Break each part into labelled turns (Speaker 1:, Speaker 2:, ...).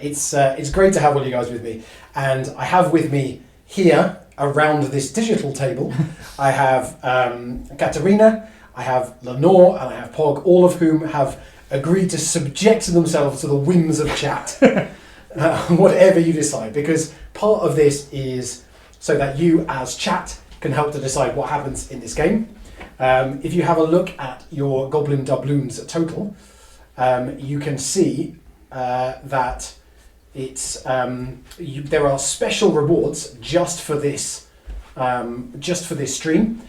Speaker 1: it's great to have all you guys with me, and I have with me here around this digital table, I have Katerina, I have Lenore, and I have Pog, all of whom have agreed to subject themselves to the whims of chat, whatever you decide, because part of this is so that you as chat can help to decide what happens in this game. If you have a look at your Goblin doubloons total, you can see that it's there are special rewards just for this stream,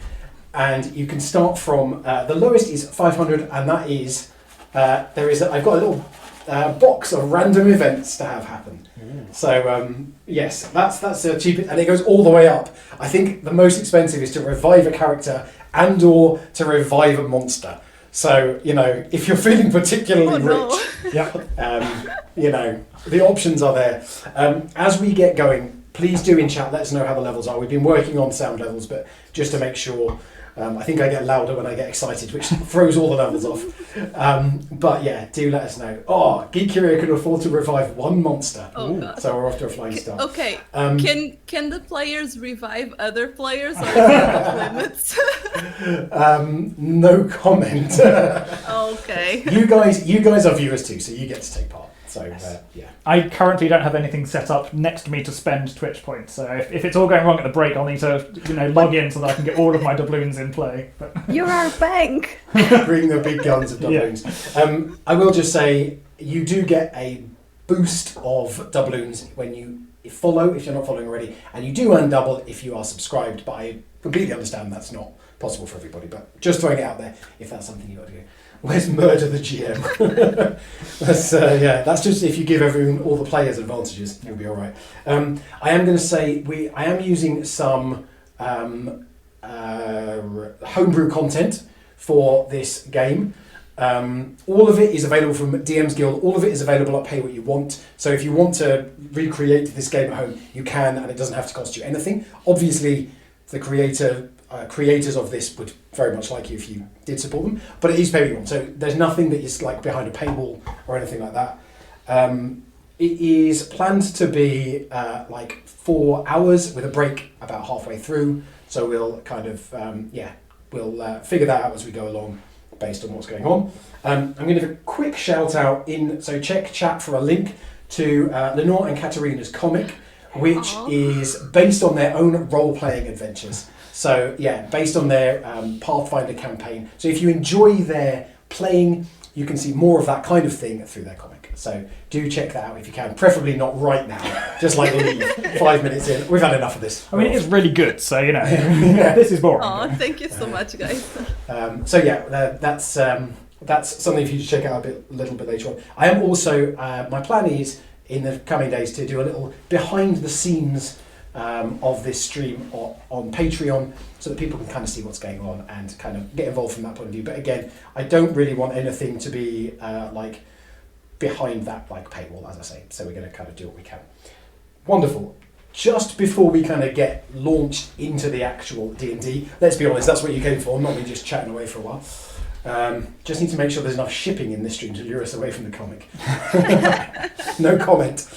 Speaker 1: and you can start from the lowest is 500, and that is I've got a little box of random events to have happen. So yes, that's the cheapest, and it goes all the way up. I think the most expensive is to revive a character and or to revive a monster. So, if you're feeling particularly rich, the options are there. As we get going, please do in chat let us know how the levels are. We've been working on sound levels, but just to make sure, I think I get louder when I get excited, which throws all the levels off. But yeah, do let us know. Oh, Geek Hero can afford to revive one monster.
Speaker 2: Oh, God.
Speaker 1: So we're off to a flying start.
Speaker 2: Okay, can the players revive other players, or is there limits?
Speaker 1: No comment.
Speaker 2: Okay.
Speaker 1: You guys are viewers too, so you get to take part. So yeah.
Speaker 3: I currently don't have anything set up next to me to spend Twitch points, so if it's all going wrong at the break, I'll need to log in so that I can get all of my doubloons in play. But
Speaker 4: You're our bank.
Speaker 1: Bring the big guns of doubloons. Yeah. I will just say you do get a boost of doubloons when you follow, if you're not following already, and you do earn double if you are subscribed, but I completely understand that's not possible for everybody, but just throwing it out there if that's something you got to do. Where's murder the GM? That's just if you give everyone, all the players, advantages, you'll be all right. I am going to say I am using some homebrew content for this game. All of it is available from DM's Guild. All of it is available at Pay What You Want. So if you want to recreate this game at home, you can, and it doesn't have to cost you anything. Obviously, the creators of this would very much like you if you did support them, but it is Pay What You Want. So there's nothing that is like behind a paywall or anything like that. It is planned to be like 4 hours with a break about halfway through. So we'll kind of we'll figure that out as we go along, based on what's going on. I'm going to give a quick shout out so check chat for a link to Lenore and Katerina's comic, which is based on their own role-playing adventures. So yeah, based on their Pathfinder campaign. So if you enjoy their playing, you can see more of that kind of thing through their comic. So do check that out if you can, preferably not right now, just like leave 5 minutes in. We've had enough of this.
Speaker 3: I mean, it is really good, so this is boring.
Speaker 2: Oh, thank you so much, guys.
Speaker 1: That's something for you to check out a little bit later on. I am also, my plan is in the coming days to do a little behind the scenes of this stream on Patreon, so that people can kind of see what's going on and kind of get involved from that point of view. But again, I don't really want anything to be like behind that like paywall, as I say. So we're going to kind of do what we can. Wonderful. Just before we kind of get launched into the actual D&D, let's be honest, that's what you came for, not me just chatting away for a while. Just need to make sure there's enough shipping in this stream to lure us away from the comic. No comment.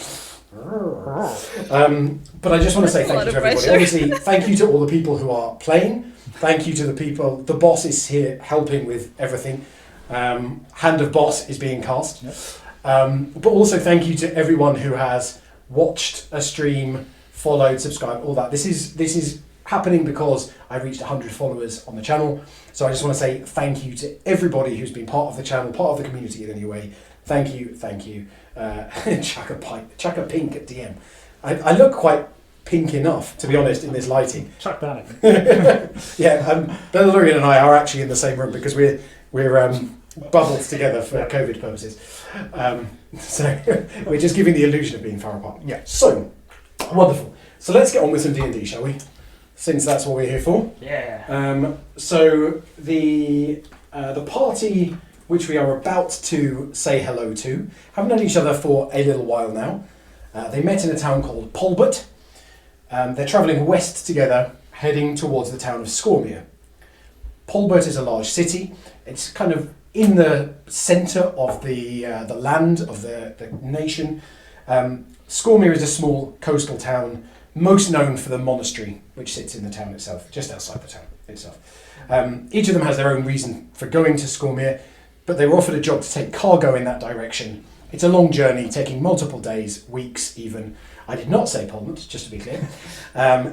Speaker 1: But I just want to say thank you to everybody. Obviously, thank you to all the people who are playing. Thank you to the people. The boss is here helping with everything. Hand of Boss is being cast. Yep. But also thank you to everyone who has watched a stream, followed, subscribed, all that. This is happening because I reached 100 followers on the channel. So I just want to say thank you to everybody who's been part of the channel, part of the community in any way. Thank you. Chuck a pink at DM. I look quite pink enough, to be honest, in this lighting.
Speaker 3: Chuck that at
Speaker 1: Yeah, Bellarian and I are actually in the same room because we're bubbled together for COVID purposes. So we're just giving the illusion of being far apart. Yeah. So wonderful. So let's get on with some D&D, shall we? Since that's what we're here for.
Speaker 3: Yeah.
Speaker 1: So the party which we are about to say hello to have known each other for a little while now. They met in a town called Polbert. They're travelling west together, heading towards the town of Scormia. Polbert is a large city. It's kind of in the centre of the land of the nation. Scormere is a small coastal town, most known for the monastery, which sits in the town itself, just outside the town itself. Each of them has their own reason for going to Scormere, but they were offered a job to take cargo in that direction. It's a long journey, taking multiple days, weeks even. I did not say Polmont, just to be clear.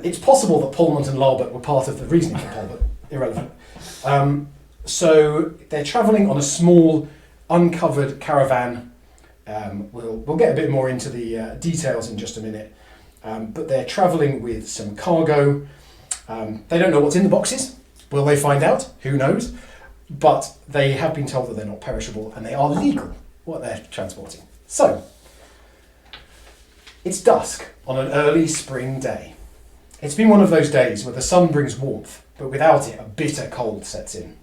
Speaker 1: It's possible that Polmont and Larbert were part of the reasoning for Polmont. Irrelevant. So they're travelling on a small, uncovered caravan. We'll get a bit more into the details in just a minute. But they're travelling with some cargo. They don't know what's in the boxes. Will they find out? Who knows? But they have been told that they're not perishable and they are legal, what they're transporting. So, it's dusk on an early spring day. It's been one of those days where the sun brings warmth, but without it, a bitter cold sets in.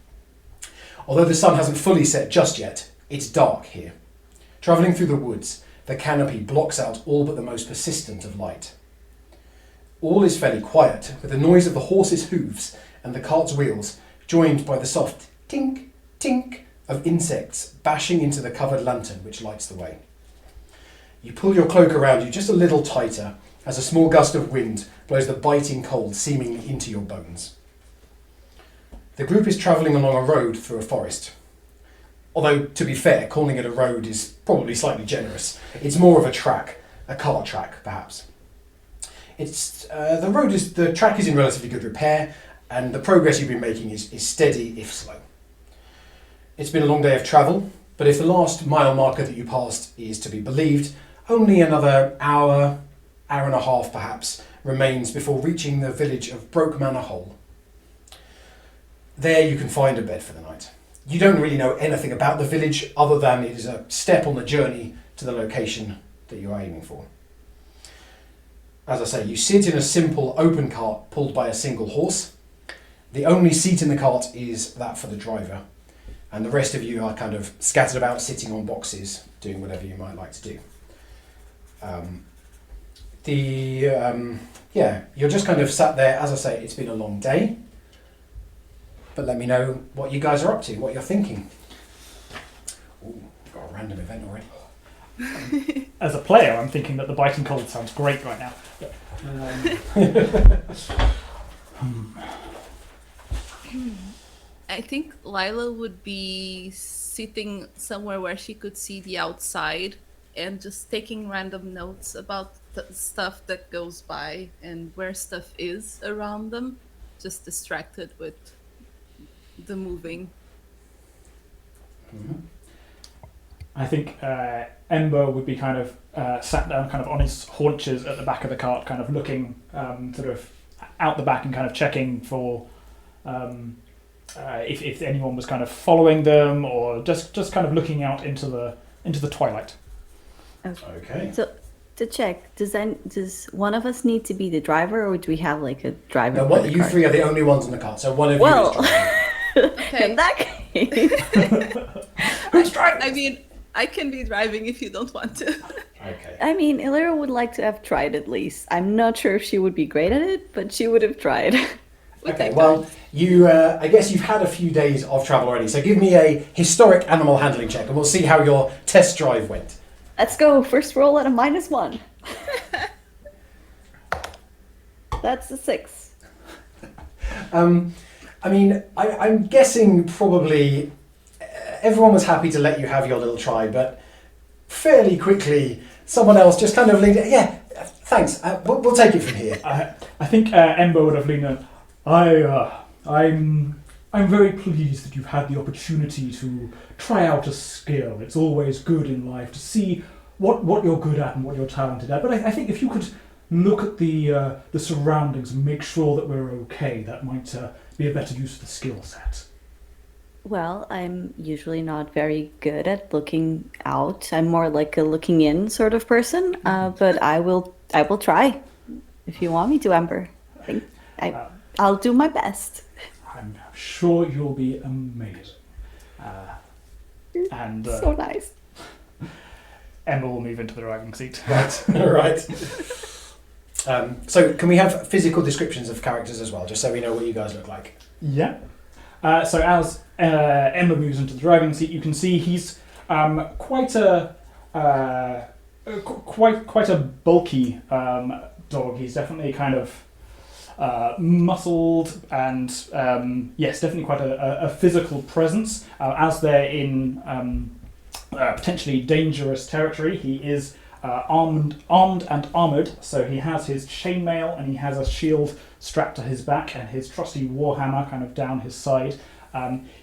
Speaker 1: Although the sun hasn't fully set just yet, it's dark here. Travelling through the woods, the canopy blocks out all but the most persistent of light. All is fairly quiet, with the noise of the horse's hooves and the cart's wheels joined by the soft tink, tink of insects bashing into the covered lantern which lights the way. You pull your cloak around you just a little tighter as a small gust of wind blows the biting cold seemingly into your bones. The group is travelling along a road through a forest. Although, to be fair, calling it a road is probably slightly generous. It's more of a track, a cart track, perhaps. The track is in relatively good repair, and the progress you've been making is steady, if slow. It's been a long day of travel, but if the last mile marker that you passed is to be believed, only another hour and a half perhaps, remains before reaching the village of Broke Manor Hole. There you can find a bed for the night. You don't really know anything about the village other than it is a step on the journey to the location that you're aiming for. As I say, you sit in a simple open cart pulled by a single horse. The only seat in the cart is that for the driver, and the rest of you are kind of scattered about sitting on boxes, doing whatever you might like to do. You're just kind of sat there. As I say, it's been a long day, but let me know what you guys are up to, what you're thinking. Ooh, got a random event already.
Speaker 3: As a player, I'm thinking that the biting cold sounds great right now.
Speaker 2: I think Lila would be sitting somewhere where she could see the outside and just taking random notes about the stuff that goes by and where stuff is around them, just distracted with the moving.
Speaker 1: Mm-hmm.
Speaker 3: I think Ember would be kind of sat down kind of on his haunches at the back of the cart, kind of looking sort of out the back and kind of checking for if anyone was kind of following them, or just kind of looking out into the twilight.
Speaker 1: Okay.
Speaker 4: So to check, does one of us need to be the driver, or do we have like a driver?
Speaker 1: No,
Speaker 4: for the
Speaker 1: you
Speaker 4: cart?
Speaker 1: three are the only ones in the car, so one of you
Speaker 4: Well,
Speaker 1: is driving.
Speaker 2: Okay.
Speaker 4: in that case,
Speaker 3: Who's driving?
Speaker 2: I mean, I can be driving if you don't want to.
Speaker 1: Okay.
Speaker 4: I mean, Illyra would like to have tried at least. I'm not sure if she would be great at it, but she would have tried.
Speaker 1: Okay, well, you. I guess you've had a few days of travel already, so give me a historic animal handling check, and we'll see how your test drive went.
Speaker 4: Let's go. First roll at a -1. That's a 6.
Speaker 1: I mean, I'm guessing probably everyone was happy to let you have your little try, but fairly quickly someone else just kind of leaned. Yeah, thanks. We'll take it from here.
Speaker 3: I think Ember would have leaned in. I'm very pleased that you've had the opportunity to try out a skill. It's always good in life to see what you're good at and what you're talented at. But I think if you could look at the surroundings and make sure that we're okay, that might be a better use of the skill set.
Speaker 4: Well, I'm usually not very good at looking out. I'm more like a looking in sort of person. But I will try if you want me to, Ember. I'll do my best.
Speaker 3: I'm sure you'll be amazing. And
Speaker 4: So nice.
Speaker 3: Ember will move into the driving seat.
Speaker 1: Right. All right. So can we have physical descriptions of characters as well, just so we know what you guys look like?
Speaker 3: Yeah. So as Ember moves into the driving seat, you can see he's quite a quite a bulky dog. He's definitely kind of muscled and yes, definitely quite a physical presence. As they're in potentially dangerous territory, he is armed and armoured. So he has his chainmail and he has a shield strapped to his back and his trusty warhammer kind of down his side.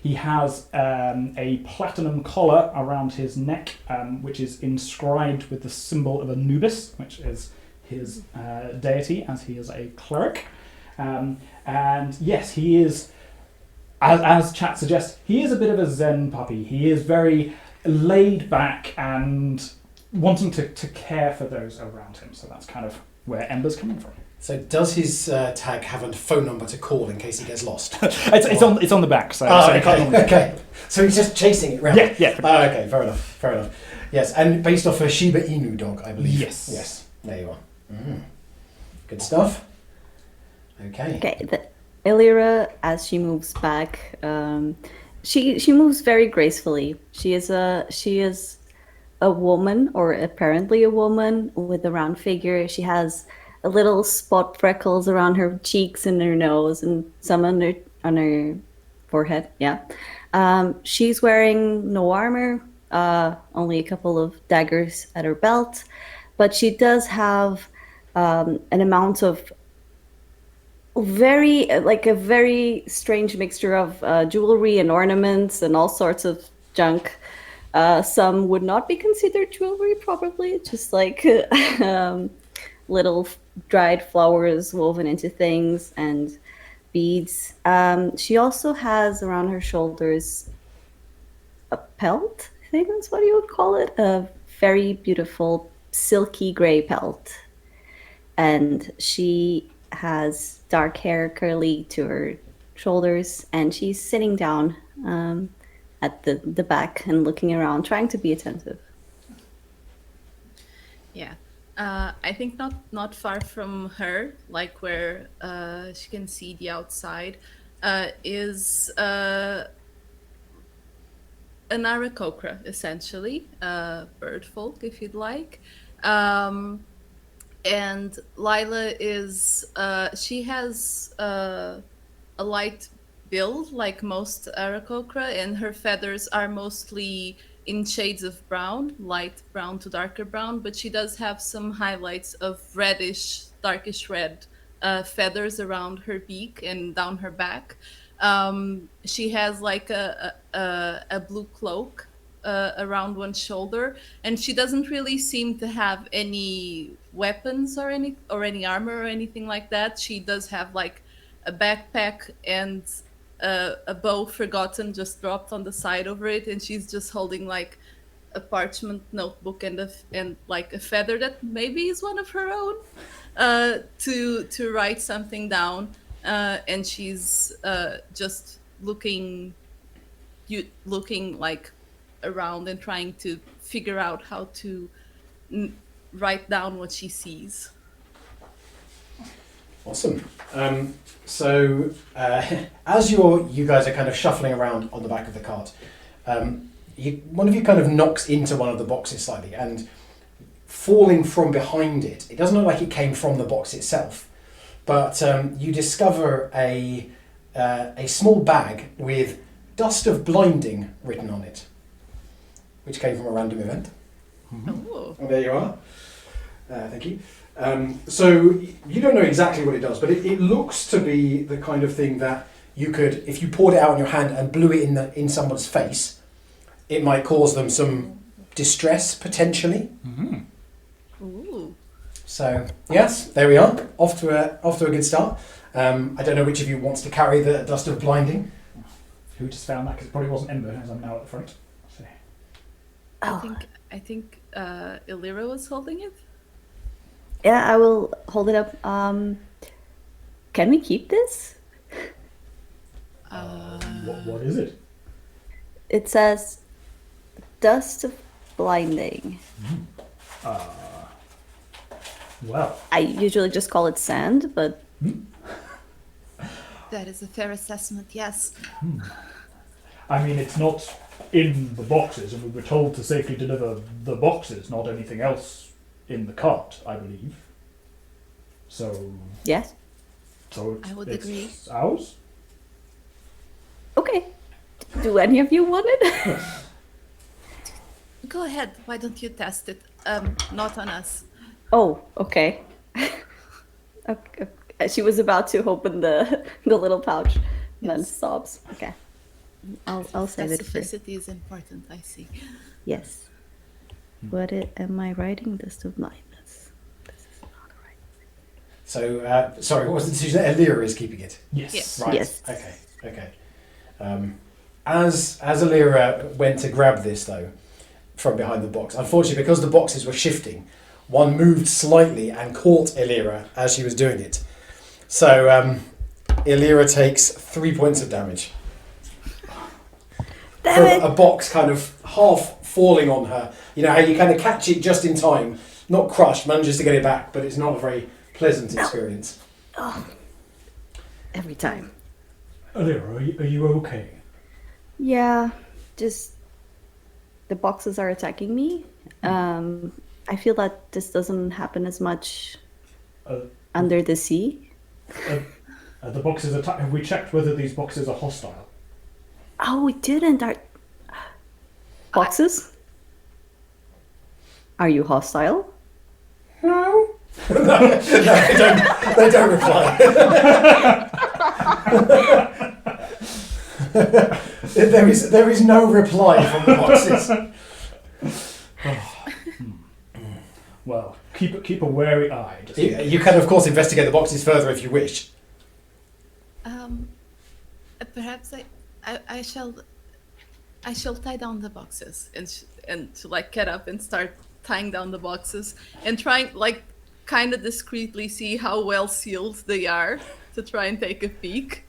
Speaker 3: He has a platinum collar around his neck, which is inscribed with the symbol of Anubis, which is his deity, as he is a cleric. And yes, he is, as chat suggests, he is a bit of a Zen puppy. He is very laid back and wanting to care for those around him. So that's kind of where Ember's coming from.
Speaker 1: So does his tag have a phone number to call in case he gets lost?
Speaker 3: It's on the back. So,
Speaker 1: oh,
Speaker 3: so
Speaker 1: okay. So he's just chasing it round.
Speaker 3: Yeah.
Speaker 1: Oh, okay, fair enough. Yes, and based off a Shiba Inu dog, I believe.
Speaker 3: Yes.
Speaker 1: There you are. Good stuff. Okay.
Speaker 4: Okay, Illyra, as she moves back, she moves very gracefully. She is a woman, or apparently a woman, with a round figure. She has a little spot freckles around her cheeks and her nose, and some on her forehead. Yeah. She's wearing no armor, only a couple of daggers at her belt, but she does have an amount of a very strange mixture of jewelry and ornaments and all sorts of junk. Some would not be considered jewelry, probably, just like little dried flowers woven into things and beads. She also has around her shoulders a pelt, I think that's what you would call it, a very beautiful silky gray pelt. And she has dark hair curly to her shoulders, and she's sitting down at the back and looking around, trying to be attentive.
Speaker 2: Yeah. I think not far from her, like where she can see the outside, is an Aarakocra, essentially, bird folk, if you'd like. And Lila is, she has a light build, like most Aarakocra, and her feathers are mostly in shades of brown, light brown to darker brown, but she does have some highlights of reddish, darkish red feathers around her beak and down her back. She has like a blue cloak around one shoulder, and she doesn't really seem to have any weapons or any armor or anything like that. She does have like a backpack and a bow forgotten, just dropped on the side over it, and she's just holding like a parchment notebook and like a feather that maybe is one of her own, to write something down, and she's just looking like around and trying to figure out how to write down what she sees.
Speaker 1: Awesome. So as you guys are kind of shuffling around on the back of the cart, one of you kind of knocks into one of the boxes slightly, and falling from behind it, it doesn't look like it came from the box itself, but you discover a small bag with "Dust of Blinding" written on it, which came from a random event.
Speaker 2: Oh.
Speaker 1: And there you are. Thank you. So you don't know exactly what it does, but it looks to be the kind of thing that you could, if you poured it out in your hand and blew it in someone's face, it might cause them some distress potentially.
Speaker 3: Mm-hmm.
Speaker 2: Ooh.
Speaker 1: So yes, there we are. Off to a good start. I don't know which of you wants to carry the Dust of Blinding.
Speaker 3: Who just found that? Because it probably wasn't Ember, as I'm now at the front. So.
Speaker 2: I think Illyra was holding it.
Speaker 4: Yeah, I will hold it up. Can we keep this?
Speaker 3: What is it?
Speaker 4: It says Dust of Blinding.
Speaker 3: Well.
Speaker 4: I usually just call it sand, but...
Speaker 2: That is a fair assessment, yes.
Speaker 3: I mean, it's not in the boxes, and we were told to safely deliver the boxes, not anything else in the cart, I believe. So,
Speaker 4: Yes.
Speaker 2: I would
Speaker 3: it's
Speaker 2: agree.
Speaker 3: ours?
Speaker 4: Okay. Do any of you want it?
Speaker 2: Go ahead. Why don't you test it? Not on us.
Speaker 4: Oh, okay. Okay. She was about to open the little pouch, and then
Speaker 2: Yes.
Speaker 4: sobs. Okay. I'll save it for.
Speaker 2: Specificity is important, I see.
Speaker 4: Yes. What am I writing? List of blindness. This is not right.
Speaker 1: So, sorry, what was the decision? Alira is keeping it.
Speaker 3: Yes.
Speaker 2: Yes.
Speaker 1: Right.
Speaker 4: Yes.
Speaker 1: Okay. As Alira went to grab this though, from behind the box, unfortunately because the boxes were shifting, one moved slightly and caught Alira as she was doing it. So Alira takes 3 points of damage.
Speaker 4: Damn
Speaker 1: From
Speaker 4: it!
Speaker 1: a box kind of half falling on her. You know how you kind of catch it just in time, not crushed, manages to get it back, but it's not a very pleasant experience.
Speaker 4: Oh. Every time.
Speaker 3: Alira, are you okay?
Speaker 4: Yeah, just the boxes are attacking me. I feel that this doesn't happen as much
Speaker 3: Uh,
Speaker 4: under the sea.
Speaker 3: the boxes have we checked whether these boxes are hostile?
Speaker 4: Oh, we didn't. Boxes? Are you hostile?
Speaker 1: No. No, they don't reply. there is no reply from the boxes.
Speaker 3: Well, keep a wary eye. Just
Speaker 1: You can, of course, investigate the boxes further if you wish.
Speaker 2: Perhaps I shall tie down the boxes and to like get up and start tying down the boxes and trying like kind of discreetly see how well sealed they are to try and take a peek.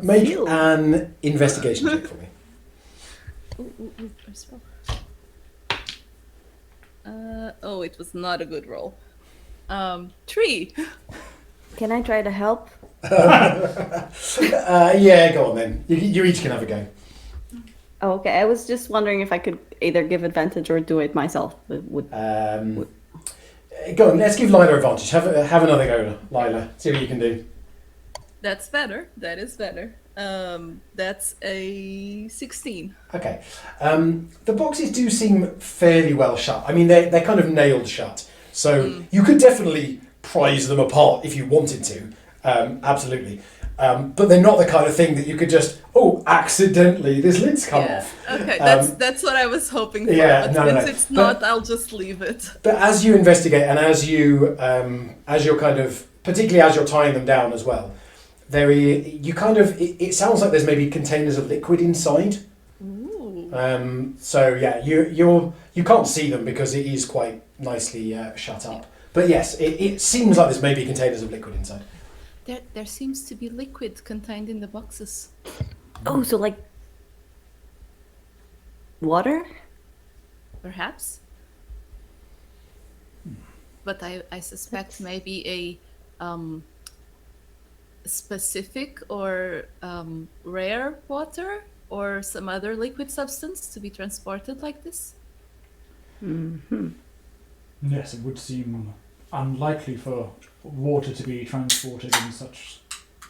Speaker 1: Make
Speaker 4: Sealed.
Speaker 1: an investigation check for me.
Speaker 2: Where's roll? Oh, it was not a good roll. 3.
Speaker 4: Can I try to help?
Speaker 1: Yeah, go on then. You each can have a go.
Speaker 4: Oh, okay. I was just wondering if I could either give advantage or do it myself.
Speaker 1: Go on, let's give Lila advantage. Have another go, Lila. See what you can do.
Speaker 2: That's better. That is better. That's a 16.
Speaker 1: Okay. The boxes do seem fairly well shut. I mean, they're kind of nailed shut. So you could definitely prise them apart if you wanted to. Absolutely. But they're not the kind of thing that you could just, accidentally, this lid's come off.
Speaker 2: Okay, that's what I was hoping for.
Speaker 1: Yeah,
Speaker 2: but
Speaker 1: no,
Speaker 2: since
Speaker 1: no.
Speaker 2: it's not, I'll just leave it.
Speaker 1: But as you investigate and as you're kind of, particularly as you're tying them down as well, it sounds like there's maybe containers of liquid inside.
Speaker 2: Ooh.
Speaker 1: So yeah, you can't see them because it is quite nicely shut up. But yes, it seems like there's maybe containers of liquid inside.
Speaker 2: There seems to be liquid contained in the boxes.
Speaker 4: Oh, so like water?
Speaker 2: Perhaps. But I suspect maybe a specific or rare water or some other liquid substance to be transported like this.
Speaker 4: Mm-hmm.
Speaker 3: Yes, it would seem unlikely for water to be transported in such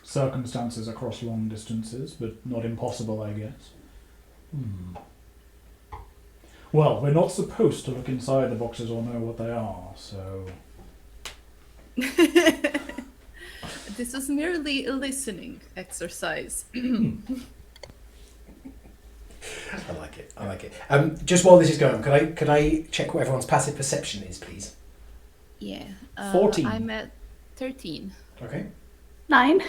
Speaker 3: circumstances across long distances, but not impossible, I guess. Well, we're not supposed to look inside the boxes or know what they are, so...
Speaker 2: This was merely a listening exercise.
Speaker 1: I like it. Just while this is going on, could I check what everyone's passive perception is, please?
Speaker 2: Yeah.
Speaker 3: 14.
Speaker 2: I'm at 13.
Speaker 1: Okay.
Speaker 4: 9.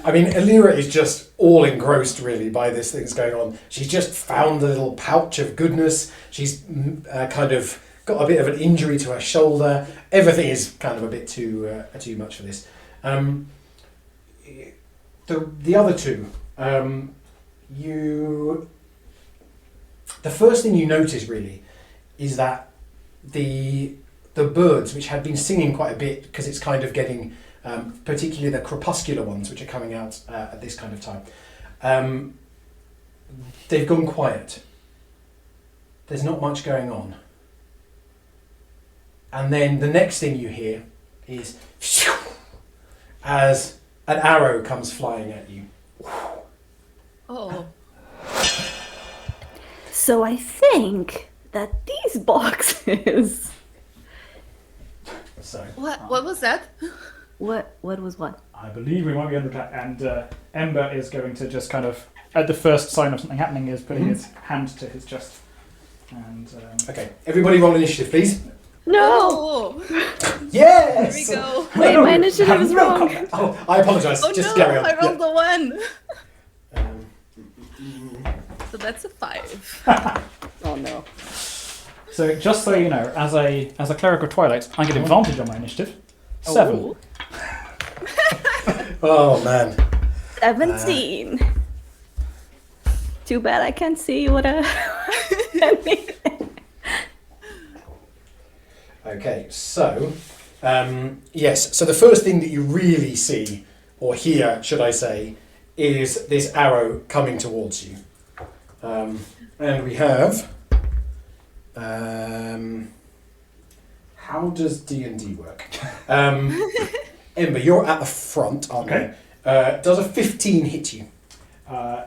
Speaker 1: I mean, Alira is just all engrossed, really, by this thing that's going on. She's just found a little pouch of goodness. She's kind of got a bit of an injury to her shoulder. Everything is kind of a bit too much for this. The other two, the first thing you notice really is that the birds, which had been singing quite a bit because it's kind of getting, particularly the crepuscular ones, which are coming out at this kind of time, they've gone quiet. there's not much going on. And then the next thing you hear is as an arrow comes flying at you.
Speaker 2: Oh.
Speaker 4: So I think that these boxes.
Speaker 1: So
Speaker 2: What was that?
Speaker 4: What was what?
Speaker 3: I believe we might be under attack, and Ember is going to just kind of, at the first sign of something happening, is putting his hand to his chest. And
Speaker 1: okay, everybody roll initiative, please.
Speaker 4: No!
Speaker 2: Oh,
Speaker 1: Yes.
Speaker 2: here we go.
Speaker 4: Wait, my initiative is wrong.
Speaker 1: Oh, I apologise.
Speaker 2: Oh
Speaker 1: Just
Speaker 2: no,
Speaker 1: carry on.
Speaker 2: I rolled a 1.
Speaker 1: Yeah.
Speaker 2: So that's a 5.
Speaker 4: Oh no.
Speaker 3: so, just so you know, as a cleric of Twilight, I get advantage on my initiative. 7.
Speaker 2: Oh.
Speaker 1: Oh man.
Speaker 4: 17. Too bad I can't see what a.
Speaker 1: Okay, so yes. So the first thing that you really see, or hear, should I say, is this arrow coming towards you, and we have. How does D&D work? Ember, you're at the front, aren't
Speaker 3: Okay.
Speaker 1: you? Does a 15 hit you?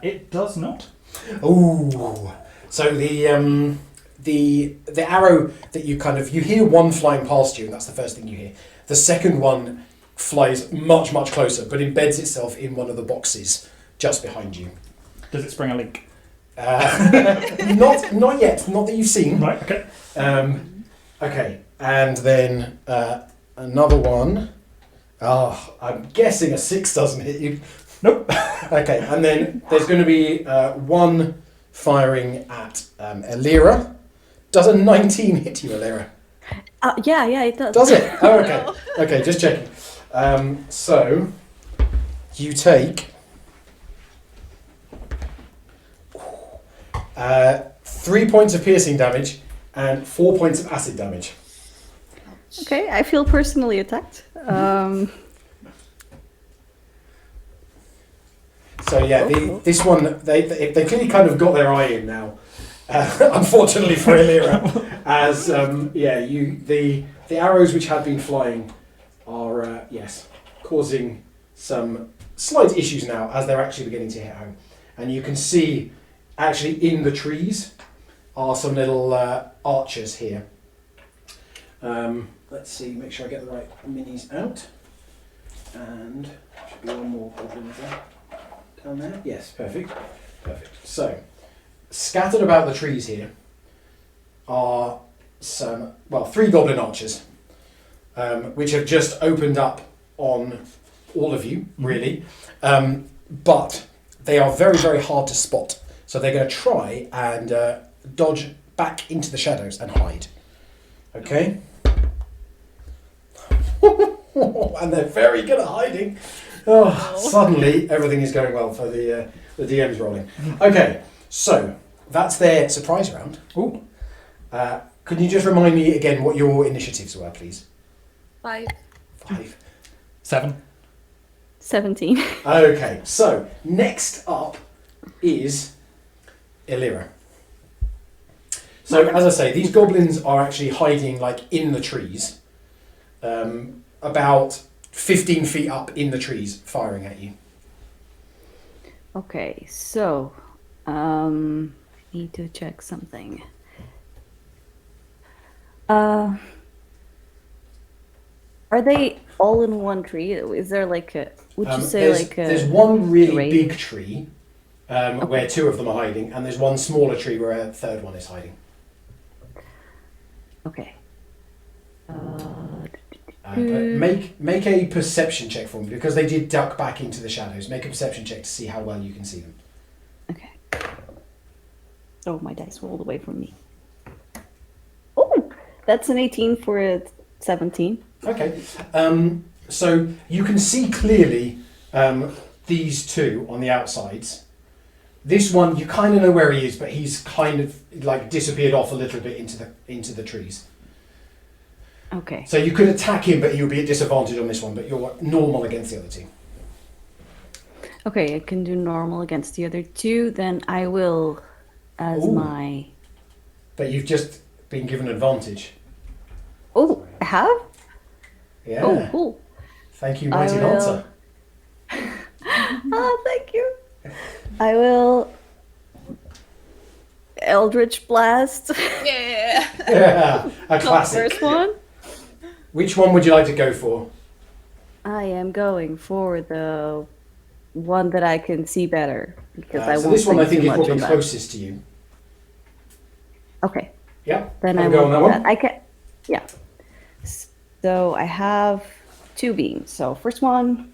Speaker 3: It does not.
Speaker 1: Ooh. So the arrow that you hear one flying past you, and that's the first thing you hear. The second one flies much closer, but embeds itself in one of the boxes just behind you.
Speaker 3: Does it spring a link?
Speaker 1: Not yet. Not that you've seen.
Speaker 3: Right, okay.
Speaker 1: Okay, and then another one. Oh, I'm guessing a 6 doesn't hit you.
Speaker 3: Nope.
Speaker 1: Okay, and then there's going to be one firing at Elira. Does a 19 hit you, Elira?
Speaker 4: Yeah, it does.
Speaker 1: Does it? Oh, okay. Okay, just checking. So you take 3 points of piercing damage and 4 points of acid damage.
Speaker 4: Okay, I feel personally attacked.
Speaker 1: So yeah, this one they clearly kind of got their eye in now. Unfortunately for Elira, as the arrows which had been flying are causing some slight issues now as they're actually beginning to hit home, and you can see actually in the trees are some little archers here. Let's see, make sure I get the right minis out, and should be one more goblin there. Down there? Yes, perfect. So, scattered about the trees here are some, 3 goblin archers, which have just opened up on all of you, really. But they are very hard to spot. So they're going to try and dodge back into the shadows and hide. Okay? And they're very good at hiding. Suddenly, everything is going well for the DM's rolling. Okay, so that's their surprise round.
Speaker 3: Ooh.
Speaker 1: Could you just remind me again what your initiatives were, please?
Speaker 2: 5.
Speaker 1: 5.
Speaker 3: 7.
Speaker 4: 17.
Speaker 1: Okay, so next up is Elira. So as I say, these goblins are actually hiding in the trees, about 15 feet up in the trees, firing at you.
Speaker 4: Okay, so need to check something. Are they all in one tree? Is there would you say
Speaker 1: there's one really
Speaker 4: range?
Speaker 1: big tree where 2 of them are hiding, and there's one smaller tree where a third one is hiding.
Speaker 4: Okay.
Speaker 1: But make a perception check for me, because they did duck back into the shadows. Make a perception check to see how well you can see them.
Speaker 4: Okay. Oh, my dice rolled away from me. Oh, that's an 18 for a 17.
Speaker 1: Okay. So you can see clearly these 2 on the outsides. This one, you kind of know where he is, but he's kind of disappeared off a little bit into the trees.
Speaker 4: Okay.
Speaker 1: So you could attack him, but you'll be at disadvantage on this one, but you're normal against the other 2.
Speaker 4: Okay, I can do normal against the other 2. Then I will, as
Speaker 1: Ooh.
Speaker 4: my
Speaker 1: But you've just been given advantage.
Speaker 4: Oh, I have?
Speaker 1: Yeah.
Speaker 4: Oh, cool.
Speaker 1: Thank you,
Speaker 4: I
Speaker 1: mighty
Speaker 4: will-
Speaker 1: dancer.
Speaker 4: Oh, thank you. I will Eldritch Blast.
Speaker 2: Yeah.
Speaker 1: Yeah, a
Speaker 4: The
Speaker 1: classic.
Speaker 4: first one.
Speaker 1: Which one would you like to go for?
Speaker 4: I am going for the one that I can see better because I
Speaker 1: So
Speaker 4: won't
Speaker 1: this one I
Speaker 4: think
Speaker 1: think
Speaker 4: too
Speaker 1: is
Speaker 4: much
Speaker 1: probably
Speaker 4: on that.
Speaker 1: closest to you.
Speaker 4: Okay,
Speaker 1: Yeah.
Speaker 4: then
Speaker 1: Have
Speaker 4: I
Speaker 1: a go
Speaker 4: will
Speaker 1: on that
Speaker 4: do
Speaker 1: one.
Speaker 4: that. I can. Yeah. So I have 2 beams. So first one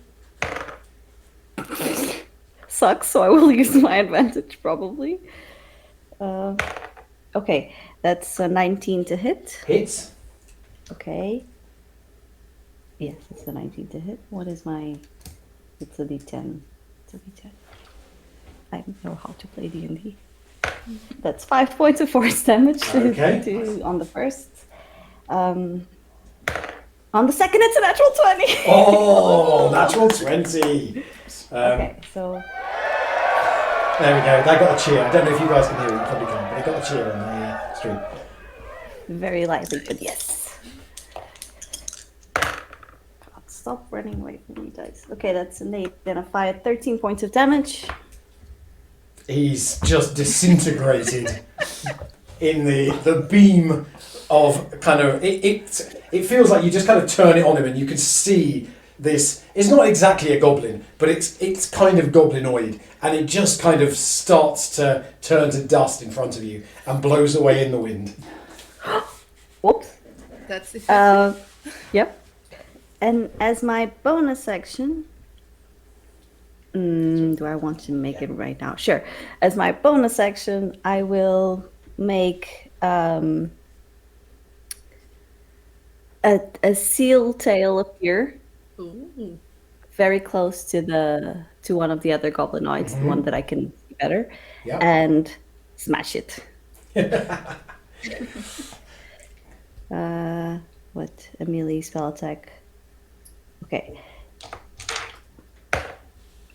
Speaker 4: sucks, so I will use my advantage probably. Okay, that's a 19 to hit.
Speaker 1: Hits.
Speaker 4: Okay. Yes, it's a 19 to hit. What is my? It's a D10. It's a D10. I don't know how to play D&D. That's 5 points of force damage
Speaker 1: Okay.
Speaker 4: on the first. On the second, it's a natural 20.
Speaker 1: Oh, natural 20.
Speaker 4: Okay, so
Speaker 1: There we go. That got a cheer. I don't know if you guys can hear it. You probably can't, but it got a cheer on the stream.
Speaker 4: very lightly, but yes. God, stop running away from me, dice. Okay, that's an 8. Then a 5, 13 points of damage.
Speaker 1: He's just disintegrated in the beam of kind of it feels like you just kind of turn it on him and you can see this. It's not exactly a goblin, but it's kind of goblinoid, and it just kind of starts to turn to dust in front of you and blows away in the wind.
Speaker 4: Whoops.
Speaker 2: That's effective.
Speaker 4: Yep. And as my bonus action, do I want to make it right now? Sure. As my bonus action, I will make a seal tail appear
Speaker 2: Ooh.
Speaker 4: very close to one of the other goblinoids, the one that I can see better,
Speaker 1: Yeah.
Speaker 4: and smash it. What? A melee spell attack. Okay.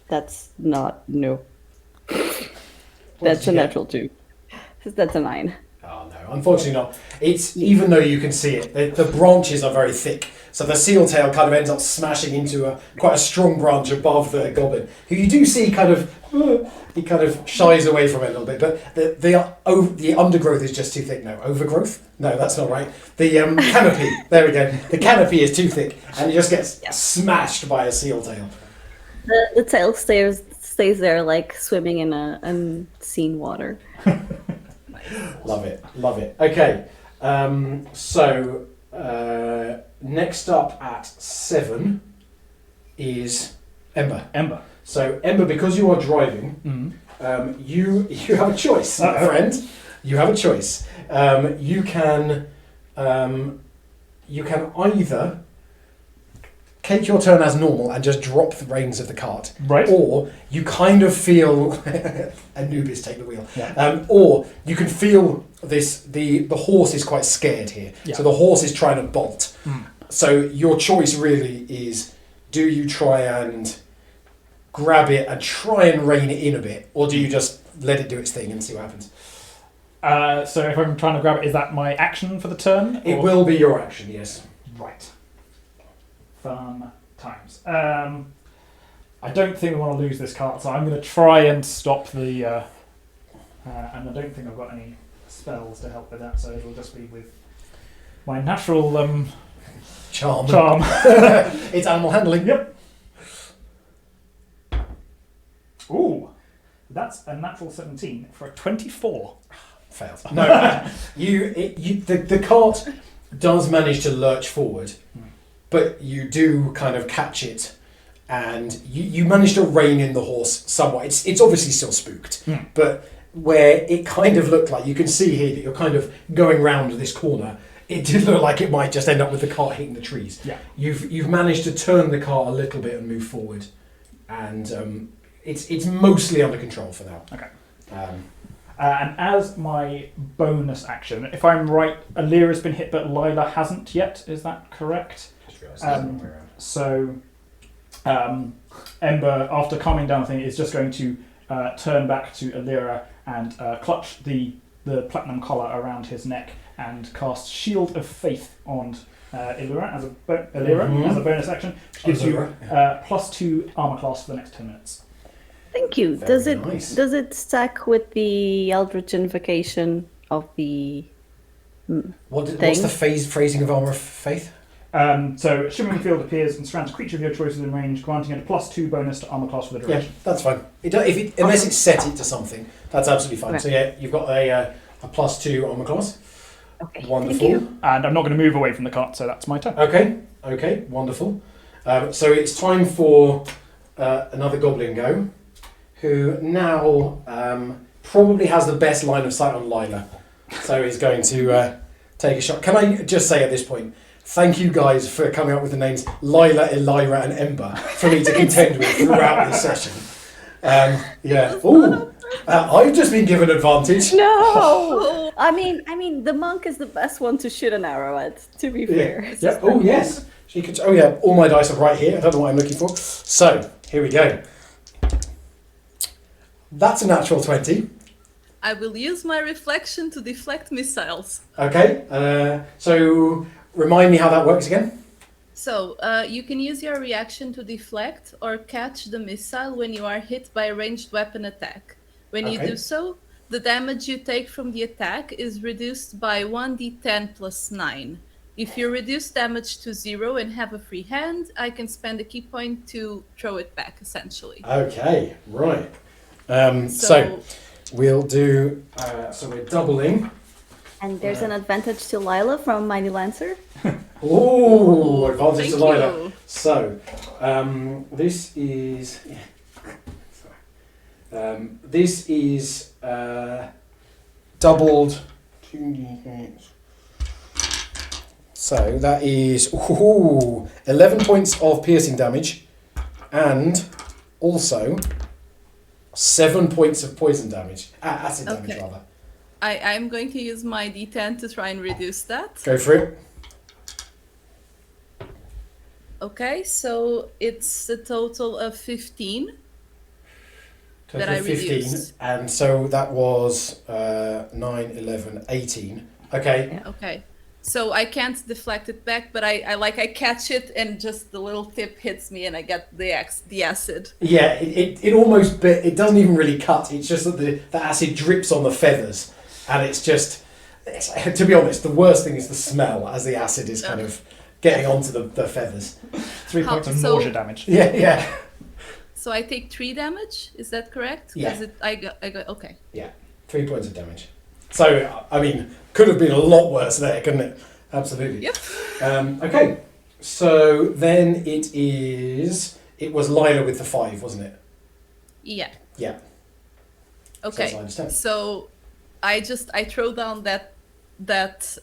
Speaker 4: That's not, no. That's
Speaker 1: did
Speaker 4: a
Speaker 1: you get?
Speaker 4: natural 2. That's a 9.
Speaker 1: Oh no, unfortunately not. It's even though you can see it, the branches are very thick, so the seal tail kind of ends up smashing into quite a strong branch above the goblin, who you do see kind of he kind of shies away from it a little bit, but the undergrowth is just too thick. No, overgrowth? No, that's not right. The canopy. There we go. The canopy is too thick, and it just gets smashed by a seal tail.
Speaker 4: The tail stays there like swimming in unseen water.
Speaker 1: Love it, love it. Okay, so next up at 7 is Ember.
Speaker 3: Ember.
Speaker 1: So Ember, because you are driving, you have a choice, my friend. You have a choice. You can either take your turn as normal and just drop the reins of the cart,
Speaker 3: Right.
Speaker 1: or you kind of feel Anubis take the wheel,
Speaker 3: Yeah.
Speaker 1: or you can feel this. The horse is quite scared here,
Speaker 3: Yeah.
Speaker 1: so the horse is trying to bolt. So your choice really is: do you try and grab it and try and rein it in a bit, or do you just let it do its thing and see what happens?
Speaker 3: So if I'm trying to grab it, is that my action for the turn?
Speaker 1: It
Speaker 3: or-
Speaker 1: will be your action, yes.
Speaker 3: Right. Fun times. I don't think we want to lose this cart, so I'm going to try and stop the... and I don't think I've got any spells to help with that, so it'll just be with my natural
Speaker 1: Charm.
Speaker 3: charm.
Speaker 1: It's animal handling.
Speaker 3: Yep. Ooh. That's a natural 17 for a 24.
Speaker 1: Fails. No, the cart does manage to lurch forward, but you do kind of catch it, and you manage to rein in the horse somewhat. It's obviously still spooked, but where it kind of looked like, you can see here that you're kind of going round this corner, it did look like it might just end up with the cart hitting the trees.
Speaker 3: Yeah.
Speaker 1: You've managed to turn the cart a little bit and move forward, and it's mostly under control for now.
Speaker 3: Okay.
Speaker 1: Um,
Speaker 3: And as my bonus action, if I'm right, Alira's been hit, but Lila hasn't yet. Is that correct?
Speaker 1: just realised it's the wrong way around.
Speaker 3: So, Ember, after calming down the thing, is just going to turn back to Alira and clutch the the platinum collar around his neck and casts Shield of Faith on Illira as a bonus action, which gives you +2 armor class for the next 10 minutes.
Speaker 4: Thank you.
Speaker 1: Very nice.
Speaker 4: Does it stack with the Eldritch Invocation of the
Speaker 1: What's
Speaker 4: thing?
Speaker 1: the phrasing of Armor of Faith?
Speaker 3: So, Shimmering Field appears and surrounds a creature of your choice within range, granting it a +2 bonus to armor class for the
Speaker 1: Yeah,
Speaker 3: duration.
Speaker 1: that's fine. Unless it's set it to something, that's absolutely fine.
Speaker 4: Right.
Speaker 1: So yeah, you've got a +2 armor class.
Speaker 4: Okay.
Speaker 1: Wonderful.
Speaker 4: Thank you.
Speaker 3: And I'm not going to move away from the cart, so that's my turn.
Speaker 1: Okay, wonderful. So it's time for another goblin go, who now probably has the best line of sight on Lila. So he's going to take a shot. Can I just say at this point, thank you guys for coming up with the names Lila, Elira, and Ember for me to contend with throughout this session. Yeah. Ooh, I've just been given advantage.
Speaker 4: No. I mean, the monk is the best one to shoot an arrow at. To be fair.
Speaker 1: Yeah. Yep. Oh yes. She could. Oh yeah. All my dice are right here. I don't know what I'm looking for. So here we go. That's a natural 20.
Speaker 2: I will use my reflection to deflect missiles.
Speaker 1: Okay. So remind me how that works again.
Speaker 2: So, you can use your reaction to deflect or catch the missile when you are hit by a ranged weapon attack. When you
Speaker 1: Okay.
Speaker 2: do so, the damage you take from the attack is reduced by 1d10 plus 9. If you reduce damage to 0 and have a free hand, I can spend a key point to throw it back, essentially.
Speaker 1: Okay. Right. So we'll do. So we're doubling.
Speaker 4: And there's an advantage to Lila from Mighty Lancer.
Speaker 1: Ooh, advantage to
Speaker 2: Thank
Speaker 1: Lila.
Speaker 2: you.
Speaker 1: So this is. This is doubled. So that is 11 points of piercing damage, and also 7 points of poison damage, acid damage
Speaker 2: Okay.
Speaker 1: rather.
Speaker 2: I'm going to use my d10 to try and reduce that.
Speaker 1: Go for it.
Speaker 2: Okay, so it's a total of 15.
Speaker 1: Total
Speaker 2: That I
Speaker 1: of 15,
Speaker 2: reduced.
Speaker 1: and so that was 9, 11, 18. Okay.
Speaker 2: Okay. So I can't deflect it back, but I catch it and just the little tip hits me and I get the acid.
Speaker 1: Yeah, it almost, it doesn't even really cut. It's just that the acid drips on the feathers, and it's just, to be honest, the worst thing is the smell as the acid is kind of getting onto the feathers.
Speaker 3: 3 points of nausea damage.
Speaker 1: Yeah.
Speaker 2: So I take 3 damage. Is that correct?
Speaker 1: Yeah.
Speaker 2: I got okay.
Speaker 1: Yeah, 3 points of damage. So, I mean, could have been a lot worse there, couldn't it? Absolutely.
Speaker 2: Yep.
Speaker 1: Okay, so then it was Lila with the 5, wasn't it?
Speaker 2: Yeah.
Speaker 1: Yeah.
Speaker 2: Okay.
Speaker 1: So I understand.
Speaker 2: So I throw down that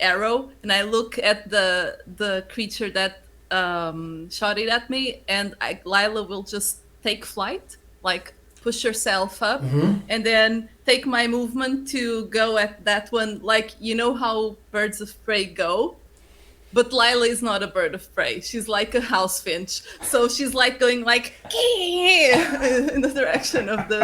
Speaker 2: arrow and I look at the creature that shot it at me, and Lila will just take flight, like push herself up, and then take my movement to go at that one, like, you know how birds of prey go? But Lila is not a bird of prey. She's like a house finch. So she's like going like in the direction of the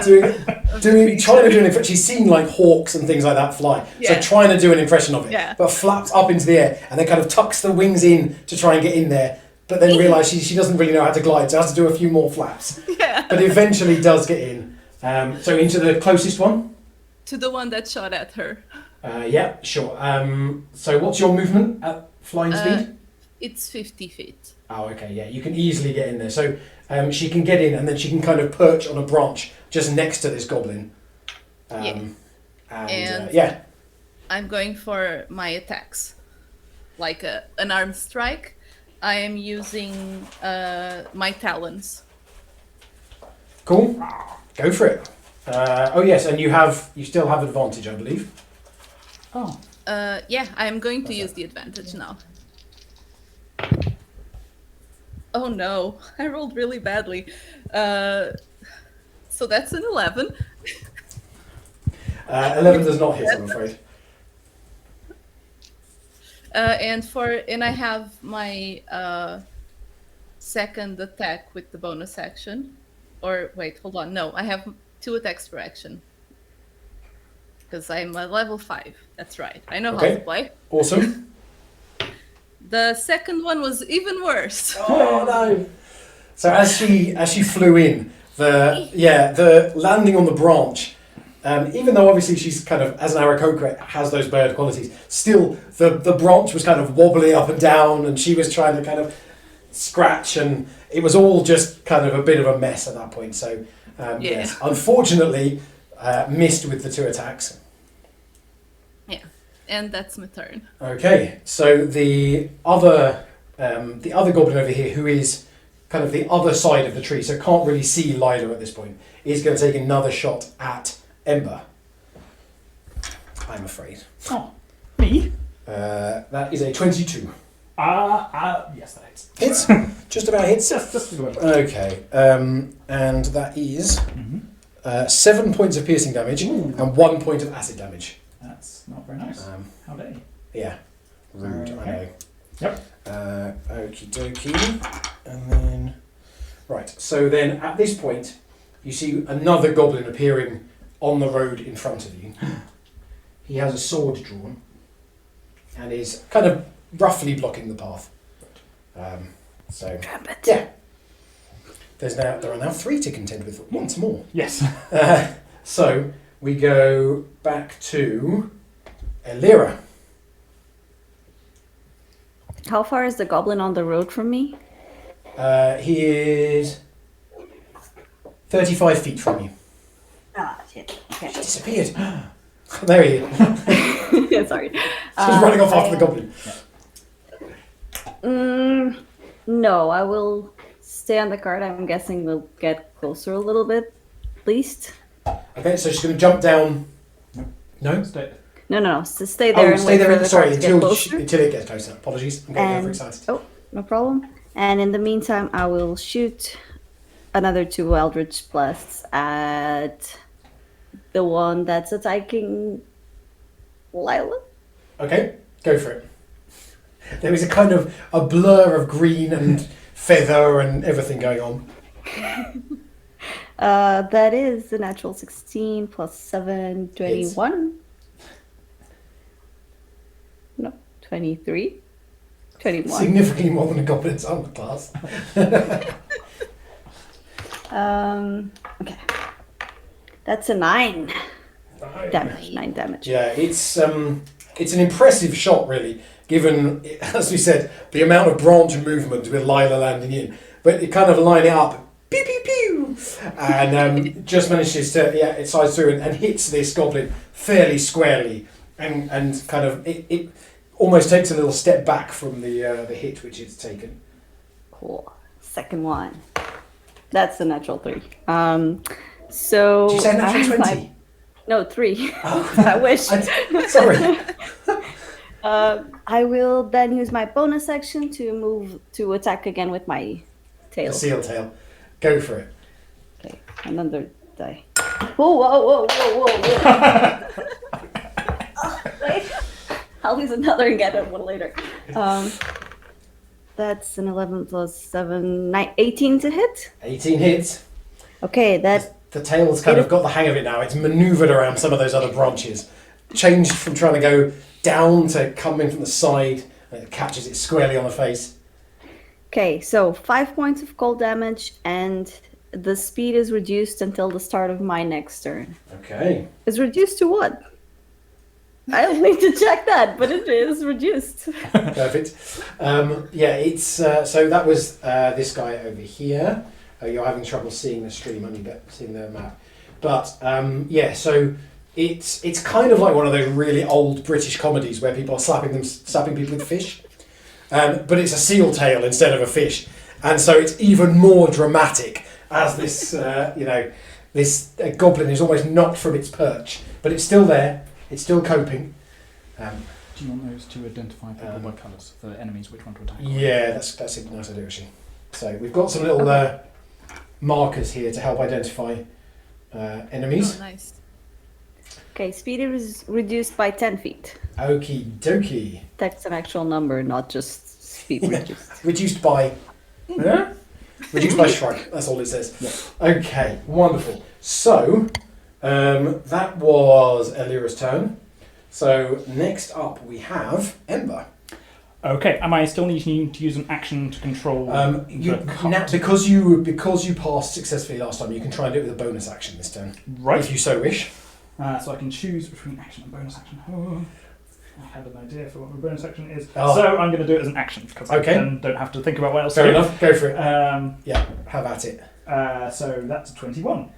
Speaker 1: trying to do an impression. She's seen like hawks and things like that fly.
Speaker 2: Yeah.
Speaker 1: So trying to do an impression of it.
Speaker 2: Yeah.
Speaker 1: But flaps up into the air and then kind of tucks the wings in to try and get in there. But then realise she doesn't really know how to glide, so has to do a few more flaps.
Speaker 2: Yeah.
Speaker 1: But eventually does get in. So into the closest one?
Speaker 2: To the one that shot at her.
Speaker 1: Yeah, sure. So what's your movement at flying speed?
Speaker 2: It's 50 feet.
Speaker 1: Oh, okay, yeah. You can easily get in there. So she can get in and then she can kind of perch on a branch just next to this goblin. And yeah.
Speaker 2: I'm going for my attacks. Like an arm strike. I am using my talons.
Speaker 1: Cool. Go for it. Oh yes, and you still have advantage, I believe.
Speaker 3: Oh.
Speaker 2: Yeah, I'm going to use the advantage now. Oh no, I rolled really badly. So that's an 11.
Speaker 1: 11 does not hit, I'm afraid.
Speaker 2: And I have my second attack with the bonus action. Or wait, hold on. No, I have 2 attacks per action. because I'm a level 5. That's right. I know how
Speaker 1: Okay.
Speaker 2: to play.
Speaker 1: Awesome.
Speaker 2: The second one was even worse.
Speaker 1: Oh no! So as she flew in, the landing on the branch, even though obviously she's kind of, as an Aarakocra, has those bird qualities, still the branch was kind of wobbly up and down, and she was trying to kind of scratch, and it was all just kind of a bit of a mess at that point. So yes, unfortunately, missed with the 2 attacks.
Speaker 2: Yeah, and that's my turn.
Speaker 1: Okay, so the other goblin over here, who is kind of the other side of the tree, so can't really see Lila at this point, is going to take another shot at Ember. I'm afraid.
Speaker 3: Oh, me?
Speaker 1: That is a 22.
Speaker 3: Yes, that hits.
Speaker 1: Hits? Just about hits?
Speaker 3: Just a little bit.
Speaker 1: Okay, and that is 7 points of piercing damage and 1 point of acid damage.
Speaker 3: That's not very nice. How dare you?
Speaker 1: Yeah, rude, I know.
Speaker 3: Yep.
Speaker 1: Okie dokie. And then... Right, so then at this point, you see another goblin appearing on the road in front of you. He has a sword drawn and is kind of roughly blocking the path. So, yeah. There are now 3 to contend with once more.
Speaker 3: Yes.
Speaker 1: So, we go back to Elira.
Speaker 4: How far is the goblin on the road from me?
Speaker 1: He is 35 feet from you.
Speaker 4: Ah, shit.
Speaker 1: She
Speaker 4: Okay.
Speaker 1: disappeared. There he is.
Speaker 4: Sorry.
Speaker 1: She's running off after the goblin.
Speaker 4: No, I will stay on the cart. I'm guessing we'll get closer a little bit, at least.
Speaker 1: Okay, so she's going to jump down. No?
Speaker 3: Stay.
Speaker 4: No. So stay there and
Speaker 1: stay
Speaker 4: wait
Speaker 1: there.
Speaker 4: for the cart to get
Speaker 1: Until
Speaker 4: closer.
Speaker 1: it gets closer. Apologies. I'm getting overexcited.
Speaker 4: Oh, no problem. And in the meantime, I will shoot another 2 Eldritch Blasts at the one that's attacking Lila.
Speaker 1: Okay, go for it. There is a kind of a blur of green and feather and everything going on.
Speaker 4: That is the natural 16 plus 7, 21. No, 23. 21.
Speaker 1: Significantly more than a goblin's armor class.
Speaker 4: Okay. That's a 9 damage. 9 damage.
Speaker 1: Yeah, it's an impressive shot, really, given, as we said, the amount of branch movement with Lila landing in. But it kind of line it up, pew pew pew, and just manages to it slides through and hits this goblin fairly squarely, and kind of it almost takes a little step back from the hit which it's taken.
Speaker 4: Cool. Second one. That's the natural 3. So
Speaker 1: Did you say natural
Speaker 4: I have
Speaker 1: 20?
Speaker 4: No, 3.
Speaker 1: Oh.
Speaker 4: I wish.
Speaker 1: Sorry.
Speaker 4: I will then use my bonus action to move to attack again with my tail.
Speaker 1: The seal tail. Go for it.
Speaker 4: Okay, another die. Whoa. Oh, wait. I'll use another and get it one later. That's an 11 plus 7, 18 to hit.
Speaker 1: 18 hits.
Speaker 4: Okay, that
Speaker 1: The tail's kind of got the hang of it now. It's manoeuvred around some of those other branches. Changed from trying to go down to coming from the side. And it catches it squarely on the face.
Speaker 4: Okay, so 5 points of cold damage, and the speed is reduced until the start of my next turn.
Speaker 1: Okay.
Speaker 4: It's reduced to what? I don't need to check that, but it is reduced.
Speaker 1: Perfect. Yeah, it's so that was this guy over here. You're having trouble seeing the stream, only seeing the map. But yeah, so it's kind of like one of those really old British comedies where people are slapping people with fish. But it's a seal tail instead of a fish, and so it's even more dramatic as this this goblin is almost knocked from its perch, but it's still there. It's still coping.
Speaker 3: Do you want those to identify people by colours for enemies, which one to attack?
Speaker 1: Yeah, that's a nice idea actually. So we've got some little markers here to help identify enemies.
Speaker 2: Oh, nice.
Speaker 4: Okay, speed is reduced by 10 feet.
Speaker 1: Okie dokie.
Speaker 4: That's an actual number, not just speed reduced.
Speaker 1: Reduced by... Reduced by shrug. That's all it says.
Speaker 3: Yeah.
Speaker 1: Okay, wonderful. So, That was Elira's turn. So next up we have Ember.
Speaker 3: Okay, am I still needing to use an action to control the cart?
Speaker 1: Now, because you passed successfully last time, you can try and do it with a bonus action this turn,
Speaker 3: Right.
Speaker 1: if you so wish.
Speaker 3: So I can choose between action and bonus action. Oh, I had an idea for what my bonus action is.
Speaker 1: Oh.
Speaker 3: So I'm going to do it as an action, because I
Speaker 1: Okay.
Speaker 3: then don't have to think about what else
Speaker 1: Fair
Speaker 3: to do.
Speaker 1: enough. Go for it.
Speaker 3: Yeah,
Speaker 1: Have at it.
Speaker 3: so that's a 21.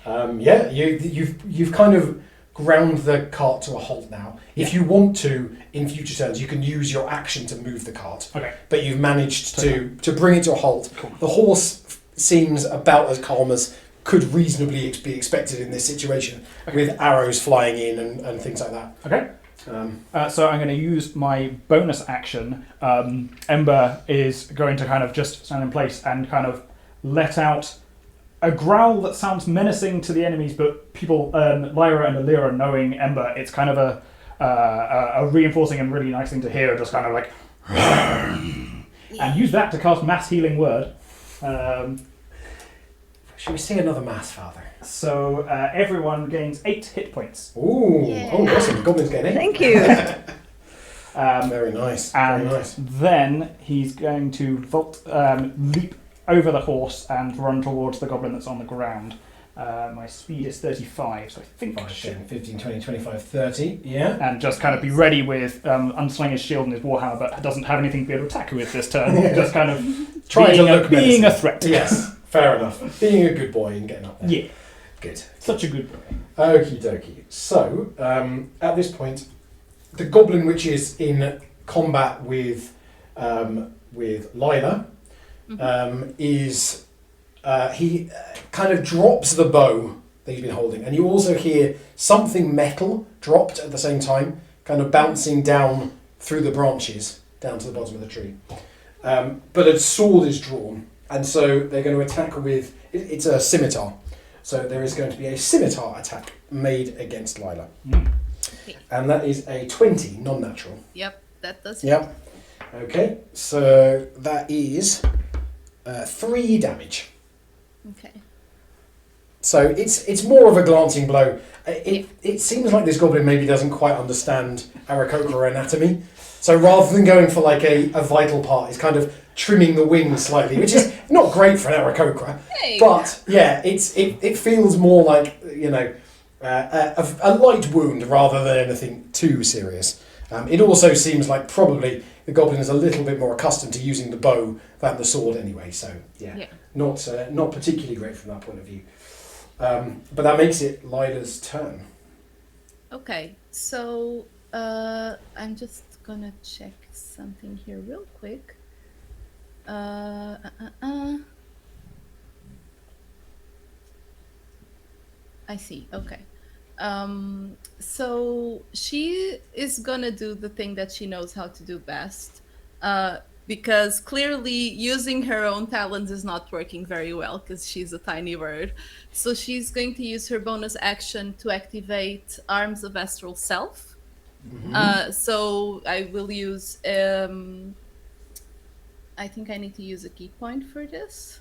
Speaker 1: Yeah, you've kind of ground the cart to a halt now. If you want to, in future turns, you can use your action to move the cart.
Speaker 3: Okay.
Speaker 1: But you've managed to bring it to a halt.
Speaker 3: Cool.
Speaker 1: The horse seems about as calm as could reasonably be expected in this situation, with arrows flying in and things like that.
Speaker 3: Okay. So I'm going to use my bonus action. Ember is going to kind of just stand in place and kind of let out a growl that sounds menacing to the enemies, but people, Lyra and Alira, knowing Ember, it's kind of a reinforcing and really nice thing to hear, just kind of like, and use that to cast Mass Healing Word.
Speaker 1: Should we see another mass, Father?
Speaker 3: So everyone gains 8 hit points.
Speaker 1: Ooh,
Speaker 2: Yeah.
Speaker 1: oh, awesome. Goblin's getting it.
Speaker 4: Thank you.
Speaker 1: Very nice.
Speaker 3: And
Speaker 1: Very nice.
Speaker 3: then he's going to leap over the horse and run towards the goblin that's on the ground. My speed is 35, so I think I
Speaker 1: 5,
Speaker 3: should.
Speaker 1: 10, 15, 20, 25, 30. Yeah.
Speaker 3: And just kind of be ready with unsling his shield and his warhammer, but doesn't have anything to be able to attack with this turn. Just kind of
Speaker 1: Trying to look
Speaker 3: being a
Speaker 1: menacing.
Speaker 3: threat.
Speaker 1: Yes, fair enough. Being a good boy and getting up there.
Speaker 3: Yeah,
Speaker 1: Good.
Speaker 3: such a good boy.
Speaker 1: Okie dokie. So, at this point, the goblin which is in combat with Lila is he kind of drops the bow that he's been holding, and you also hear something metal dropped at the same time, kind of bouncing down through the branches down to the bottom of the tree. But a sword is drawn, and so they're going to attack with it's a scimitar. So there is going to be a scimitar attack made against Lila. And that is a 20, non-natural.
Speaker 2: Yep, that does.
Speaker 1: Yep. Okay, so that is 3 damage.
Speaker 2: Okay.
Speaker 1: So it's more of a glancing blow. It seems like this goblin maybe doesn't quite understand Aarakocra anatomy. So rather than going for like a vital part, it's kind of trimming the wings slightly, which is not great for an Aarakocra.
Speaker 2: Hey.
Speaker 1: But yeah, it feels more like, you know, a light wound rather than anything too serious. It also seems like probably the goblin is a little bit more accustomed to using the bow than the sword anyway. So yeah. Not particularly great from that point of view. But that makes it Lila's turn.
Speaker 2: Okay, so I'm just gonna check something here real quick. I see. Okay. So she is gonna do the thing that she knows how to do best. Because clearly using her own talents is not working very well because she's a tiny bird. So she's going to use her bonus action to activate Arms of Astral Self. So I will use... I think I need to use a key point for this.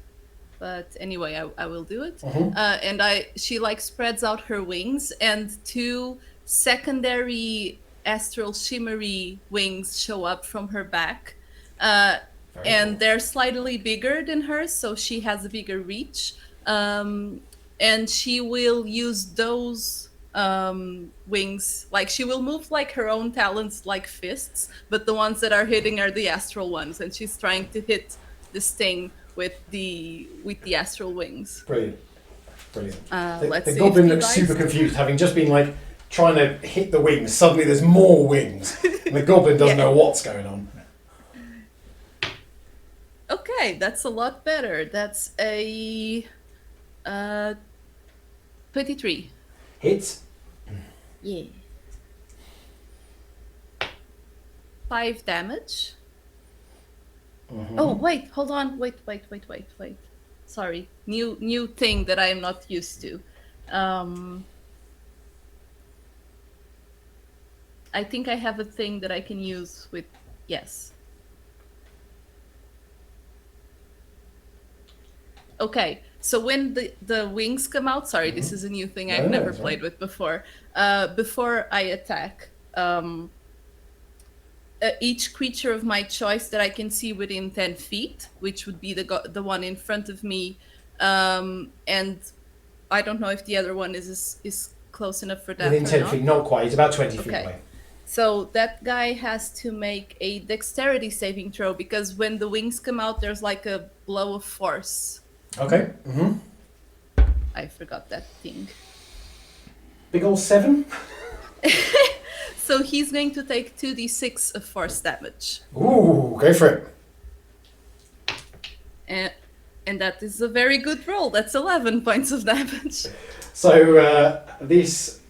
Speaker 2: But anyway, I will do it. And she like spreads out her wings, and 2 secondary astral shimmery wings show up from her back. And they're slightly bigger than hers, so she has a bigger reach. And she will use those wings, like she will move like her own talents like fists, but the ones that are hitting are the astral ones, and she's trying to hit this thing with the astral wings.
Speaker 1: Brilliant.
Speaker 2: Let's
Speaker 1: The
Speaker 2: see
Speaker 1: goblin
Speaker 2: if you
Speaker 1: looks
Speaker 2: guys-
Speaker 1: super confused, having just been like trying to hit the wings. Suddenly there's more wings, and the goblin doesn't know what's going on.
Speaker 2: Okay, that's a lot better. That's a 23.
Speaker 1: Hits.
Speaker 2: Yeah. 5 damage. Oh, wait, hold on. Wait. Sorry. New thing that I am not used to. I think I have a thing that I can use with... Yes. Okay, So when the wings come out, sorry, this is a new thing I've
Speaker 1: No,
Speaker 2: never
Speaker 1: it's
Speaker 2: played with before. Before I attack, each creature of my choice that I can see within 10 feet, which would be the one in front of me, and I don't know if the other one is close enough for that
Speaker 1: Within
Speaker 2: or
Speaker 1: 10
Speaker 2: not.
Speaker 1: feet, not quite. He's about 20 feet
Speaker 2: Okay.
Speaker 1: away.
Speaker 2: So that guy has to make a dexterity saving throw because when the wings come out, there's like a blow of force.
Speaker 1: Okay. Mm-hmm.
Speaker 2: I forgot that thing.
Speaker 1: Big old 7.
Speaker 2: So he's going to take 2d6 of force damage.
Speaker 1: Ooh, go for it.
Speaker 2: And that is a very good roll. That's 11 points of damage.
Speaker 1: So this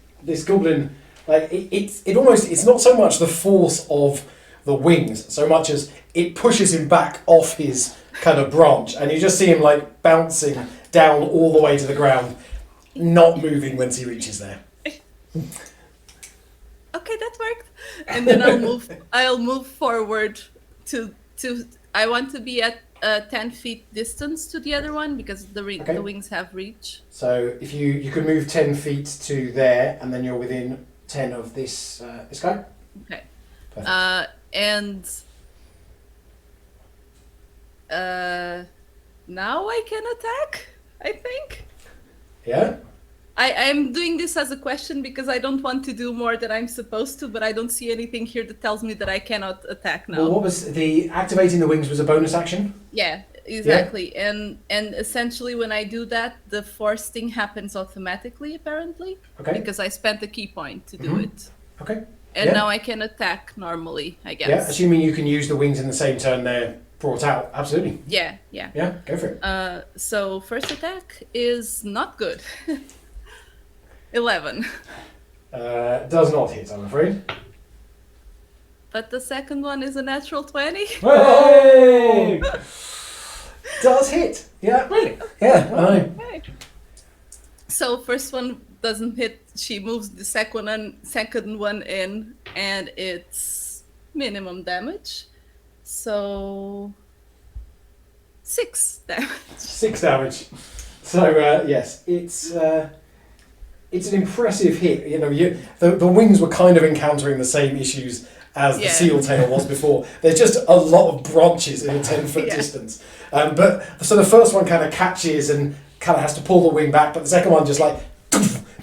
Speaker 1: goblin, like it's not so much the force of the wings, so much as it pushes him back off his kind of branch, and you just see him like bouncing down all the way to the ground, not moving once he reaches there.
Speaker 2: Okay, that worked. And then I'll move forward to I want to be at 10 feet distance to the other one because the wings have reach.
Speaker 1: So if you can move 10 feet to there, and then you're within 10 of this guy.
Speaker 2: Okay.
Speaker 1: Perfect.
Speaker 2: And now I can attack, I think.
Speaker 1: Yeah.
Speaker 2: I'm doing this as a question because I don't want to do more than I'm supposed to, but I don't see anything here that tells me that I cannot attack now.
Speaker 1: Well, what was the activating the wings was a bonus action?
Speaker 2: Yeah, exactly. Yeah. And essentially when I do that, the force thing happens automatically, apparently.
Speaker 1: Okay.
Speaker 2: Because I spent a key point to do it.
Speaker 1: Okay.
Speaker 2: And now I can attack normally, I guess.
Speaker 1: Yeah, assuming you can use the wings in the same turn they're brought out. Absolutely.
Speaker 2: Yeah.
Speaker 1: Yeah, go for it.
Speaker 2: So first attack is not good. 11.
Speaker 1: Does not hit, I'm afraid.
Speaker 2: But the second one is a natural 20.
Speaker 1: Hey! Does hit. Yeah.
Speaker 3: Really?
Speaker 1: Yeah, I know.
Speaker 2: Okay. So first one doesn't hit. She moves the second one in, and it's minimum damage. So 6 damage.
Speaker 1: 6 damage. So yes, it's an impressive hit. You know, the wings were kind of encountering the same issues as the seal tail was before. There's just a lot of branches in a 10-foot distance. But so the first one kind of catches and kind of has to pull the wing back, but the second one just like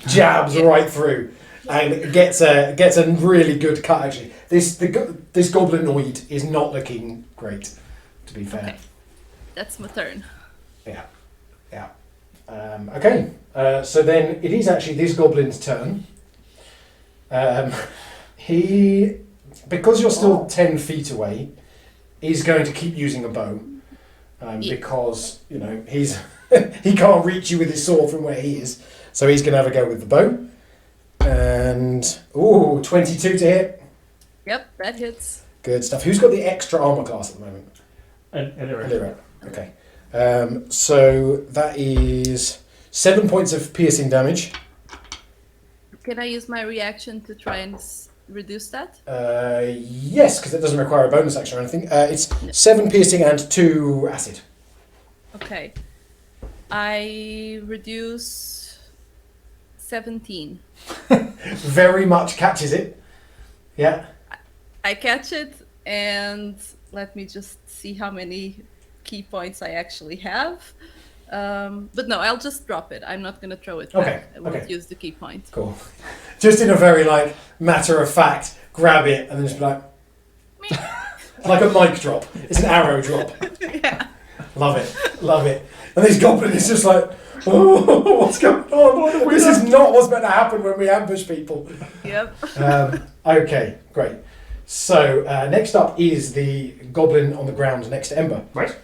Speaker 1: jabs right through and gets a really good cut. Actually, this goblinoid is not looking great, to be fair.
Speaker 2: Okay. That's my turn.
Speaker 1: Yeah. Okay. So then it is actually this goblin's turn. He, because you're still 10 feet away, is going to keep using a bow. Because, you know, he can't reach you with his sword from where he is. So he's going to have a go with the bow. And, 22 to hit.
Speaker 2: Yep, that hits.
Speaker 1: Good stuff. Who's got the extra armor class at the moment?
Speaker 3: Elira.
Speaker 1: Okay. So that is 7 points of piercing damage.
Speaker 2: Can I use my reaction to try and reduce that?
Speaker 1: Yes, because it doesn't require a bonus action or anything. It's 7 piercing and 2 acid.
Speaker 2: Okay. I reduce 17.
Speaker 1: Very much catches it. Yeah.
Speaker 2: I catch it, and let me just see how many key points I actually have. But no, I'll just drop it. I'm not going to throw it back.
Speaker 1: Okay,
Speaker 2: I won't
Speaker 1: okay.
Speaker 2: use the key point.
Speaker 1: Cool. Just in a very matter of fact, grab it and then just be like, like a mic drop. It's an arrow drop.
Speaker 2: Yeah.
Speaker 1: Love it. And this goblin is just like, oh, what's going on? This is not what's meant to happen when we ambush people.
Speaker 2: Yep.
Speaker 1: Okay, great. So next up is the goblin on the ground next to Ember.
Speaker 3: Right.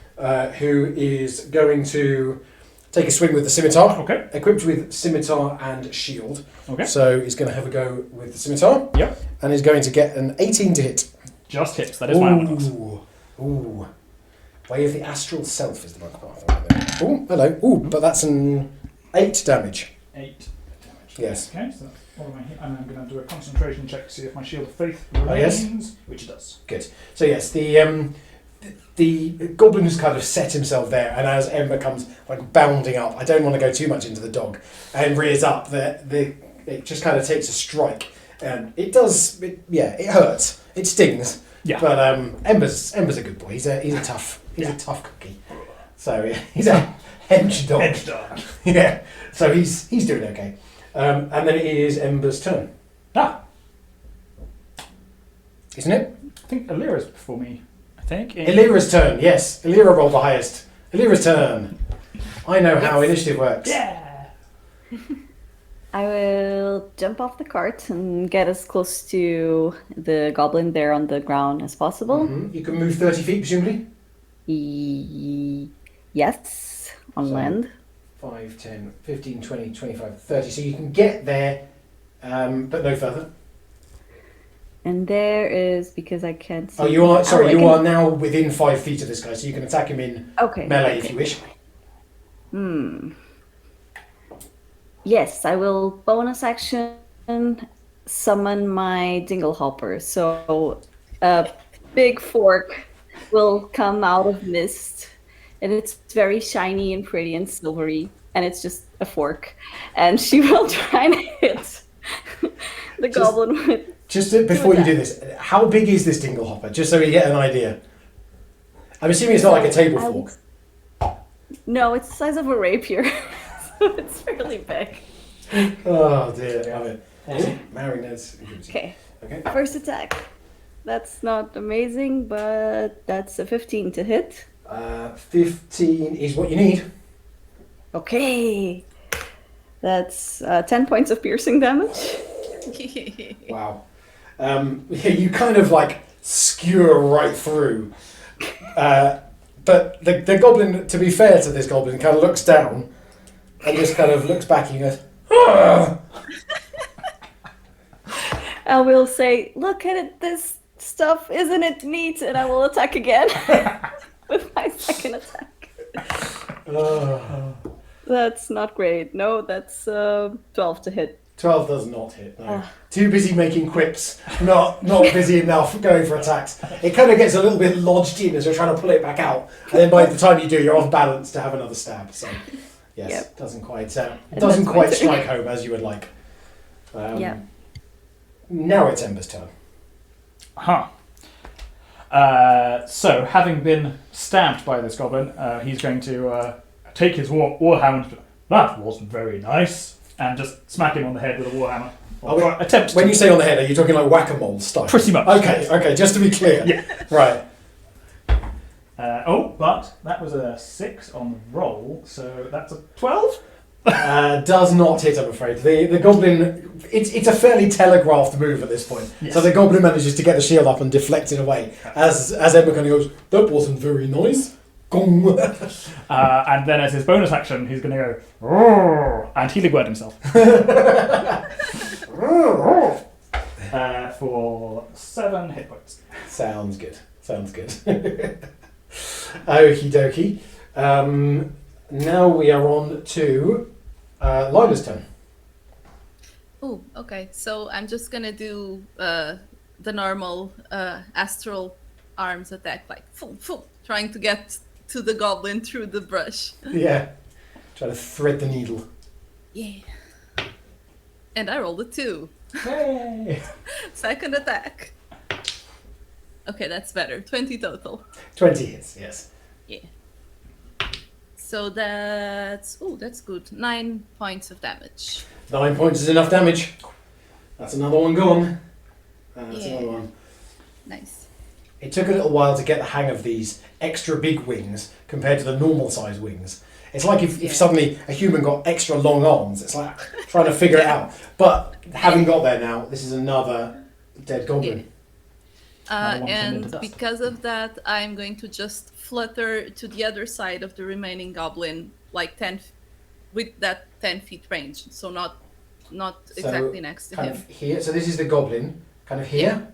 Speaker 1: Who is going to take a swing with the scimitar.
Speaker 3: Okay.
Speaker 1: Equipped with scimitar and shield.
Speaker 3: Okay.
Speaker 1: So he's going to have a go with the scimitar.
Speaker 3: Yep.
Speaker 1: And he's going to get an 18 to hit.
Speaker 3: Just hits. That is my armor class.
Speaker 1: Ooh. Way of the astral self is the monk path. Ooh, hello. Ooh, but that's an 8 damage.
Speaker 3: 8 damage.
Speaker 1: Yes.
Speaker 3: Okay, so that's all of my hit. And I'm going to do a concentration check to see if my shield of faith remains,
Speaker 1: yes.
Speaker 3: which it does.
Speaker 1: Good. So yes, the the goblin has kind of set himself there, and as Ember comes like bounding up, I don't want to go too much into the dog, and rears up, it just kind of takes a strike, and it does, it hurts, it stings.
Speaker 3: Yeah.
Speaker 1: But Ember's a good boy. He's a tough cookie. So yeah, he's a hench dog.
Speaker 3: Hedge dog.
Speaker 1: Yeah. So he's doing okay. And then it is Ember's turn,
Speaker 3: Ah,
Speaker 1: isn't it?
Speaker 3: I think Alira's before me. I think.
Speaker 1: Elira's turn. Yes, Elira rolled the highest. Elira's turn. I know how initiative works.
Speaker 3: Yeah.
Speaker 4: I will jump off the cart and get as close to the goblin there on the ground as possible.
Speaker 1: Mhm. You can move 30 feet, presumably.
Speaker 4: Yes, on
Speaker 1: So-
Speaker 4: land.
Speaker 1: 5, 10, 15, 20, 25, 30. So you can get there, but no further.
Speaker 4: And there is, because I can't see.
Speaker 1: Oh, you are, sorry,
Speaker 4: I
Speaker 1: you
Speaker 4: can-
Speaker 1: are now within 5 feet of this guy, so you can attack him in
Speaker 4: Okay.
Speaker 1: melee
Speaker 4: okay.
Speaker 1: if you wish.
Speaker 4: Yes, I will bonus action summon my dinglehopper. So a big fork will come out of mist, and it's very shiny and pretty and silvery, and it's just a fork. And she will try and hit the goblin with.
Speaker 1: Just before you do this, how big is this dinglehopper? Just so we get an idea. I'm assuming it's not like a table fork.
Speaker 4: No, it's the size of a rapier, so it's fairly big.
Speaker 1: Oh dear, love it. Marinades.
Speaker 4: Okay.
Speaker 1: Okay.
Speaker 4: First attack. That's not amazing, but that's a 15 to hit.
Speaker 1: 15 is what you need.
Speaker 4: Okay. That's 10 points of piercing damage.
Speaker 1: Wow. Yeah, you kind of like skewer right through. But the goblin, to be fair to this goblin, kind of looks down and just kind of looks back and goes, "Ah!"
Speaker 4: I will say, look at it, this stuff, isn't it neat? And I will attack again with my second attack.
Speaker 1: Ah.
Speaker 4: That's not great. No, that's 12 to hit.
Speaker 1: 12 does not hit, no. Too busy making quips, not busy enough going for attacks. It kind of gets a little bit lodged in as you're trying to pull it back out, and then by the time you do, you're off balance to have another stab. So, yes,
Speaker 4: Yep.
Speaker 1: doesn't quite
Speaker 4: that's my turn.
Speaker 1: strike home as you would like.
Speaker 4: Yeah.
Speaker 1: Now it's Ember's turn.
Speaker 3: Huh. So, having been stabbed by this goblin, he's going to take his warhammer. That wasn't very nice. And just smack him on the head with a warhammer. Or attempt
Speaker 1: When
Speaker 3: to.
Speaker 1: you say on the head, are you talking like whack-a-mole style?
Speaker 3: Pretty much.
Speaker 1: Okay, just to be clear.
Speaker 3: Yeah.
Speaker 1: Right.
Speaker 3: But that was a 6 on the roll, so that's a 12?
Speaker 1: Does not hit, I'm afraid. The goblin, it's a fairly telegraphed move at this point.
Speaker 3: Yes.
Speaker 1: So the goblin manages to get the shield up and deflect it away. As Emma kind of goes, that wasn't very nice. Gong.
Speaker 3: And then as his bonus action, he's going to go, "Roar," and healing word himself. For 7 hit points.
Speaker 1: Sounds good. Okie dokie. Now we are on to Lila's turn.
Speaker 2: Oh, okay. So I'm just gonna do the normal astral arms attack, like trying to get to the goblin through the brush.
Speaker 1: Yeah. Try to thread the needle.
Speaker 2: Yeah. And I rolled a 2.
Speaker 3: Hey!
Speaker 2: Second attack. Okay, that's better. 20 total.
Speaker 1: 20 hits, yes.
Speaker 2: Yeah. So that's good. 9 points of damage.
Speaker 1: 9 points is enough damage. That's another one gone. That's
Speaker 2: Yeah.
Speaker 1: another one.
Speaker 2: Nice.
Speaker 1: It took a little while to get the hang of these extra big wings compared to the normal size wings. It's like if suddenly a human got extra long arms. It's like trying to figure it out. But having got there now, this is another dead goblin.
Speaker 3: Another one turned into
Speaker 2: And
Speaker 3: dust.
Speaker 2: because of that, I'm going to just flutter to the other side of the remaining goblin, like with that 10 feet range. So not exactly next to
Speaker 1: Kind
Speaker 2: him.
Speaker 1: of here. So this is the goblin. Kind of here.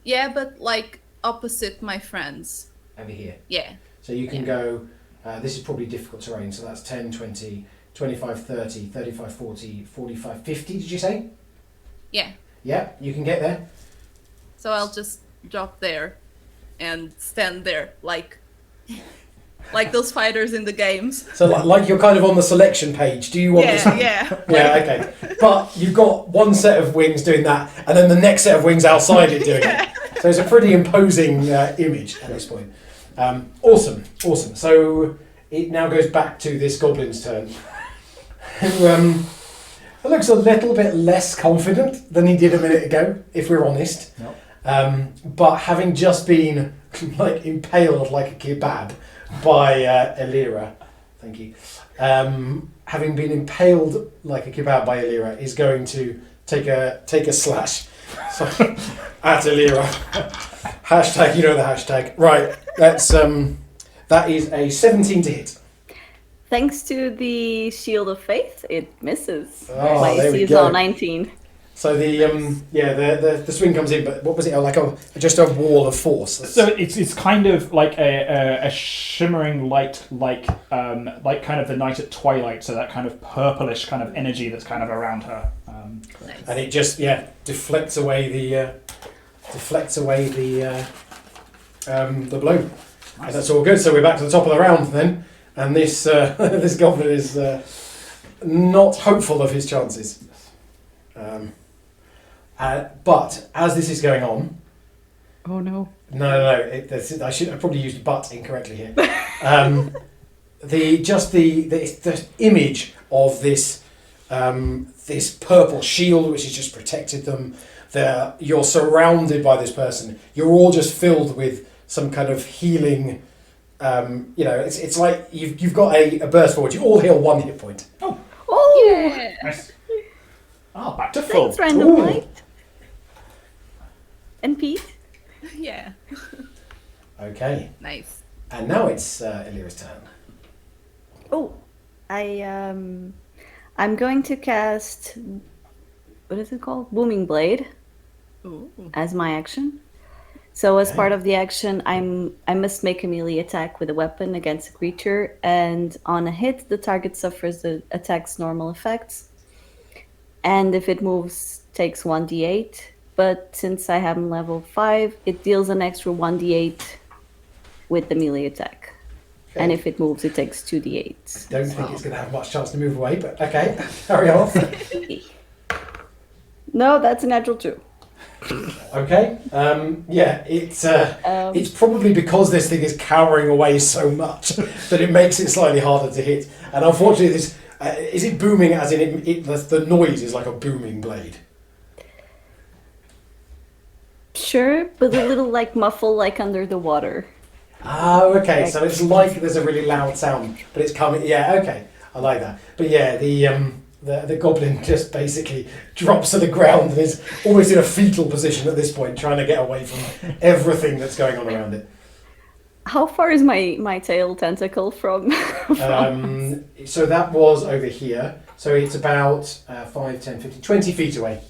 Speaker 2: Yeah, but like opposite my friends.
Speaker 1: Over here.
Speaker 2: Yeah.
Speaker 1: So you can go, this is probably difficult terrain, so that's 10, 20, 25, 30, 35, 40, 45, 50, did you say?
Speaker 2: Yeah.
Speaker 1: Yeah, you can get there.
Speaker 2: So I'll just drop there. and stand there like those fighters in the games.
Speaker 1: So like you're kind of on the selection page. Do you want this?
Speaker 2: Yeah.
Speaker 1: Yeah, okay. But you've got one set of wings doing that, and then the next set of wings outside it doing it. So it's a pretty imposing image at this point. Awesome. So it now goes back to this goblin's turn, who looks a little bit less confident than he did a minute ago, if we're honest.
Speaker 3: Yep.
Speaker 1: But having just been like impaled like a kebab by Elira, thank you. Having been impaled like a kebab by Elira, is going to take a slash at Elira. Hashtag, you know the hashtag. Right, that is a 17 to hit.
Speaker 4: Thanks to the Shield of Faith, it misses.
Speaker 1: Oh,
Speaker 4: My
Speaker 1: there we
Speaker 4: AC is
Speaker 1: go.
Speaker 4: now 19.
Speaker 1: So the swing comes in, but what was it? Like just a wall of force.
Speaker 3: So it's kind of like a shimmering light, like kind of the night at twilight. So that kind of purplish kind of energy that's kind of around her.
Speaker 2: Nice.
Speaker 1: And it just deflects away the blow.
Speaker 3: Nice.
Speaker 1: And that's all good. So we're back to the top of the round then, and this this goblin is not hopeful of his chances. But as this is going on,
Speaker 4: Oh no.
Speaker 1: no, I probably used "but" incorrectly here. The image of this this purple shield, which has just protected them. You're surrounded by this person. You're all just filled with some kind of healing. It's like you've got a burst forward. You all heal 1 hit point.
Speaker 4: Oh!
Speaker 2: Yeah.
Speaker 3: Nice. Back to full.
Speaker 4: Thanks, Random
Speaker 1: Ooh.
Speaker 4: Light. And Pete.
Speaker 2: Yeah.
Speaker 1: Okay,
Speaker 2: Nice.
Speaker 1: and now it's Elira's turn.
Speaker 4: Oh, I'm going to cast, what is it called? Booming Blade
Speaker 2: Ooh.
Speaker 4: as my action. So as
Speaker 1: Okay.
Speaker 4: part of the action, I must make a melee attack with a weapon against a creature, and on a hit, the target suffers the attack's normal effects. And if it moves, takes 1d8. But since I am level 5, it deals an extra 1d8 with the melee attack.
Speaker 1: Okay.
Speaker 4: And if it moves, it takes 2d8.
Speaker 1: Don't think it's going to have much chance to move away, but okay, carry on.
Speaker 4: No, that's a natural 2.
Speaker 1: Okay, it's probably because this thing is cowering away so much that it makes it slightly harder to hit. And unfortunately, this is it booming as in the noise is like a booming blade.
Speaker 4: Sure, but a little like muffle like under the water.
Speaker 1: Oh, okay. So it's like there's a really loud sound, but it's coming. Yeah, okay. I like that. But yeah, the goblin just basically drops to the ground and is almost in a fetal position at this point, trying to get away from everything that's going on around it.
Speaker 4: How far is my tail tentacle from?
Speaker 1: So that was over here. So it's about 5, 10, 15, 20 feet away.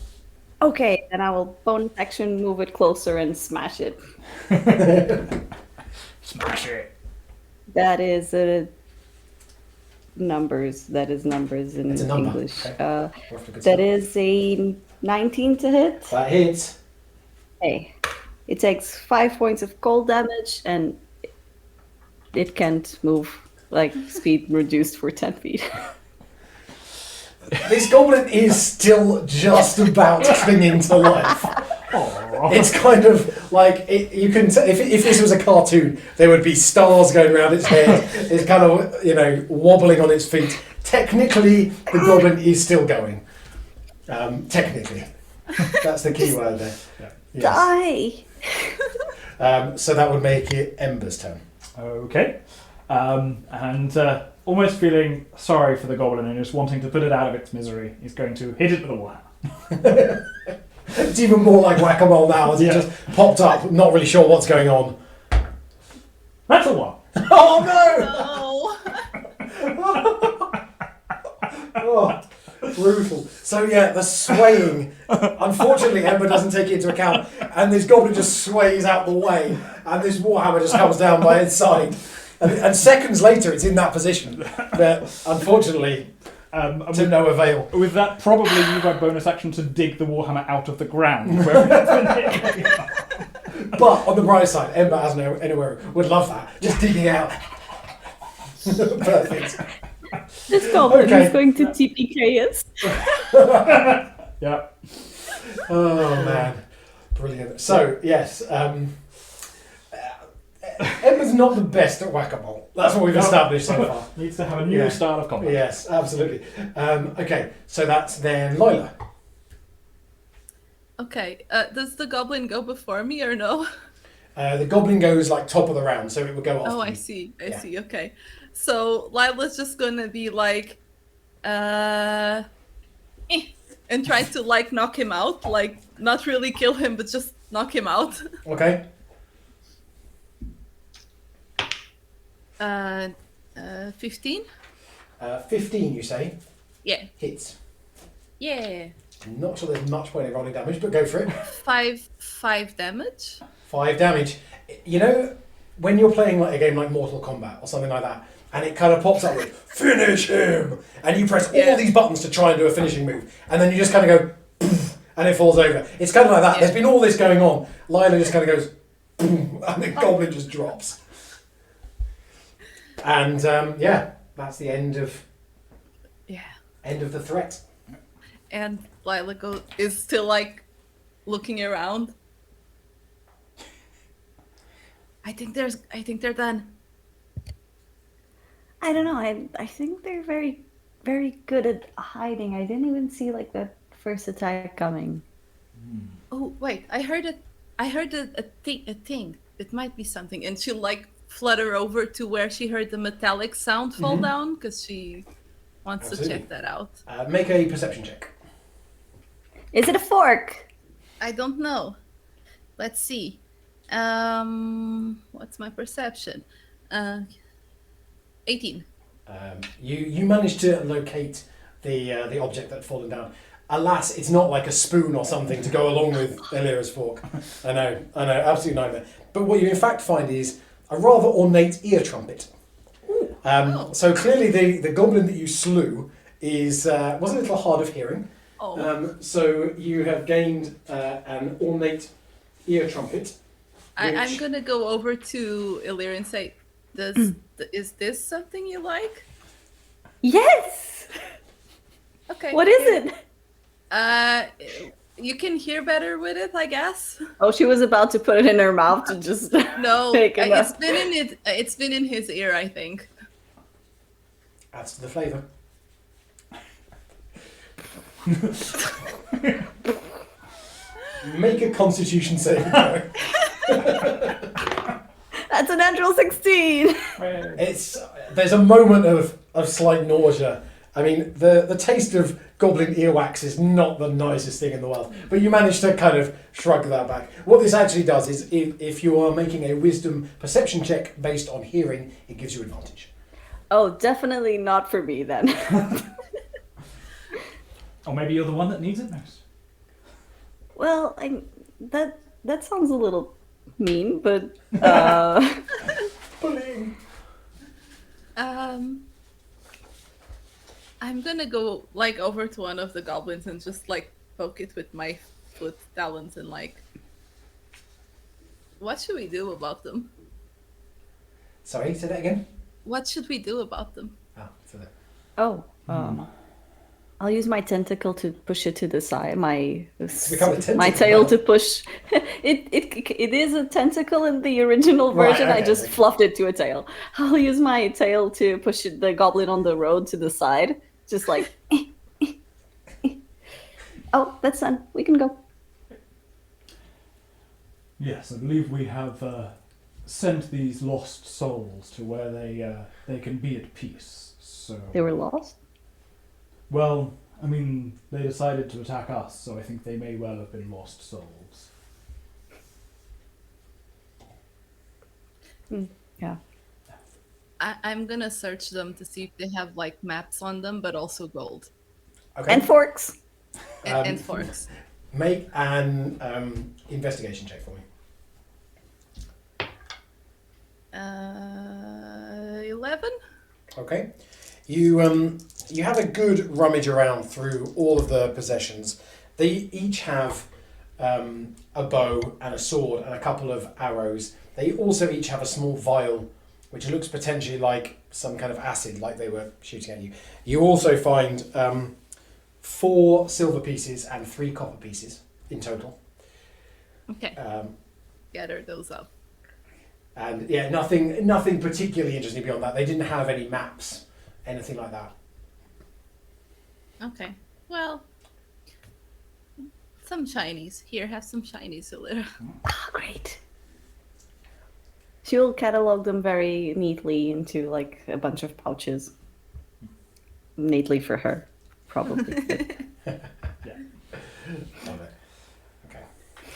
Speaker 4: Okay, then I will bonus action move it closer and smash it.
Speaker 3: Smash it.
Speaker 4: That is numbers. That is numbers in
Speaker 1: It's a number.
Speaker 4: English.
Speaker 1: Okay. We're off to a good
Speaker 4: That
Speaker 1: start.
Speaker 4: is a 19 to hit.
Speaker 1: That hits.
Speaker 4: Okay. It takes 5 points of cold damage and it can't move. Like speed reduced for 10 feet.
Speaker 1: This goblin is still just about clinging to life.
Speaker 3: Aww.
Speaker 1: It's kind of like you can. If this was a cartoon, there would be stars going around its head. It's kind of wobbling on its feet. Technically, the goblin is still going. Technically, that's the key word there.
Speaker 3: Yeah.
Speaker 1: Yes.
Speaker 4: Die!
Speaker 1: So that would make it Ember's turn.
Speaker 3: Okay. And almost feeling sorry for the goblin and just wanting to put it out of its misery, he's going to hit it with a warhammer.
Speaker 1: It's even more like whack-a-mole now as it
Speaker 3: Yeah.
Speaker 1: just popped up, not really sure what's going on.
Speaker 3: Natural one.
Speaker 1: Oh
Speaker 2: No.
Speaker 1: Oh, brutal. So yeah, the swaying. Unfortunately, Ember doesn't take it into account, and this goblin just sways out the way, and this warhammer just comes down by its side. And seconds later, it's in that position. But unfortunately, to no avail.
Speaker 3: With that, probably use my bonus action to dig the warhammer out of the ground. Where it's been hit.
Speaker 1: But on the bright side, Ember as anywhere would love that. Just digging out. Perfect.
Speaker 4: This goblin
Speaker 1: Okay.
Speaker 4: is going to TPK us.
Speaker 3: Yeah.
Speaker 1: Oh man, brilliant. So yes, Ember's not the best at whack-a-mole. That's what we've established so far.
Speaker 3: Needs to have a new style of combat.
Speaker 1: Yes, absolutely. Okay, so that's then Lila.
Speaker 2: Okay. Does the goblin go before me or no?
Speaker 1: The goblin goes like top of the round, so it will go after
Speaker 2: Oh, I
Speaker 1: you.
Speaker 2: see. I
Speaker 1: Yeah.
Speaker 2: see. Okay. So Lila's just gonna be like, and try to like knock him out, like not really kill him, but just knock him out.
Speaker 1: Okay.
Speaker 2: 15.
Speaker 1: 15, you say?
Speaker 2: Yeah.
Speaker 1: Hits.
Speaker 2: Yeah.
Speaker 1: I'm not sure there's much point in rolling damage, but go for it.
Speaker 2: 5 damage.
Speaker 1: 5 damage. You know, when you're playing like a game like Mortal Kombat or something like that, and it kind of pops up with "Finish him," and you press all these buttons to try and do a finishing move, and then you just kind of go, "Poof," and it falls over. It's kind of like that.
Speaker 2: Yeah.
Speaker 1: There's been all this going on. Lila just kind of goes, "Boom," and the goblin just drops. And that's the end of the threat.
Speaker 2: And Lila is still like looking around. I think they're done.
Speaker 4: I don't know. I think they're very, very good at hiding. I didn't even see like that first attack coming.
Speaker 2: Oh wait, I heard a thing. It might be something, and she'll like flutter over to where she heard the metallic sound fall down because she wants to check that out.
Speaker 1: Make a perception check.
Speaker 4: Is it a fork?
Speaker 2: I don't know. Let's see. What's my perception? 18.
Speaker 1: You managed to locate the object that had fallen down. Alas, it's not like a spoon or something to go along with Elira's fork. I know, absolute nightmare. But what you in fact find is a rather ornate ear trumpet. So clearly the goblin that you slew was a little hard of hearing.
Speaker 2: Oh.
Speaker 1: So you have gained an ornate ear trumpet.
Speaker 2: I'm gonna go over to Illyria and say, is this something you like?
Speaker 4: Yes.
Speaker 2: Okay.
Speaker 4: What is it?
Speaker 2: You can hear better with it, I guess.
Speaker 4: Oh, she was about to put it in her mouth to just.
Speaker 2: No,
Speaker 4: Take it
Speaker 2: it's
Speaker 4: up.
Speaker 2: been in it. It's been in his ear, I think.
Speaker 1: Adds to the flavour. Make a Constitution saving throw.
Speaker 4: That's a natural 16.
Speaker 1: There's a moment of slight nausea. I mean, the taste of goblin earwax is not the nicest thing in the world, but you manage to kind of shrug that back. What this actually does is, if you are making a wisdom perception check based on hearing, it gives you advantage.
Speaker 4: Oh, definitely not for me then.
Speaker 3: Or maybe you're the one that needs it most.
Speaker 4: Well, that sounds a little mean, but
Speaker 1: Bullying.
Speaker 2: I'm gonna go like over to one of the goblins and just like poke it with my foot talons and like, what should we do about them?
Speaker 1: Sorry, say that again.
Speaker 2: What should we do about them?
Speaker 1: So that.
Speaker 4: oh, I'll use my tentacle to push it to the side. My
Speaker 1: become a tentacle
Speaker 4: my tail
Speaker 1: now.
Speaker 4: to push. It is a tentacle in the original
Speaker 1: Right,
Speaker 4: version. I
Speaker 1: okay,
Speaker 4: just
Speaker 1: okay.
Speaker 4: fluffed it to a tail. I'll use my tail to push the goblin on the road to the side. Just like. Oh, that's done. We can go.
Speaker 3: Yes, I believe we have sent these lost souls to where they can be at peace. So
Speaker 4: They were lost.
Speaker 3: well, I mean, they decided to attack us, so I think they may well have been lost souls.
Speaker 4: Yeah.
Speaker 2: I'm gonna search them to see if they have like maps on them, but also gold
Speaker 1: Okay.
Speaker 4: And forks.
Speaker 2: and forks.
Speaker 1: Make an investigation check for me.
Speaker 2: 11.
Speaker 1: Okay. You have a good rummage around through all of the possessions. They each have a bow and a sword and a couple of arrows. They also each have a small vial, which looks potentially like some kind of acid, like they were shooting at you. You also find 4 silver pieces and 3 copper pieces in total.
Speaker 2: Okay. Gather those up.
Speaker 1: And yeah, nothing particularly interesting beyond that. They didn't have any maps, anything like that.
Speaker 2: Okay. Well, some shinies. Here, have some shinies, Illyra.
Speaker 4: Ah, great. She'll catalog them very neatly into like a bunch of pouches. Neatly for her, probably.
Speaker 1: Love it. Okay.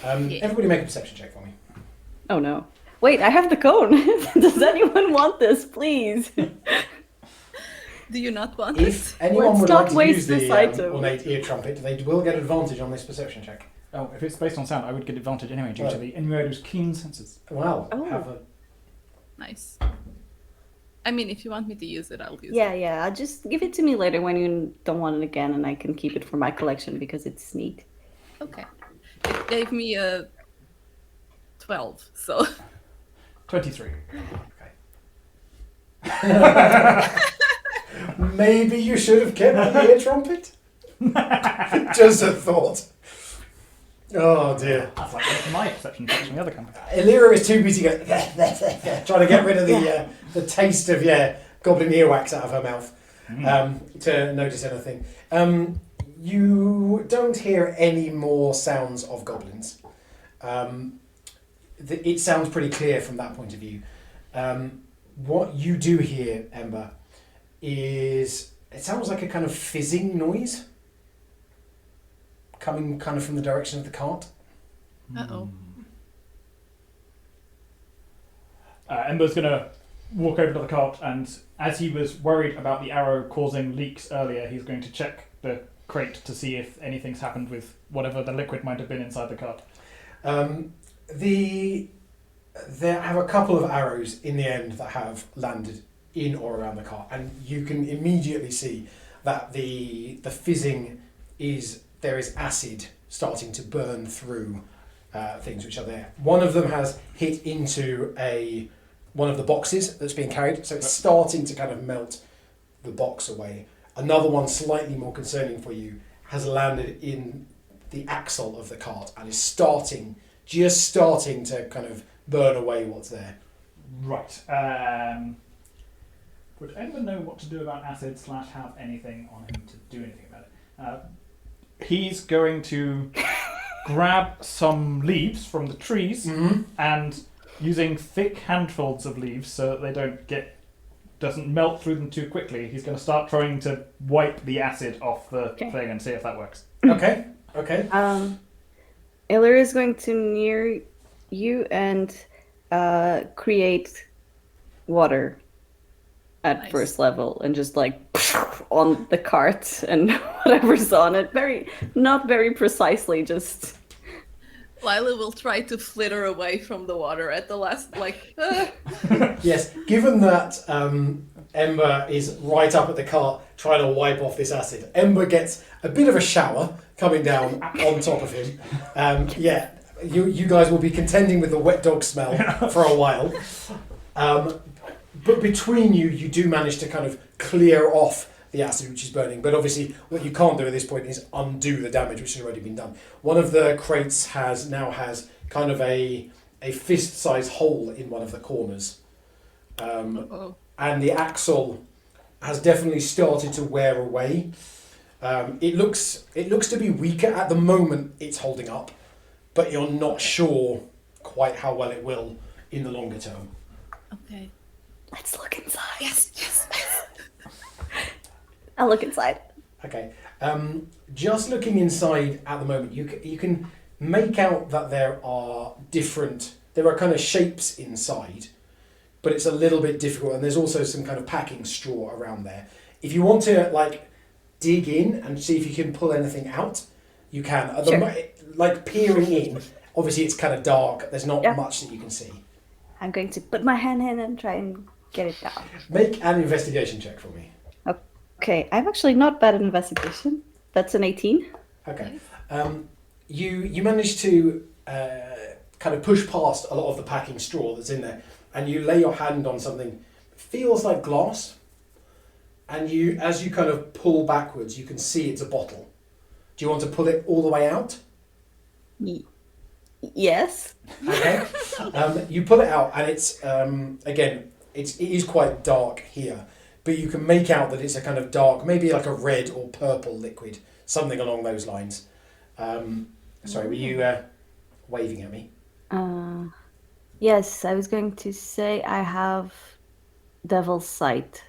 Speaker 2: Yeah.
Speaker 1: Everybody make a perception check for me.
Speaker 4: Oh no. Wait, I have the cone. Does anyone want this, please?
Speaker 2: Do you not want
Speaker 1: If
Speaker 2: it?
Speaker 1: anyone
Speaker 4: Let's
Speaker 1: would
Speaker 4: not
Speaker 1: like to
Speaker 4: waste
Speaker 1: use
Speaker 4: this
Speaker 1: the
Speaker 4: item.
Speaker 1: ornate ear trumpet, they will get advantage on this perception check.
Speaker 3: Oh, if it's based on sound, I would get advantage anyway due
Speaker 1: Right.
Speaker 3: to the innuendo's keen senses.
Speaker 1: Wow.
Speaker 4: Oh.
Speaker 1: Have a
Speaker 2: Nice. I mean, if you want me to use it, I'll use it.
Speaker 4: Yeah. Just give it to me later when you don't want it again, and I can keep it for my collection because it's neat.
Speaker 2: Okay. It gave me a 12, so
Speaker 3: 23.
Speaker 1: Maybe you should have kept the ear trumpet. Just a thought. Oh dear.
Speaker 3: That's like my perception checks from the other company.
Speaker 1: Illyra is too busy going trying to get rid of the taste of goblin earwax out of her mouth to notice anything. You don't hear any more sounds of goblins. It sounds pretty clear from that point of view. What you do hear, Ember, is it sounds like a kind of fizzing noise coming kind of from the direction of the cart.
Speaker 2: uh-oh.
Speaker 3: Ember's going to walk over to the cart, and as he was worried about the arrow causing leaks earlier, he's going to check the crate to see if anything's happened with whatever the liquid might have been inside the cart.
Speaker 1: There have a couple of arrows in the end that have landed in or around the cart, and you can immediately see that the fizzing there is acid starting to burn through things which are there. One of them has hit into one of the boxes that's being carried, so it's starting to kind of melt the box away. Another one, slightly more concerning for you, has landed in the axle of the cart and is just starting to kind of burn away what's there.
Speaker 3: Right. Would Ember know what to do about acid / have anything on him to do anything about it? He's going to grab some leaves from the trees and using thick handfuls of leaves so that they doesn't melt through them too quickly, he's going to start trying to wipe the acid off the thing and see if that works.
Speaker 1: Okay.
Speaker 4: Illyra is going to near you and create water at
Speaker 2: Nice.
Speaker 4: first level and just like on the cart and whatever's on it. Not very precisely, just.
Speaker 2: Lila will try to flitter away from the water at the last,
Speaker 1: Yes, given that Ember is right up at the cart trying to wipe off this acid, Ember gets a bit of a shower coming down on top of him. You guys will be contending with the wet dog smell for a while. But between you do manage to kind of clear off the acid which is burning. But obviously what you can't do at this point is undo the damage which has already been done. One of the crates has kind of a fist-sized hole in one of the corners. And the axle has definitely started to wear away. It looks to be weaker at the moment it's holding up, but you're not sure quite how well it will in the longer term.
Speaker 2: Okay.
Speaker 4: Let's look inside.
Speaker 2: Yes.
Speaker 4: I'll look inside.
Speaker 1: Okay. Just looking inside at the moment, you can make out that there are kind of shapes inside, but it's a little bit difficult, and there's also some kind of packing straw around there. If you want to dig in and see if you can pull anything out, you can.
Speaker 4: Sure.
Speaker 1: Peering in, obviously it's kind of dark. There's not much that you can see.
Speaker 4: I'm going to put my hand in and try and get it down.
Speaker 1: Make an investigation check for me.
Speaker 4: Okay, I'm actually not bad at investigation. That's an 18.
Speaker 1: Okay. you manage to kind of push past a lot of the packing straw that's in there, and you lay your hand on something. Feels like glass, and as you kind of pull backwards, you can see it's a bottle. Do you want to pull it all the way out?
Speaker 4: Yes.
Speaker 1: Okay. You pull it out, and it's again, it is quite dark here, but you can make out that it's a kind of dark, maybe like a red or purple liquid, something along those lines. Sorry, were you waving at me?
Speaker 4: Yes, I was going to say I have Devil's Sight,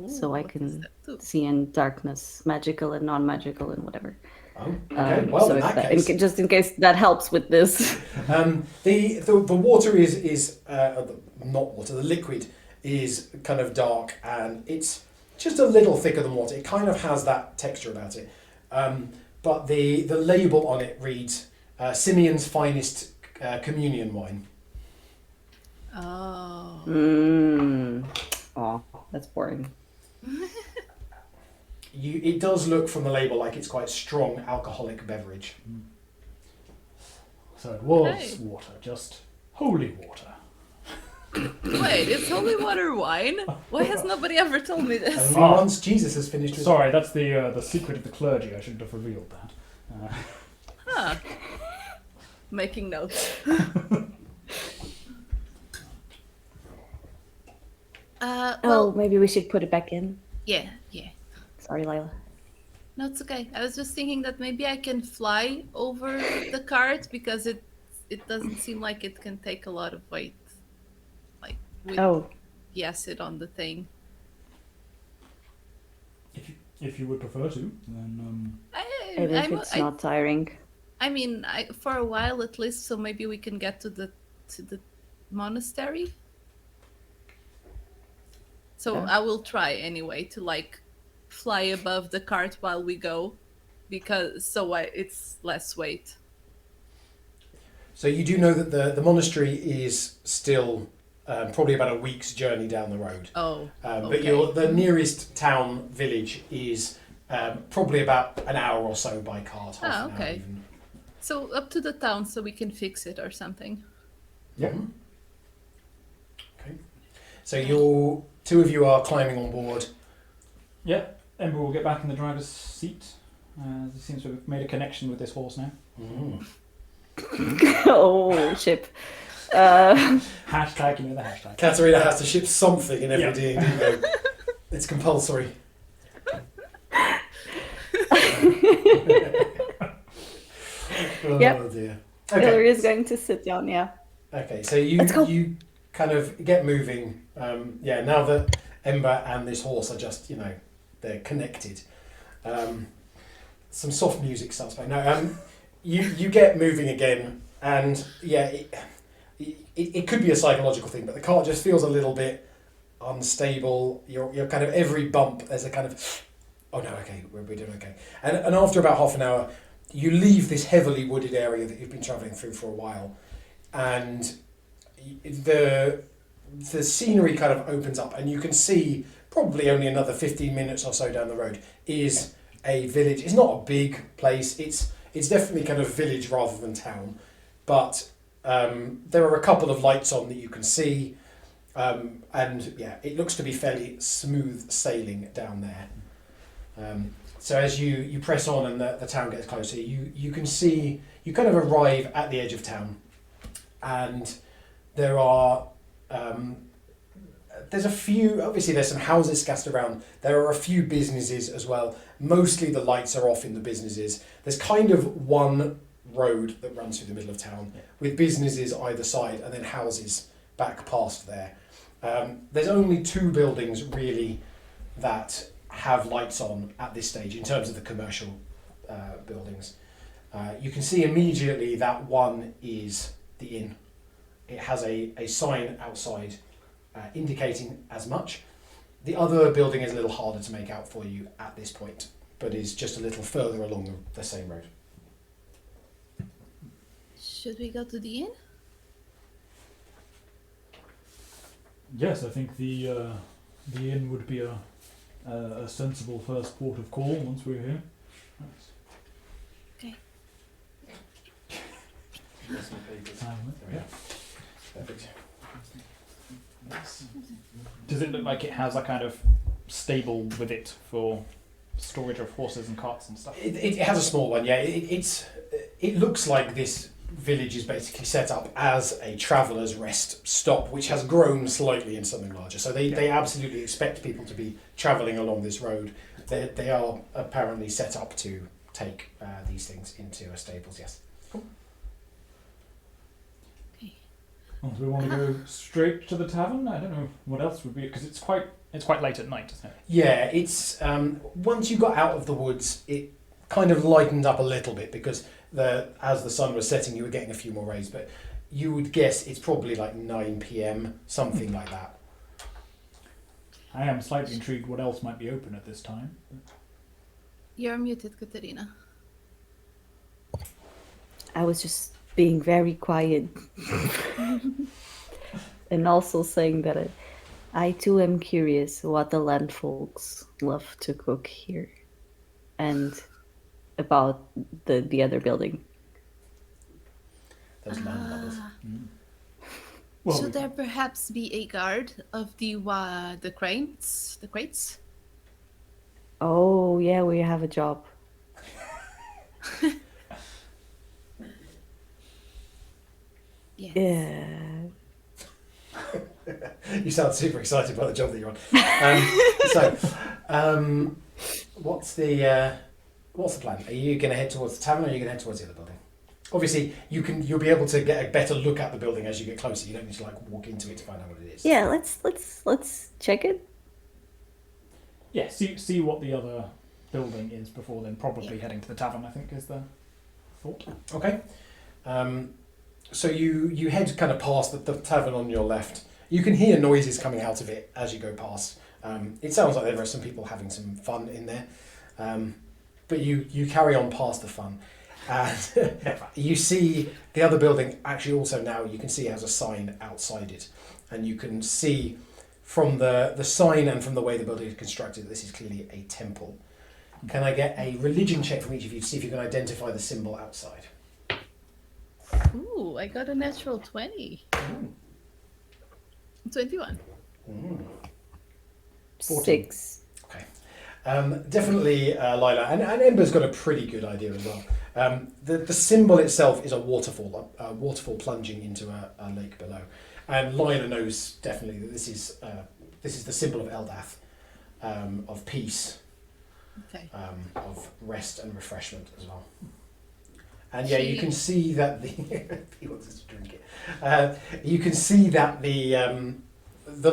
Speaker 4: so I
Speaker 2: what is
Speaker 4: can
Speaker 2: that too?
Speaker 4: see in darkness, magical and non-magical and whatever.
Speaker 1: Oh, okay. Well,
Speaker 4: so
Speaker 1: in
Speaker 4: if
Speaker 1: that case,
Speaker 4: just in case that helps with this.
Speaker 1: the water is not water. The liquid is kind of dark, and it's just a little thicker than water. It kind of has that texture about it. But the label on it reads Simeon's finest communion wine.
Speaker 2: Oh.
Speaker 4: Oh, that's boring.
Speaker 1: It does look from the label like it's quite strong alcoholic beverage.
Speaker 3: So it was
Speaker 2: Okay.
Speaker 3: water, just holy water.
Speaker 2: Wait, it's holy water wine? Why has nobody ever told me this?
Speaker 1: Only once Jesus has finished with
Speaker 3: Sorry, that's the secret of the clergy. I shouldn't have revealed that.
Speaker 2: Huh. Making notes.
Speaker 4: Oh,
Speaker 2: Well,
Speaker 4: maybe we should put it back in.
Speaker 2: yeah.
Speaker 4: Sorry, Lila.
Speaker 2: No, it's okay. I was just thinking that maybe I can fly over the cart because it doesn't seem like it can take a lot of weight, like with
Speaker 4: Oh,
Speaker 2: the acid on the thing.
Speaker 3: If you would prefer to, then
Speaker 4: even if it's not tiring.
Speaker 2: I mean, for a while at least, so maybe we can get to the monastery. So
Speaker 4: Yeah.
Speaker 2: I will try anyway to like fly above the cart while we go, because it's less weight.
Speaker 1: So you do know that the monastery is still probably about a week's journey down the road.
Speaker 2: Oh,
Speaker 1: But
Speaker 2: okay.
Speaker 1: the nearest town village is probably about an hour or so by cart. Half an hour
Speaker 2: okay.
Speaker 1: even.
Speaker 2: So up to the town so we can fix it or something.
Speaker 1: Yeah. Okay. So two of you are climbing on board.
Speaker 3: yeah, Ember will get back in the driver's seat. He seems to have made a connection with this horse now.
Speaker 1: Mm.
Speaker 4: Oh, ship.
Speaker 3: Hashtag, you know the hashtag.
Speaker 1: Katerina has to ship something in every
Speaker 3: Yeah.
Speaker 1: D&D game. It's compulsory. Oh
Speaker 4: Yep.
Speaker 1: dear.
Speaker 4: Hillary is going to sit down, yeah.
Speaker 1: Okay, so
Speaker 4: Let's go.
Speaker 1: you kind of get moving. Now that Ember and this horse are just, they're connected. Some soft music starts playing. No, you get moving again, and it could be a psychological thing, but the cart just feels a little bit unstable. You're kind of every bump. There's a kind of, oh no, okay, we're doing okay. And after about half an hour, you leave this heavily wooded area that you've been travelling through for a while, and the scenery kind of opens up, and you can see probably only another 15 minutes or so down the road is a village. It's not a big place. It's definitely kind of village rather than town, but there are a couple of lights on that you can see, and it looks to be fairly smooth sailing down there. So as you press on and the town gets closer, you can see, you kind of arrive at the edge of town, and there are there's a few, obviously there's some houses scattered around. There are a few businesses as well. Mostly the lights are off in the businesses. There's kind of one road that runs through the middle of town with businesses either side and then houses back past there. There's only two buildings really that have lights on at this stage in terms of the commercial buildings. You can see immediately that one is the inn. It has a sign outside indicating as much. The other building is a little harder to make out for you at this point, but is just a little further along the same road.
Speaker 2: Should we go to the inn?
Speaker 3: Yes, I think the inn would be a sensible first port of call once we're here. Yeah.
Speaker 1: Perfect.
Speaker 5: Does it look like it has a kind of stable with it for storage of horses and carts and stuff?
Speaker 1: It has a small one, yeah. It looks like this village is basically set up as a traveller's rest stop, which has grown slightly into something larger. So they absolutely expect people to be travelling along this road. They are apparently set up to take these things into a stables, yes.
Speaker 3: Oh, do we want to go straight to the tavern? I don't know what else would be, because
Speaker 5: It's quite late at night, isn't it?
Speaker 1: Yeah, it's once you got out of the woods, it kind of lightened up a little bit because as the sun was setting, you were getting a few more rays. But you would guess it's probably like 9 p.m, something like that.
Speaker 5: I am slightly intrigued what else might be open at this time.
Speaker 2: You're muted, Katerina.
Speaker 4: I was just being very quiet. And also saying that I too am curious what the land folks love to cook here. And about the other building.
Speaker 1: Those landlubbers.
Speaker 3: Well,
Speaker 2: Should there perhaps be a guard of the crates? The crates?
Speaker 4: Oh, yeah, we have a job.
Speaker 2: Yes.
Speaker 4: Yeah.
Speaker 1: You sound super excited by the job that you're on. What's the plan? Are you going to head towards the tavern, or are you going to head towards the other building? Obviously, you'll be able to get a better look at the building as you get closer. You don't need to walk into it to find out what it is.
Speaker 4: Yeah, let's check it.
Speaker 5: Yeah, see what the other building is before then probably heading to the tavern, I think is the thought.
Speaker 1: Okay. So you head kind of past the tavern on your left. You can hear noises coming out of it as you go past. It sounds like there are some people having some fun in there. But you carry on past the fun. And you see the other building actually also now you can see it has a sign outside it. And you can see from the sign and from the way the building is constructed that this is clearly a temple. Can I get a religion check from each of you to see if you can identify the symbol outside?
Speaker 2: Ooh, I got a natural 20. 21.
Speaker 4: 6.
Speaker 1: Okay. Definitely Lila. And Ember's got a pretty good idea as well. The symbol itself is a waterfall plunging into a lake below. And Lila knows definitely that this is the symbol of Eldath, of peace,
Speaker 2: Okay.
Speaker 1: of rest and refreshment as well. And yeah, you can see that he wants us to drink it. You can see that the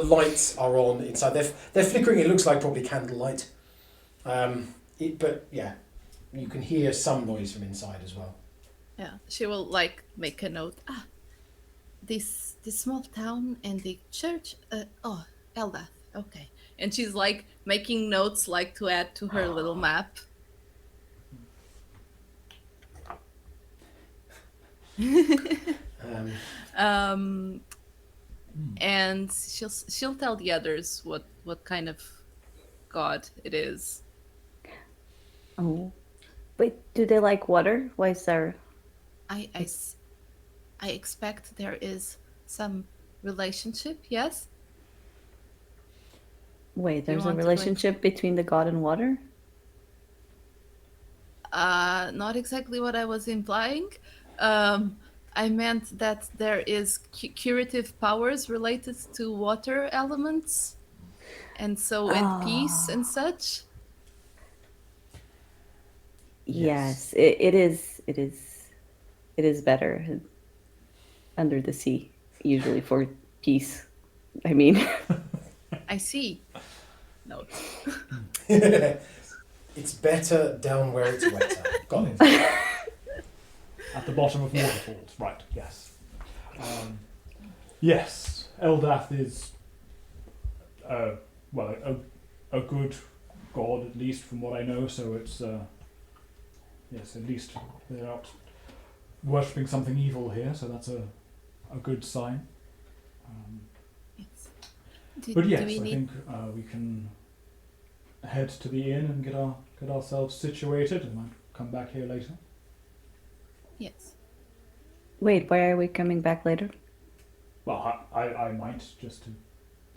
Speaker 1: lights are on inside. They're flickering. It looks like probably candlelight. But yeah, you can hear some noise from inside as well.
Speaker 2: Yeah, she will make a note. This small town and the church. Eldath. Okay, and she's making notes to add to her little map. And she'll tell the others what kind of god it is.
Speaker 4: Oh. Wait, do they like water? Why is there...
Speaker 2: I expect there is some relationship, yes?
Speaker 4: Wait, there's a
Speaker 2: want to
Speaker 4: relationship between the god and water?
Speaker 2: Not exactly what I was implying. I meant that there is curative powers related to water elements, and so in peace and such.
Speaker 4: Yes, it is better under the sea, usually for peace. I mean,
Speaker 2: I see. Note.
Speaker 1: It's better down where it's wetter. Got it.
Speaker 5: At the bottom of waterfalls, right, yes. Yes, Eldath is, a good god, at least from what I know, so it's, yes, at least they're not worshipping something evil here, so that's a good sign.
Speaker 2: Yes.
Speaker 5: But yes, I think we can head to the inn and get ourselves situated, and I'll come back here later.
Speaker 2: Yes.
Speaker 4: Wait, why are we coming back later?
Speaker 5: Well, I might just to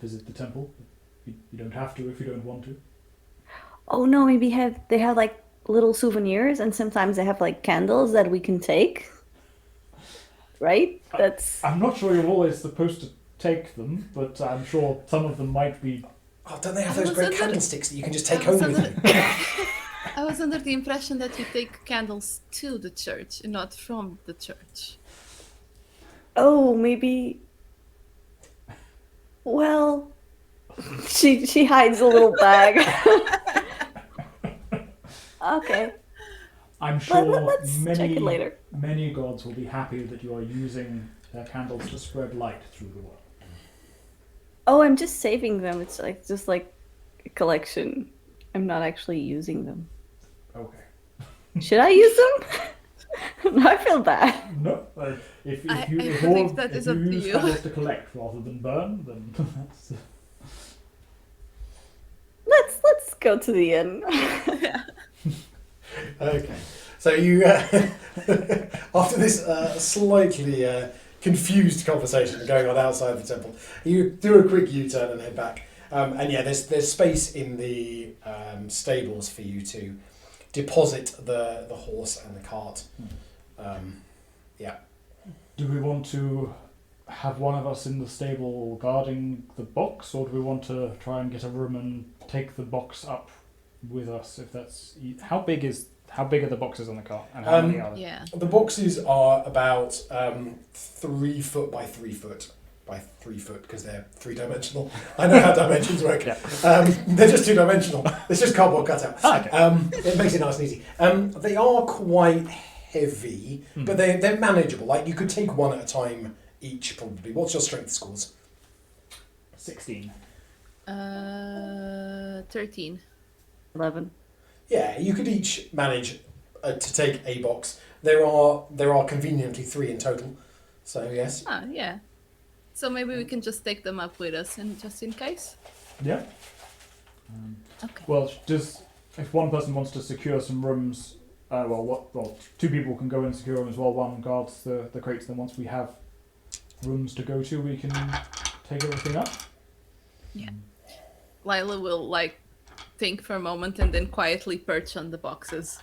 Speaker 5: visit the temple. You don't have to if you don't want to.
Speaker 4: Oh no, maybe they have like little souvenirs, and sometimes they have like candles that we can take. Right? That's
Speaker 5: I'm not sure you're always supposed to take them, but I'm sure some of them might be.
Speaker 1: Oh, don't they have
Speaker 2: I
Speaker 1: those
Speaker 2: was
Speaker 1: great
Speaker 2: under-
Speaker 1: candlesticks that you can just take
Speaker 2: I was
Speaker 1: home with
Speaker 2: under-
Speaker 1: you?
Speaker 2: I was under the impression that you take candles to the church and not from the church.
Speaker 4: oh maybe. Well, she hides a little bag. Okay,
Speaker 5: I'm sure
Speaker 4: let's check it later.
Speaker 5: many gods will be happy that you are using their candles to spread light through the world.
Speaker 4: Oh, I'm just saving them. It's like just like a collection. I'm not actually using them.
Speaker 5: Okay.
Speaker 4: Should I use them? No, I feel bad.
Speaker 5: No, if
Speaker 2: I
Speaker 5: you
Speaker 2: think that
Speaker 5: if
Speaker 2: is
Speaker 5: you
Speaker 2: up to
Speaker 5: use
Speaker 2: you.
Speaker 5: candles to collect rather than burn, then that's.
Speaker 4: Let's go to the inn.
Speaker 1: Okay. So you, after this slightly confused conversation going on outside the temple, you do a quick U-turn and head back. And yeah, there's space in the stables for you to deposit the horse and the cart. Yeah.
Speaker 5: Do we want to have one of us in the stable guarding the box, or do we want to try and get a room and take the box up with us? If that's how big are the boxes on the cart, and how many are there?
Speaker 2: Yeah.
Speaker 1: The boxes are about 3 foot by 3 foot by 3 foot because they're 3-dimensional. I know how dimensions work.
Speaker 5: Yeah.
Speaker 1: They're just 2-dimensional. It's just cardboard cutout.
Speaker 5: Okay.
Speaker 1: It makes it nice and easy. They are quite heavy, but they're manageable. Like you could take one at a time each, probably. What's your strength scores?
Speaker 5: 16.
Speaker 2: 13.
Speaker 4: 11.
Speaker 1: Yeah, you could each manage to take a box. There are conveniently 3 in total. So yes.
Speaker 2: Ah, yeah. So maybe we can just take them up with us, and just in case.
Speaker 5: Yeah.
Speaker 2: Okay.
Speaker 5: Well, if one person wants to secure some rooms, well, 2 people can go and secure rooms while one guards the crates. Then once we have rooms to go to, we can take everything up.
Speaker 2: Yeah. Lila will think for a moment and then quietly perch on the boxes.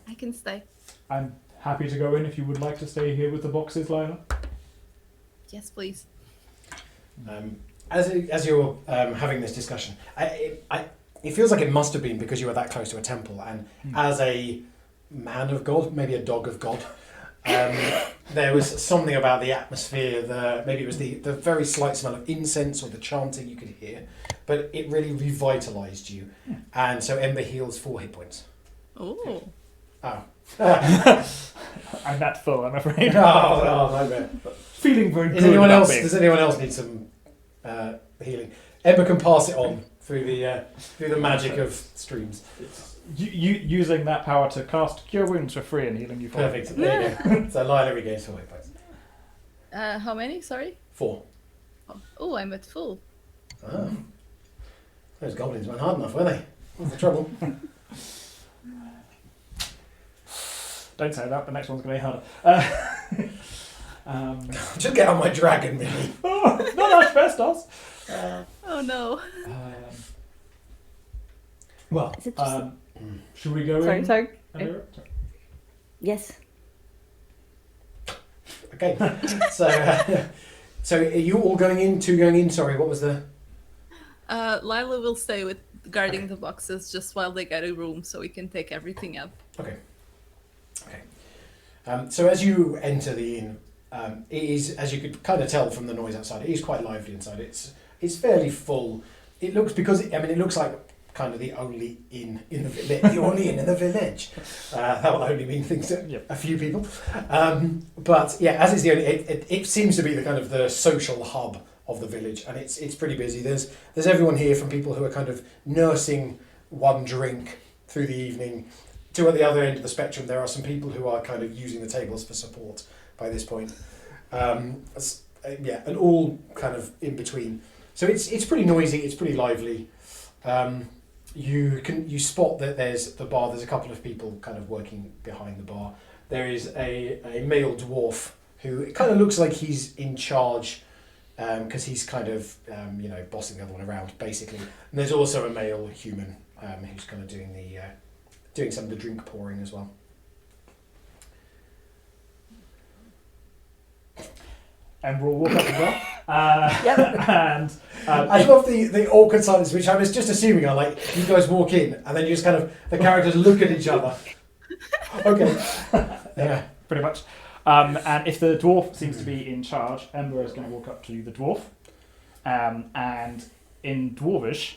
Speaker 2: I can stay.
Speaker 5: I'm happy to go in if you would like to stay here with the boxes, Lila.
Speaker 2: Yes, please.
Speaker 1: As you're having this discussion, it feels like it must have been because you were that close to a temple, and as a man of God, maybe a dog of God, there was something about the atmosphere. Maybe it was the very slight smell of incense or the chanting you could hear, but it really revitalised you, and so Ember heals 4 hit points.
Speaker 2: Oh.
Speaker 1: Oh.
Speaker 5: I'm that full, I'm afraid.
Speaker 1: Oh, no, no.
Speaker 5: Feeling very
Speaker 1: Does
Speaker 5: good
Speaker 1: anyone
Speaker 5: about
Speaker 1: else?
Speaker 5: being-
Speaker 1: Does anyone else need some healing? Ember can pass it on through the magic of streams.
Speaker 5: You using that power to cast Cure Wounds for free and healing you for
Speaker 1: Perfect. There you go. So Lila regains 4 hit points.
Speaker 2: How many? Sorry?
Speaker 1: 4.
Speaker 2: Oh, I'm at full.
Speaker 1: Oh. Those goblins weren't hard enough, were they? What's the trouble?
Speaker 5: Don't say that, the next one's going to be harder.
Speaker 1: Just get on my dragon, Millie.
Speaker 5: Oh, not asbestos!
Speaker 2: Oh no.
Speaker 5: Well,
Speaker 4: Is it just
Speaker 5: should we go
Speaker 4: Sorry,
Speaker 5: in?
Speaker 4: sorry.
Speaker 5: Sorry.
Speaker 4: Yes.
Speaker 1: Okay. So are you all going in? Sorry, what was the...
Speaker 2: Lila will stay with guarding the boxes just while they get a room so we can take everything up.
Speaker 1: Okay. So as you enter the inn, it is, as you could kind of tell from the noise outside, it is quite lively inside. It's fairly full. It looks it looks like kind of the only inn in the village. The only inn in the village. That will only mean things to a few people. But yeah, as it's the only, it seems to be the kind of the social hub of the village, and it's pretty busy. There's everyone here, from people who are kind of nursing one drink through the evening, to at the other end of the spectrum, there are some people who are kind of using the tables for support by this point. And all kind of in between. So it's pretty noisy, it's pretty lively. You spot that there's the bar. There's a couple of people kind of working behind the bar. there is a male dwarf who kind of looks like he's in charge because he's kind of bossing the other one around basically. And there's also a male human who's kind of doing some of the drink pouring as well.
Speaker 5: And we'll walk up as well. And
Speaker 1: I love the awkward silence, which I was just assuming are like you guys walk in and then you just kind of the characters look at each other. Okay. Yeah.
Speaker 5: pretty much. And if the dwarf seems to be in charge, Ember is going to walk up to the dwarf, and in Dwarvish,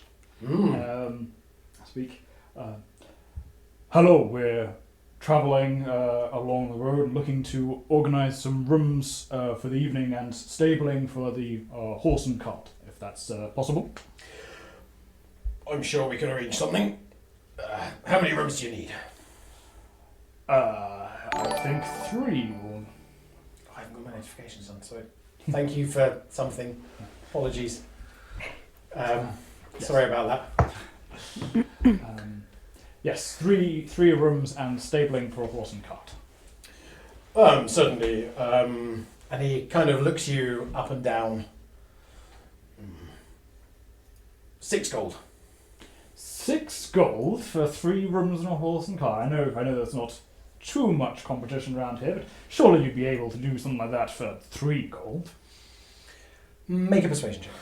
Speaker 5: speak. Hello, we're travelling along the road, looking to organise some rooms for the evening and stabling for the horse and cart, if that's possible.
Speaker 1: I'm sure we can arrange something. How many rooms do you need?
Speaker 5: I think 3.
Speaker 1: I haven't got my notifications on, so thank you for something. Apologies. Sorry about that.
Speaker 5: Yes, three rooms and stabling for a horse and cart.
Speaker 1: Certainly. And he kind of looks you up and down. 6 gold.
Speaker 5: 6 gold for 3 rooms and a horse and cart. I know that's not too much competition around here, but surely you'd be able to do something like that for 3 gold.
Speaker 1: Make a persuasion check.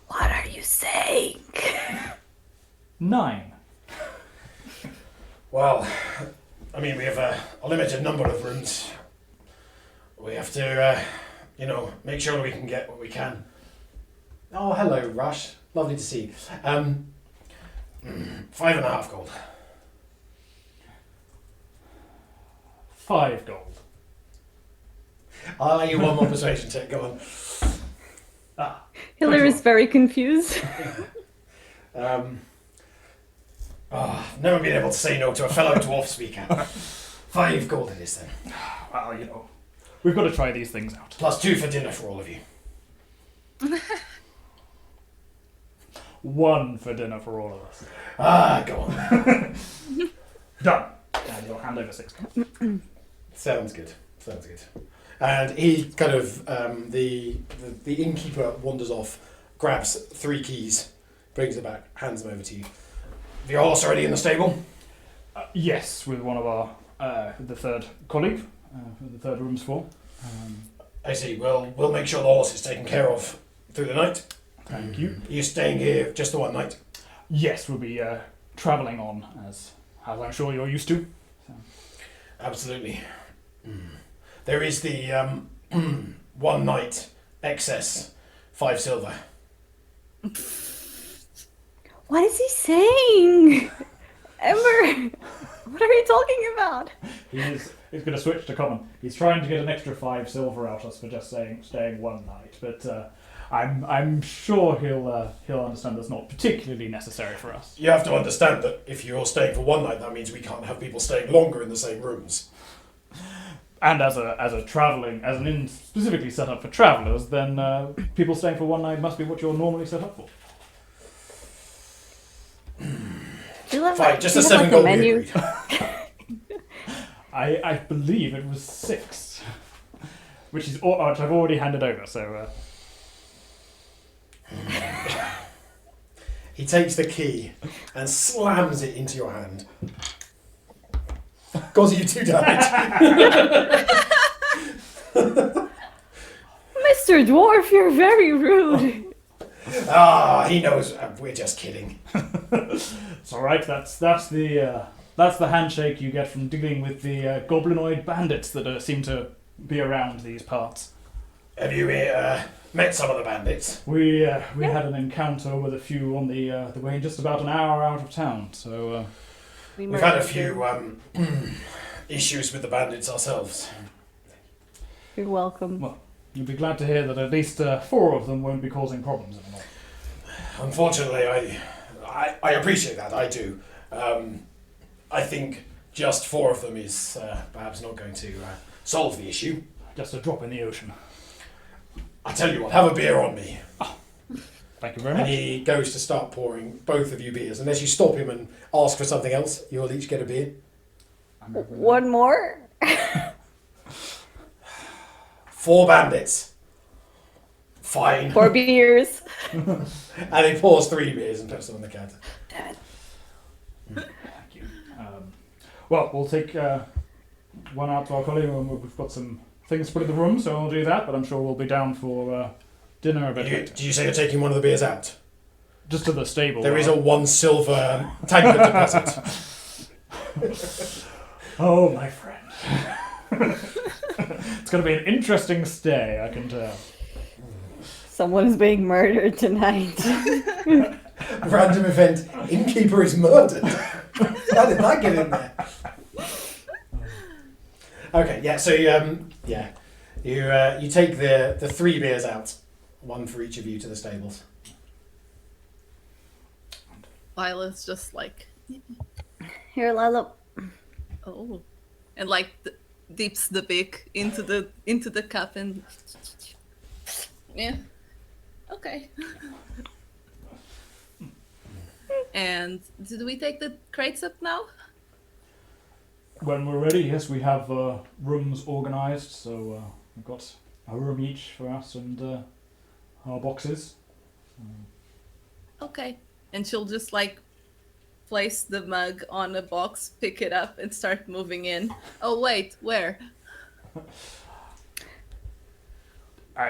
Speaker 4: What are you saying?
Speaker 5: 9.
Speaker 1: Well, I mean, we have a limited number of rooms. We have to, make sure we can get what we can. Oh, hello, Rush. Lovely to see you. 5.5 gold.
Speaker 5: 5 gold.
Speaker 1: I'll allow you one more persuasion check. Go on.
Speaker 4: Hiller is very confused.
Speaker 1: Never been able to say no to a fellow dwarf speaker. 5 gold it is then.
Speaker 5: Well, we've got to try these things out.
Speaker 1: Plus 2 for dinner for all of you.
Speaker 5: 1 for dinner for all of us.
Speaker 1: Go on.
Speaker 5: Done. And you'll hand over 6 gold.
Speaker 1: Sounds good. And he kind of, the innkeeper wanders off, grabs 3 keys, brings it back, hands them over to you. Have your horse already in the stable?
Speaker 5: Yes, with one of our, the third colleague, the third room's for.
Speaker 1: I see. Well, we'll make sure the horse is taken care of through the night.
Speaker 5: Thank you.
Speaker 1: Are you staying here just the one night?
Speaker 5: Yes, we'll be travelling on, as I'm sure you're used to. So.
Speaker 1: Absolutely. There is the 1 night excess, 5 silver.
Speaker 4: What is he saying? Ember, what are you talking about?
Speaker 5: He's going to switch to common. He's trying to get an extra 5 silver out of us for just staying 1 night, but I'm sure he'll understand that's not particularly necessary for us.
Speaker 1: You have to understand that if you're staying for 1 night, that means we can't have people staying longer in the same rooms.
Speaker 5: And as an inn specifically set up for travellers, then people staying for 1 night must be what you're normally set up for.
Speaker 1: Fine, just a 7 gold we agreed.
Speaker 5: I believe it was 6, which I've already handed over. So
Speaker 1: he takes the key and slams it into your hand. Causes you 2 damage.
Speaker 4: Mr. Dwarf, you're very rude.
Speaker 1: He knows. We're just kidding.
Speaker 5: it's all right. That's the handshake you get from dealing with the goblinoid bandits that seem to be around these parts.
Speaker 1: Have you met some of the bandits?
Speaker 5: We had an encounter with a few on the way, just about an hour out of town. So
Speaker 1: we've had a few issues with the bandits ourselves.
Speaker 4: You're welcome.
Speaker 5: Well, you'll be glad to hear that at least 4 of them won't be causing problems anymore.
Speaker 1: Unfortunately, I appreciate that. I do. I think just 4 of them is perhaps not going to solve the issue.
Speaker 5: Just a drop in the ocean.
Speaker 1: I tell you what, have a beer on me.
Speaker 5: Thank you very much.
Speaker 1: And he goes to start pouring both of you beers. Unless you stop him and ask for something else, you'll each get a beer.
Speaker 5: I'm over there.
Speaker 4: One more?
Speaker 1: 4 bandits. Fine.
Speaker 4: 4 beers.
Speaker 1: And he pours 3 beers and puts them on the counter.
Speaker 4: Damn it.
Speaker 5: Thank you. Well, we'll take one out to our colleague, and we've got some things to put in the room, so we'll do that, but I'm sure we'll be down for dinner a bit later.
Speaker 1: Did you say you're taking one of the beers out?
Speaker 5: Just to the stable.
Speaker 1: There is a 1 silver tankard deposit.
Speaker 5: Oh, my friend. It's going to be an interesting stay, I can tell.
Speaker 4: Someone's being murdered tonight.
Speaker 1: Random event. Innkeeper is murdered. How did that get in there? Okay, yeah. So you take the 3 beers out, 1 for each of you to the stables.
Speaker 2: Lila's just like,
Speaker 4: Here, Lila.
Speaker 2: oh, and like dips the beak into the cup and yeah, okay. And did we take the crates up now?
Speaker 5: When we're ready, yes, we have rooms organised, so we've got a room each for us and our boxes.
Speaker 2: Okay. And she'll just like place the mug on a box, pick it up, and start moving in. Oh wait, where?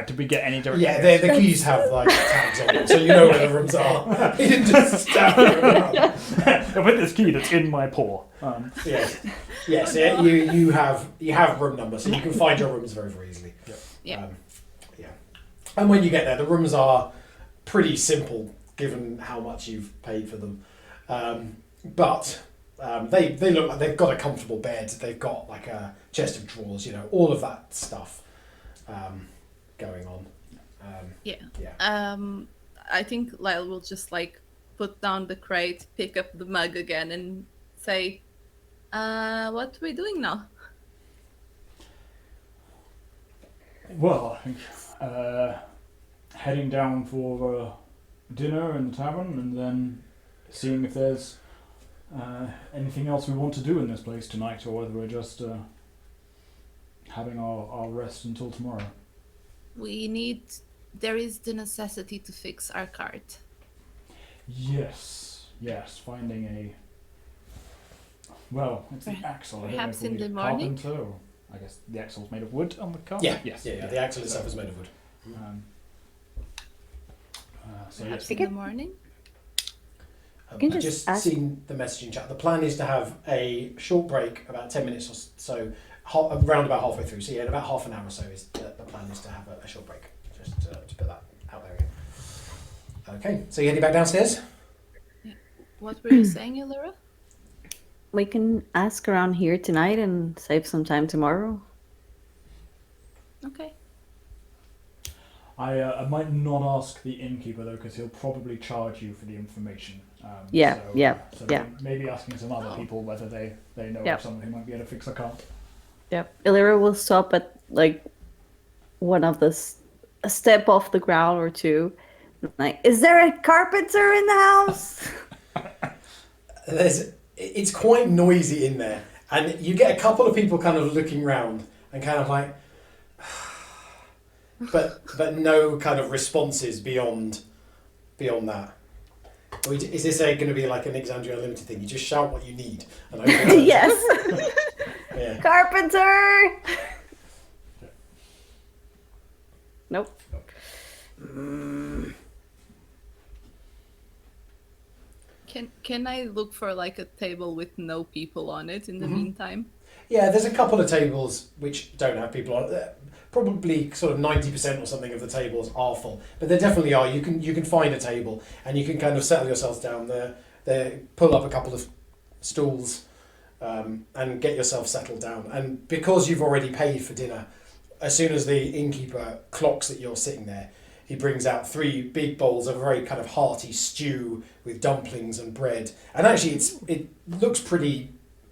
Speaker 5: Did we get any direction?
Speaker 1: Yeah, the keys have like tags on them, so you know where the rooms are. He didn't just stab them.
Speaker 5: With this key that's in my paw.
Speaker 1: Yes, yeah, you have room numbers, so you can find your rooms very, very easily.
Speaker 2: Yeah.
Speaker 1: Yeah. And when you get there, the rooms are pretty simple, given how much you've paid for them. But they look like they've got a comfortable bed. They've got like a chest of drawers, all of that stuff going on.
Speaker 2: Yeah. I think Lyle will just like put down the crate, pick up the mug again, and say, "What are we doing now?"
Speaker 5: Well, I think heading down for dinner in the tavern, and then seeing if there's anything else we want to do in this place tonight, or whether we're just having our rest until tomorrow.
Speaker 2: There is the necessity to fix our cart.
Speaker 5: Yes, finding it's the axle. I don't know
Speaker 2: Perhaps
Speaker 5: if we
Speaker 2: in
Speaker 5: need
Speaker 2: the
Speaker 5: a
Speaker 2: morning?
Speaker 5: carpenter, or I guess the axle's made of wood on the cart?
Speaker 1: Yeah,
Speaker 5: Yes.
Speaker 1: the axle itself is made of wood.
Speaker 5: So
Speaker 2: Perhaps
Speaker 5: yes,
Speaker 2: in the morning.
Speaker 4: You can
Speaker 1: I've
Speaker 4: just
Speaker 1: just
Speaker 4: ask-
Speaker 1: seen the messaging chat. The plan is to have a short break, about 10 minutes or so, around about halfway through. So yeah, in about half an hour or so, is the plan is to have a short break. Just to put that out there again. Okay, so you're heading back downstairs?
Speaker 2: What were you saying, Illyra?
Speaker 4: We can ask around here tonight and save some time tomorrow.
Speaker 2: Okay.
Speaker 5: I might not ask the innkeeper though, because he'll probably charge you for the information.
Speaker 4: Yeah,
Speaker 5: so,
Speaker 4: yeah,
Speaker 5: So
Speaker 4: yeah.
Speaker 5: maybe asking some other people whether they know
Speaker 4: Yeah.
Speaker 5: of someone who might be able to fix a cart.
Speaker 4: Yep. Illyra will stop at like one of a step off the ground or two. Like, is there a carpenter in the house?
Speaker 1: It's quite noisy in there, and you get a couple of people kind of looking round and kind of like, but no kind of responses beyond that. Or is this going to be like an Exandria Unlimited thing? You just shout what you need. And
Speaker 4: Yes.
Speaker 1: Yeah.
Speaker 4: Carpenter. Nope.
Speaker 2: Can I look for like a table with no people on it in the
Speaker 1: Mhm.
Speaker 2: meantime?
Speaker 1: Yeah, there's a couple of tables which don't have people on it. Probably sort of 90% or something of the tables are full, but there definitely are. You can find a table and you can kind of settle yourselves down there. Pull up a couple of stools and get yourself settled down. And because you've already paid for dinner, as soon as the innkeeper clocks that you're sitting there, he brings out 3 big bowls of a very kind of hearty stew with dumplings and bread. And actually, it looks pretty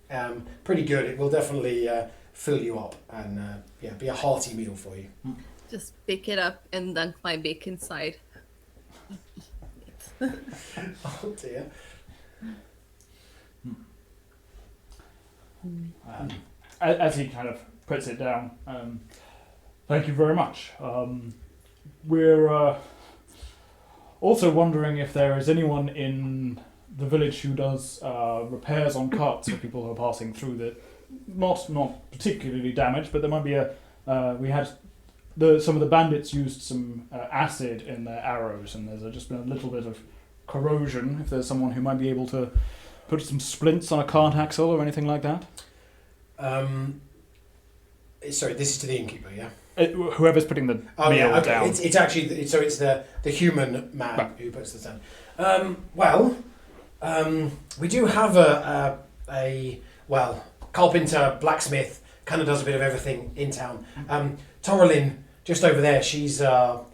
Speaker 1: good. It will definitely fill you up and be a hearty meal for you.
Speaker 2: Just pick it up and dunk my beak inside.
Speaker 1: Oh dear.
Speaker 5: As he kind of puts it down, thank you very much. We're also wondering if there is anyone in the village who does repairs on carts for people who are passing through that, not particularly damaged, but there might be we had some of the bandits used some acid in their arrows, and there's just been a little bit of corrosion. If there's someone who might be able to put some splints on a cart axle or anything like that.
Speaker 1: Sorry, this is to the innkeeper, yeah?
Speaker 5: Whoever's putting the meal down.
Speaker 1: It's actually it's the human man
Speaker 5: Right.
Speaker 1: who puts this down. We do have a carpenter, blacksmith, kind of does a bit of everything in town. Toralyn, just over there, she's art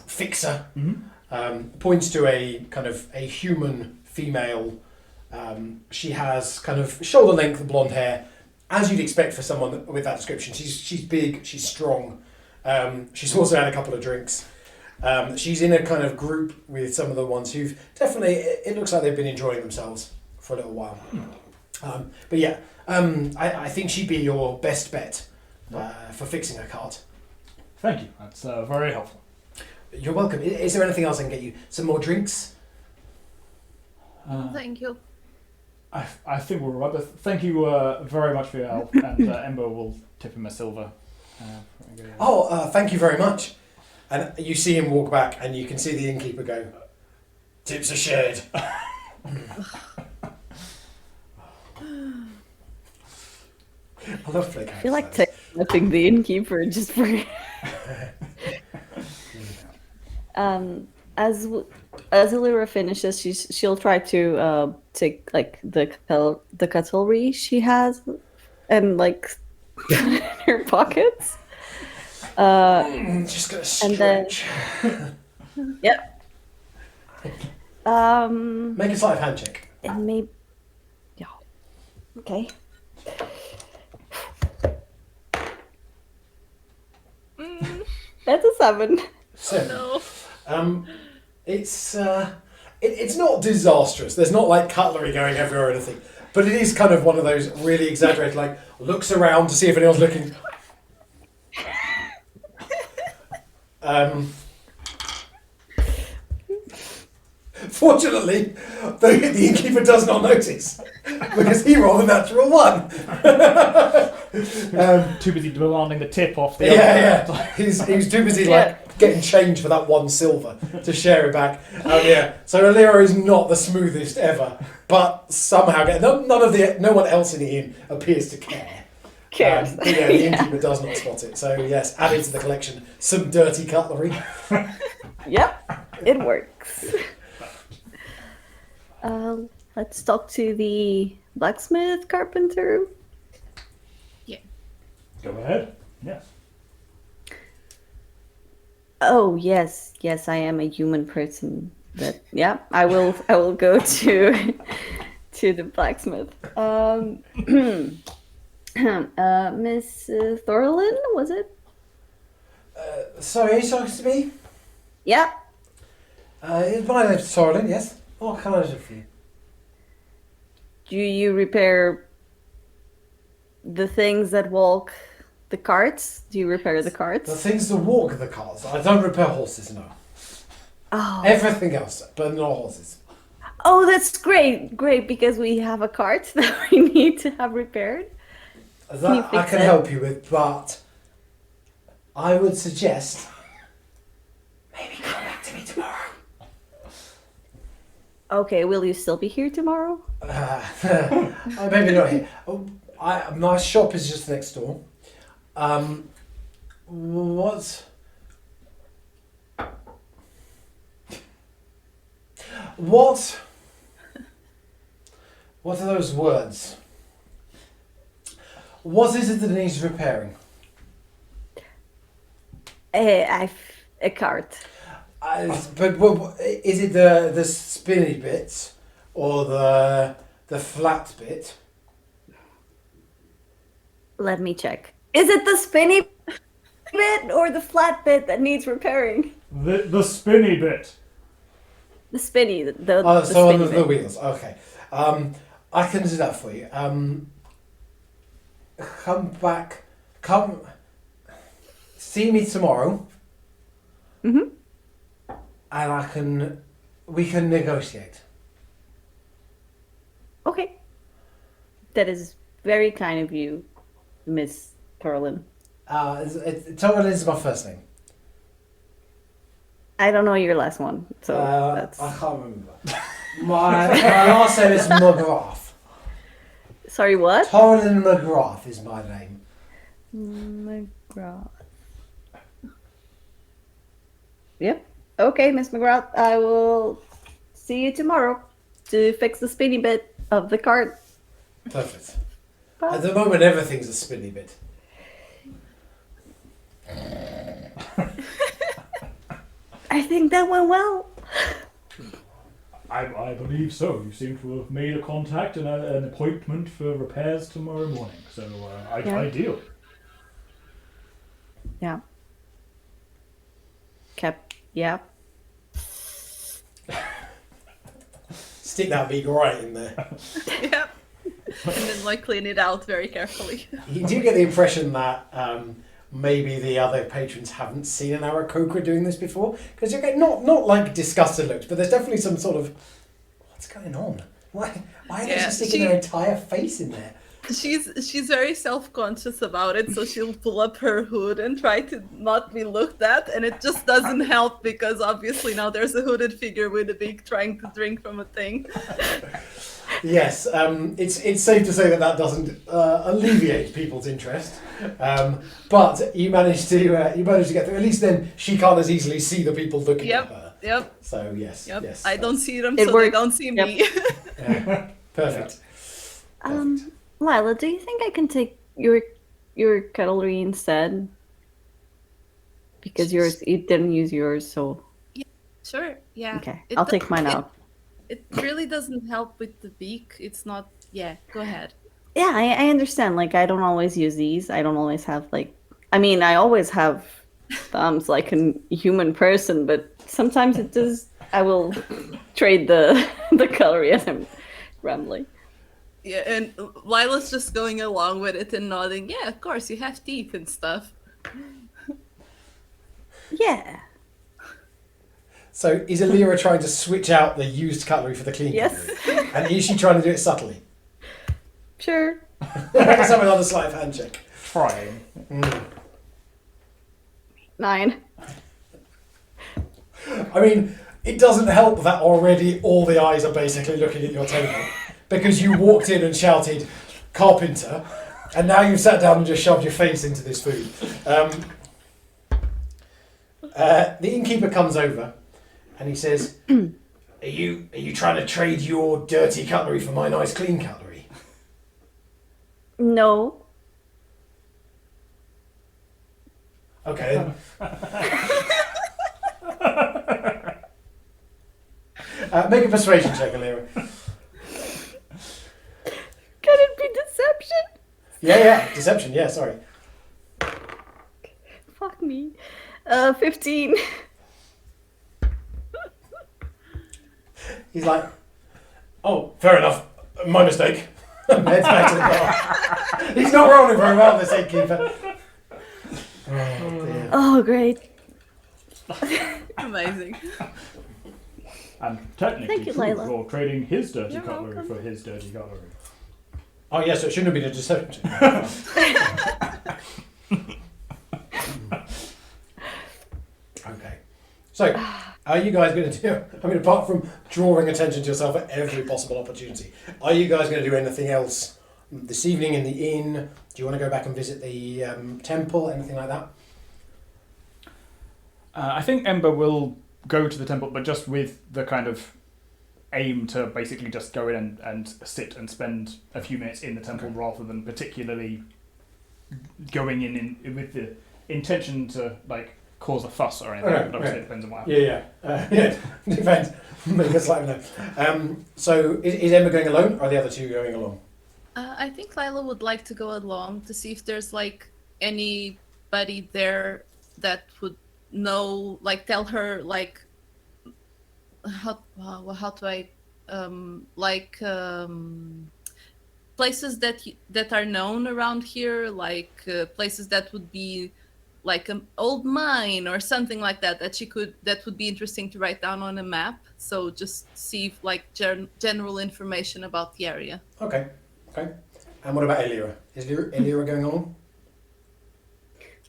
Speaker 1: fixer. Points to a kind of a human female. She has kind of shoulder length blonde hair, as you'd expect for someone with that description. She's big, she's strong. She's also had a couple of drinks. She's in a kind of group with some of the ones who've definitely, it looks like they've been enjoying themselves for a little while. But yeah, I think she'd be your best bet for fixing a cart.
Speaker 5: Thank you. That's very helpful.
Speaker 1: You're welcome. Is there anything else I can get you? Some more drinks?
Speaker 2: Thank you.
Speaker 5: I think we're all right, but thank you very much for your help, and Ember will tip him a silver.
Speaker 1: Thank you very much. And you see him walk back, and you can see the innkeeper go, "Tips are shared." I love Flick.
Speaker 4: I feel like technically the innkeeper just for. As Illyra finishes, she'll try to take like the cutlery she has and like put it in her pockets.
Speaker 1: Just gonna stretch.
Speaker 4: And then, yep.
Speaker 1: Make a sleight of hand check.
Speaker 4: And maybe, yeah. Okay. That's a 7.
Speaker 1: So,
Speaker 2: No.
Speaker 1: it's not disastrous. There's not like cutlery going everywhere or anything, but it is kind of one of those really exaggerated, like looks around to see if anyone's looking. Fortunately, the innkeeper does not notice because he rolled a natural 1.
Speaker 5: Too busy demanding the tip off the
Speaker 1: Yeah,
Speaker 5: other.
Speaker 1: yeah. He's too busy like getting change for that 1 silver to share it back. Yeah. So Alira is not the smoothest ever, but somehow no one else in the inn appears to care.
Speaker 4: Cares.
Speaker 1: But yeah, the innkeeper does not spot it. So yes, added to the collection some dirty cutlery.
Speaker 4: Yep, it works. Let's talk to the blacksmith carpenter.
Speaker 5: Go ahead. Yes.
Speaker 4: Oh yes, I am a human person. But yeah, I will go to the blacksmith. Miss Thorlin, was it?
Speaker 1: Sorry, talking to me?
Speaker 4: Yeah.
Speaker 1: My name's Torlin, yes. What can I do for you?
Speaker 4: Do you repair the things that walk the carts? Do you repair the carts?
Speaker 1: The things that walk the cars. I don't repair horses, no.
Speaker 4: Oh.
Speaker 1: Everything else, but not horses.
Speaker 4: Oh, that's great, because we have a cart that we need to have repaired.
Speaker 1: That I can help you with, but I would suggest maybe come back to me tomorrow.
Speaker 4: Okay, will you still be here tomorrow?
Speaker 1: Maybe not here. My shop is just next door. What are those words? What is it that needs repairing?
Speaker 4: A cart.
Speaker 1: But is it the spinny bit or the flat bit?
Speaker 4: Let me check. Is it the spinny bit or the flat bit that needs repairing?
Speaker 5: The spinny bit.
Speaker 4: The spinny, the
Speaker 1: So
Speaker 4: spinny
Speaker 1: on the
Speaker 4: bit.
Speaker 1: wheels. Okay. I can do that for you. Come back. Come see me tomorrow,
Speaker 4: Mm-hmm.
Speaker 1: and we can negotiate.
Speaker 4: Okay. That is very kind of you, Miss Carlin.
Speaker 1: Torlin is my first name.
Speaker 4: I don't know your last one, so that's...
Speaker 1: I can't remember. My last name is McGrath.
Speaker 4: Sorry, what?
Speaker 1: Torlin McGrath is my name.
Speaker 4: McGrath. Yep. Okay, Miss McGrath. I will see you tomorrow to fix the spinny bit of the cart.
Speaker 1: Perfect.
Speaker 4: Bye.
Speaker 1: At the moment, everything's a spinny bit.
Speaker 4: I think that went well.
Speaker 5: I believe so. You seem to have made a contact and an appointment for repairs tomorrow morning. So
Speaker 4: Yeah.
Speaker 5: ideal.
Speaker 4: Yeah. Yeah.
Speaker 1: Stick that big right in there.
Speaker 2: Yep. And then like clean it out very carefully.
Speaker 1: You do get the impression that maybe the other patrons haven't seen an Aarakocra doing this before, because you get not like disgusted looks, but there's definitely some sort of what's going on? Why are they just sticking their entire face in there?
Speaker 2: She's very self-conscious about it, so she'll pull up her hood and try to not be looked at, and it just doesn't help because obviously now there's a hooded figure with a beak trying to drink from a thing.
Speaker 1: Yes, it's safe to say that doesn't alleviate people's interest, but you manage to get through. At least then she can't as easily see the people looking at her.
Speaker 2: Yep.
Speaker 1: So yes.
Speaker 2: I don't see them,
Speaker 4: It
Speaker 2: so they
Speaker 4: worked.
Speaker 2: don't see me.
Speaker 1: Yeah. Perfect. Perfect.
Speaker 4: Lila, do you think I can take your cutlery instead? Because you didn't use yours, so
Speaker 2: Sure, yeah.
Speaker 4: okay. I'll take mine out.
Speaker 2: It really doesn't help with the beak. It's not. Yeah, go ahead.
Speaker 4: Yeah, I understand. Like, I don't always use these. I don't always have, like... I mean, I always have thumbs like a human person, but sometimes it does... I will trade the cutlery as I'm rambling.
Speaker 2: Yeah, and Lila's just going along with it and nodding. Yeah, of course, you have teeth and stuff.
Speaker 4: Yeah.
Speaker 1: So is Alira trying to switch out the used cutlery for the clean
Speaker 4: Yes.
Speaker 1: cutlery? And is she trying to do it subtly?
Speaker 4: Sure.
Speaker 1: Let's have another sleight of hand check.
Speaker 5: Trying.
Speaker 4: 9.
Speaker 1: I mean, it doesn't help that already all the eyes are basically looking at your table because you walked in and shouted, "Carpenter," and now you've sat down and just shoved your face into this food. The innkeeper comes over and he says, Are you trying to trade your dirty cutlery for my nice clean cutlery?
Speaker 4: No.
Speaker 1: Okay then. Make a persuasion check, Alira.
Speaker 4: Can it be deception?
Speaker 1: Yeah, deception. Yeah, sorry.
Speaker 4: Fuck me. 15.
Speaker 1: He's like, "Oh, fair enough. My mistake." And heads back to the bar. He's not rolling very well, this innkeeper. Oh dear.
Speaker 4: Oh, great.
Speaker 2: Amazing.
Speaker 5: And technically
Speaker 4: Thank you,
Speaker 5: true,
Speaker 4: Layla.
Speaker 5: you're trading his dirty
Speaker 2: You're
Speaker 5: cutlery
Speaker 2: welcome.
Speaker 5: for his dirty cutlery.
Speaker 1: Oh yeah, so it shouldn't have been a deception. Okay. So, are you guys going to do... I mean, apart from drawing attention to yourself at every possible opportunity, are you guys going to do anything else this evening in the inn? Do you want to go back and visit the temple, anything like that?
Speaker 5: I think Ember will go to the temple, but just with the kind of aim to basically just go in and sit and spend a few minutes in the temple rather than particularly going in with the intention to like cause a fuss or anything.
Speaker 1: Okay,
Speaker 5: But obviously
Speaker 1: okay.
Speaker 5: it depends on what happens.
Speaker 1: Yeah. Depends. Make a slight no. So, is Emma going alone, or are the other two going along?
Speaker 2: I think Lila would like to go along to see if there's like anybody there that would know, like tell her like how do I places that are known around here, like places that would be like an old mine or something like that that would be interesting to write down on a map. So just see if, like general information about the area.
Speaker 1: Okay. And what about Elira? Is Elira going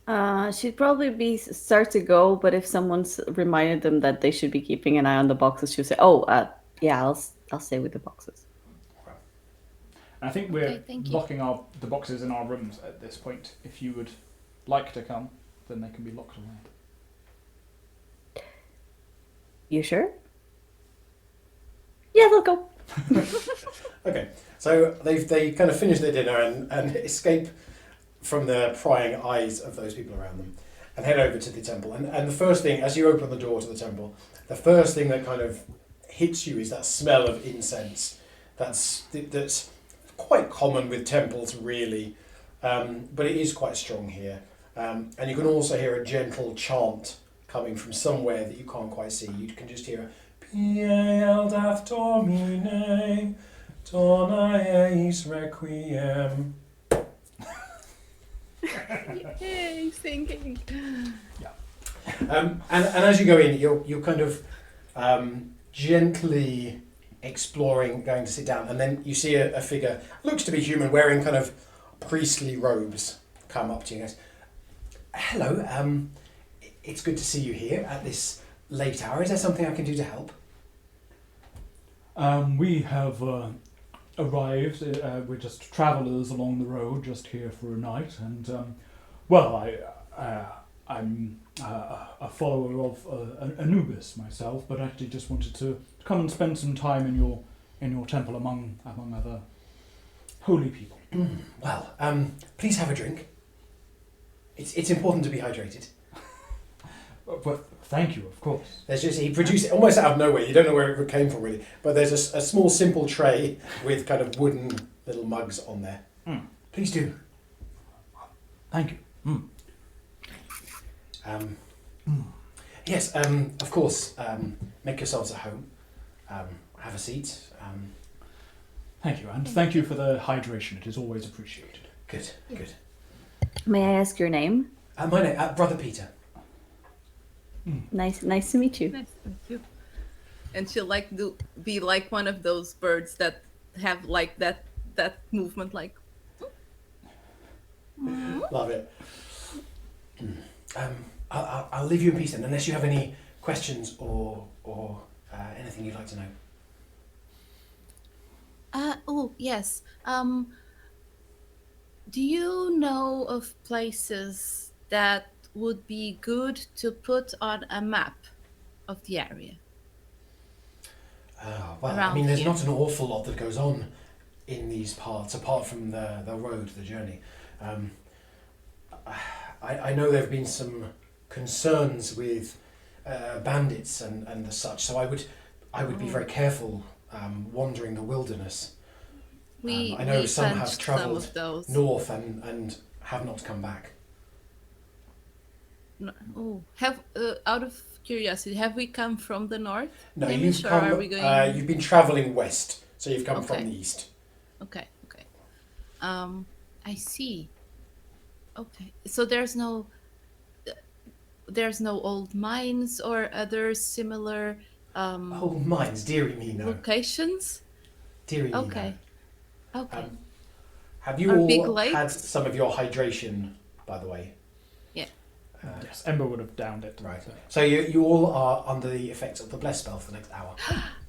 Speaker 1: on?
Speaker 4: She'd probably start to go, but if someone's reminded them that they should be keeping an eye on the boxes, she'll say, "Oh, yeah, I'll stay with the boxes."
Speaker 5: I think we're
Speaker 2: Okay, thank you.
Speaker 5: locking the boxes in our rooms at this point. If you would like to come, then they can be locked away.
Speaker 4: You sure? Yeah, they'll go.
Speaker 1: Okay. So they kind of finish their dinner and escape from the prying eyes of those people around them and head over to the temple. And the first thing, as you open the door to the temple, the first thing that kind of hits you is that smell of incense. That's quite common with temples, really, but it is quite strong here. And you can also hear a gentle chant coming from somewhere that you can't quite see. You can just hear Piel dath Domine, dona eis requiem.
Speaker 2: Yay, singing.
Speaker 1: And as you go in, you're kind of gently exploring, going to sit down, and then you see a figure, looks to be human, wearing kind of priestly robes, come up to you and goes, "Hello, it's good to see you here at this late hour. Is there something I can do to help?"
Speaker 5: We have arrived. We're just travellers along the road, just here for a night, and I'm a follower of Anubis myself, but actually just wanted to come and spend some time in your temple among other holy people.
Speaker 1: Well, please have a drink. It's important to be hydrated.
Speaker 5: But thank you, of course.
Speaker 1: There's just, he produced it almost out of nowhere. You don't know where it came from really, but there's a small simple tray with kind of wooden little mugs on there. Please do.
Speaker 5: Thank you.
Speaker 1: Yes, of course. Make yourselves at home. Have a seat.
Speaker 5: Thank you, and thank you for the hydration. It is always appreciated.
Speaker 1: Good.
Speaker 4: May I ask your name?
Speaker 1: My name, Brother Peter.
Speaker 4: Nice to meet you.
Speaker 2: Nice to meet you. And she'll be like one of those birds that have like that movement, like.
Speaker 1: Love it. I'll leave you in peace then, unless you have any questions or anything you'd like to know.
Speaker 2: Oh yes. Do you know of places that would be good to put on a map of the area?
Speaker 1: Well, I mean, there's not an awful lot that goes on in these parts, apart from the road, the journey. I know there have been some concerns with bandits and the such, so I would be very careful wandering the wilderness. I know some have travelled north and have not come back.
Speaker 2: No, out of curiosity, have we come from the north?
Speaker 1: No,
Speaker 2: Hamish, or are we going?
Speaker 1: you've been travelling west, so you've come from the east.
Speaker 2: Okay. I see. Okay, so there's no old mines or other similar
Speaker 1: Old mines, dearie me no.
Speaker 2: locations?
Speaker 1: Dearie me
Speaker 2: Okay.
Speaker 1: no.
Speaker 2: Okay.
Speaker 1: Have you
Speaker 2: Are big
Speaker 1: all
Speaker 2: lakes?
Speaker 1: had some of your hydration, by the way?
Speaker 2: Yeah.
Speaker 5: Yes, Ember would have downed it.
Speaker 1: Right. So you all are under the effects of the bless spell for the next hour.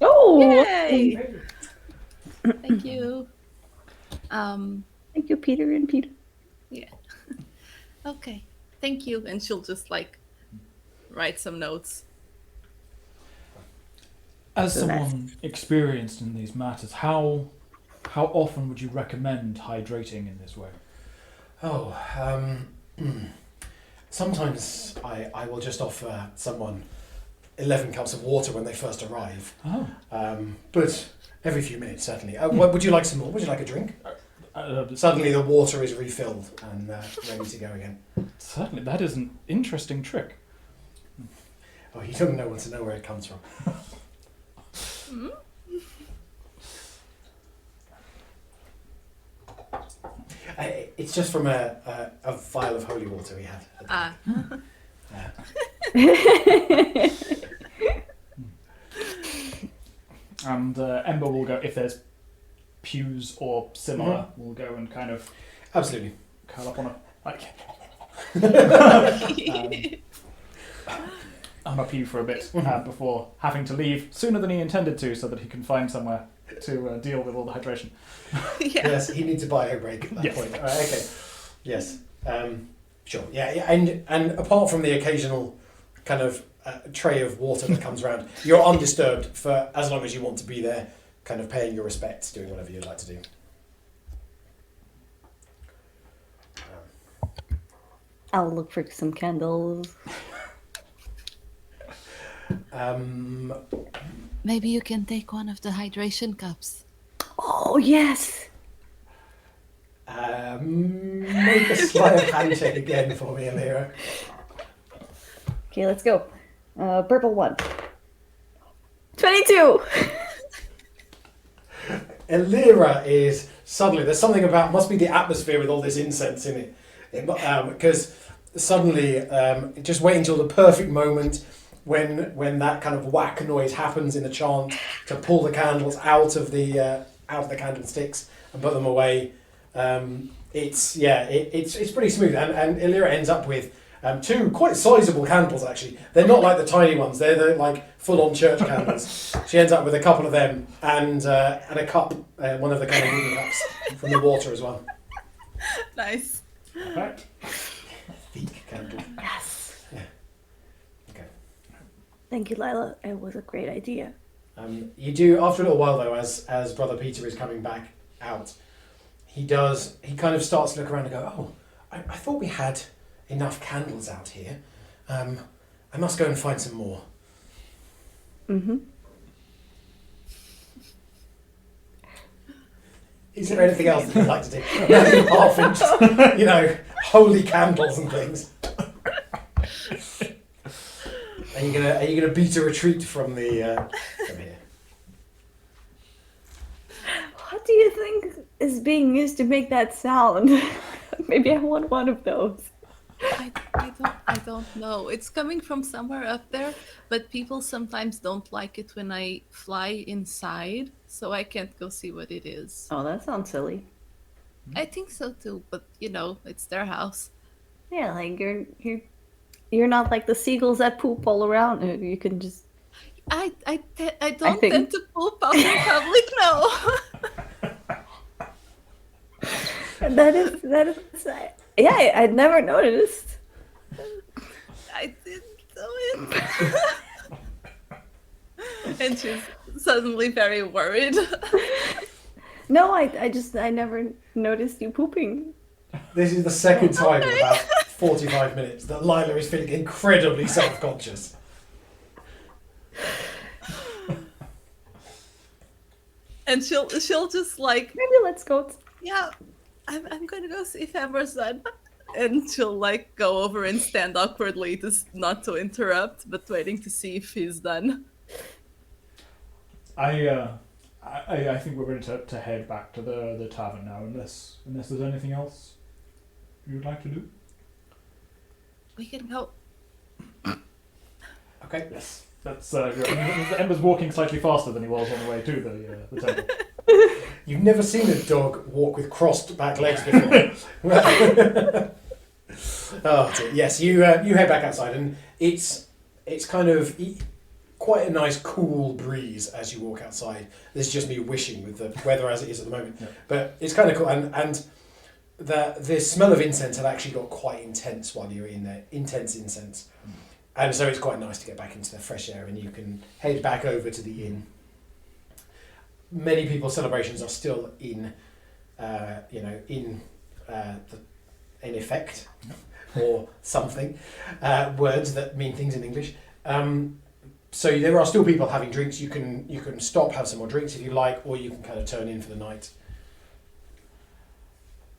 Speaker 4: Oh!
Speaker 2: Yay! Thank you.
Speaker 4: Thank you, Peter and Peter.
Speaker 2: Yeah. Okay. Thank you. And she'll just like write some notes.
Speaker 5: As
Speaker 4: So that's-
Speaker 5: someone experienced in these matters, how often would you recommend hydrating in this way?
Speaker 1: Sometimes I will just offer someone 11 cups of water when they first arrive.
Speaker 5: Oh.
Speaker 1: But every few minutes, certainly. What, would you like some more? Would you like a drink?
Speaker 5: Certainly,
Speaker 1: Suddenly the water is refilled and ready to go again.
Speaker 5: that is an interesting trick.
Speaker 1: Oh, you don't want to know where it comes from. just from a vial of holy water he had.
Speaker 2: Ah.
Speaker 5: And Ember will go, if there's pews or similar, will go and kind of
Speaker 1: Absolutely.
Speaker 5: curl up on a pew for a bit before having to leave sooner than he intended to, so that he can find somewhere to deal with all the hydration.
Speaker 2: Yeah.
Speaker 1: Yes, he needs a bio break at that
Speaker 5: Yes.
Speaker 1: point. Okay. Yes. Sure. Yeah. And apart from the occasional kind of tray of water that comes around, you're undisturbed for as long as you want to be there, kind of paying your respects, doing whatever you'd like to do.
Speaker 4: I'll look for some candles.
Speaker 2: Maybe you can take one of the hydration cups.
Speaker 4: Oh, yes!
Speaker 1: Make a sleight of hand check again for me, Amira.
Speaker 4: Okay, let's go. Purple 1. 22!
Speaker 1: Elira is suddenly, there's something about, must be the atmosphere with all this incense in it. Because suddenly, just wait until the perfect moment when that kind of whack noise happens in the chant to pull the candles out of the candlesticks and put them away. It's pretty smooth, and Elira ends up with 2 quite sizable candles. Actually, they're not like the tiny ones; they're the like full-on church candles. She ends up with a couple of them and a cup, one of the kind of wooden cups from the water as well.
Speaker 2: Nice.
Speaker 5: Right.
Speaker 1: Thick candle.
Speaker 4: Yes!
Speaker 1: Yeah. Okay.
Speaker 4: Thank you, Lila. It was a great idea.
Speaker 1: You do, after a little while though, as Brother Peter is coming back out, he kind of starts to look around and go, oh, I thought we had enough candles out here. I must go and find some more.
Speaker 4: Mm-hmm.
Speaker 1: Is there anything else that you'd like to do? Nothing half-inch, holy candles and things. Are you gonna beat a retreat from the from here?
Speaker 4: What do you think is being used to make that sound? Maybe I want one of those.
Speaker 2: I don't know. It's coming from somewhere up there, but people sometimes don't like it when I fly inside, so I can't go see what it is.
Speaker 4: Oh, that sounds silly.
Speaker 2: I think so too, but it's their house.
Speaker 4: Yeah, like you're not like the seagulls that poop all around. You can just.
Speaker 2: I don't
Speaker 4: think-
Speaker 2: tend to poop out in public, no.
Speaker 4: That is. Yeah, I'd never noticed.
Speaker 2: I didn't do it. And she's suddenly very worried.
Speaker 4: No, I never noticed you pooping.
Speaker 1: This is the second time in about 45 minutes that Lila is feeling incredibly self-conscious.
Speaker 2: And she'll just like,
Speaker 4: Maybe let's go.
Speaker 2: yeah, I'm gonna go see if Amber's done. And she'll like go over and stand awkwardly not to interrupt, but waiting to see if he's done.
Speaker 5: I think we're ready to head back to the tavern now, unless there's anything else you'd like to do.
Speaker 2: We can go.
Speaker 1: Okay.
Speaker 5: Yes. That's Ember's walking slightly faster than he was on the way to the temple.
Speaker 1: You've never seen a dog walk with crossed back legs before. Oh dear. Yes, you head back outside, and it's kind of quite a nice cool breeze as you walk outside. This is just me wishing with the weather as it is at the moment,
Speaker 5: Yeah.
Speaker 1: but it's kind of cool, and the smell of incense had actually got quite intense while you were in there, intense incense. And so it's quite nice to get back into the fresh air, and you can head back over to the inn. Many people's celebrations are still in effect, or something, words that mean things in English. So there are still people having drinks. You can stop, have some more drinks if you like, or you can kind of turn in for the night.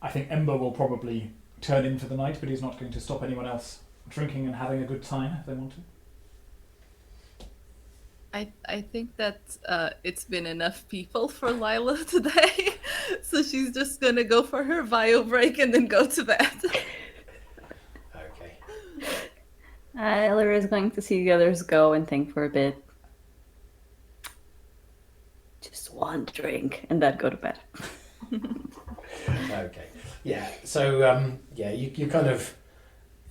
Speaker 5: I think Ember will probably turn in for the night, but he's not going to stop anyone else drinking and having a good time if they want to.
Speaker 2: I think that it's been enough people for Lila today, so she's just gonna go for her bio break and then go to bed.
Speaker 1: Okay.
Speaker 4: Lyra is going to see the others go and think for a bit. Just one drink and then go to bed.
Speaker 1: Okay. Yeah. So yeah, you kind of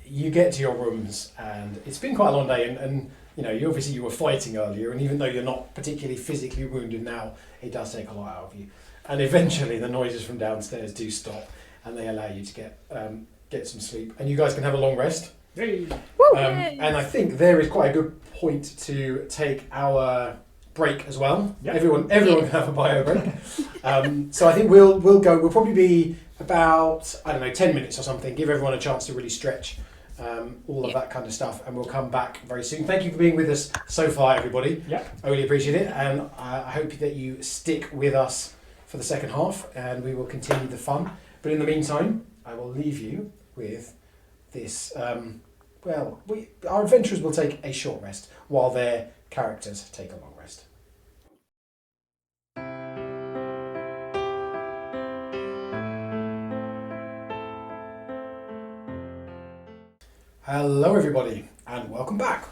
Speaker 1: you get to your rooms, and it's been quite a long day, and you know, you were fighting earlier, and even though you're not particularly physically wounded now, it does take a lot out of you. And eventually, the noises from downstairs do stop, and they allow you to get some sleep, and you guys can have a long rest.
Speaker 5: Hey.
Speaker 1: And I think there is quite a good point to take our break as well.
Speaker 5: Yep.
Speaker 1: Everyone can have a bio break. So I think we'll go. We'll probably be about 10 minutes or something. Give everyone a chance to really stretch. All of that kind of stuff, and we'll come back very soon. Thank you for being with us so far, everybody.
Speaker 5: Yeah.
Speaker 1: I really appreciate it, and I hope that you stick with us for the second half, and we will continue the fun. But in the meantime, I will leave you with this. Our adventurers will take a short rest while their characters take a long rest. Hello everybody, and welcome back.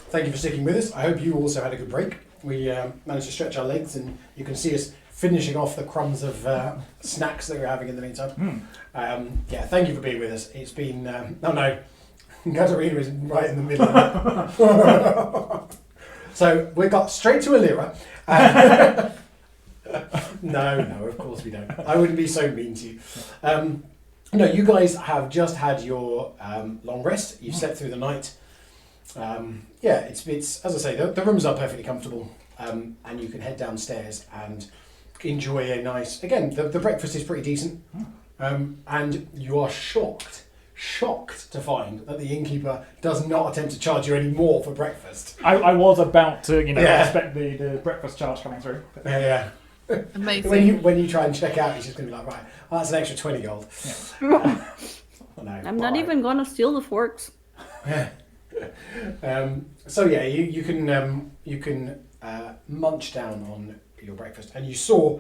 Speaker 1: Thank you for sticking with us. I hope you also had a good break. We managed to stretch our legs, and you can see us finishing off the crumbs of snacks that we're having in the meantime. Thank you for being with us. It's been... Katarina is right in the middle of it. So we got straight to Alira. No, of course we don't. I wouldn't be so mean to you. No, you guys have just had your long rest. You've slept through the night. It's as I say, the rooms are perfectly comfortable, and you can head downstairs and enjoy a nice. Again, the breakfast is pretty decent, and you are shocked to find that the innkeeper does not attempt to charge you any more for breakfast.
Speaker 5: I was about to, expect the breakfast charge coming through.
Speaker 1: Yeah.
Speaker 2: Amazing.
Speaker 1: When you try and check out, he's just going to be like, right, well, that's an extra 20 gold. Yeah.
Speaker 4: I'm not even going to steal the forks.
Speaker 1: Yeah. You can munch down on your breakfast, and you saw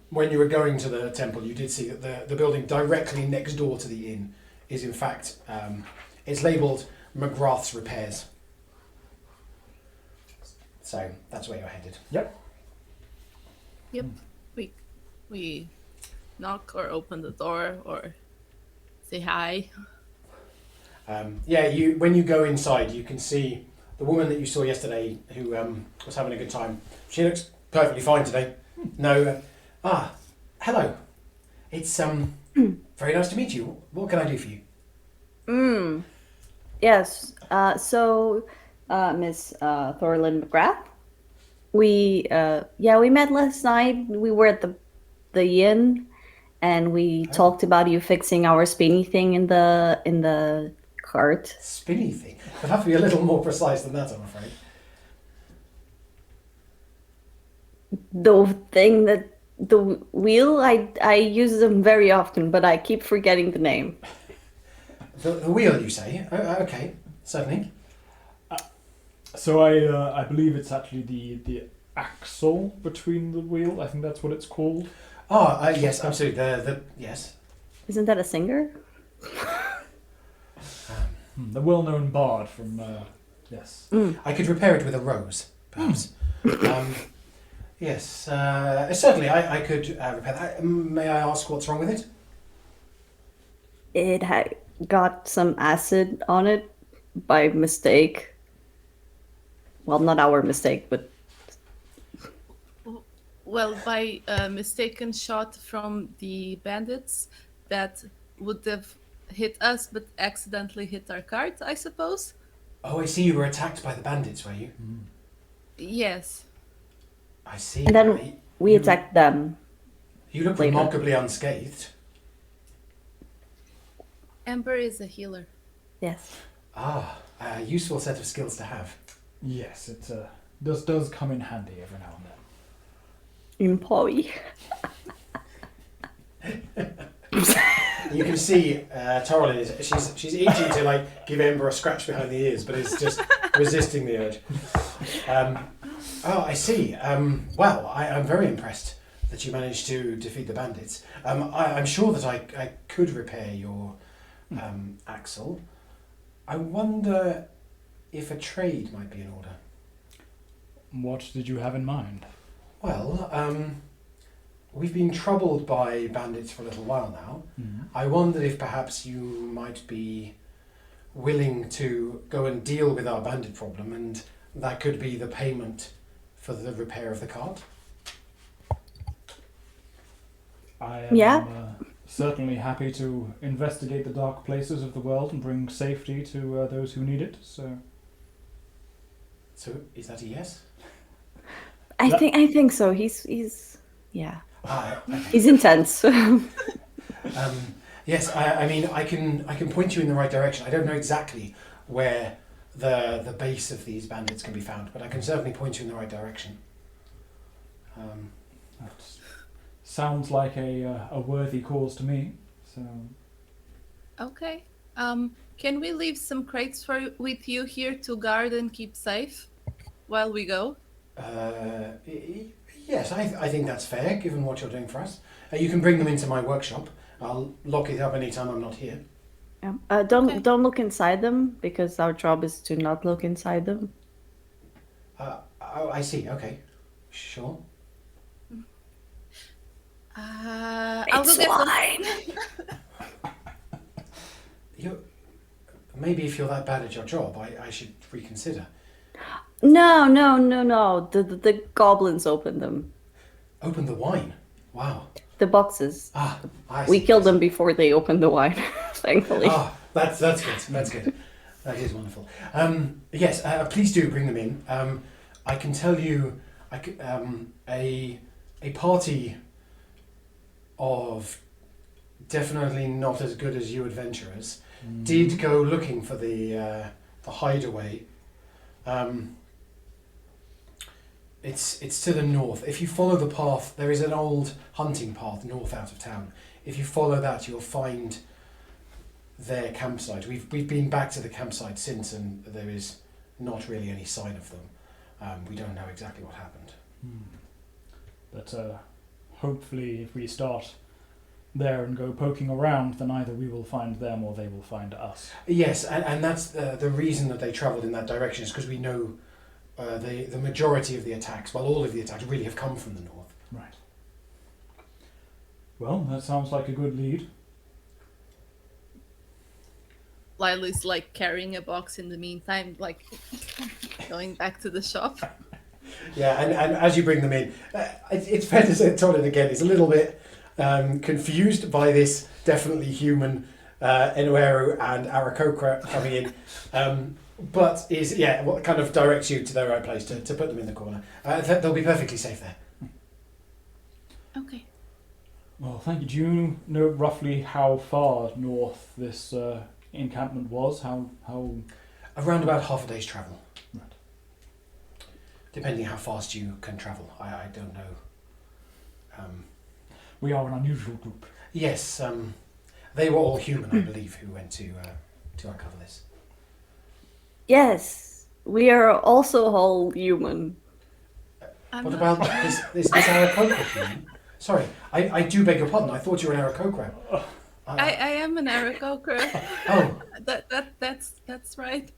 Speaker 1: when you were going to the temple, you did see that the building directly next door to the inn is in fact it's labelled McGrath's Repairs. So that's where you're headed.
Speaker 5: Yep.
Speaker 2: We knock or open the door or say hi.
Speaker 1: When you go inside, you can see the woman that you saw yesterday who was having a good time. She looks perfectly fine today. No, hello. It's very nice to meet you. What can I do for you?
Speaker 4: Yes. Miss Thorlin McGrath. We met last night. We were at the inn, and we talked about you fixing our spinny thing in the cart.
Speaker 1: Spinny thing? I'd have to be a little more precise than that, I'm afraid.
Speaker 4: The thing that the wheel. I use them very often, but I keep forgetting the name.
Speaker 1: The wheel, you say? Okay, certainly.
Speaker 5: So I believe it's actually the axle between the wheel. I think that's what it's called.
Speaker 1: Yes, absolutely. Yes.
Speaker 4: Isn't that a singer?
Speaker 5: The well-known bard from yes.
Speaker 1: I could repair it with a rose, perhaps. Yes, certainly I could repair that. May I ask what's wrong with it?
Speaker 4: It had got some acid on it by mistake. Well, not our mistake, but...
Speaker 2: Well, by a mistaken shot from the bandits that would have hit us but accidentally hit our cart, I suppose.
Speaker 1: Oh, I see. You were attacked by the bandits, were you?
Speaker 2: Yes.
Speaker 1: I see.
Speaker 4: And then we attacked them.
Speaker 1: You look
Speaker 4: later.
Speaker 1: remarkably unscathed.
Speaker 2: Amber is a healer.
Speaker 4: Yes.
Speaker 1: A useful set of skills to have.
Speaker 5: Yes, it does come in handy every now and then.
Speaker 4: Employee.
Speaker 1: You can see Torlin she's itching to give Ember a scratch behind the ears, but is just resisting the urge. Oh, I see. Well, I'm very impressed that you managed to defeat the bandits. I'm sure that I could repair your axle. I wonder if a trade might be in order.
Speaker 5: What did you have in mind?
Speaker 1: Well, we've been troubled by bandits for a little while now.
Speaker 5: Mm-hmm.
Speaker 1: I wondered if perhaps you might be willing to go and deal with our bandit problem, and that could be the payment for the repair of the cart.
Speaker 5: I am
Speaker 4: Yeah.
Speaker 5: certainly happy to investigate the dark places of the world and bring safety to those who need it. So
Speaker 1: So, is that a yes?
Speaker 4: I think so. He's yeah.
Speaker 1: Okay.
Speaker 4: He's intense.
Speaker 1: Yes, I mean, I can point you in the right direction. I don't know exactly where the base of these bandits can be found, but I can certainly point you in the right direction.
Speaker 5: that sounds like a worthy cause to me. So
Speaker 2: Okay. Can we leave some crates with you here to guard and keep safe while we go?
Speaker 1: Yes, I think that's fair, given what you're doing for us. You can bring them into my workshop. I'll lock it up anytime I'm not here.
Speaker 4: Yeah. Don't
Speaker 2: Okay.
Speaker 4: don't look inside them because our job is to not look inside them.
Speaker 1: Oh, I see. Okay, sure.
Speaker 2: I'll go get some.
Speaker 1: Maybe if you're that bad at your job, I should reconsider.
Speaker 4: No. The goblins opened them.
Speaker 1: Open the wine. Wow.
Speaker 4: The boxes.
Speaker 1: I
Speaker 4: We
Speaker 1: see.
Speaker 4: killed them before they opened the wine, thankfully.
Speaker 1: That's good. That's good. That is wonderful. Yes, please do bring them in. I can tell you, a party of definitely not as good as you adventurers did go looking for the hideaway. It's to the north. If you follow the path, there is an old hunting path north out of town. If you follow that, you'll find their campsite. We've been back to the campsite since, and there is not really any sign of them. We don't know exactly what happened.
Speaker 5: But hopefully, if we start there and go poking around, then either we will find them or they will find us.
Speaker 1: Yes, and that's the reason that they travelled in that direction, is because we know the majority of the attacks, well, all of the attacks really have come from the north.
Speaker 5: Right. Well, that sounds like a good lead.
Speaker 2: Lily's like carrying a box in the meantime, like going back to the shop.
Speaker 1: Yeah, and as you bring them in, it's fair to say Todd again is a little bit confused by this definitely human Enueru and Arakokra coming in, but is what kind of directs you to the right place to put them in the corner. They'll be perfectly safe there.
Speaker 2: Okay.
Speaker 5: Well, thank you. Do you know roughly how far north this encampment was? How?
Speaker 1: Around about half a day's travel.
Speaker 5: Right.
Speaker 1: Depending how fast you can travel, I don't know.
Speaker 5: We are an unusual group.
Speaker 1: Yes, they were all human, I believe, who went to uncover this.
Speaker 4: Yes, we are also all human.
Speaker 2: I'm
Speaker 1: What
Speaker 2: not
Speaker 1: about this Arakokra human? Sorry, I do beg your pardon. I thought you were an Arakokra.
Speaker 2: I am an Arakokra.
Speaker 1: Oh,
Speaker 2: That's right.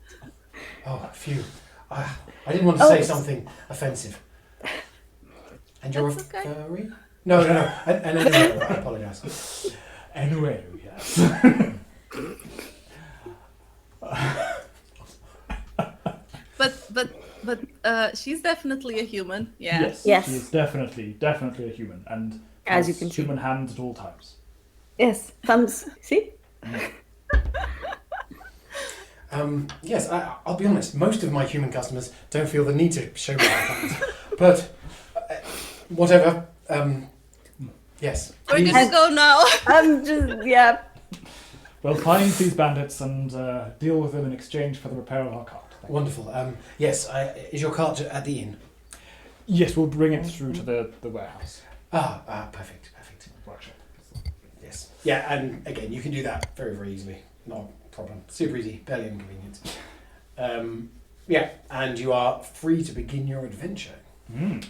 Speaker 1: oh, phew. I didn't want to say something offensive. And you're
Speaker 2: That's
Speaker 1: a
Speaker 2: okay.
Speaker 1: furry? No. And anyway, I apologise.
Speaker 5: Anyway, yes.
Speaker 2: But she's definitely a human. Yeah.
Speaker 4: Yes.
Speaker 5: She is definitely a human, and
Speaker 4: As you
Speaker 5: has
Speaker 4: can see.
Speaker 5: human hands at all times.
Speaker 4: Yes, thumbs. See?
Speaker 1: Yes, I'll be honest. Most of my human customers don't feel the need to show me their thumbs. But whatever. Yes.
Speaker 2: We're
Speaker 1: please.
Speaker 2: gonna go now.
Speaker 4: I'm just
Speaker 5: We'll find these bandits and deal with them in exchange for the repair of our cart. Thank you.
Speaker 1: Wonderful. Yes. Is your cart at the inn?
Speaker 5: Yes, we'll bring it through to the warehouse.
Speaker 1: Perfect.
Speaker 5: Workshop.
Speaker 1: Yes. Yeah, and again, you can do that very, very easily. Not a problem. Super easy. Barely inconvenient. Yeah, and you are free to begin your adventure.
Speaker 5: Mm.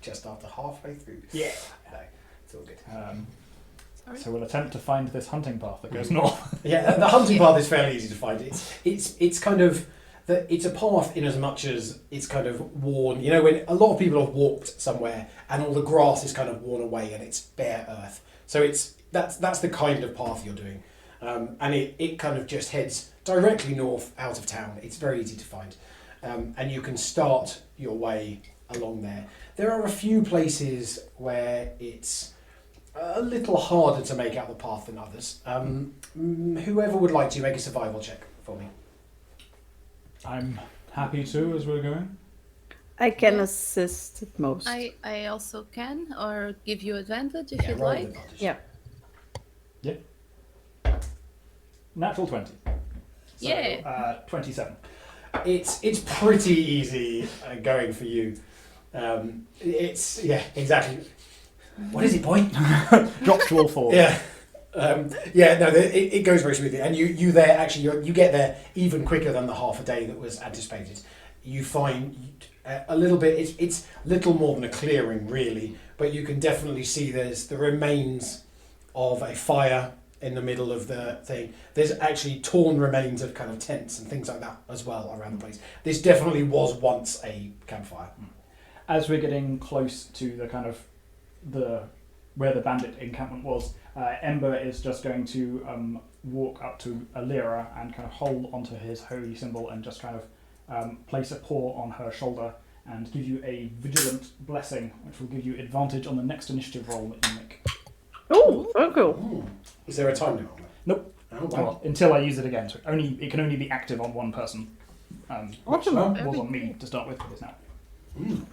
Speaker 1: Just after halfway through.
Speaker 5: Yeah.
Speaker 1: No, it's all good.
Speaker 2: Sorry.
Speaker 5: So we'll attempt to find this hunting path that goes north.
Speaker 1: Yeah, the hunting path is fairly easy to find. It's kind of it's a path in as much as it's kind of worn. You know, when a lot of people have walked somewhere and all the grass is kind of worn away and it's bare earth. So that's the kind of path you're doing, and it kind of just heads directly north out of town. It's very easy to find, and you can start your way along there. There are a few places where it's a little harder to make out the path than others. Whoever would like to make a survival check for me.
Speaker 5: I'm happy to as we're going.
Speaker 4: I can assist at most.
Speaker 2: I also can, or give you advantage if you'd
Speaker 1: roll with
Speaker 2: like.
Speaker 1: advantage.
Speaker 4: Yeah.
Speaker 5: Natural 20. So,
Speaker 2: Yeah.
Speaker 5: 27.
Speaker 1: It's pretty easy going for you. It's exactly. What is it, boy?
Speaker 5: Drops to all fours.
Speaker 1: Yeah. It goes very smoothly, and you there actually you get there even quicker than the half a day that was anticipated. You find a little bit. It's little more than a clearing, really, but you can definitely see there's the remains of a fire in the middle of the thing. There's actually torn remains of kind of tents and things like that as well around the place. This definitely was once a campfire.
Speaker 5: As we're getting close to the kind of where the bandit encampment was, Ember is just going to walk up to Alira and kind of hold onto his holy symbol and just kind of place a paw on her shoulder and give you a vigilant blessing, which will give you advantage on the next initiative roll that you make.
Speaker 4: Oh, very cool.
Speaker 1: Ooh. Is there a time limit on that?
Speaker 5: Nope.
Speaker 1: Oh, wow.
Speaker 5: Well, until I use it again. So it can only be active on one person. Which
Speaker 4: Awesome.
Speaker 5: was on me to start with, but it's now.
Speaker 1: Mm.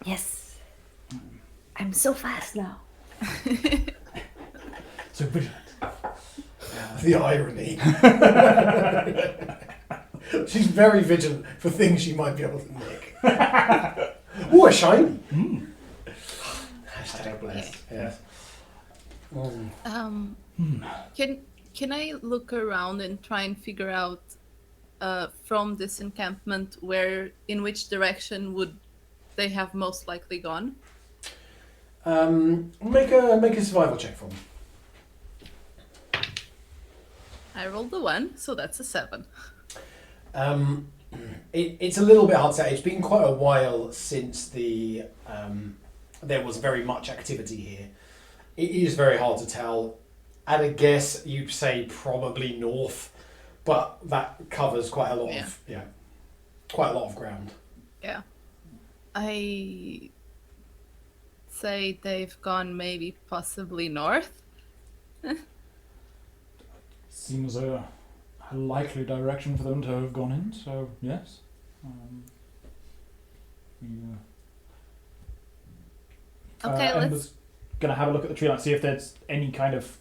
Speaker 4: Yes. I'm so fast now.
Speaker 5: So vigilant.
Speaker 1: The irony. She's very vigilant for things she might be able to nick. Oh, a shiny.
Speaker 5: Mm.
Speaker 1: Hashtag blessed. Yes.
Speaker 2: Can I look around and try and figure out from this encampment in which direction would they have most likely gone?
Speaker 1: Make a survival check for me.
Speaker 2: I rolled a 1, so that's a 7.
Speaker 1: It's a little bit hard to say. It's been quite a while since there was very much activity here. It is very hard to tell. At a guess, you'd say probably north, but that covers quite a lot of ground.
Speaker 2: Yeah. I say they've gone maybe possibly north.
Speaker 5: Seems a likely direction for them to have gone in, so yes.
Speaker 2: Okay,
Speaker 5: Ember's going to have a look at the tree line, see if there's any kind of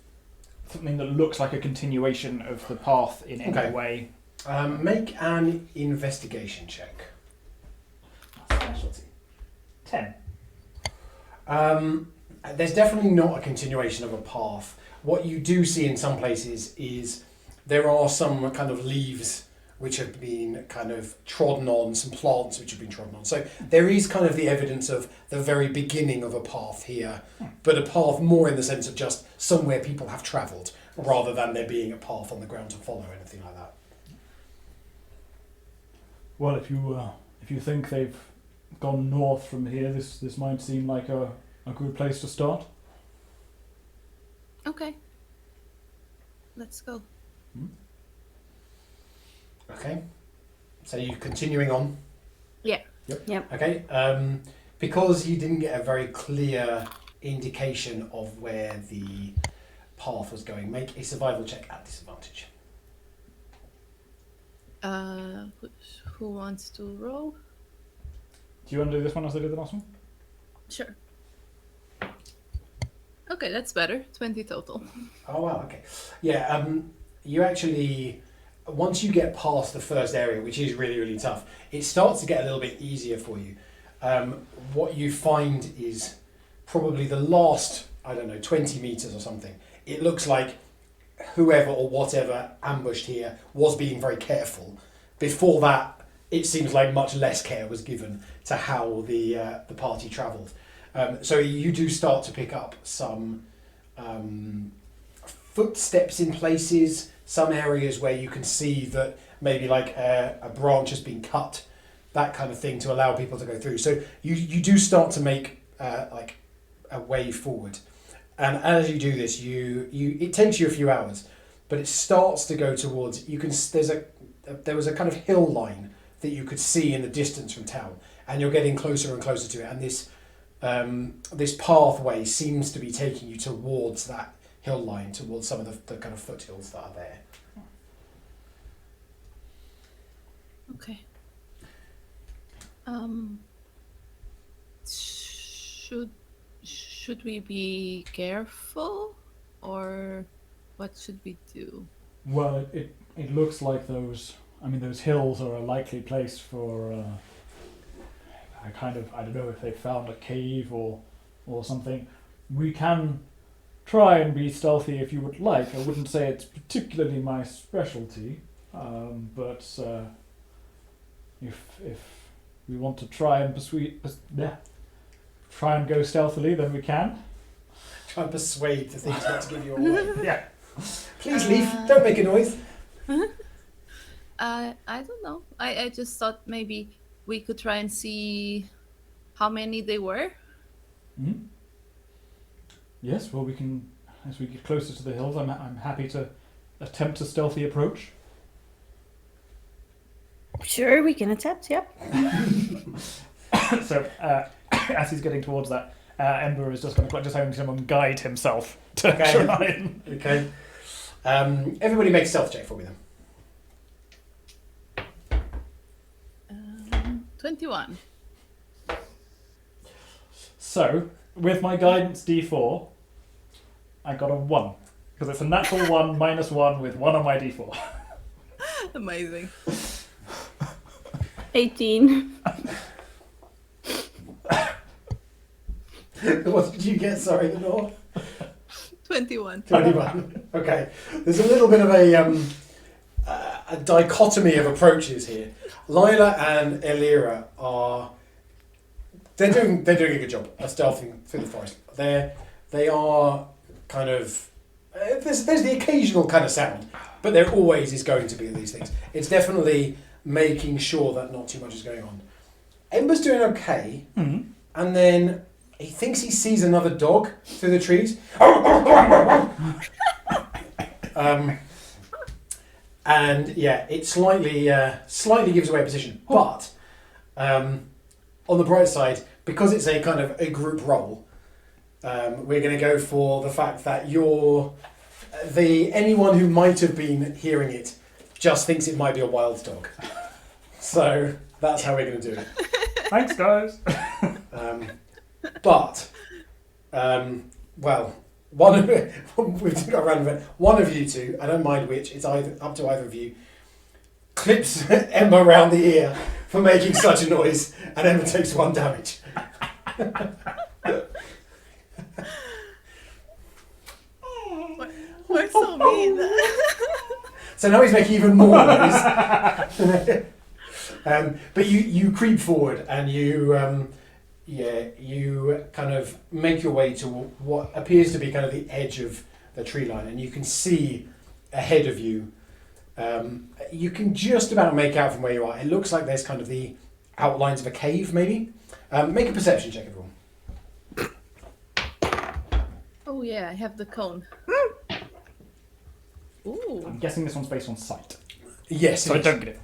Speaker 5: something that looks like a continuation of the path in any
Speaker 1: Okay.
Speaker 5: way.
Speaker 1: Make an investigation check.
Speaker 5: Specialty. 10.
Speaker 1: There's definitely not a continuation of a path. What you do see in some places is there are some kind of leaves which have been kind of trodden on, some plants which have been trodden on. So there is kind of the evidence of the very beginning of a path here, but a path more in the sense of just somewhere people have travelled, rather than there being a path on the ground to follow or anything like that.
Speaker 5: Well, if you think they've gone north from here, this might seem like a good place to start.
Speaker 2: Okay. Let's go.
Speaker 1: Okay. So you're continuing on?
Speaker 2: Yeah.
Speaker 4: Yep.
Speaker 1: Okay. Because you didn't get a very clear indication of where the path was going, make a survival check at disadvantage.
Speaker 2: Who wants to roll?
Speaker 5: Do you want to do this one as I did the last one?
Speaker 2: Sure. Okay, that's better. 20 total.
Speaker 1: Oh wow, okay. Yeah, you actually, once you get past the first area, which is really, really tough, it starts to get a little bit easier for you. What you find is probably the last, 20 metres or something. It looks like whoever or whatever ambushed here was being very careful. before that, it seems like much less care was given to how the party travelled. So you do start to pick up some footsteps in places, some areas where you can see that maybe like a branch has been cut, that kind of thing, to allow people to go through. So you do start to make like a way forward, and as you do this, it takes you a few hours, but it starts to go towards. There was a kind of hill line that you could see in the distance from town, and you're getting closer and closer to it, and this pathway seems to be taking you towards that hill line, towards some of the kind of foothills that are there.
Speaker 2: Okay. Should we be careful, or what should we do?
Speaker 5: Well, it looks like those hills are a likely place for I don't know if they found a cave or something. We can try and be stealthy if you would like. I wouldn't say it's particularly my specialty, but if we want to try and try and go stealthily, then we can.
Speaker 1: Try and persuade the things not to give you away.
Speaker 5: Yeah.
Speaker 1: Please leave. Don't make a noise.
Speaker 2: I don't know. I just thought maybe we could try and see how many they were.
Speaker 5: Mm-hmm. Yes, well, we can, as we get closer to the hills, I'm happy to attempt a stealthy approach.
Speaker 4: Sure, we can attempt, yep.
Speaker 5: So, as he's getting towards that, Ember is just going to having someone guide himself to try and...
Speaker 1: Okay. Everybody make a stealth check for me then.
Speaker 2: 21.
Speaker 5: So, with my guidance D4, I got a 1. Because it's a natural 1 minus 1 with 1 on my D4.
Speaker 2: Amazing.
Speaker 4: 18.
Speaker 1: What did you get? Sorry, the door.
Speaker 2: 21.
Speaker 1: 21. Okay. There's a little bit of a dichotomy of approaches here. Lila and Elira they're doing a good job of stealthing through the forest. They are kind of there's the occasional kind of sound, but there always is going to be these things. It's definitely making sure that not too much is going on. Ember's doing okay, and then he thinks he sees another dog through the trees. And yeah, it slightly gives away a position. But on the bright side, because it's a kind of a group role, we're going to go for the fact that anyone who might have been hearing it just thinks it might be a wild dog. So that's how we're going to do it.
Speaker 5: Thanks, guys.
Speaker 1: But one of we've got a random event. One of you two, I don't mind which, it's either up to either of you, clips Emma around the ear for making such a noise, and Emma takes 1 damage.
Speaker 2: We're so mean.
Speaker 1: So now he's making even more noise. But you creep forward and you kind of make your way to what appears to be kind of the edge of the tree line, and you can see ahead of you. You can just about make out from where you are. It looks like there's kind of the outlines of a cave, maybe. Make a perception check, everyone.
Speaker 2: Oh yeah, I have the cone. Ooh.
Speaker 5: I'm guessing this one's based on sight.
Speaker 1: Yes.
Speaker 5: So I don't get it.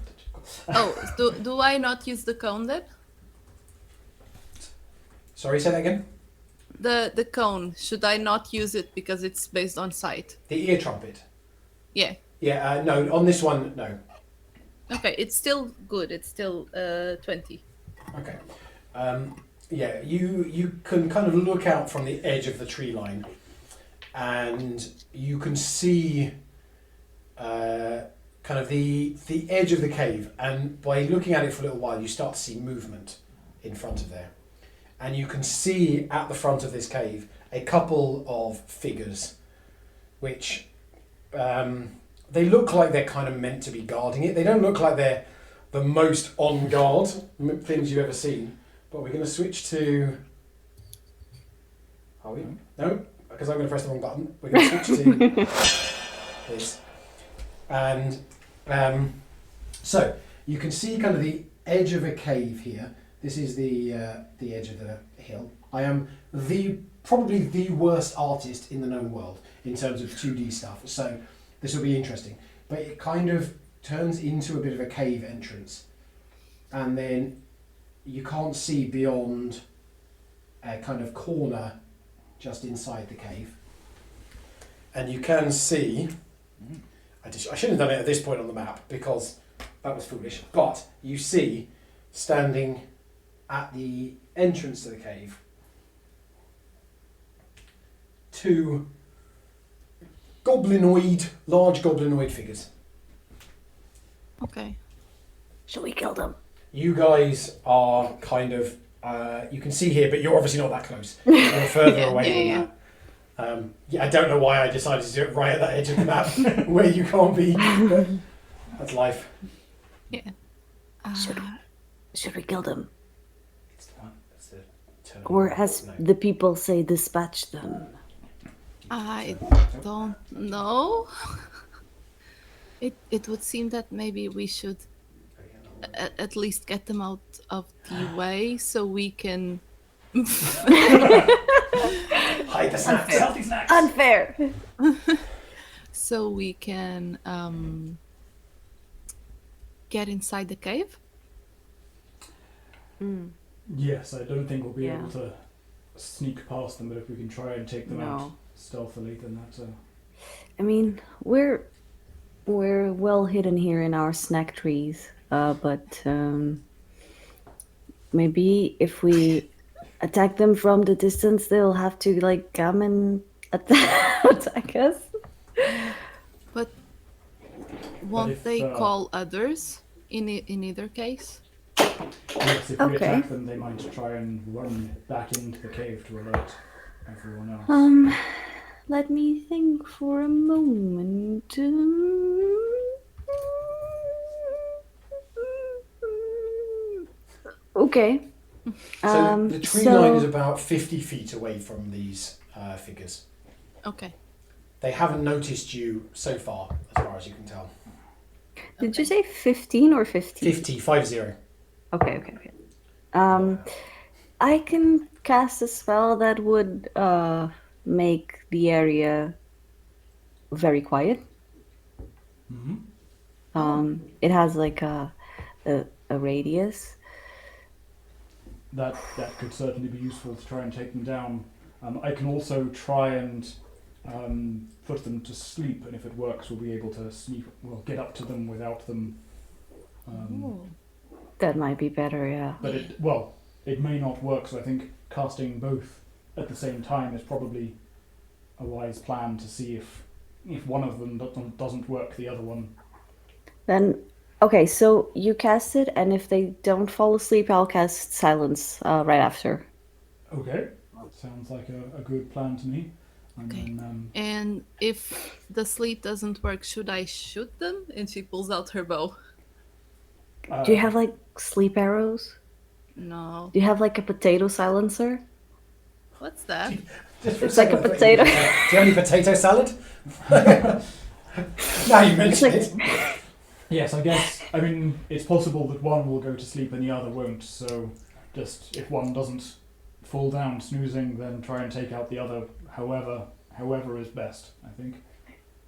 Speaker 2: Oh, do I not use the cone then?
Speaker 1: Sorry, say that again.
Speaker 2: The cone, should I not use it because it's based on sight?
Speaker 1: The ear trumpet.
Speaker 2: Yeah.
Speaker 1: Yeah. No, on this one, no.
Speaker 2: Okay, it's still good. It's still 20.
Speaker 1: Okay. Yeah, you can kind of look out from the edge of the tree line, and you can see kind of the edge of the cave. And by looking at it for a little while, you start to see movement in front of there. And you can see at the front of this cave a couple of figures, which they look like they're kind of meant to be guarding it. They don't look like they're the most on guard things you've ever seen. But we're going to switch to. Are we? No, because I'm going to press the wrong button. We're going to switch to this, and so you can see kind of the edge of a cave here. This is the edge of the hill. I am probably the worst artist in the known world in terms of 2D stuff. So this will be interesting. But it kind of turns into a bit of a cave entrance, and then you can't see beyond a kind of corner just inside the cave. And you can see, I shouldn't have done it at this point on the map because that was foolish, but you see standing at the entrance to the cave two large goblinoid figures.
Speaker 2: Okay.
Speaker 4: Shall we kill them?
Speaker 1: You guys are kind of, you can see here, but you're obviously not that close. You're further away from that. I don't know why I decided to do it right at that edge of the map where you can't be. But that's life.
Speaker 2: Yeah.
Speaker 4: Should we kill them?
Speaker 1: It's the one. That's the turn.
Speaker 4: Or as the people say, dispatch them?
Speaker 2: I don't know. It would seem that maybe we should at least get them out of the way so we can
Speaker 1: hide the snacks.
Speaker 5: Healthy snacks.
Speaker 4: Unfair!
Speaker 2: so we can get inside the cave.
Speaker 5: Yes, I don't think we'll be
Speaker 4: Yeah.
Speaker 5: able to sneak past them, but if we can try and take them out stealthily, then that's
Speaker 4: I mean, we're well hidden here in our snack trees, but maybe if we attack them from the distance, they'll have to like come and attack us.
Speaker 2: But won't
Speaker 5: if,
Speaker 2: they call others in either case?
Speaker 5: yes, if we
Speaker 4: Okay.
Speaker 5: attack them, they might try and run back into the cave to alert everyone else.
Speaker 4: Let me think for a moment. Okay.
Speaker 1: So the tree line is about 50 feet away from these figures.
Speaker 2: Okay.
Speaker 1: They haven't noticed you so far as you can tell.
Speaker 4: Did you say 15 or 50?
Speaker 1: 50.
Speaker 4: Okay. I can cast a spell that would make the area very quiet.
Speaker 5: Mm-hmm.
Speaker 4: It has like a radius.
Speaker 5: That could certainly be useful to try and take them down. I can also try and put them to sleep, and if it works, we'll be able to get up to them without them.
Speaker 4: That might be better, yeah.
Speaker 5: But it may not work. So I think casting both at the same time is probably a wise plan to see if one of them doesn't work, the other one.
Speaker 4: Then, okay, so you cast it, and if they don't fall asleep, I'll cast silence right after.
Speaker 5: Okay, sounds like a good plan to me. And
Speaker 2: Okay.
Speaker 5: then,
Speaker 2: And if the sleep doesn't work, should I shoot them? And she pulls out her bow.
Speaker 4: Do you have like sleep arrows?
Speaker 2: No.
Speaker 4: Do you have like a potato silencer?
Speaker 2: What's that?
Speaker 4: It's like a potato.
Speaker 1: Do you have any potato salad? Now you mention it.
Speaker 5: Yes, I guess. I mean, it's possible that one will go to sleep and the other won't. So, just if one doesn't fall down snoozing, then try and take out the other. However is best, I think.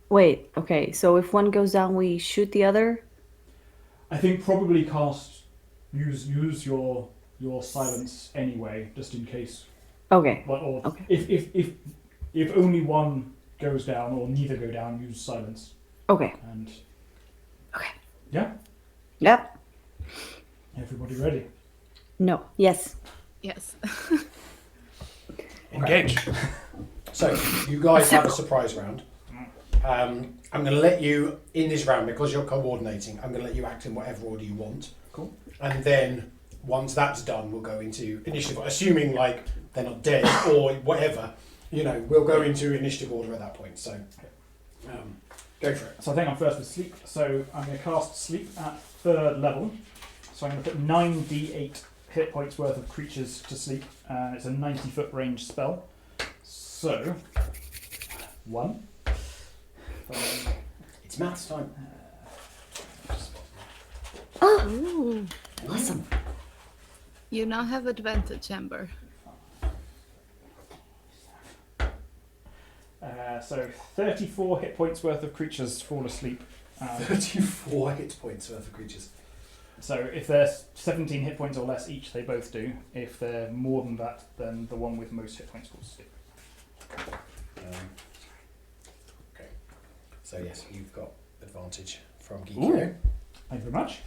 Speaker 4: Wait, okay, so if one goes down, we shoot the other?
Speaker 5: I think probably use your silence anyway, just in case.
Speaker 4: Okay.
Speaker 5: Or
Speaker 4: Okay.
Speaker 5: if only one goes down or neither go down, use silence.
Speaker 4: Okay.
Speaker 5: And
Speaker 4: Okay.
Speaker 5: yeah,
Speaker 4: Yep.
Speaker 5: everybody ready?
Speaker 4: No. Yes.
Speaker 2: Yes.
Speaker 1: Engage. So, you guys have a surprise round. I'm going to let you, in this round, because you're coordinating, I'm going to let you act in whatever order you want.
Speaker 5: Cool.
Speaker 1: And then, once that's done, we'll go into initiative. Assuming, like, they're not dead or whatever, we'll go into initiative order at that point. So, go for it.
Speaker 5: So I think I'm first with sleep. So I'm going to cast sleep at 3rd level. So I'm going to put 9d8 hit points worth of creatures to sleep. It's a 90-foot range spell. So, 1.
Speaker 1: It's maths time.
Speaker 2: Ooh.
Speaker 4: Awesome.
Speaker 2: You now have advantage, Amber.
Speaker 5: So 34 hit points worth of creatures fall asleep.
Speaker 1: 34 hit points worth of creatures.
Speaker 5: So if they're 17 hit points or less each, they both do. If they're more than that, then the one with most hit points falls asleep.
Speaker 1: Okay. So yes, you've got advantage from Geekio.
Speaker 5: Thank you very much.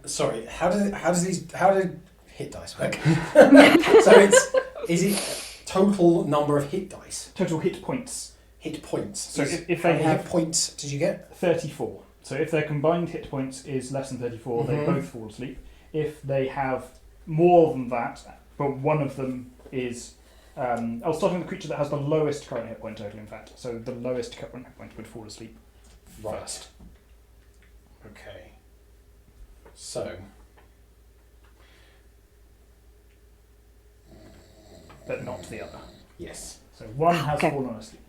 Speaker 1: Sorry, how do hit dice work? So is it total number of hit dice?
Speaker 5: Total hit points.
Speaker 1: Hit points.
Speaker 5: So if
Speaker 1: how
Speaker 5: they
Speaker 1: many
Speaker 5: have
Speaker 1: hit points did you get?
Speaker 5: 34. So if their combined hit points is less than 34, they both fall asleep. If they have more than that, but one of them is... I'll start with the creature that has the lowest current hit point total, in fact. So the lowest current hit point would fall asleep first.
Speaker 1: Okay. So...
Speaker 5: But not the other.
Speaker 1: Yes.
Speaker 5: So one has
Speaker 4: Okay.
Speaker 5: fallen asleep.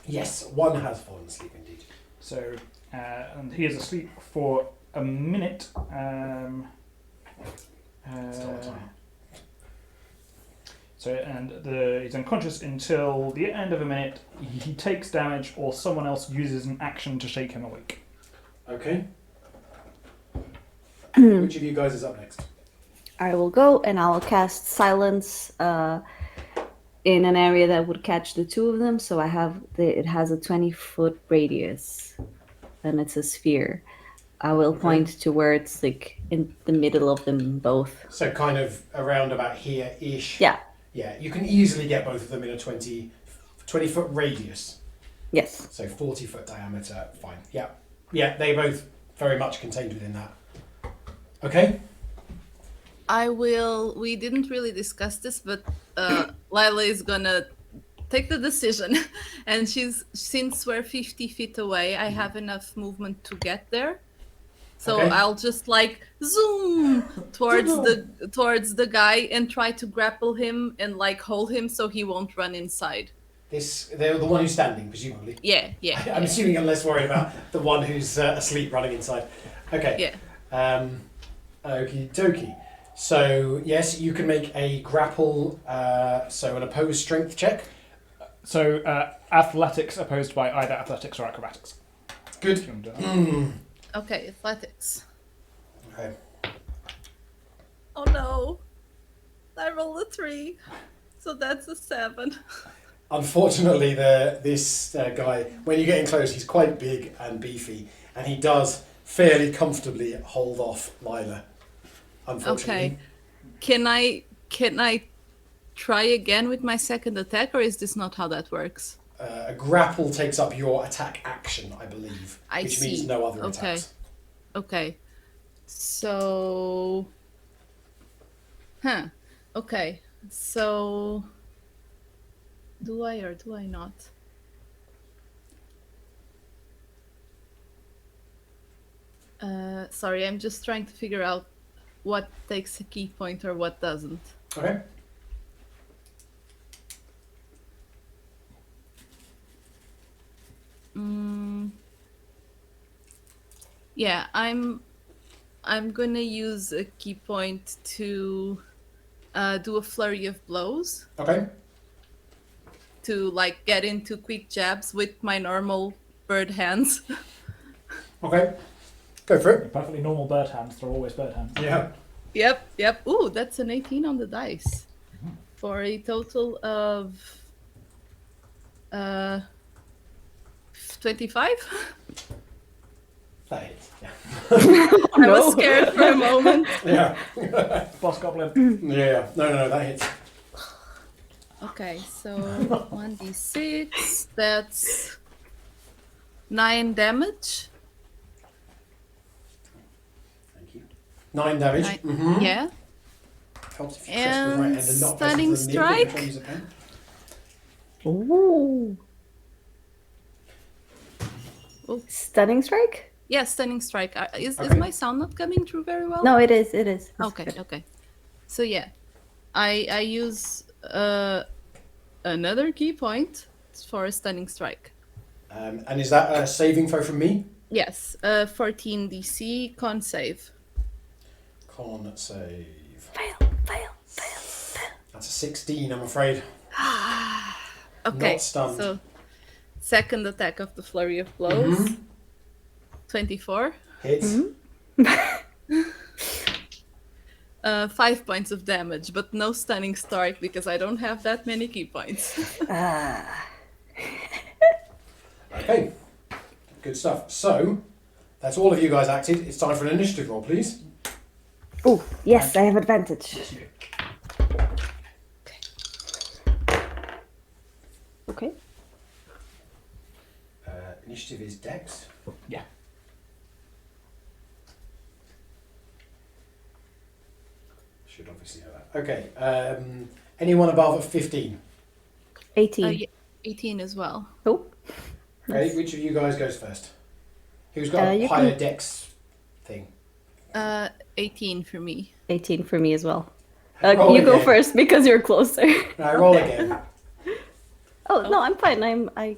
Speaker 1: Yes, one has fallen asleep indeed.
Speaker 5: So, and he is asleep for a minute.
Speaker 1: Start time.
Speaker 5: So, and he's unconscious until the end of a minute. He takes damage, or someone else uses an action to shake him awake.
Speaker 1: Okay. Which of you guys is up next?
Speaker 4: I will go and I will cast silence in an area that would catch the two of them. So it has a 20-foot radius, and it's a sphere. I will point towards like in the middle of them both.
Speaker 1: So kind of around about here-ish.
Speaker 4: Yeah.
Speaker 1: Yeah, you can easily get both of them in a 20-foot radius.
Speaker 4: Yes.
Speaker 1: So 40-foot diameter, fine. Yeah. Yeah, they both very much contained within that. Okay.
Speaker 2: We didn't really discuss this, but Lila is gonna take the decision. And since we're 50 feet away, I have enough movement to get there. So
Speaker 1: Okay.
Speaker 2: I'll just like zoom towards the guy and try to grapple him and like hold him so he won't run inside.
Speaker 1: They're the one who's standing, presumably.
Speaker 2: Yeah.
Speaker 1: I'm assuming you're less worried about the one who's asleep running inside. Okay.
Speaker 2: Yeah.
Speaker 1: Okie dokie. So, yes, you can make a grapple, so an opposed strength check.
Speaker 5: So, athletics opposed by either athletics or acrobatics.
Speaker 1: Good.
Speaker 5: If you want to do that.
Speaker 2: Okay, athletics.
Speaker 1: Okay.
Speaker 2: Oh no. I rolled a 3. So that's a 7.
Speaker 1: Unfortunately, this guy, when you get in close, he's quite big and beefy, and he does fairly comfortably hold off Lila. Unfortunately.
Speaker 2: Okay. Can I try again with my second attack, or is this not how that works?
Speaker 1: A grapple takes up your attack action, I believe,
Speaker 2: I
Speaker 1: which
Speaker 2: see.
Speaker 1: means no other
Speaker 2: Okay.
Speaker 1: attacks.
Speaker 2: Okay. So... Okay. So... Do I or do I not? Sorry, I'm just trying to figure out what takes a key point or what doesn't.
Speaker 1: Okay.
Speaker 2: Yeah, I'm gonna use a key point to do a flurry of blows
Speaker 1: Okay.
Speaker 2: to like get into quick jabs with my normal bird hands.
Speaker 1: Okay. Go for it.
Speaker 5: Perfectly normal bird hands. They're always bird hands.
Speaker 1: Yeah.
Speaker 2: Yep. Ooh, that's an 18 on the dice. For a total of 25?
Speaker 1: That hits. Yeah.
Speaker 2: I was scared for a moment.
Speaker 1: Yeah.
Speaker 5: Boss Goblin.
Speaker 1: Yeah. No, that hits.
Speaker 2: Okay, so 1d6, that's 9 damage.
Speaker 1: Thank you. 9 damage. Mm-hmm.
Speaker 2: Yeah.
Speaker 1: Helps if you press the right hand and not press
Speaker 2: Stunning
Speaker 1: the nib when you
Speaker 2: strike.
Speaker 1: try to use a pen.
Speaker 4: Ooh.
Speaker 2: Oh.
Speaker 4: Stunning strike?
Speaker 2: Yeah, stunning strike. Is
Speaker 1: Okay.
Speaker 2: my sound not coming through very well?
Speaker 4: No, it is. It is. It's
Speaker 2: Okay,
Speaker 4: good.
Speaker 2: okay. So yeah, I use another key point for a stunning strike.
Speaker 1: And is that a saving throw from me?
Speaker 2: Yes, 14 DC con save.
Speaker 1: Con save.
Speaker 4: Fail.
Speaker 1: That's a 16, I'm afraid.
Speaker 2: Okay,
Speaker 1: Not stunned.
Speaker 2: so second attack of the flurry of blows. 24.
Speaker 1: Hits.
Speaker 2: 5 points of damage, but no stunning strike because I don't have that many key points.
Speaker 1: Okay. Good stuff. So, that's all of you guys acted. It's time for an initiative roll, please.
Speaker 4: Oh, yes, I have advantage. Okay.
Speaker 1: Initiative is Dex.
Speaker 5: Yeah.
Speaker 1: Should obviously know that. Okay. Anyone above a 15?
Speaker 4: 18.
Speaker 2: Yeah, 18 as well.
Speaker 4: Oh.
Speaker 1: Okay.
Speaker 4: Nice.
Speaker 1: Which of you guys goes first? Who's got a
Speaker 4: You
Speaker 1: higher
Speaker 4: can-
Speaker 1: Dex thing?
Speaker 2: 18 for me.
Speaker 4: 18 for me as well.
Speaker 1: Roll
Speaker 4: You go
Speaker 1: again.
Speaker 4: first because you're closer.
Speaker 1: No, roll again.
Speaker 4: Oh, no, I'm fine. I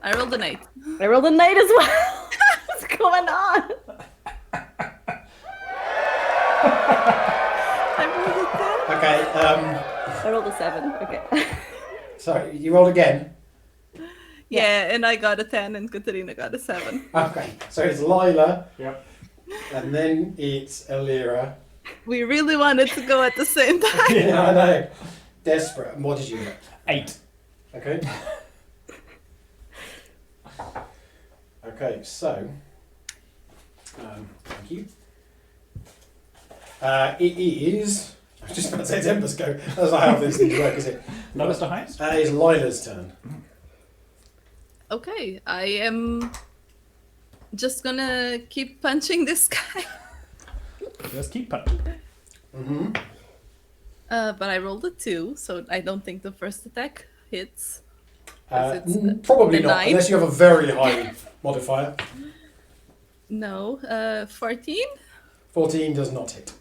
Speaker 2: I rolled an 8.
Speaker 4: I rolled a 9 as well. What's going on?
Speaker 2: I rolled a 10.
Speaker 1: Okay.
Speaker 4: I rolled a 7. Okay.
Speaker 1: Sorry, you rolled again.
Speaker 2: Yeah, and I got a 10 and Katarina got a 7.
Speaker 1: Okay. So it's Lila,
Speaker 5: Yep.
Speaker 1: and then it's Alira.
Speaker 2: We really wanted to go at the same time.
Speaker 1: Yeah, I know. Desperate. And what did you get?
Speaker 5: 8.
Speaker 1: Okay. Okay, so thank you. It is. I was just about to say it's Ember's go. That's not how these things work, is it?
Speaker 5: Lowest to highest?
Speaker 1: It is Lila's turn.
Speaker 2: Okay, I am just gonna keep punching this guy.
Speaker 5: Just keep punching.
Speaker 1: Mm-hmm.
Speaker 2: But I rolled a 2, so I don't think the first attack hits. 'Cause it's
Speaker 1: Probably
Speaker 2: a
Speaker 1: not,
Speaker 2: 9.
Speaker 1: unless you have a very high modifier.
Speaker 2: No, 14?
Speaker 1: 14 does not hit.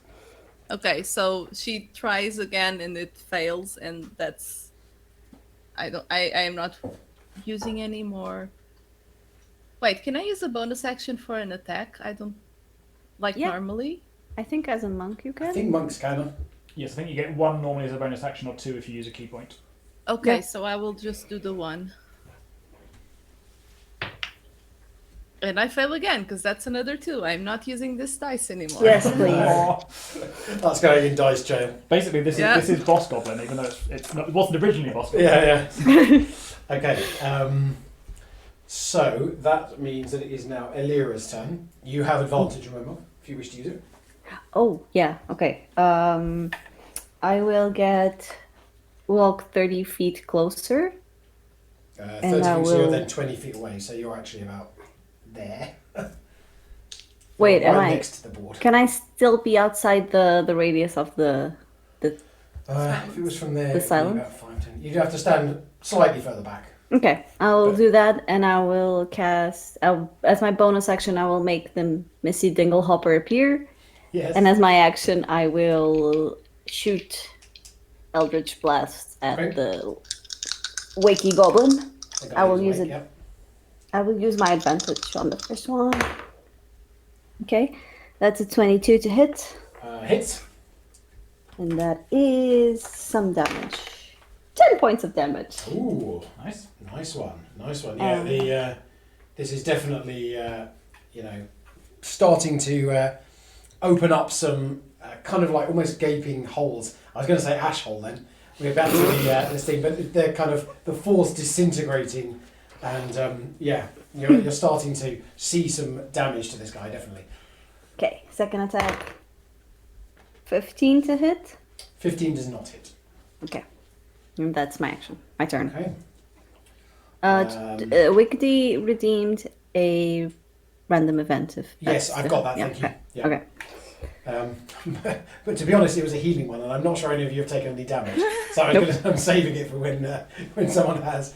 Speaker 2: Okay, so she tries again and it fails, and that's. I am not using any more. Wait, can I use a bonus action for an attack? I don't. Like
Speaker 4: Yeah.
Speaker 2: normally?
Speaker 4: I think as a monk you
Speaker 1: I
Speaker 4: can.
Speaker 1: think monks can.
Speaker 5: Yes, I think you get 1 normally as a bonus action, or 2 if you use a key point.
Speaker 2: Okay,
Speaker 4: Yeah.
Speaker 2: so I will just do the 1. And I fail again, because that's another 2. I'm not using this dice anymore.
Speaker 4: Yes, please.
Speaker 5: Aw.
Speaker 1: That's going in dice jail.
Speaker 5: Basically, this
Speaker 2: Yeah.
Speaker 5: is Boss Goblin, even though it's not, it wasn't originally Boss Goblin.
Speaker 1: Yeah, yeah. Okay. So that means that it is now Elira's turn. You have advantage, remember, if you wish to use it.
Speaker 4: Oh, yeah. Okay. I will walk 30 feet closer.
Speaker 1: 30
Speaker 4: And
Speaker 1: feet,
Speaker 4: I
Speaker 1: so you're
Speaker 4: will-
Speaker 1: then 20 feet away, so you're actually about there.
Speaker 4: Wait,
Speaker 1: You're
Speaker 4: am
Speaker 1: right
Speaker 4: I-
Speaker 1: next to the board.
Speaker 4: Can I still be outside the radius of the
Speaker 1: If it was from there,
Speaker 4: The
Speaker 1: it'd be
Speaker 4: silence?
Speaker 1: about 5, 10. You'd have to stand slightly further back.
Speaker 4: Okay, I'll
Speaker 1: But-
Speaker 4: do that, and I will cast. As my bonus action, I will make the Missy Dinglehopper appear,
Speaker 1: Yes.
Speaker 4: and as my action, I will shoot Eldritch Blast at
Speaker 1: Okay.
Speaker 4: the Wakey Goblin.
Speaker 1: The guy
Speaker 4: I will
Speaker 1: who's
Speaker 4: use
Speaker 1: awake,
Speaker 4: it.
Speaker 1: yep.
Speaker 4: I will use my advantage on the first one. Okay, that's a 22 to hit,
Speaker 1: Hits.
Speaker 4: and that is some damage. 10 points of damage.
Speaker 1: Ooh,
Speaker 5: Nice.
Speaker 1: nice one. Nice one. Yeah, this is definitely, starting to open up some kind of like almost gaping holes. I was going to say ash hole then. We're about to this thing, but they're kind of the force disintegrating, and you're starting to see some damage to this guy, definitely.
Speaker 4: Okay, second attack. 15 to hit.
Speaker 1: 15 does not hit.
Speaker 4: Okay. And that's my action. My turn.
Speaker 1: Okay.
Speaker 4: Wickedy redeemed a random event. If
Speaker 1: Yes,
Speaker 4: that's
Speaker 1: I've
Speaker 4: the-
Speaker 1: got that.
Speaker 4: yeah,
Speaker 1: Thank you.
Speaker 4: okay.
Speaker 1: Yeah.
Speaker 4: Okay.
Speaker 1: But to be honest, it was a healing one, and I'm not sure any of you have taken any damage. So I'm saving it for when someone has.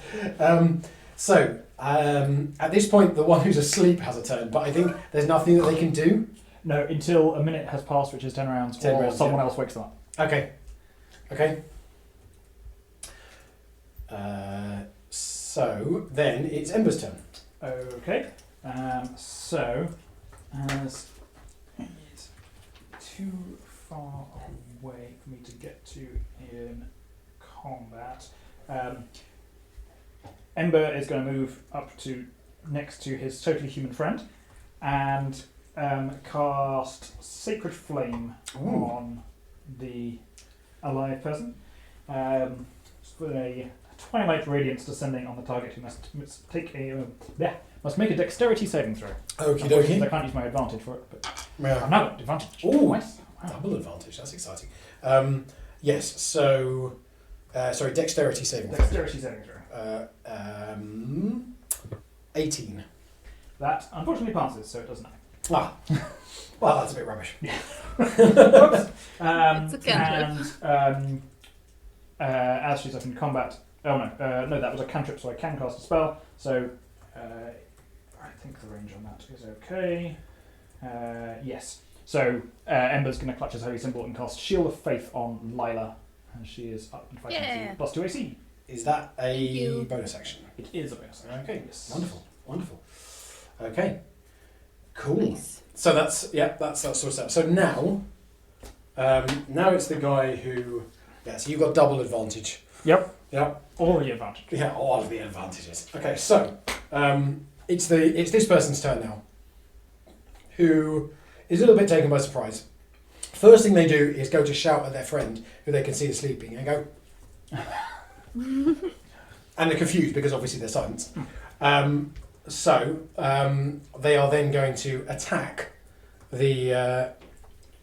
Speaker 1: So, at this point, the one who's asleep has a turn, but I think there's nothing that they can do.
Speaker 5: No, until a minute has passed, which is 10 rounds,
Speaker 1: 10
Speaker 5: or
Speaker 1: rounds,
Speaker 5: someone
Speaker 1: yeah.
Speaker 5: else wakes them up.
Speaker 1: Okay. So, then it's Ember's turn.
Speaker 5: Okay. So, as it's too far away for me to get to in combat, Ember is going to move up to next to his totally human friend and cast Sacred Flame on the alive person. With a twilight radiance descending on the target, who must make a dexterity saving throw.
Speaker 1: Okie
Speaker 5: Unfortunately, I
Speaker 1: dokie.
Speaker 5: can't use my advantage for it, but
Speaker 1: Yeah.
Speaker 5: I've now got advantage.
Speaker 1: Ooh.
Speaker 5: Twice. Wow.
Speaker 1: Double advantage, that's exciting. Yes, so... sorry, dexterity saving throw.
Speaker 5: Dexterity saving throw.
Speaker 1: 18.
Speaker 5: That unfortunately passes, so it doesn't matter.
Speaker 1: Ah. Well, that's a bit rubbish.
Speaker 5: It's
Speaker 2: a cantrip.
Speaker 5: And as she's up in combat, no, that was a cantrip, so I can cast a spell. So I think the range on that is okay. Yes. So Ember's going to clutch his holy symbol and cast Shield of Faith on Lila, and she is up and fighting
Speaker 2: Yeah.
Speaker 5: plus 2 AC.
Speaker 1: Is that a
Speaker 2: you.
Speaker 1: bonus action?
Speaker 5: It is a bonus action.
Speaker 1: Okay,
Speaker 5: Yes.
Speaker 1: wonderful. Okay, cool.
Speaker 2: Nice.
Speaker 1: So that's that sort of stuff. So now it's the guy who, so you've got double advantage.
Speaker 5: Yep.
Speaker 1: Yep.
Speaker 5: All the advantage.
Speaker 1: Yeah, all of the advantages. Okay, so it's this person's turn now, who is a little bit taken by surprise. First thing they do is go to shout at their friend, who they can see is sleeping, and go. And they're confused because obviously they're silenced. So they are then going to attack the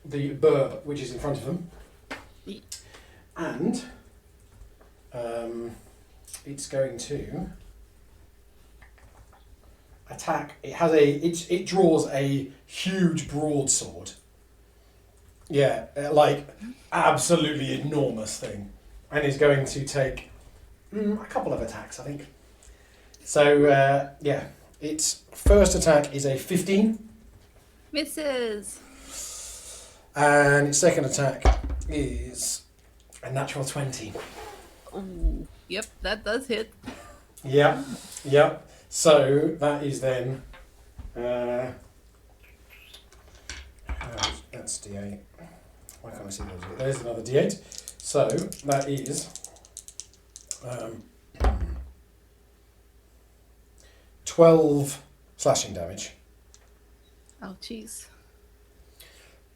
Speaker 1: burb which is in front of them, and it's going to attack. It draws a huge broadsword. Yeah, like absolutely enormous thing, and is going to take a couple of attacks, I think. So its first attack is a 15,
Speaker 2: Misses.
Speaker 1: and its second attack is a natural 20.
Speaker 2: Ooh. Yep, that does hit.
Speaker 1: Yeah. So that is then. That's D8. Why can't I see those? There's another D8. So that is 12 slashing damage.
Speaker 2: Oh, jeez.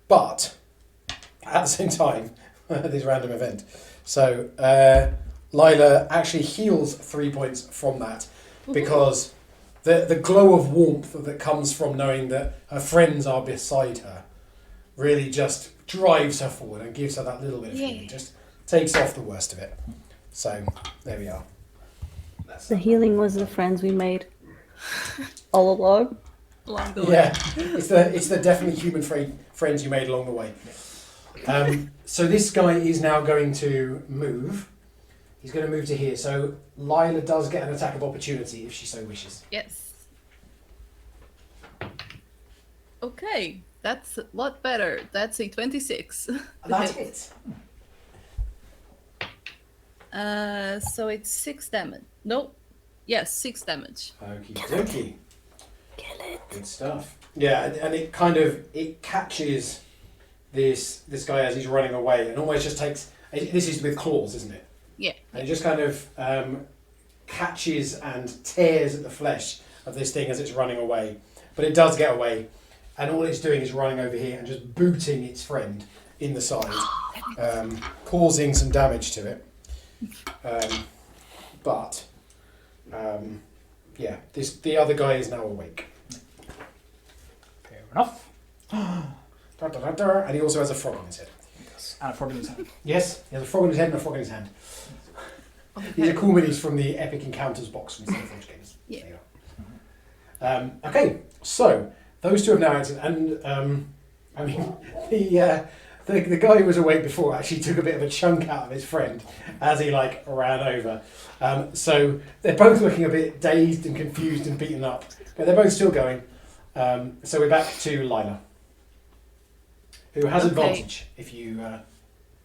Speaker 1: But at the same time, this random event. So Lila actually heals 3 points from that because the glow of warmth that comes from knowing that her friends are beside her really just drives her forward and gives her that little bit of healing. Just takes off the worst of it. So there we are. That's
Speaker 4: The healing was the friends we made all along.
Speaker 2: Along the way.
Speaker 1: Yeah, it's the definitely human friends you made along the way. So this guy is now going to move. He's going to move to here. So Lila does get an attack of opportunity if she so wishes.
Speaker 2: Yes. Okay, that's a lot better. That's a 26.
Speaker 1: That's it.
Speaker 2: So it's 6 damage. Nope. Yes, 6 damage.
Speaker 1: Okie dokie.
Speaker 4: Kill it.
Speaker 1: Good stuff. Yeah, and it catches this guy as he's running away and almost just takes. This is with claws, isn't it?
Speaker 2: Yeah.
Speaker 1: And it just kind of catches and tears at the flesh of this thing as it's running away. But it does get away, and all it's doing is running over here and just booting its friend in the side, causing some damage to it. But the other guy is now awake.
Speaker 5: Fair enough.
Speaker 1: And he also has a frog on his head.
Speaker 5: And a frog in his hand.
Speaker 1: Yes, he has a frog on his head and a frog in his hand. These are cool minis from the Epic Encounters box from Forge Games.
Speaker 2: Yeah.
Speaker 1: There you are. Okay, so those two have now acted, and I mean the guy who was awake before actually took a bit of a chunk out of his friend as he like ran over. So they're both looking a bit dazed and confused and beaten up, but they're both still going. So we're back to Lila, who has advantage if you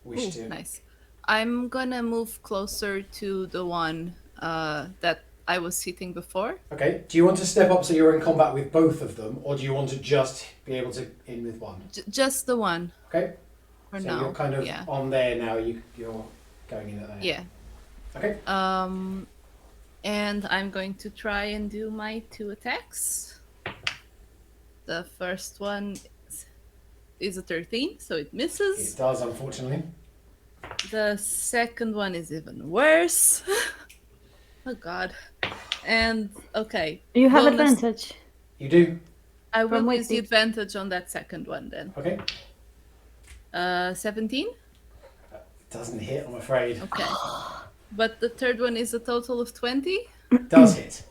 Speaker 1: wish
Speaker 2: Ooh,
Speaker 1: to.
Speaker 2: nice. I'm gonna move closer to the one that I was sitting before.
Speaker 1: Okay. Do you want to step up so you're in combat with both of them, or do you want to just be able to in with one?
Speaker 2: Just the one
Speaker 1: Okay.
Speaker 2: for
Speaker 1: So
Speaker 2: now.
Speaker 1: you're kind of
Speaker 2: yeah.
Speaker 1: on there now. You're going in at there.
Speaker 2: Yeah.
Speaker 1: Okay.
Speaker 2: And I'm going to try and do my 2 attacks. The first one is a 13, so it misses.
Speaker 1: It does, unfortunately.
Speaker 2: The second one is even worse. Oh god. And okay.
Speaker 4: You have
Speaker 2: bonus-
Speaker 4: advantage.
Speaker 1: You do.
Speaker 2: I will
Speaker 4: From
Speaker 2: use the
Speaker 4: which-
Speaker 2: advantage on that second one then.
Speaker 1: Okay.
Speaker 2: 17?
Speaker 1: Doesn't hit, I'm afraid.
Speaker 2: Okay. But the third one is a total of 20?
Speaker 1: Does hit.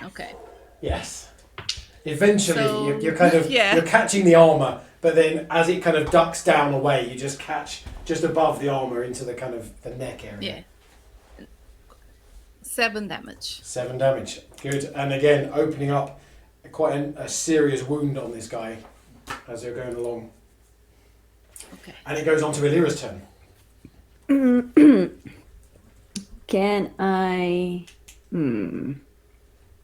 Speaker 2: Okay.
Speaker 1: Yes. Eventually,
Speaker 2: So-
Speaker 1: you're kind of
Speaker 2: yeah.
Speaker 1: you're catching the armor, but then as it kind of ducks down away, you just catch just above the armor into the kind of the neck area.
Speaker 2: Yeah. 7 damage.
Speaker 1: 7 damage. Good. And again, opening up quite a serious wound on this guy as they're going along.
Speaker 2: Okay.
Speaker 1: And it goes on to Illyra's turn.
Speaker 4: Can I?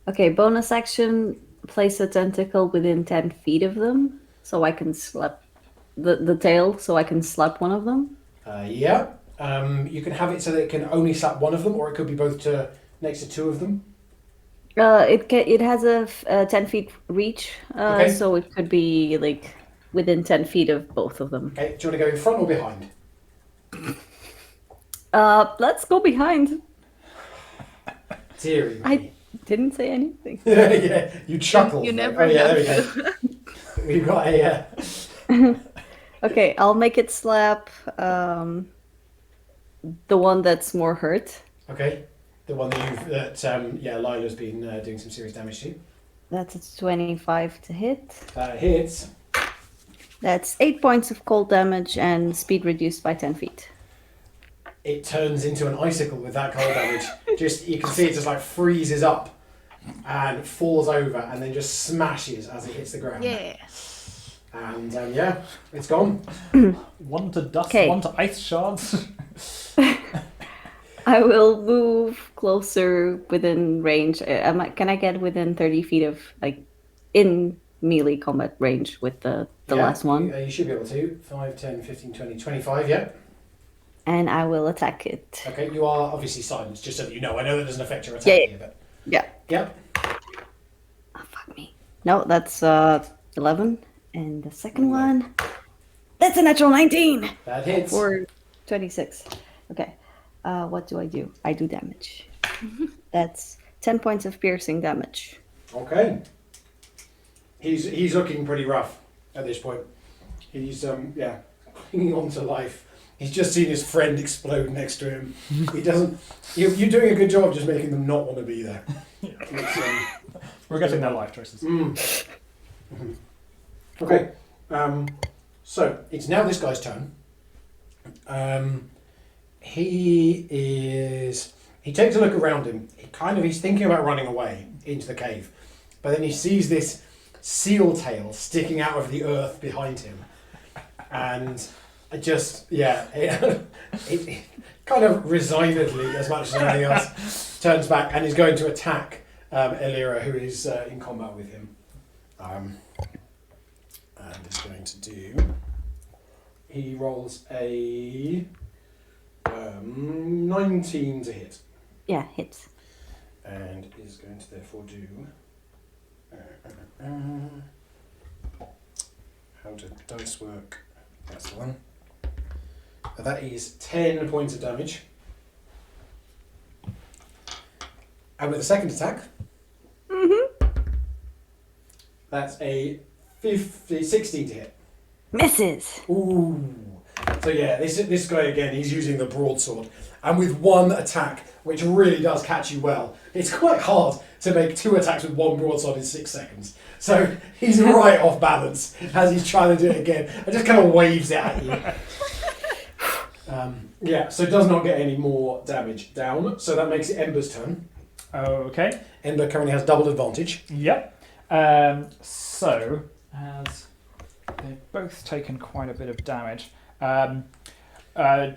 Speaker 4: Okay, bonus action. Place a tentacle within 10 feet of them, so I can slap the tail, so I can slap one of them.
Speaker 1: Yeah. You can have it so that it can only slap one of them, or it could be both next to 2 of them.
Speaker 4: It has a 10 feet reach,
Speaker 1: Okay.
Speaker 4: so it could be like within 10 feet of both of them.
Speaker 1: Okay. Do you want to go in front or behind?
Speaker 4: Let's go behind.
Speaker 1: Deary me.
Speaker 4: I didn't say anything.
Speaker 1: Yeah, you chuckled.
Speaker 2: You
Speaker 1: like,
Speaker 2: never
Speaker 1: oh yeah, there
Speaker 2: have
Speaker 1: we go. We've got a.
Speaker 4: Okay, I'll make it slap the one that's more hurt.
Speaker 1: Okay, the one Lila's been doing some serious damage to.
Speaker 4: That's a 25 to hit.
Speaker 1: Hits.
Speaker 4: That's 8 points of cold damage and speed reduced by 10 feet.
Speaker 1: It turns into an icicle with that cold damage. Just you can see it just like freezes up and falls over and then just smashes as it hits the ground.
Speaker 2: Yeah.
Speaker 1: And it's gone.
Speaker 5: One to dust,
Speaker 4: Okay.
Speaker 5: one to ice shards.
Speaker 4: I will move closer within range. Can I get within 30 feet of, like, in melee combat range with the last one?
Speaker 1: You should be able to. 5, 10, 15, 20, 25, yeah.
Speaker 4: And I will attack it.
Speaker 1: Okay, you are obviously silenced, just so that you know. I know that doesn't affect your attack
Speaker 4: Yeah.
Speaker 1: here, but...
Speaker 4: Yeah.
Speaker 1: Yep.
Speaker 4: Oh, fuck me. No, that's 11. And the second one, that's a natural 19
Speaker 1: That hits.
Speaker 4: for 26. Okay. What do? I do damage. That's 10 points of piercing damage.
Speaker 1: Okay. He's looking pretty rough at this point. He's clinging on to life. He's just seen his friend explode next to him. He doesn't. You're doing a good job of just making them not want to be there.
Speaker 5: We're getting their life choices.
Speaker 1: Okay. So it's now this guy's turn. He takes a look around him. He's thinking about running away into the cave, but then he sees this seal tail sticking out of the earth behind him, and it kind of resignedly, as much as anything else, turns back and is going to attack Illyra, who is in combat with him. And is going to do. He rolls a 19 to hit,
Speaker 4: Yeah, hits.
Speaker 1: and is going to therefore do. How do dice work? That's the one. That is 10 points of damage. And with the second attack, that's a 16 to hit.
Speaker 4: Misses.
Speaker 1: Ooh. So yeah, this guy again, he's using the broadsword. And with one attack, which really does catch you well, it's quite hard to make 2 attacks with one broadsword in 6 seconds. So he's right off balance as he's trying to do it again. And just kind of waves it at you. Yeah, so does not get any more damage down. So that makes it Ember's turn.
Speaker 5: Okay.
Speaker 1: Ember currently has double advantage.
Speaker 5: Yep. So, as they've both taken quite a bit of damage,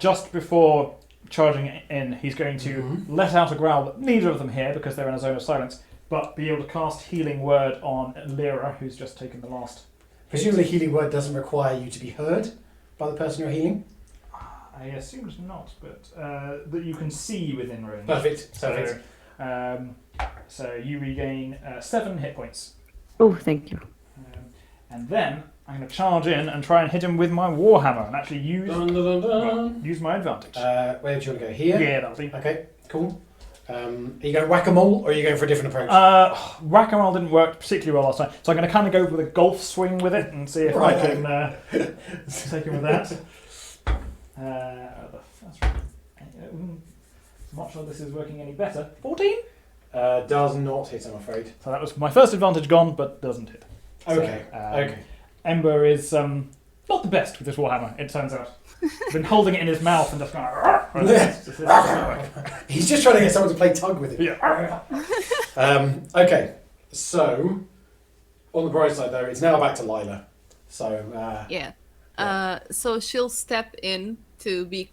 Speaker 5: just before charging in, he's going to let out a growl that neither of them hear because they're in a zone of silence, but be able to cast Healing Word on Lyra, who's just taken the last.
Speaker 1: Presumably Healing Word doesn't require you to be heard by the person you're healing.
Speaker 5: I assumed not, but that you can see within range.
Speaker 1: Perfect.
Speaker 5: So you regain 7 hit points.
Speaker 4: Oh, thank you.
Speaker 5: And then I'm going to charge in and try and hit him with my Warhammer and actually use use my advantage.
Speaker 1: Where do you want to go? Here?
Speaker 5: Yeah, that'll be.
Speaker 1: Okay, cool. Are you going whack-a-mole or are you going for a different approach?
Speaker 5: Whack-a-mole didn't work particularly well last time, so I'm going to kind of go with a golf swing with it and see if I can take him with that. I'm not sure this is working any better. 14?
Speaker 1: Does not hit, I'm afraid.
Speaker 5: So that was my first advantage gone, but doesn't hit.
Speaker 1: Okay,
Speaker 5: So,
Speaker 1: okay.
Speaker 5: Ember is not the best with this Warhammer, it turns out. He's been holding it in his mouth and just going...
Speaker 1: He's just trying to get someone to play tug with him.
Speaker 5: Yeah.
Speaker 1: Okay, so on the bright side though, it's now back to Lila. So
Speaker 2: So she'll step in to be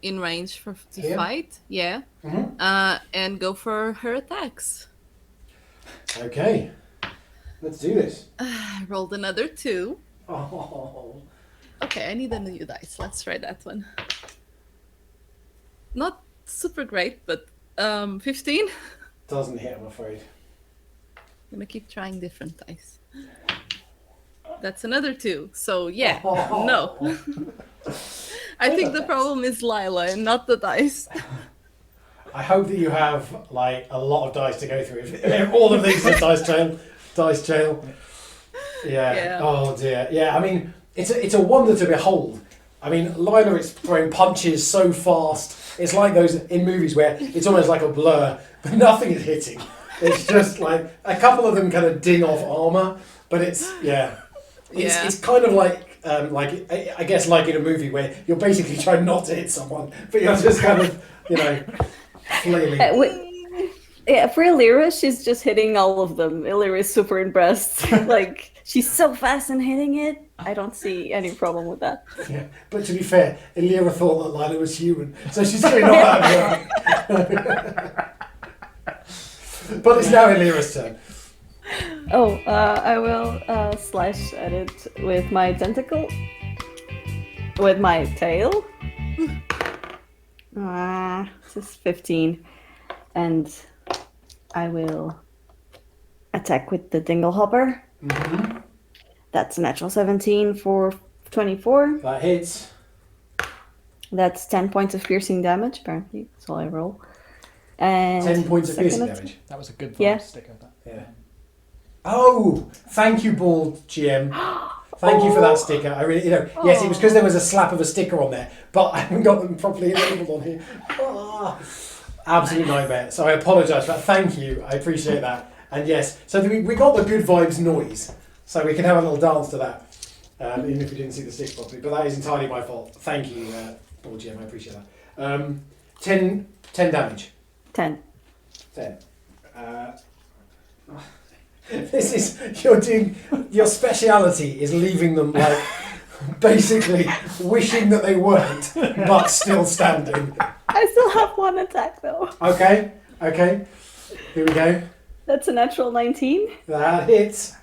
Speaker 2: in range to fight. Yeah. And go for her attacks.
Speaker 1: Okay, let's do this.
Speaker 2: I rolled another 2.
Speaker 1: Oh.
Speaker 2: Okay, I need a new dice. Let's try that one. Not super great, but 15.
Speaker 1: Doesn't hit, I'm afraid.
Speaker 2: I'm gonna keep trying different dice. That's another 2. So yeah, no. I think the problem is Lila and not the dice.
Speaker 1: I hope that you have like a lot of dice to go through. If all of these are dice jail. Yeah. Oh dear. Yeah. I mean, it's a wonder to behold. I mean, Lila is throwing punches so fast. It's like those in movies where it's almost like a blur, but nothing is hitting. It's just like a couple of them kind of ding off armor, but it's kind of like I guess like in a movie where you're basically trying not to hit someone, but you're just kind of flailing.
Speaker 4: Yeah, for Lyra, she's just hitting all of them. Lyra is super impressed. Like, she's so fast in hitting it. I don't see any problem with that.
Speaker 1: Yeah, but to be fair, Lyra thought that Lila was human, so she's doing not that well. But it's now Lyra's turn.
Speaker 4: Oh, I will slash at it with my tentacle. With my tail. This is 15. And I will attack with the Dinglehopper.
Speaker 1: Mm-hmm.
Speaker 4: That's a natural 17 for 24.
Speaker 1: That hits.
Speaker 4: That's 10 points of piercing damage, apparently. That's all I roll. And
Speaker 1: 10 points of piercing damage.
Speaker 5: That was a good
Speaker 4: Yeah.
Speaker 5: sticker.
Speaker 1: Yeah. Oh, thank you, Bald GM. Thank you for that sticker. I really, yes, it was because there was a slap of a sticker on there, but I haven't got them properly labelled on here. Absolute nightmare. So I apologise for that. Thank you. I appreciate that. And yes, so we got the good vibes noise, so we can have a little dance to that, even if we didn't see the stick properly. But that is entirely my fault. Thank you, Bald GM. I appreciate that. 10 damage.
Speaker 4: 10.
Speaker 1: 10. This is your speciality is leaving them like basically wishing that they weren't, but still standing.
Speaker 4: I still have one attack though.
Speaker 1: Okay. Here we go.
Speaker 4: That's a natural 19.
Speaker 1: That hits.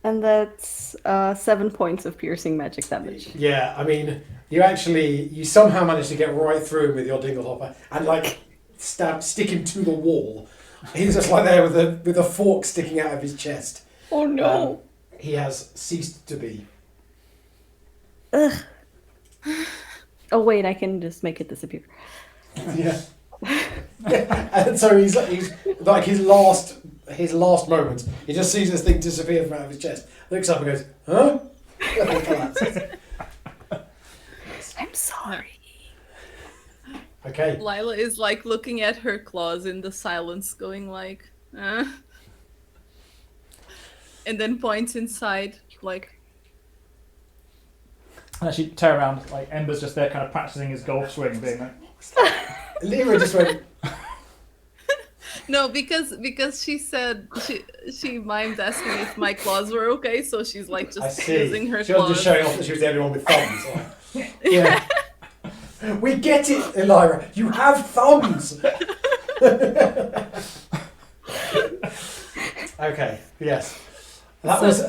Speaker 4: And that's 7 points of piercing magic damage.
Speaker 1: Yeah, I mean, you somehow managed to get right through him with your Dinglehopper and like stick him to the wall. He's just like there with a fork sticking out of his chest.
Speaker 4: Oh no!
Speaker 1: He has ceased to be.
Speaker 4: Ugh. Oh wait, I can just make it disappear.
Speaker 1: Yeah. And so he's like his last moment. He just sees this thing disappear from out of his chest. Looks up and goes, "Huh?" And collapses.
Speaker 4: sorry.
Speaker 1: Okay.
Speaker 2: Lila is like looking at her claws in the silence, going like, and then points inside, like,
Speaker 5: And as you turn around, like Ember's just there, kind of practicing his golf swing, being like,
Speaker 1: Lyra just went.
Speaker 2: no, because she said she mimed asking if my claws were okay, so she's like
Speaker 1: I
Speaker 2: just
Speaker 1: see.
Speaker 2: using her
Speaker 1: She was
Speaker 2: claws.
Speaker 1: just showing off that she was the only one with thumbs. Yeah. We get it, Lyra. You have thumbs. Okay. Yes. That was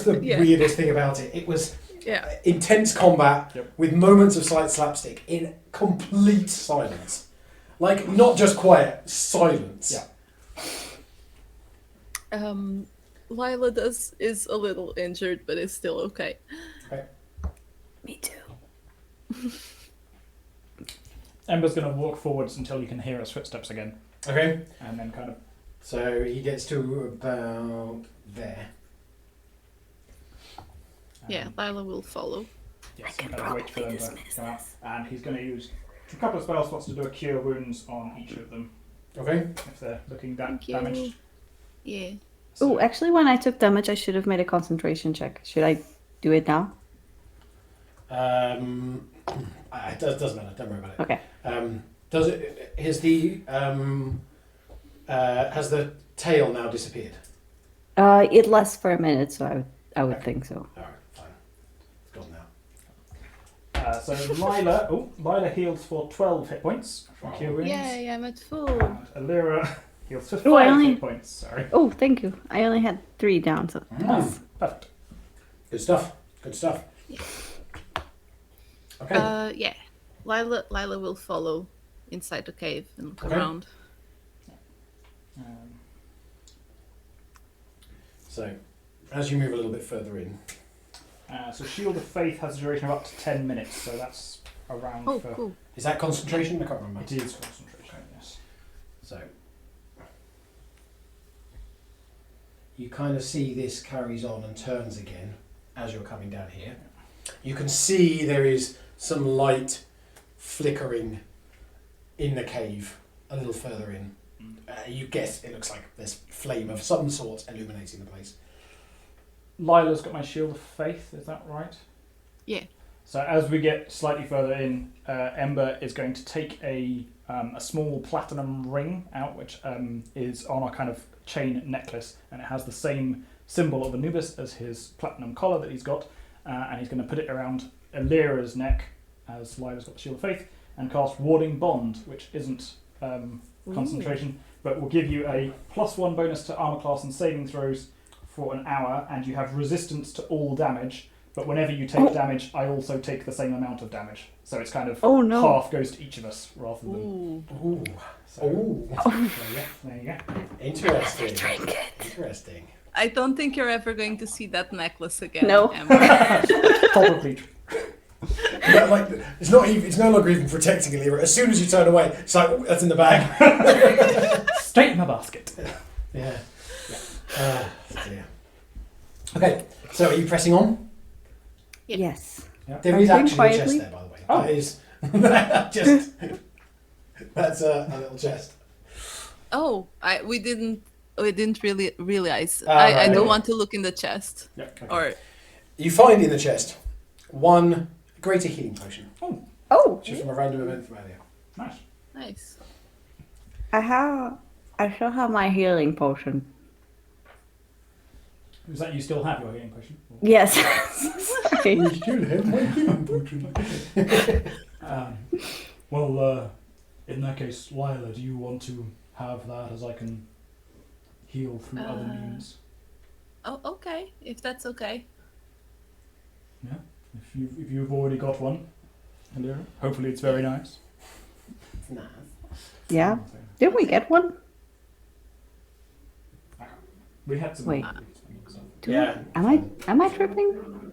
Speaker 1: the
Speaker 2: Yeah.
Speaker 1: weirdest thing about it. It was
Speaker 2: Yeah.
Speaker 1: intense combat
Speaker 5: Yep.
Speaker 1: with moments of slight slapstick in complete silence. Like, not just quiet, silence.
Speaker 5: Yeah.
Speaker 2: Lila is a little injured, but is still okay.
Speaker 4: Me too.
Speaker 5: Ember's going to walk forwards until you can hear his footsteps again,
Speaker 1: Okay.
Speaker 5: and then kind of.
Speaker 1: So he gets to about there.
Speaker 2: Yeah, Lila will follow.
Speaker 5: Yes,
Speaker 4: can
Speaker 5: kind of wait for
Speaker 4: probably
Speaker 5: them to
Speaker 4: dismiss
Speaker 5: come out, and he's going to use a couple of spell slots to do a cure wounds on each of them
Speaker 1: Okay.
Speaker 5: if they're looking
Speaker 2: Thank you.
Speaker 5: damaged.
Speaker 2: Yeah.
Speaker 4: Oh, actually, when I took damage, I should have made a concentration check. Should I do it now?
Speaker 1: It doesn't matter. Don't worry about it.
Speaker 4: Okay.
Speaker 1: Does it? Has the tail now disappeared?
Speaker 4: It lasts for a minute, so I would
Speaker 1: Okay.
Speaker 4: think so.
Speaker 1: All right, fine. It's gone now.
Speaker 5: So Lila heals for 12 hit points from cure wounds.
Speaker 2: Yay, I'm at full.
Speaker 5: And Alira heals for 5
Speaker 4: Oh, I only-
Speaker 5: hit points. Sorry.
Speaker 4: Oh, thank you. I only had 3 down, so
Speaker 1: Mm.
Speaker 5: Perfect.
Speaker 1: Good stuff. Good stuff. Okay.
Speaker 2: Yeah. Lila will follow inside the cave and look
Speaker 1: Okay.
Speaker 2: around.
Speaker 1: So, as you move a little bit further in,
Speaker 5: So Shield of Faith has a duration of up to 10 minutes, so that's around
Speaker 2: Oh,
Speaker 5: for...
Speaker 2: cool.
Speaker 1: is that concentration? I can't remember.
Speaker 5: It is concentration, yes.
Speaker 1: So, you kind of see this carries on and turns again as you're coming down here. You can see there is some light flickering in the cave a little further in. You guess it looks like there's flame of some sort illuminating the place.
Speaker 5: Lila's got my Shield of Faith, is that right?
Speaker 2: Yeah.
Speaker 5: So as we get slightly further in, Ember is going to take a small platinum ring out, which is on a kind of chain necklace, and it has the same symbol of Anubis as his platinum collar that he's got, and he's going to put it around Alira's neck, as Lila's got the Shield of Faith, and cast Warding Bond, which isn't concentration, but will give you a +1 bonus to armor class and saving throws for an hour, and you have resistance to all damage. But whenever you take damage, I also take the same amount of damage. So it's kind of half goes to each of us rather than.
Speaker 2: Ooh.
Speaker 1: Ooh.
Speaker 5: So,
Speaker 1: Ooh.
Speaker 5: there you go.
Speaker 1: Interesting. Interesting.
Speaker 2: I don't think you're ever going to see that necklace again.
Speaker 4: No.
Speaker 2: Amber.
Speaker 5: Probably true.
Speaker 1: But like, it's no longer even protecting Alira. As soon as you turn away, it's like, oh, that's in the bag.
Speaker 5: Straight in my basket.
Speaker 1: Yeah. Dear. Okay, so are you pressing on?
Speaker 2: Yeah.
Speaker 4: yes.
Speaker 1: There
Speaker 4: Are
Speaker 1: is
Speaker 4: you doing
Speaker 1: actually a chest
Speaker 4: quietly?
Speaker 1: there, by the way.
Speaker 5: Oh.
Speaker 1: That is just that's a little chest.
Speaker 2: Oh, we didn't really realize.
Speaker 1: Ah,
Speaker 2: I
Speaker 1: right,
Speaker 2: do
Speaker 1: okay.
Speaker 2: want to look in the chest.
Speaker 5: Yeah.
Speaker 1: Okay.
Speaker 2: Or
Speaker 1: You find in the chest one greater healing potion,
Speaker 4: Oh,
Speaker 1: which is from a random event from earlier.
Speaker 5: Nice.
Speaker 2: nice.
Speaker 4: I still have my healing potion.
Speaker 5: Is that you still have your healing potion?
Speaker 4: Yes. Sorry.
Speaker 1: We still have my healing potion.
Speaker 3: In that case, Lila, do you want to have that as I can heal through other means?
Speaker 2: Oh, okay. If that's okay.
Speaker 3: If you've already got one, Alira, hopefully it's very nice.
Speaker 1: Nah.
Speaker 4: Yeah. Did we get one?
Speaker 5: We had some.
Speaker 4: Wait.
Speaker 1: Yeah.
Speaker 4: Am I tripping?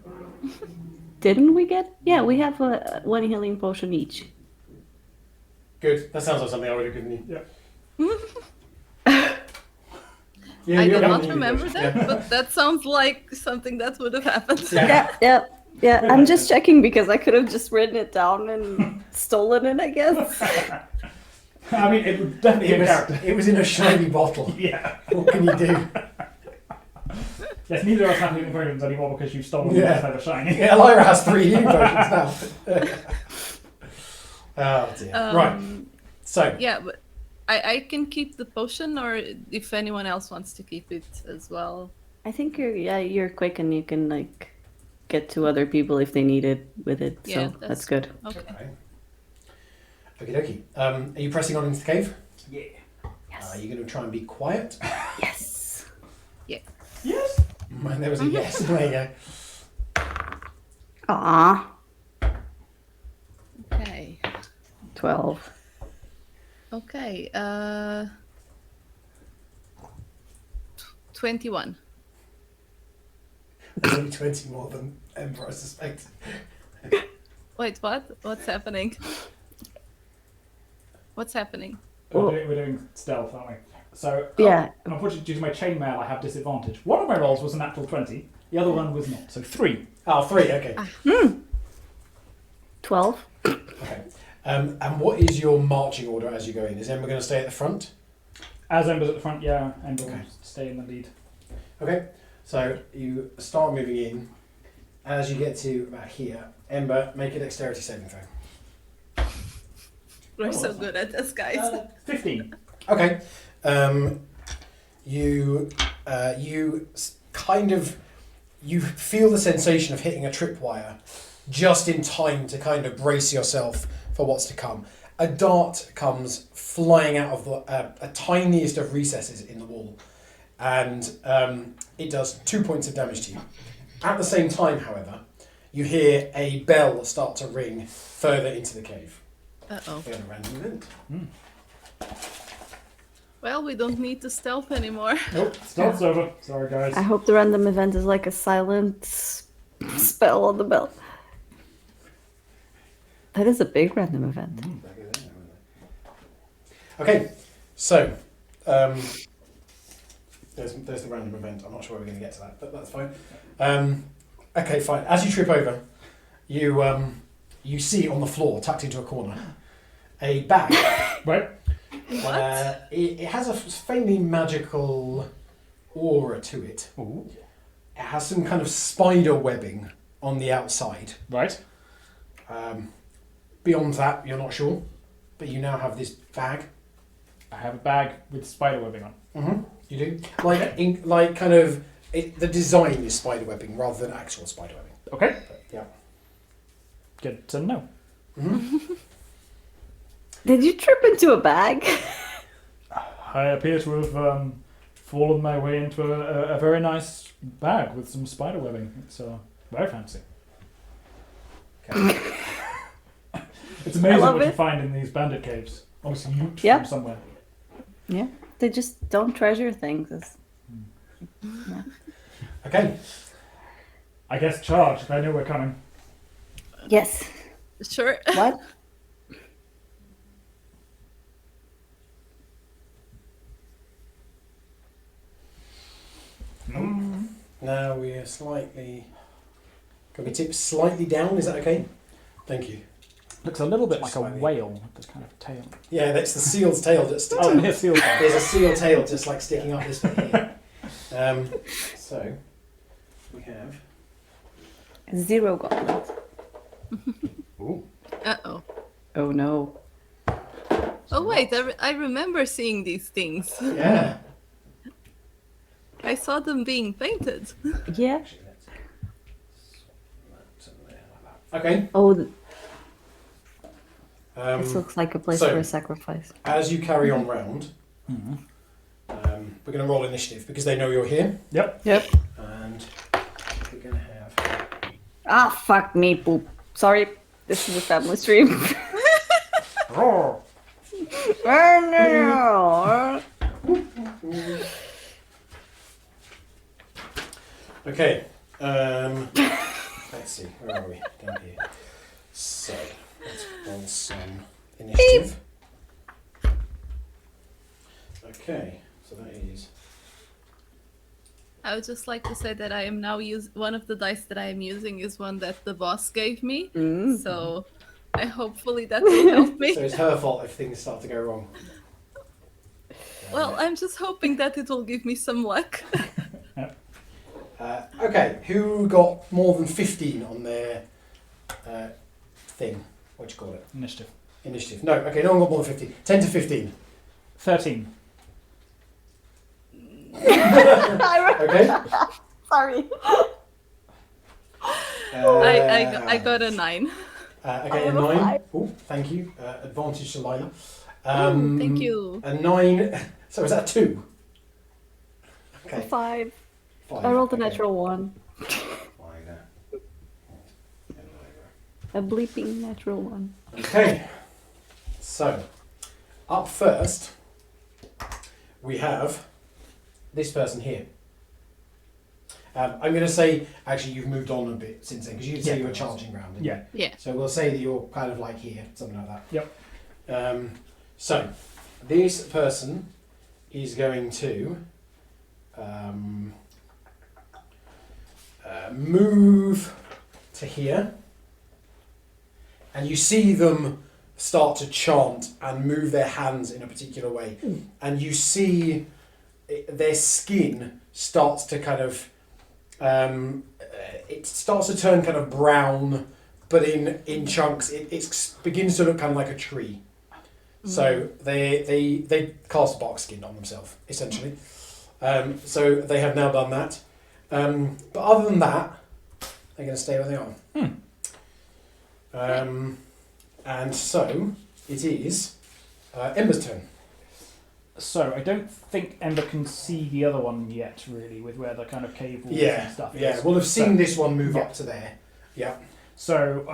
Speaker 4: Didn't we get? Yeah, we have one healing potion each.
Speaker 1: Good. That sounds like something I would have given you.
Speaker 5: Yeah.
Speaker 1: Yeah,
Speaker 2: I
Speaker 1: you
Speaker 2: do
Speaker 1: have
Speaker 2: not
Speaker 1: a healing
Speaker 2: remember
Speaker 1: potion.
Speaker 2: that,
Speaker 1: Yeah.
Speaker 2: but that sounds like something that would have happened.
Speaker 1: Yeah.
Speaker 4: Yeah. Yeah, I'm just checking because I could have just written it down and stolen it, I guess.
Speaker 5: I mean, it would definitely be a character.
Speaker 1: It was in a shiny bottle.
Speaker 5: Yeah.
Speaker 1: What can you do?
Speaker 5: Yes, neither of us have healing potions anymore because you've stolen
Speaker 1: Yeah.
Speaker 5: them instead of shiny.
Speaker 1: Yeah, Lyra has 3 healing potions now. Oh dear. Right. So
Speaker 2: Yeah, but I can keep the potion, or if anyone else wants to keep it as well.
Speaker 4: I think you're quick and you can like get to other people if they need it with it.
Speaker 2: Yeah,
Speaker 4: So that's good.
Speaker 2: Okay.
Speaker 1: Okie dokie. Are you pressing on into the cave?
Speaker 5: Yeah.
Speaker 4: Yes.
Speaker 1: Are you going to try and be quiet?
Speaker 4: Yes.
Speaker 5: Yes.
Speaker 1: Man, there was a yes. There you go.
Speaker 4: Ah.
Speaker 2: Okay.
Speaker 4: 12.
Speaker 2: Okay. 21.
Speaker 1: There's only 20 more than Emperor, I suspect.
Speaker 2: Wait, what? What's happening? What's happening?
Speaker 5: We're doing stealth, aren't we? So,
Speaker 4: Yeah.
Speaker 5: unfortunately, due to my chainmail, I have disadvantage. One of my rolls was a natural 20, the other one was not. So 3.
Speaker 1: Oh, 3, okay.
Speaker 4: 12.
Speaker 1: Okay. And what is your marching order as you go in? Is Emma going to stay at the front?
Speaker 5: As Ember's at the front, yeah, Ember will
Speaker 1: Okay.
Speaker 5: stay in the lead.
Speaker 1: Okay. So you start moving in. As you get to about here, Ember, make a dexterity saving throw.
Speaker 2: We're so good at this, guys.
Speaker 5: 15.
Speaker 1: Okay. You feel the sensation of hitting a tripwire just in time to kind of brace yourself for what's to come. A dart comes flying out of the tiniest of recesses in the wall, and it does 2 points of damage to you. At the same time, however, you hear a bell start to ring further into the cave.
Speaker 2: Uh-oh.
Speaker 1: We have a random event.
Speaker 2: Well, we don't need to stealth anymore.
Speaker 5: Nope, stealth's over. Sorry, guys.
Speaker 4: I hope the random event is like a silent spell on the bell. That is a big random event.
Speaker 1: Okay, so there's the random event. I'm not sure we're going to get to that, but that's fine. Okay, fine. As you trip over, you see on the floor, tucked into a corner, a bag.
Speaker 5: Right?
Speaker 2: What?
Speaker 1: It has a faintly magical aura to it.
Speaker 5: Ooh.
Speaker 1: It has some kind of spider webbing on the outside.
Speaker 5: Right.
Speaker 1: Beyond that, you're not sure, but you now have this bag.
Speaker 5: I have a bag with spider webbing on.
Speaker 1: Mm-hmm. You do, like kind of the design is spider webbing rather than actual spider webbing.
Speaker 5: Okay.
Speaker 1: Yeah.
Speaker 5: Good to know.
Speaker 1: Mm-hmm.
Speaker 4: Did you trip into a bag?
Speaker 5: I appear to have fallen my way into a very nice bag with some spider webbing. It's very fancy.
Speaker 1: Okay.
Speaker 5: It's amazing
Speaker 4: love
Speaker 5: what you
Speaker 4: it.
Speaker 5: find in these bandit caves. Obviously, loot
Speaker 4: Yeah.
Speaker 5: from somewhere.
Speaker 4: Yeah. They just don't treasure things.
Speaker 1: Okay.
Speaker 5: I guess charge. They know we're coming.
Speaker 4: Yes.
Speaker 2: Sure.
Speaker 4: What?
Speaker 1: Now we're slightly. Can we tip slightly down? Is that okay? Thank you.
Speaker 5: Looks a little bit
Speaker 1: Just
Speaker 5: like a
Speaker 1: slightly.
Speaker 5: whale with this kind of tail.
Speaker 1: Yeah, that's the seal's tail that sticks.
Speaker 5: Oh, and here's seal.
Speaker 1: There's a seal tail just like sticking up this bit here. So we have.
Speaker 4: 0 goblins.
Speaker 5: Ooh.
Speaker 2: Uh-oh.
Speaker 4: Oh no.
Speaker 2: Oh, wait. I remember seeing these things.
Speaker 1: Yeah.
Speaker 2: I saw them being painted.
Speaker 4: Yeah.
Speaker 1: Okay.
Speaker 4: Oh, this
Speaker 1: Um,
Speaker 4: looks like a place
Speaker 1: so-
Speaker 4: for a sacrifice.
Speaker 1: as you carry on round,
Speaker 5: Mhm.
Speaker 1: we're going to roll initiative because they know you're here,
Speaker 5: Yep.
Speaker 4: Yep.
Speaker 1: and we're going to have.
Speaker 4: Ah, fuck me, poop. Sorry, this is a family stream.
Speaker 5: Roar.
Speaker 4: Oh, no.
Speaker 1: Okay. Let's see. Where are we? Down here. So let's roll some initiative. Okay. So that is
Speaker 2: I would just like to say that I am now one of the dice that I am using is one that the boss gave me. So hopefully that will help me.
Speaker 1: So it's her fault if things start to go wrong.
Speaker 2: Well, I'm just hoping that it will give me some luck.
Speaker 1: Okay, who got more than 15 on their thing? What do you call it?
Speaker 5: Initiative.
Speaker 1: Initiative. No, okay, no one got more than 15. 10 to 15.
Speaker 5: 13.
Speaker 1: Okay.
Speaker 4: Sorry.
Speaker 2: I got a 9.
Speaker 1: Okay,
Speaker 4: I
Speaker 1: a
Speaker 4: have a
Speaker 1: 9.
Speaker 4: five.
Speaker 1: Oh, thank you. Advantage to Lila.
Speaker 2: Thank you.
Speaker 1: A 9. So is that a 2? Okay.
Speaker 4: 5.
Speaker 1: 5.
Speaker 4: I rolled a
Speaker 1: okay.
Speaker 4: natural 1.
Speaker 1: Lila.
Speaker 4: A bleeping natural 1.
Speaker 1: Okay. So, up first, we have this person here. I'm going to say, actually, you've moved on a bit since then, because you did say you were charging round. Didn't you?
Speaker 5: Yeah.
Speaker 2: Yeah.
Speaker 1: So we'll say that you're kind of like here, something like that.
Speaker 5: Yep.
Speaker 1: So, this person is going to move to here, and you see them start to chant and move their hands in a particular way, and you see their skin starts to kind of it starts to turn kind of brown, but in chunks. It begins to look kind of like a tree. So they cast bark skin on themselves, essentially. So they have now done that. But other than that, they're going to stay where they are. And so it is Ember's turn.
Speaker 5: So I don't think Ember can see the other one yet, really, with where the kind of cave walls
Speaker 1: Yeah,
Speaker 5: and stuff
Speaker 1: yeah.
Speaker 5: is.
Speaker 1: We'll have seen
Speaker 5: So-
Speaker 1: this one move
Speaker 5: yeah.
Speaker 1: up to there. Yeah.
Speaker 5: So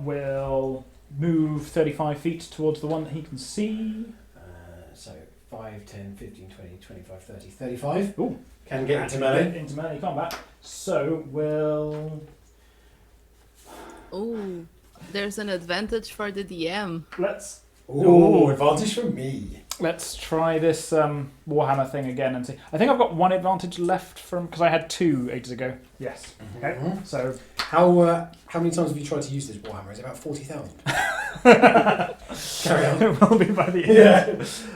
Speaker 5: we'll move 35 feet towards the one that he can see.
Speaker 1: So 5, 10, 15, 20, 25, 30, 35.
Speaker 5: Ooh.
Speaker 1: Can get into
Speaker 5: And
Speaker 1: melee.
Speaker 5: Into melee combat. So we'll...
Speaker 2: Oh, there's an advantage for the DM.
Speaker 5: Let's
Speaker 1: Ooh, advantage for me.
Speaker 5: try this Warhammer thing again and see. I think I've got one advantage left from... Because I had 2 ages ago. Yes. Okay.
Speaker 1: Mhm.
Speaker 5: So...
Speaker 1: How many times have you tried to use this Warhammer? Is it about 40,000? Carry on.
Speaker 5: It will be by the end.
Speaker 1: Yeah.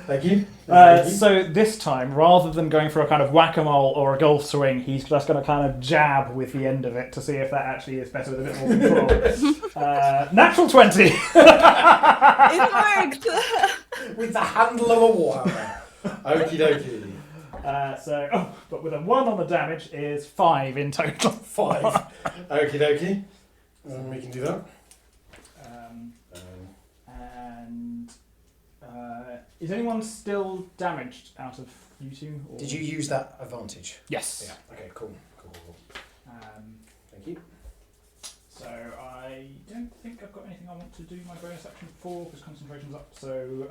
Speaker 1: Thank you. Thank you.
Speaker 5: So this time, rather than going for a kind of whack-a-mole or a golf swing, he's just going to kind of jab with the end of it to see if that actually is better with a bit more control. Natural 20!
Speaker 2: It worked!
Speaker 1: With the handle of a Warhammer. Okie dokie.
Speaker 5: But with a 1 on the damage is 5 in total.
Speaker 1: 5. Okie dokie. We can do that.
Speaker 5: And is anyone still damaged out of you two? Or?
Speaker 1: Did you use that advantage?
Speaker 5: Yes.
Speaker 1: Yeah. Okay, cool. Thank you.
Speaker 5: So I don't think I've got anything I want to do my bonus action for because concentration's up. So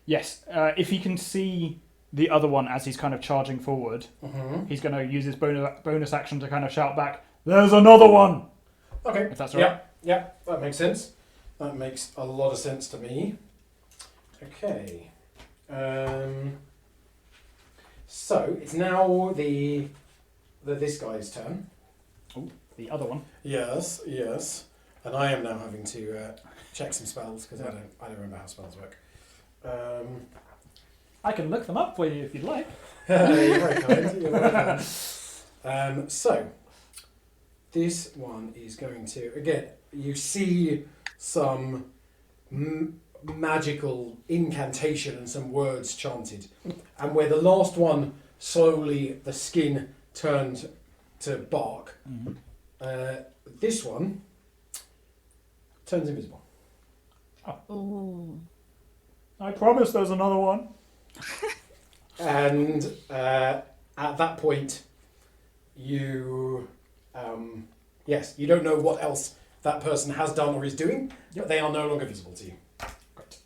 Speaker 5: yes, if he can see the other one as he's kind of charging forward,
Speaker 1: Mm-hmm.
Speaker 5: he's going to use his bonus action to kind of shout back, "There's another one!"
Speaker 1: Okay.
Speaker 5: If that's all right.
Speaker 1: Yeah, that makes sense. That makes a lot of sense to me. Okay. So it's now this guy's turn.
Speaker 5: The other one.
Speaker 1: Yes, yes. And I am now having to check some spells because I don't remember how spells work.
Speaker 5: I can look them up for you if you'd like.
Speaker 1: You're very kind. You're very kind. So this one is going to again. You see some magical incantation and some words chanted, and where the last one slowly the skin turned to bark. This one turns invisible.
Speaker 2: Oh.
Speaker 5: I promise there's another one.
Speaker 1: And at that point, you you don't know what else that person has done or is doing, but they are no longer visible to you. Great.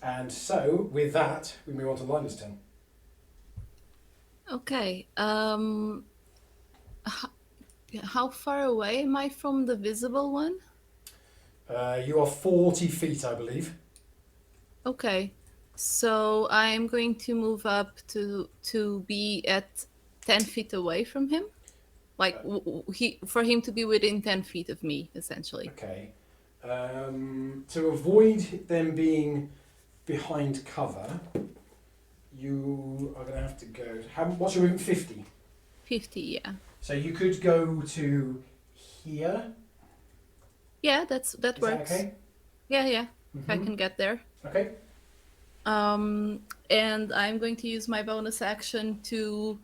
Speaker 1: And so, with that, we move on to Linus' turn.
Speaker 2: Okay. How far away am I from the visible one?
Speaker 1: You are 40 feet, I believe.
Speaker 2: Okay. So I'm going to move up to be at 10 feet away from him. Like for him to be within 10 feet of me, essentially.
Speaker 1: Okay. To avoid them being behind cover, you are going to have to go. What's your movement? 50.
Speaker 2: 50, yeah.
Speaker 1: So you could go to here.
Speaker 2: Yeah, that
Speaker 1: Is
Speaker 2: works.
Speaker 1: that okay?
Speaker 2: Yeah. If I
Speaker 1: Mhm.
Speaker 2: can get there.
Speaker 1: Okay.
Speaker 2: And I'm going to use my bonus action to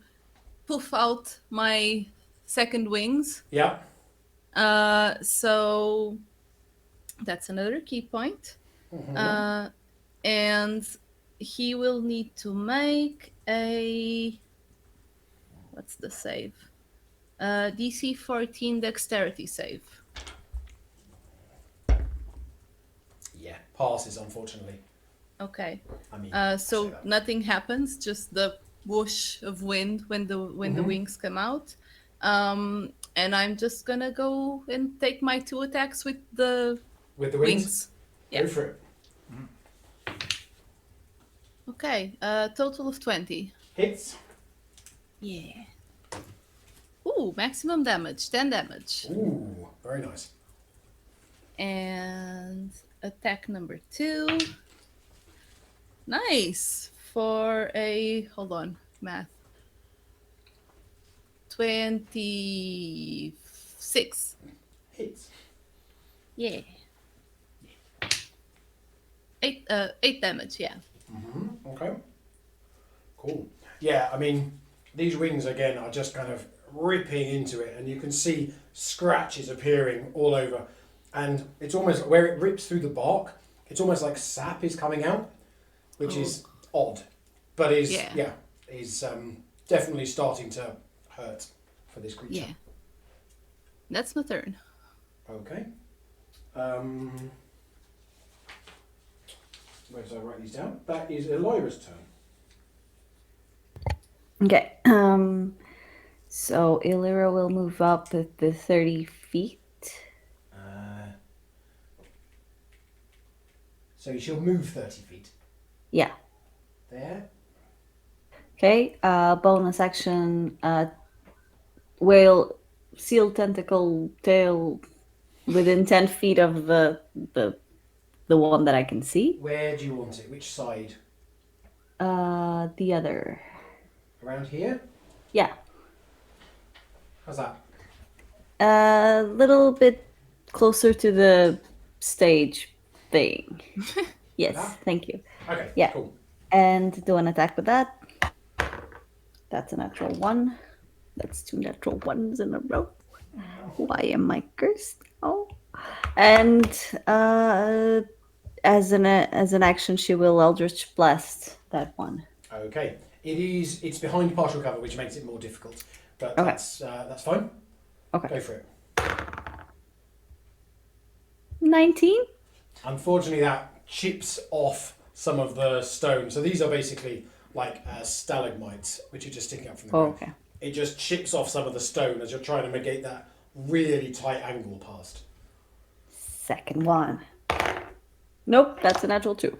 Speaker 2: poof out my second wings.
Speaker 1: Yeah.
Speaker 2: So that's another key point.
Speaker 1: Mhm.
Speaker 2: And he will need to make a what's the save? DC 14 dexterity save.
Speaker 1: Yeah. Passes, unfortunately.
Speaker 2: Okay.
Speaker 1: I mean.
Speaker 2: So
Speaker 1: say that.
Speaker 2: nothing happens, just the whoosh of wind when the wings come out. And I'm just gonna go and take my 2 attacks with the
Speaker 1: With the wings.
Speaker 2: wings.
Speaker 1: Go
Speaker 2: Yeah.
Speaker 1: for it.
Speaker 2: Okay. Total of 20.
Speaker 1: Hits.
Speaker 2: Yeah. Ooh, maximum damage, 10 damage.
Speaker 1: Ooh, very nice.
Speaker 2: And attack number 2. Nice. For a hold on, math. 26.
Speaker 1: Hits.
Speaker 2: Yeah. 8 damage, yeah.
Speaker 1: Okay. Cool. Yeah, I mean, these wings again are just kind of ripping into it, and you can see scratches appearing all over. And it's almost where it rips through the bark, it's almost like sap is coming out, which is odd, but is definitely starting to hurt for this creature.
Speaker 2: Yeah. That's my turn.
Speaker 1: Okay. Where did I write these down? That is Elira's turn.
Speaker 4: Okay. So Illyra will move up the 30 feet.
Speaker 1: So she'll move 30 feet.
Speaker 4: Yeah.
Speaker 1: There.
Speaker 4: Okay. Bonus action. Whale, seal tentacle tail within 10 feet of the one that I can see.
Speaker 1: Where do you want it? Which side?
Speaker 4: The other.
Speaker 1: Around here?
Speaker 4: Yeah.
Speaker 1: How's that?
Speaker 4: A little bit closer to the stage thing. Yes,
Speaker 1: That?
Speaker 4: thank you.
Speaker 1: Okay,
Speaker 4: Yeah.
Speaker 1: cool.
Speaker 4: And do an attack with that. That's a natural 1. That's 2 natural 1s in a row. Why am I cursed? Oh. And as an action, she will Eldritch Blast that one.
Speaker 1: Okay. It's behind partial cover, which makes it more difficult. But
Speaker 4: Okay.
Speaker 1: that's fine.
Speaker 4: Okay.
Speaker 1: Go for it.
Speaker 4: 19?
Speaker 1: Unfortunately, that chips off some of the stone. So these are basically like stalagmites, which are just sticking up from the ground.
Speaker 4: Okay.
Speaker 1: It just chips off some of the stone as you're trying to negate that really tight angle past.
Speaker 4: Second one. Nope, that's a natural 2.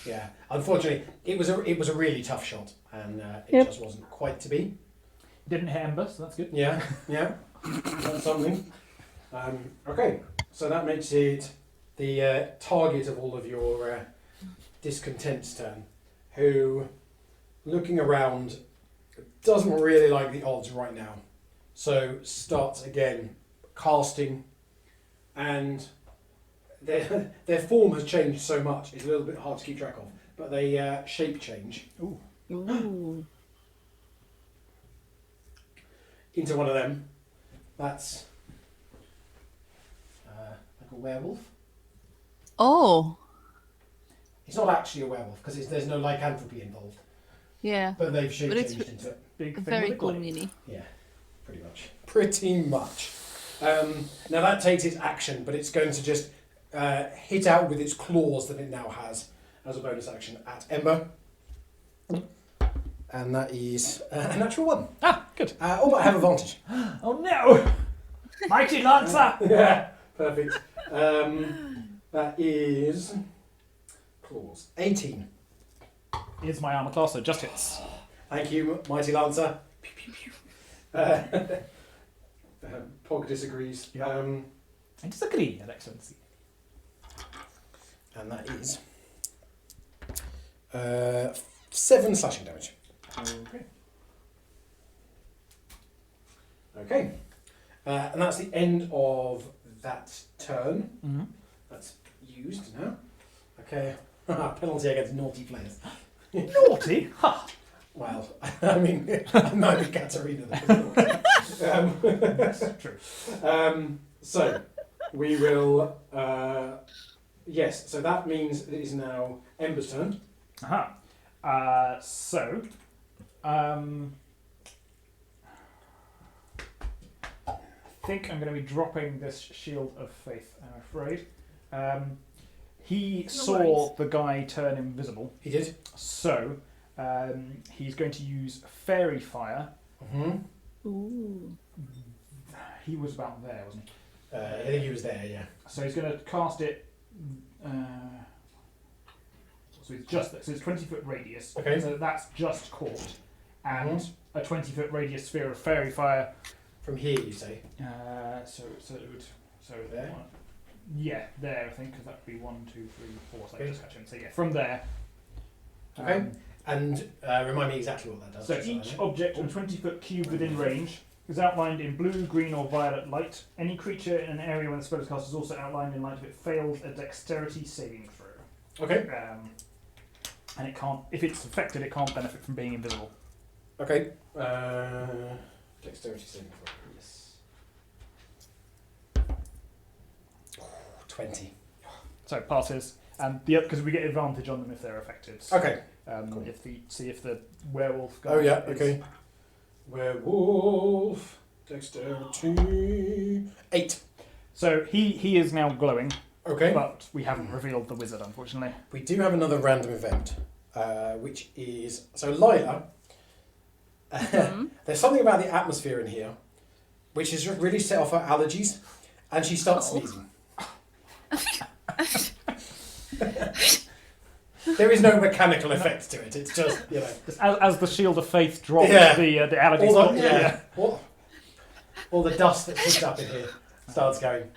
Speaker 1: Yeah, unfortunately, it was a really tough shot, and it
Speaker 4: Yep.
Speaker 1: just wasn't quite to be.
Speaker 5: Didn't hit Ember, so that's good.
Speaker 1: Yeah, that's something. Okay, so that makes it the target of all of your discontent's turn, who, looking around, doesn't really like the odds right now, so starts again casting, and their form has changed so much, it's a little bit hard to keep track of, but they shape change
Speaker 2: Ooh.
Speaker 1: into one of them. That's like a werewolf.
Speaker 2: Oh.
Speaker 1: It's not actually a werewolf because there's no lycanthropy involved,
Speaker 2: Yeah.
Speaker 1: but they've shape
Speaker 2: But it's
Speaker 1: changed into it.
Speaker 5: Big thing
Speaker 2: Very
Speaker 5: with a
Speaker 2: cool
Speaker 5: glaive.
Speaker 2: mini.
Speaker 1: Yeah, pretty much. Pretty much. Now that takes its action, but it's going to just hit out with its claws that it now has as a bonus action at Ember. And that is a natural 1.
Speaker 5: Ah, good.
Speaker 1: Oh, but I have advantage.
Speaker 5: Oh no! Mighty Lancer!
Speaker 1: Yeah, perfect. That is claws. 18.
Speaker 5: is my armor class, so just hits.
Speaker 1: Thank you, Mighty Lancer. Pog disagrees.
Speaker 5: Yeah. I disagree, Your Excellency.
Speaker 1: And that is 7 slashing damage.
Speaker 5: Okay.
Speaker 1: Okay. And that's the end of that turn.
Speaker 5: Mm-hmm.
Speaker 1: That's used now. Okay. Penalty against naughty players.
Speaker 5: Naughty? Ha!
Speaker 1: Well, I mean, neither Katarina than
Speaker 5: That's true.
Speaker 1: So, we will... yes, so that means it is now Ember's turn.
Speaker 5: Aha. I think I'm going to be dropping this Shield of Faith, I'm afraid. He saw
Speaker 2: worries.
Speaker 5: the guy turn invisible,
Speaker 1: He did.
Speaker 5: so he's going to use Fairy Fire.
Speaker 1: Mm-hmm.
Speaker 2: Ooh.
Speaker 5: He was about there, wasn't he?
Speaker 1: I think he was there, yeah.
Speaker 5: So he's going to cast it. So it's just so it's 20-foot radius.
Speaker 1: Okay.
Speaker 5: So that's just caught, and a 20-foot radius sphere of Fairy Fire.
Speaker 1: From here, you say?
Speaker 5: So it would
Speaker 1: There?
Speaker 5: one- yeah, there I think, because that would be 1, 2, 3, 4. So I
Speaker 1: Okay.
Speaker 5: just catch him. So yeah, from there.
Speaker 1: Okay. And remind me exactly what that does.
Speaker 5: So
Speaker 1: just
Speaker 5: each
Speaker 1: I know.
Speaker 5: object in a 20-foot cube within range is outlined in blue, green, or violet light. Any creature in an area when the spell is cast is also outlined in light if it fails a dexterity saving throw.
Speaker 1: Okay.
Speaker 5: And it can't, if it's affected, it can't benefit from being invisible.
Speaker 1: Okay. Dexterity saving throw. Yes. 20.
Speaker 5: So it passes, and the because we get advantage on them if they're affected.
Speaker 1: Okay. Cool.
Speaker 5: If the werewolf guy
Speaker 1: Oh yeah.
Speaker 5: is-
Speaker 1: Okay. Werewolf. Dexterity. 8.
Speaker 5: So he is now glowing,
Speaker 1: Okay.
Speaker 5: but we haven't revealed the wizard, unfortunately.
Speaker 1: We do have another random event, which is so Lila. There's something about the atmosphere in here, which has really set off her allergies, and she starts sneezing. There is no mechanical effect to it. It's just
Speaker 5: Just as the shield of faith drops,
Speaker 1: Yeah.
Speaker 5: the allergies.
Speaker 1: all the all the dust that's picked up in here starts going.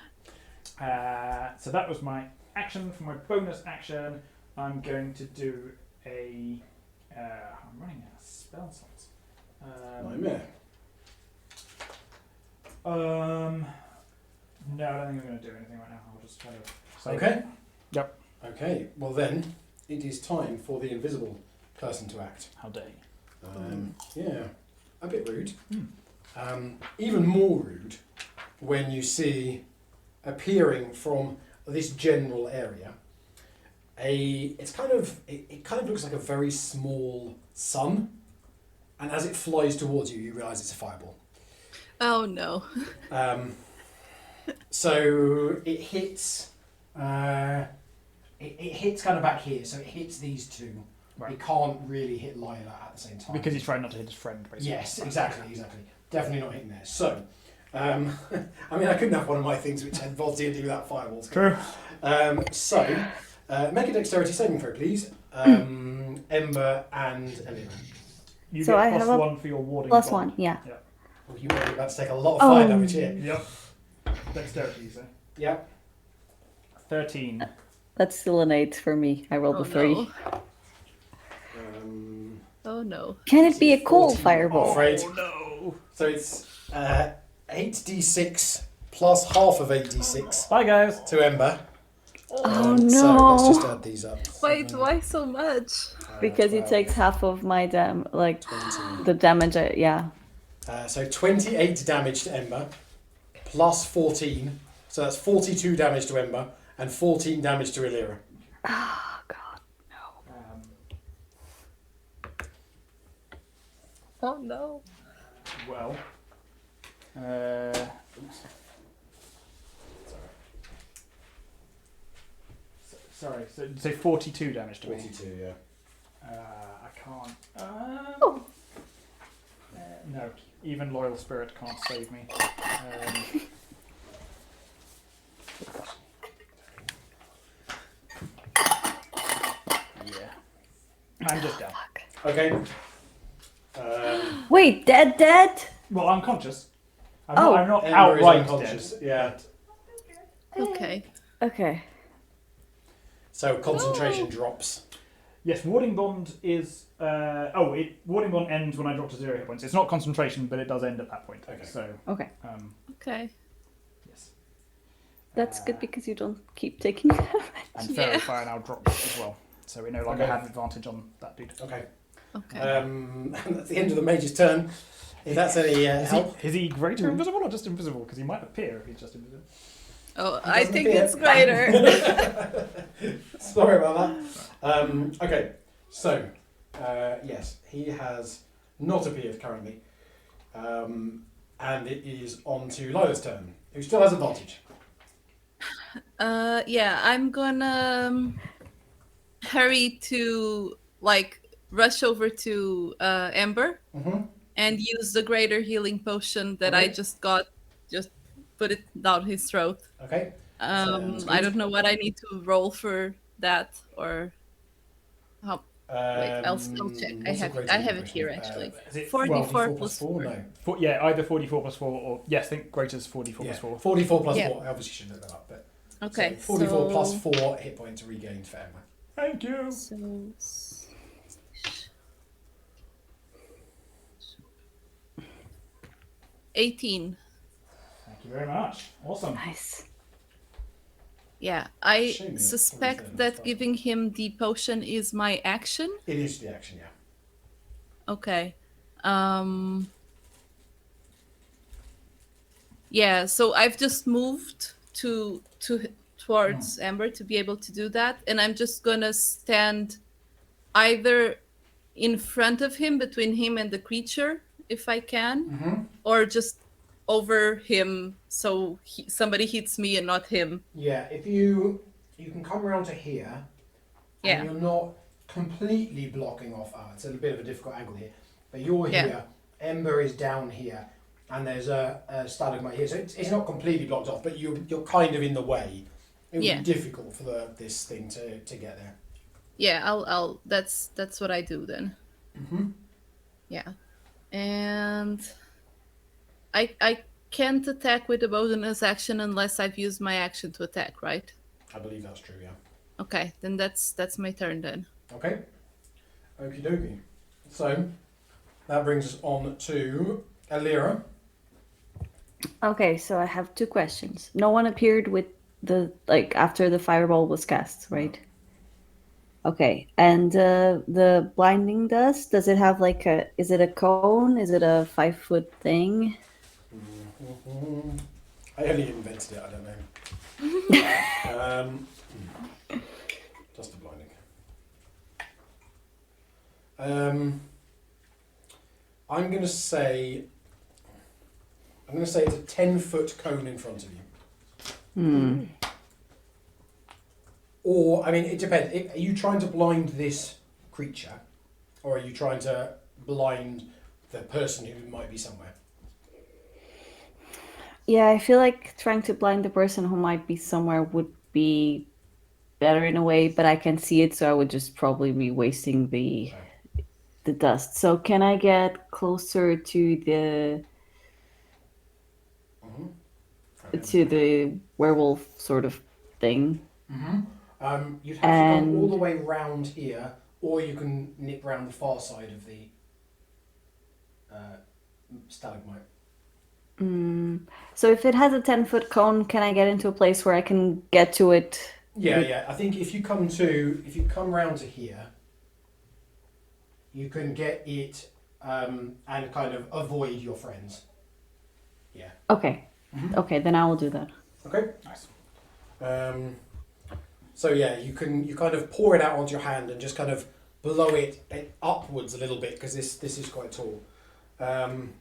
Speaker 5: So that was my action. For my bonus action, I'm going to do a. I'm running out of spell slots.
Speaker 1: Nightmare.
Speaker 5: No, I don't think I'm going to do anything right now. I'll just try to. Save
Speaker 1: Okay.
Speaker 5: it. Yep.
Speaker 1: Okay. Well then, it is time for the invisible person to act.
Speaker 5: How dare you?
Speaker 1: Yeah, a bit rude.
Speaker 5: Hmm.
Speaker 1: Even more rude when you see appearing from this general area it kind of looks like a very small sun, and as it flies towards you, you realise it's a fireball.
Speaker 2: Oh no.
Speaker 1: So it hits. It hits kind of back here, so it hits these two.
Speaker 5: Right.
Speaker 1: It can't really hit Lila at the same time.
Speaker 5: Because he's trying not to hit his friend, basically.
Speaker 1: Yes, exactly. Definitely not hitting there. So, I mean, I couldn't have one of my things which involves D&D without fireballs.
Speaker 5: True.
Speaker 1: Make a dexterity saving throw, please. Ember and Elena.
Speaker 5: You
Speaker 4: So
Speaker 5: get
Speaker 4: I
Speaker 5: plus
Speaker 4: have a
Speaker 5: one for your warding.
Speaker 4: Plus
Speaker 5: bond.
Speaker 4: 1, yeah.
Speaker 1: Oh, you are about to take a lot of fire damage here.
Speaker 5: Yep. Dexterity, you say?
Speaker 1: Yep.
Speaker 5: 13.
Speaker 4: That's still an 8 for me. I rolled
Speaker 2: Oh
Speaker 4: a 3.
Speaker 2: no. Oh no.
Speaker 4: Can it be a cold
Speaker 1: 14.
Speaker 4: fireball?
Speaker 1: Afraid.
Speaker 5: Oh no!
Speaker 1: So it's 8d6 plus half of 8d6
Speaker 5: Bye, guys.
Speaker 1: to Ember.
Speaker 4: Oh
Speaker 1: So let's
Speaker 4: no!
Speaker 1: just add these up.
Speaker 2: Wait,
Speaker 1: 7,
Speaker 2: why so much?
Speaker 4: Because he
Speaker 1: 12,
Speaker 4: takes half of my
Speaker 1: 20.
Speaker 4: the damage. Yeah.
Speaker 1: So 28 damage to Ember, plus 14. So that's 42 damage to Ember, and 14 damage to Illyra.
Speaker 4: Oh god.
Speaker 2: Oh no.
Speaker 5: Well. Oops. Sorry, so say 42 damage to me.
Speaker 1: 42, yeah.
Speaker 5: I can't.
Speaker 4: Oh.
Speaker 5: No, even Loyal Spirit can't save me. Yeah. I'm just down.
Speaker 1: Okay.
Speaker 4: Wait, dead?
Speaker 5: Well, unconscious.
Speaker 4: Oh.
Speaker 5: I'm not
Speaker 1: Ember is
Speaker 5: outright
Speaker 1: unconscious,
Speaker 5: dead.
Speaker 1: yeah.
Speaker 2: Okay.
Speaker 4: Okay.
Speaker 1: So concentration drops.
Speaker 5: Yes, warding bond is. Warding bond ends when I drop to 0 hit points. It's not concentration, but it does end at that point.
Speaker 1: Okay.
Speaker 5: So.
Speaker 4: Okay.
Speaker 2: Okay.
Speaker 5: Yes.
Speaker 4: That's good because you don't keep taking damage.
Speaker 5: And
Speaker 2: Yeah.
Speaker 5: Fairy Fire now drops as well, so we no longer
Speaker 1: Okay.
Speaker 5: have advantage on that dude.
Speaker 1: Okay.
Speaker 2: Okay.
Speaker 1: That's the end of the mage's turn. If that's any help.
Speaker 5: Is he greater invisible or just invisible? Because he might appear if he's just invisible.
Speaker 2: Oh,
Speaker 1: He
Speaker 2: I
Speaker 1: doesn't
Speaker 2: think
Speaker 1: appear.
Speaker 2: it's greater.
Speaker 1: Sorry about that. Okay, so yes, he has not appeared currently, and it is on to Lila's turn, who still has advantage.
Speaker 2: Yeah, I'm gonna hurry to rush over to Ember
Speaker 1: Mm-hmm.
Speaker 2: and use the greater healing potion that I
Speaker 1: Okay.
Speaker 2: just got. Just put it down his throat.
Speaker 1: Okay. Sounds
Speaker 2: I
Speaker 1: good.
Speaker 2: don't know what I need to roll for that or how. Wait, I'll check.
Speaker 1: What's a greater
Speaker 2: I have it
Speaker 1: potion?
Speaker 2: here actually.
Speaker 5: Is it
Speaker 2: 44
Speaker 1: plus
Speaker 2: plus
Speaker 1: 4? No.
Speaker 5: either 44 plus 4 or yes, I think greater's 44 plus 4.
Speaker 1: 44 plus
Speaker 2: Yeah.
Speaker 1: 4. I obviously should look that up, but
Speaker 2: Okay.
Speaker 1: so 44 plus
Speaker 2: so-
Speaker 1: 4 hit points regained for Emma.
Speaker 5: Thank you.
Speaker 2: So 18.
Speaker 5: Thank you very much. Awesome.
Speaker 4: Nice.
Speaker 2: Yeah, I
Speaker 1: Shame you
Speaker 2: suspect
Speaker 1: haven't
Speaker 2: that
Speaker 1: done
Speaker 2: giving him the potion is my action.
Speaker 1: It is the action, yeah.
Speaker 2: Okay. Yeah, so I've just moved towards Amber to be able to do that, and I'm just gonna stand either in front of him, between him and the creature, if I can,
Speaker 1: Mm-hmm.
Speaker 2: or just over him so somebody hits me and not him.
Speaker 1: Yeah, if you can come around to here,
Speaker 2: Yeah.
Speaker 1: and you're not completely blocking off. It's a bit of a difficult angle here, but you're
Speaker 2: Yeah.
Speaker 1: here. Ember is down here, and there's a stalagmite here, so it's not completely blocked off, but you're kind of in the way. It would
Speaker 2: Yeah.
Speaker 1: be difficult for this thing to get there.
Speaker 2: Yeah, I'll that's what I do then.
Speaker 1: Mm-hmm.
Speaker 2: Yeah. And I can't attack with a bonus action unless I've used my action to attack, right?
Speaker 1: I believe that's true. Yeah.
Speaker 2: Okay, then that's my turn then.
Speaker 1: Okay. Okie dokie. So that brings us on to Alira.
Speaker 4: Okay, so I have two questions. No one appeared with after the fireball was cast, right? Okay, and the blinding dust, does it have is it a cone? Is it a 5-foot thing?
Speaker 1: Mm-hmm. I only invented it. I don't know. Just a blinding. I'm gonna say it's a 10-foot cone in front of you. Or, I mean, it depends. Are you trying to blind this creature, or are you trying to blind the person who might be somewhere?
Speaker 4: Yeah, I feel like trying to blind the person who might be somewhere would be better in a way, but I can see it, so I would just probably be wasting the dust. So can I get closer to the werewolf sort of thing?
Speaker 1: Mm-hmm. You'd have to come all the way round here, or you can nip round the far side of the stalagmite.
Speaker 4: So if it has a 10-foot cone, can I get into a place where I can get to it?
Speaker 1: Yeah. I think if you come round to here, you can get it and kind of avoid your friends. Yeah.
Speaker 4: Okay.
Speaker 1: Mm-hmm.
Speaker 4: Okay, then I will do that.
Speaker 1: Okay.
Speaker 5: Nice.
Speaker 1: So yeah, you kind of pour it out onto your hand and just kind of blow it upwards a little bit because this is quite tall. And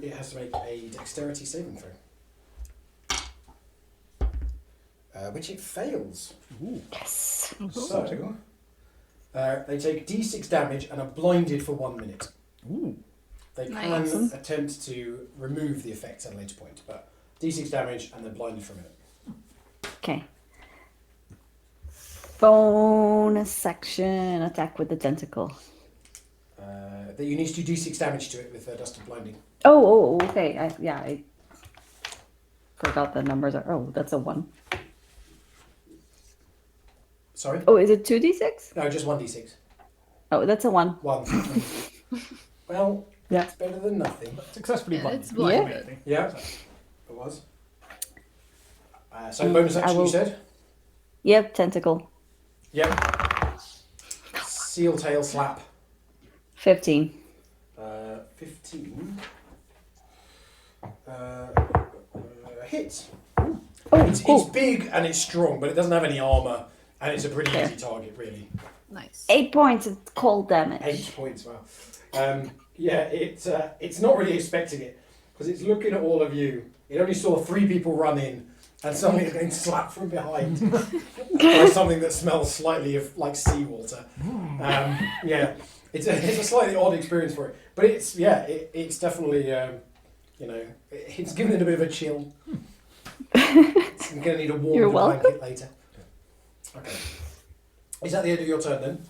Speaker 1: it has to make a dexterity saving throw. Which it fails.
Speaker 5: Ooh.
Speaker 4: Yes.
Speaker 1: So they take D6 damage and are blinded for 1 minute.
Speaker 5: Ooh.
Speaker 1: They can
Speaker 2: Nice.
Speaker 1: attempt to remove the effects at a later point, but D6 damage and they're blinded for a minute.
Speaker 4: Okay. Bonus action attack with the tentacle.
Speaker 1: That you need to do d6 damage to it with Dust of Blinding.
Speaker 4: Okay. I forgot the numbers are. Oh, that's a 1.
Speaker 1: Sorry?
Speaker 4: Oh, is it 2d6?
Speaker 1: No, just 1d6.
Speaker 4: Oh, that's a 1.
Speaker 1: 1. Well,
Speaker 4: Yeah.
Speaker 1: it's better than nothing.
Speaker 5: Successfully
Speaker 2: Yeah,
Speaker 5: blinded.
Speaker 2: it's
Speaker 4: blinded.
Speaker 1: Yeah, it was. So bonus action, you said?
Speaker 4: Yep, tentacle.
Speaker 1: Yep. Seal tail slap.
Speaker 4: 15.
Speaker 1: 15. Hits.
Speaker 4: Oh,
Speaker 1: It's
Speaker 4: cool.
Speaker 1: big and it's strong, but it doesn't have any armor, and it's a pretty
Speaker 4: Yeah.
Speaker 1: easy target, really.
Speaker 2: Nice.
Speaker 4: 8 points of cold damage.
Speaker 1: 8 points, wow. It's not really expecting it, because it's looking at all of you. It only saw 3 people run in, and suddenly it's getting slapped from behind by something that smells slightly of like seawater. It's a slightly odd experience for it, but it's definitely it's given it a bit of a chill. It's going to need a warm
Speaker 4: You're welcome.
Speaker 1: blanket later. Okay, is that the end of your turn then?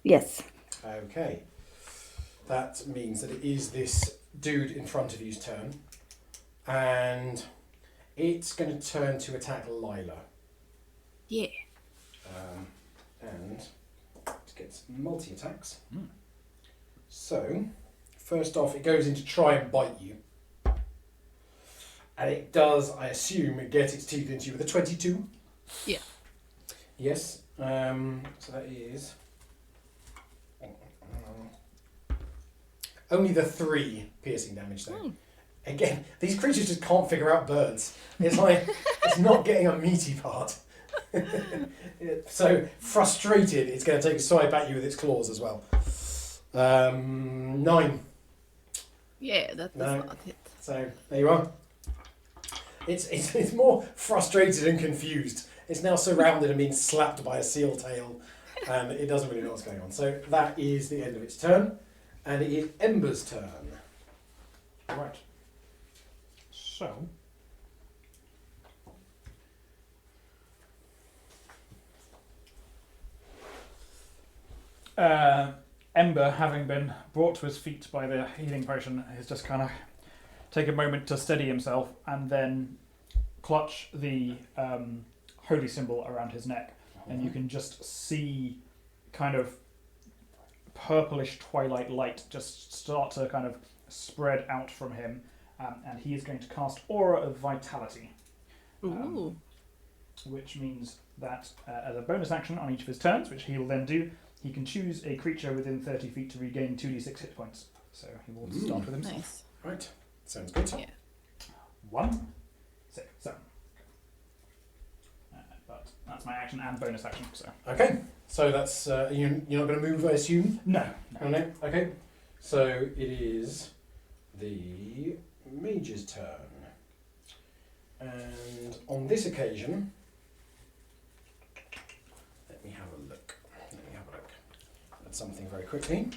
Speaker 4: Yes.
Speaker 1: Okay, that means that it is this dude in front of you's turn, and it's going to turn to attack Lila.
Speaker 2: Yeah.
Speaker 1: And it gets multi-attacks. So, first off, it goes in to try and bite you. And it does, I assume, get its teeth into you with a 22.
Speaker 2: Yeah.
Speaker 1: Yes. So that is... only the 3 piercing damage, though. Again, these creatures just can't figure out birds. It's like, it's not getting a meaty part. So, frustrated, it's going to take a swipe at you with its claws as well. 9.
Speaker 2: Yeah, that does
Speaker 1: No.
Speaker 2: not hit.
Speaker 1: So, there you are. It's more frustrated and confused. It's now surrounded and being slapped by a seal tail, and it doesn't really know what's going on. So, that is the end of its turn, and it is Ember's turn.
Speaker 5: Right. So. Ember, having been brought to his feet by the healing potion, has just kind of take a moment to steady himself and then clutch the holy symbol around his neck. And you can just see kind of purplish twilight light just start to kind of spread out from him. And he is going to cast Aura of Vitality.
Speaker 2: Ooh.
Speaker 5: Which means that as a bonus action on each of his turns, which he will then do, he can choose a creature within 30 feet to regain 2d6 hit points. So he will start with himself.
Speaker 2: Nice.
Speaker 1: Right. Sounds good.
Speaker 2: Yeah.
Speaker 5: 1, 6, 7. But that's my action and bonus action. So
Speaker 1: Okay. So that's... you're not going to move, I assume?
Speaker 5: no.
Speaker 1: Oh, no? Okay. So it is the mage's turn. And on this occasion, let me have a look at something very quickly.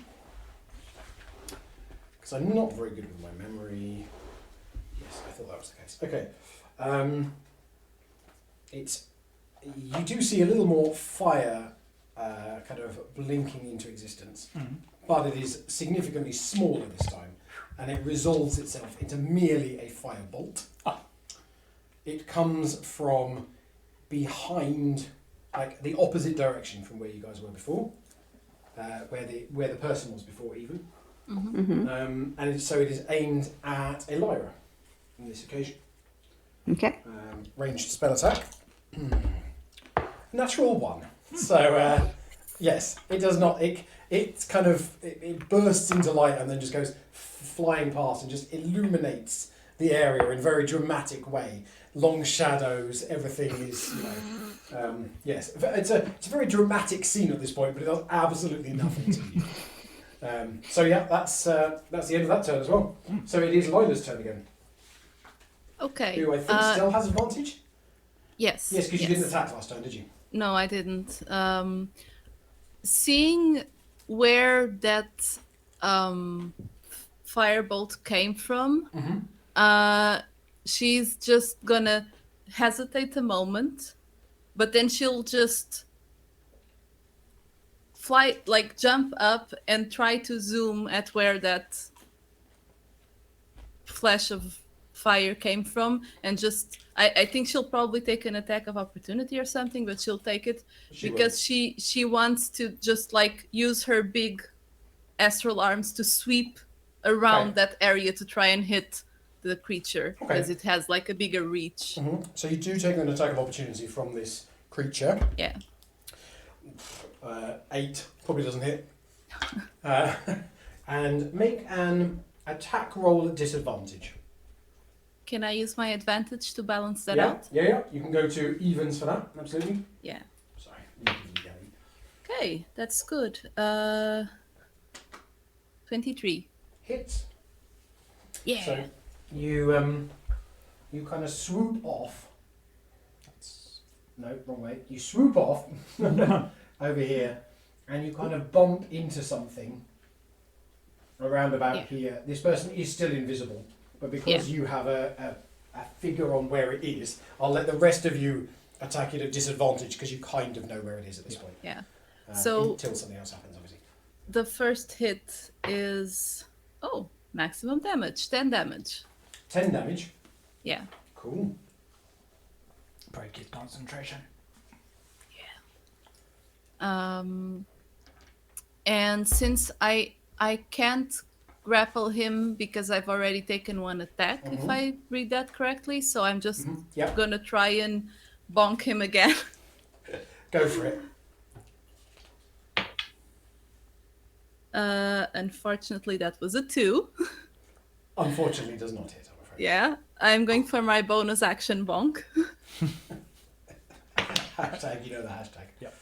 Speaker 1: Because I'm not very good with my memory. Yes, I thought that was the case. Okay. You do see a little more fire kind of blinking into existence. But it is significantly smaller this time, and it resolves itself into merely a firebolt. It comes from behind, like the opposite direction from where you guys were before, where the person was before even. And so it is aimed at Elira on this occasion.
Speaker 4: Okay.
Speaker 1: Ranged spell attack. Natural 1. So yes, it does not. It kind of it bursts into light and then just goes flying past and just illuminates the area in a very dramatic way. Long shadows, everything is, yes. It's a very dramatic scene at this point, but it does absolutely nothing to you. So yeah, that's the end of that turn as well. So it is Lila's turn again,
Speaker 2: Okay.
Speaker 1: who I think still has advantage.
Speaker 2: Yes.
Speaker 1: Yes, because you didn't attack last turn, did you?
Speaker 2: No, I didn't. Seeing where that firebolt came from, she's just gonna hesitate a moment, but then she'll just fly, like jump up and try to zoom at where that flash of fire came from, and just I think she'll probably take an attack of opportunity or something, but she'll take it because she wants to just like use her big astral arms to sweep around that area to try and hit the creature because it has like a bigger reach.
Speaker 1: So you do take an attack of opportunity from this creature.
Speaker 2: Yeah.
Speaker 1: 8 probably doesn't hit. And make an attack roll at disadvantage.
Speaker 2: Can I use my advantage to balance that
Speaker 1: Yeah,
Speaker 2: out?
Speaker 1: yeah. You can go to evens for that, absolutely.
Speaker 2: Yeah.
Speaker 1: Sorry.
Speaker 2: Okay, that's good. 23.
Speaker 1: Hits.
Speaker 2: Yeah.
Speaker 1: So you kind of swoop off. No, wrong way. You swoop off over here, and you kind of bump into something around about here. This person is still invisible, but because you have a figure on where it is, I'll let the rest of you attack it at disadvantage because you kind of know where it is at this point.
Speaker 2: Yeah.
Speaker 1: Until something else happens, obviously.
Speaker 2: The first hit is maximum damage, 10 damage.
Speaker 1: 10 damage.
Speaker 2: Yeah.
Speaker 1: Cool.
Speaker 3: Break his concentration.
Speaker 2: And since I can't grapple him because I've already taken one attack, if I read that correctly, so I'm just gonna try and bonk him again.
Speaker 1: Go for it.
Speaker 2: Unfortunately, that was a 2.
Speaker 1: Unfortunately, does not hit, I'm afraid.
Speaker 2: Yeah, I'm going for my bonus action bonk.
Speaker 1: Hashtag, you know the hashtag.
Speaker 3: Yep.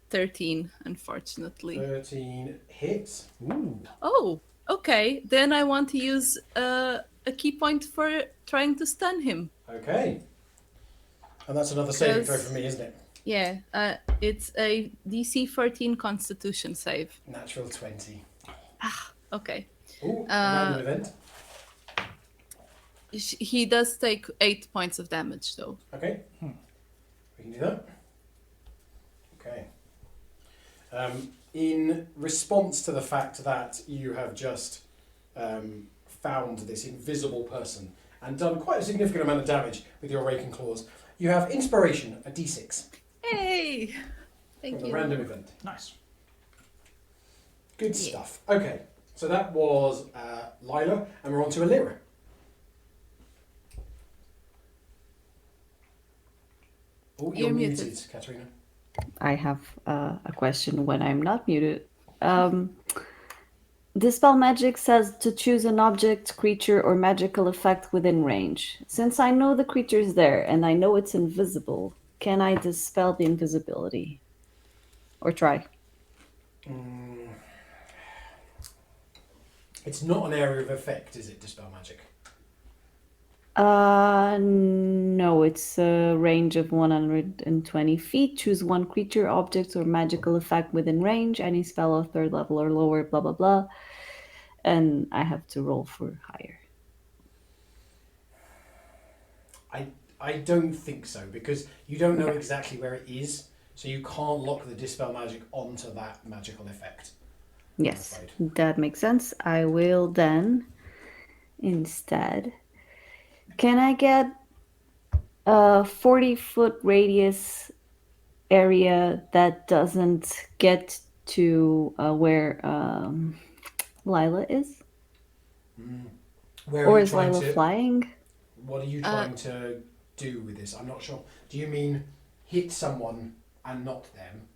Speaker 2: 13, unfortunately.
Speaker 1: 13 hits.
Speaker 3: Ooh.
Speaker 2: Oh, okay. Then I want to use a key point for trying to stun him.
Speaker 1: Okay. And that's another saving throw for me, isn't it?
Speaker 2: Yeah, it's a DC 13 Constitution save.
Speaker 1: Natural 20.
Speaker 2: Okay.
Speaker 1: Ooh, random event.
Speaker 2: He does take 8 points of damage, though.
Speaker 1: Okay. We can do that. Okay. In response to the fact that you have just found this invisible person and done quite a significant amount of damage with your raking claws, you have inspiration, a d6.
Speaker 2: Hey! Thank
Speaker 1: From
Speaker 2: you.
Speaker 1: the random event.
Speaker 3: Nice.
Speaker 1: Good stuff. Okay, so that was Lila, and we're on to Alira. Oh, you're
Speaker 2: You're
Speaker 1: muted,
Speaker 2: muted.
Speaker 1: Katerina.
Speaker 4: I have a question when I'm not muted. Dispel Magic says to choose an object, creature, or magical effect within range. Since I know the creature's there and I know it's invisible, can I dispel the invisibility? Or try?
Speaker 1: It's not an area of effect, is it, Dispel Magic?
Speaker 4: No, it's a range of 120 feet. Choose one creature, object, or magical effect within range. Any spell of 3rd level or lower, blah, blah, blah. And I have to roll for higher.
Speaker 1: I don't think so, because you don't know exactly where it is, so you can't lock the Dispel Magic onto that magical effect.
Speaker 4: Yes, that makes sense. I will then, instead... Can I get a 40-foot radius area that doesn't get to where Lila is?
Speaker 1: Where
Speaker 4: Or
Speaker 1: are you
Speaker 4: is
Speaker 1: trying
Speaker 4: Lila
Speaker 1: to,
Speaker 4: flying?
Speaker 1: What are you trying to do with this? I'm not sure. Do you mean hit someone and not them?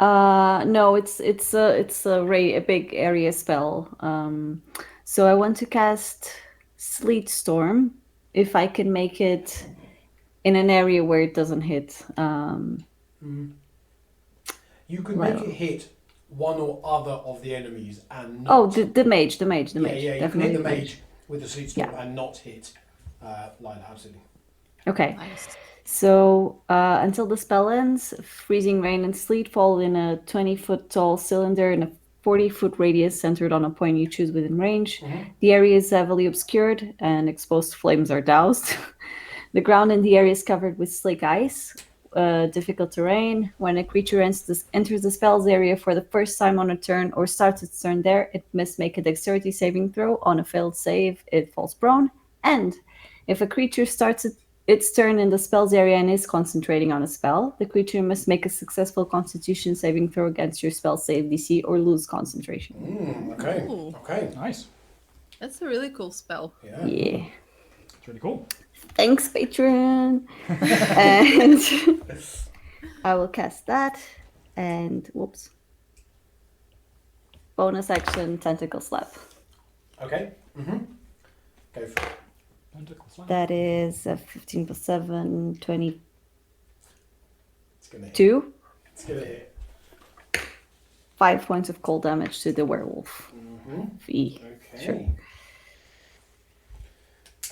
Speaker 4: No, it's a big area spell. So I want to cast Sleet Storm, if I can make it in an area where it doesn't hit.
Speaker 1: You could make it hit one or other of the enemies and not...
Speaker 4: Oh, the mage.
Speaker 1: Yeah, you can hit the
Speaker 4: Definitely.
Speaker 1: mage with the Sleet Storm and not hit Lila, absolutely.
Speaker 4: Okay.
Speaker 2: Nice.
Speaker 4: So until the spell ends, freezing rain and sleet fall in a 20-foot tall cylinder in a 40-foot radius centered on a point you choose within range. The area is heavily obscured and exposed flames are doused. The ground in the area is covered with slick ice, difficult terrain. When a creature enters the spell's area for the first time on a turn or starts its turn there, it must make a dexterity saving throw. On a failed save, it falls prone. And if a creature starts its turn in the spell's area and is concentrating on a spell, the creature must make a successful Constitution saving throw against your spell save DC or lose concentration.
Speaker 1: Okay.
Speaker 2: Ooh.
Speaker 1: Okay.
Speaker 5: Nice.
Speaker 2: That's a really cool spell.
Speaker 1: Yeah.
Speaker 4: Yeah.
Speaker 5: It's really cool.
Speaker 4: Thanks, patron. And I will cast that. And whoops. Bonus action, tentacle slap.
Speaker 1: Okay. Go for it.
Speaker 5: Tentacle slap.
Speaker 4: That is a 15 plus 7, 22.
Speaker 1: It's gonna hit. It's gonna hit.
Speaker 4: 5 points of cold damage to the werewolf. V.
Speaker 1: Okay.
Speaker 4: Sure.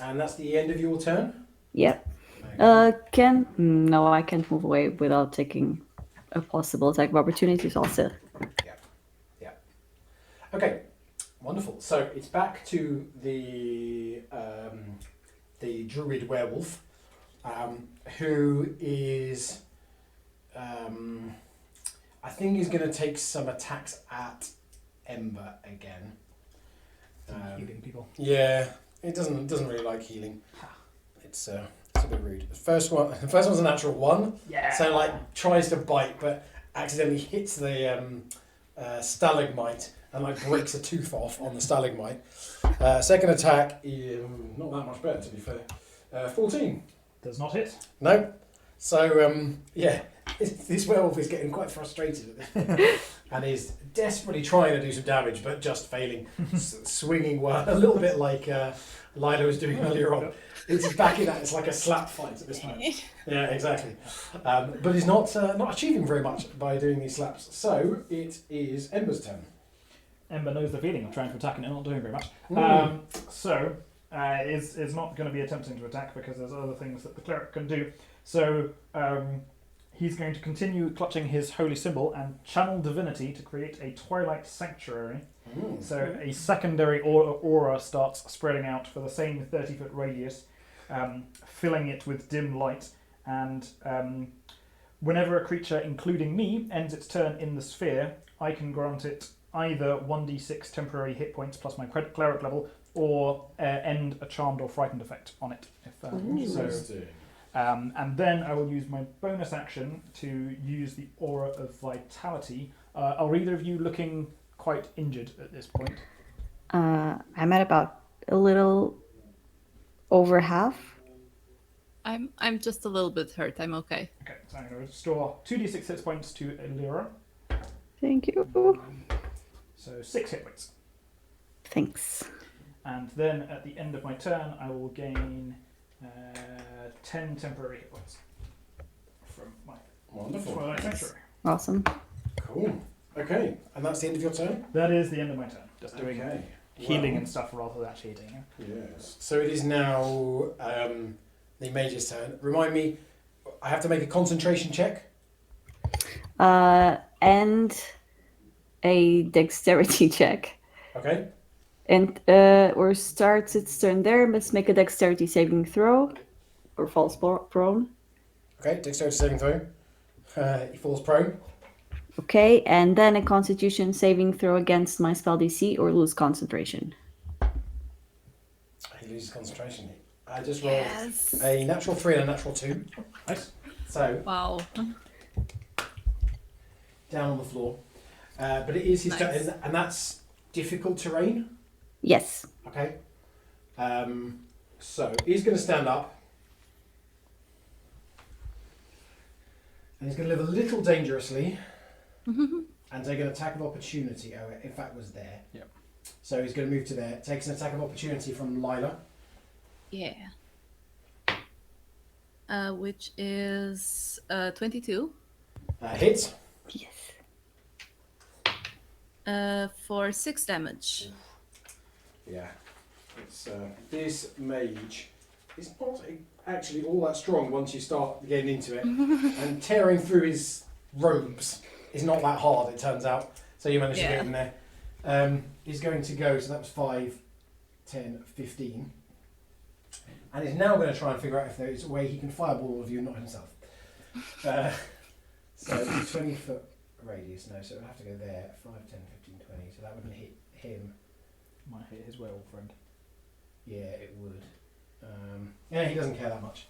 Speaker 1: And that's the end of your turn.
Speaker 4: Yep. No, I can't move away without taking a possible attack of opportunity also.
Speaker 1: Yeah. Okay. Wonderful. So it's back to the druid werewolf, who is, I think, he's going to take some attacks at Ember again.
Speaker 5: Healing people.
Speaker 1: Yeah, it doesn't really like healing. It's a bit rude. The first one's a natural 1.
Speaker 5: Yeah.
Speaker 1: So like tries to bite, but accidentally hits the stalagmite and like breaks a tooth off on the stalagmite. Second attack, not that much better to be fair. 14.
Speaker 5: Does not hit.
Speaker 1: No. So yeah, this werewolf is getting quite frustrated at this point and is desperately trying to do some damage, but just failing. Swinging a little bit like Lila was doing earlier on. It's back in that. It's like a slap fight at this point. Yeah, exactly. But he's not achieving very much by doing these slaps. So it is Ember's turn.
Speaker 5: Ember knows the feeling of trying to attack and not doing very much. So is not going to be attempting to attack because there's other things that the cleric can do. So he's going to continue clutching his holy symbol and channel divinity to create a twilight sanctuary. So a secondary aura starts spreading out for the same 30-foot radius, filling it with dim light. And whenever a creature, including me, ends its turn in the sphere, I can grant it either 1d6 temporary hit points plus my cleric level, or end a charmed or frightened effect on it. And then I will use my bonus action to use the Aura of Vitality. Are either of you looking quite injured at this point?
Speaker 4: I'm at about a little over half.
Speaker 2: I'm just a little bit hurt. I'm okay.
Speaker 5: Okay, so I'm going to restore 2d6 hit points to Elira.
Speaker 4: Thank you.
Speaker 5: So 6 hit points.
Speaker 4: Thanks.
Speaker 5: And then at the end of my turn, I will gain 10 temporary hit points from my
Speaker 1: Wonderful.
Speaker 5: Twilight Sanctuary.
Speaker 4: Awesome.
Speaker 1: Cool. Okay, and that's the end of your turn?
Speaker 5: That is the end of my turn. Just doing
Speaker 1: Okay.
Speaker 5: healing
Speaker 1: Well,
Speaker 5: and stuff rather than actually hitting.
Speaker 1: Yes. So it is now the mage's turn. Remind me, I have to make a concentration check.
Speaker 4: And a dexterity check.
Speaker 1: Okay.
Speaker 4: And or starts its turn there, must make a dexterity saving throw or falls prone.
Speaker 1: Okay, dexterity saving throw. He falls prone.
Speaker 4: Okay, and then a constitution saving throw against my spell DC or lose concentration.
Speaker 1: He loses concentration. I just rolled
Speaker 2: Yes.
Speaker 1: a natural 3 and a natural 2.
Speaker 5: Nice.
Speaker 1: So,
Speaker 2: Wow.
Speaker 1: down on the floor. But it is his turn,
Speaker 2: Nice.
Speaker 1: and that's difficult terrain.
Speaker 4: Yes.
Speaker 1: Okay. So he's going to stand up. And he's going to live a little dangerously. And take an attack of opportunity. Oh, if that was there.
Speaker 5: Yep.
Speaker 1: So he's going to move to there. Takes an attack of opportunity from Lila.
Speaker 2: Yeah. Which is 22.
Speaker 1: Hits.
Speaker 4: Yes.
Speaker 2: For 6 damage.
Speaker 1: Yeah. It's this mage is not actually all that strong once you start getting into it. And tearing through his robes is not that hard, it turns out. So you managed to get in there. He's going to go, so that was 5, 10, 15. and is now going to try and figure out if there is a way he can fireball all of you and not himself. So 20-foot radius, no, so it would have to go there, 5, 10, 15, 20, so that wouldn't hit him.
Speaker 5: Might hit his werewolf friend.
Speaker 1: Yeah, it would. Yeah, he doesn't care that much.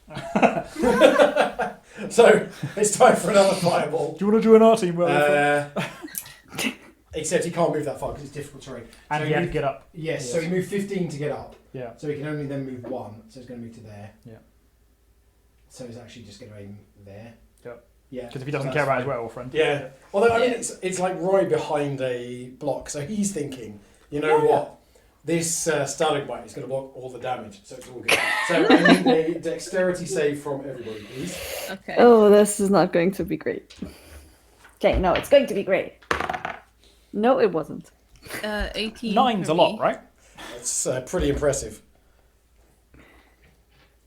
Speaker 1: So, it's time for another fireball.
Speaker 5: Do you want to join our team, werewolf friend?
Speaker 1: Except he can't move that far because it's difficult terrain.
Speaker 5: And
Speaker 1: so
Speaker 5: he had to get up.
Speaker 1: Yes, so he moved 15 to get up.
Speaker 5: Yeah.
Speaker 1: So he can only then move 1, so he's going to move to there.
Speaker 5: Yeah.
Speaker 1: So he's actually just going to aim there.
Speaker 5: Yep.
Speaker 1: Yeah.
Speaker 5: Because if he doesn't care about his werewolf friend.
Speaker 1: Yeah. Although, I mean, it's like right behind a block, so he's thinking, you know what? This Stalagmite is going to block all the damage, so it's all good. So I need a dexterity save from everybody, please.
Speaker 2: Okay.
Speaker 4: Oh, this is not going to be great. Okay, no, it's going to be great. No, it wasn't.
Speaker 2: 18.
Speaker 5: 9's
Speaker 2: for
Speaker 5: a lot,
Speaker 2: me.
Speaker 5: right?
Speaker 1: That's pretty impressive.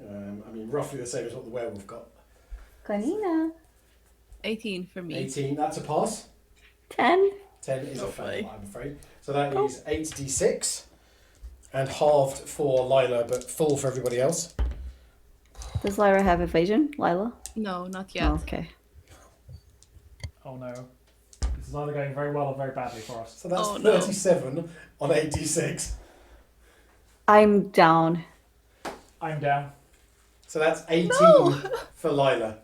Speaker 1: I mean, roughly the same as what the werewolf got.
Speaker 4: Kanina.
Speaker 2: 18 for me.
Speaker 1: 18, that's a pass.
Speaker 4: 10.
Speaker 1: 10 is a fail,
Speaker 2: Okay.
Speaker 1: I'm afraid. So that is 8d6, and halved for Lila, but full for everybody else.
Speaker 4: Does Lyra have evasion, Lila?
Speaker 2: No, not yet.
Speaker 4: Oh, okay.
Speaker 5: Oh no. This is either going very well or very badly for us.
Speaker 1: So that's
Speaker 2: Oh, no.
Speaker 1: 37 on 8d6.
Speaker 4: I'm down.
Speaker 5: I'm down.
Speaker 1: So that's 18
Speaker 2: No.
Speaker 1: for Lila.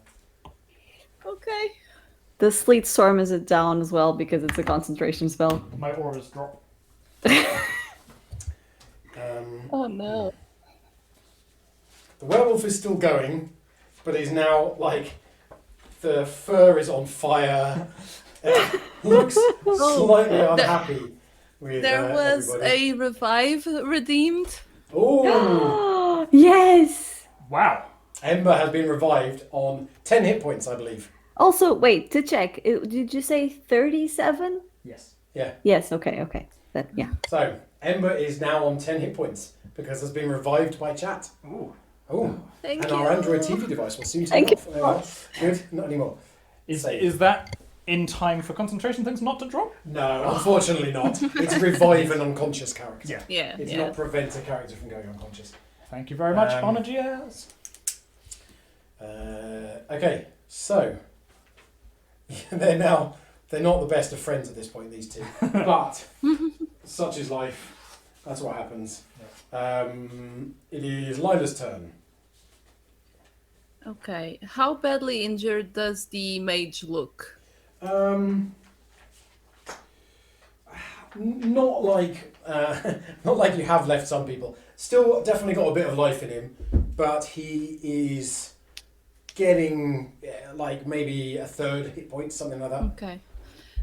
Speaker 2: Okay.
Speaker 4: The sleet storm is down as well because it's a concentration spell.
Speaker 5: My aura's dropped.
Speaker 2: Oh no.
Speaker 1: The werewolf is still going, but he's now like the fur is on fire. Looks slightly unhappy with
Speaker 2: There was
Speaker 1: everybody.
Speaker 2: a revive redeemed.
Speaker 1: Oh,
Speaker 4: Yes!
Speaker 5: Wow.
Speaker 1: Ember has been revived on 10 hit points, I believe.
Speaker 4: Also, wait, to check, did you say 37?
Speaker 5: Yes.
Speaker 1: Yeah.
Speaker 4: Yes, okay. That, yeah.
Speaker 1: So Ember is now on 10 hit points because has been revived by chat.
Speaker 5: Ooh.
Speaker 1: Oh,
Speaker 2: Thank
Speaker 1: and
Speaker 2: you.
Speaker 1: our Android TV device will soon
Speaker 4: Thank
Speaker 1: take
Speaker 4: you.
Speaker 1: off. There we are. Good, not anymore. Save.
Speaker 5: Is that in time for concentration things not to drop?
Speaker 1: No, unfortunately not. It's revive an unconscious character.
Speaker 5: Yeah.
Speaker 2: Yeah.
Speaker 1: It's
Speaker 2: yeah.
Speaker 1: not prevent a character from going unconscious.
Speaker 5: Thank you very much,
Speaker 1: Um,
Speaker 5: Honor GS.
Speaker 1: Okay, so they're not the best of friends at this point, these two. But such is life. That's what happens. It is Lila's turn.
Speaker 2: Okay. How badly injured does the mage look?
Speaker 1: Not like not like you have left some people. Still, definitely got a bit of life in him, but he is getting like maybe a third hit point, something like that.
Speaker 2: Okay.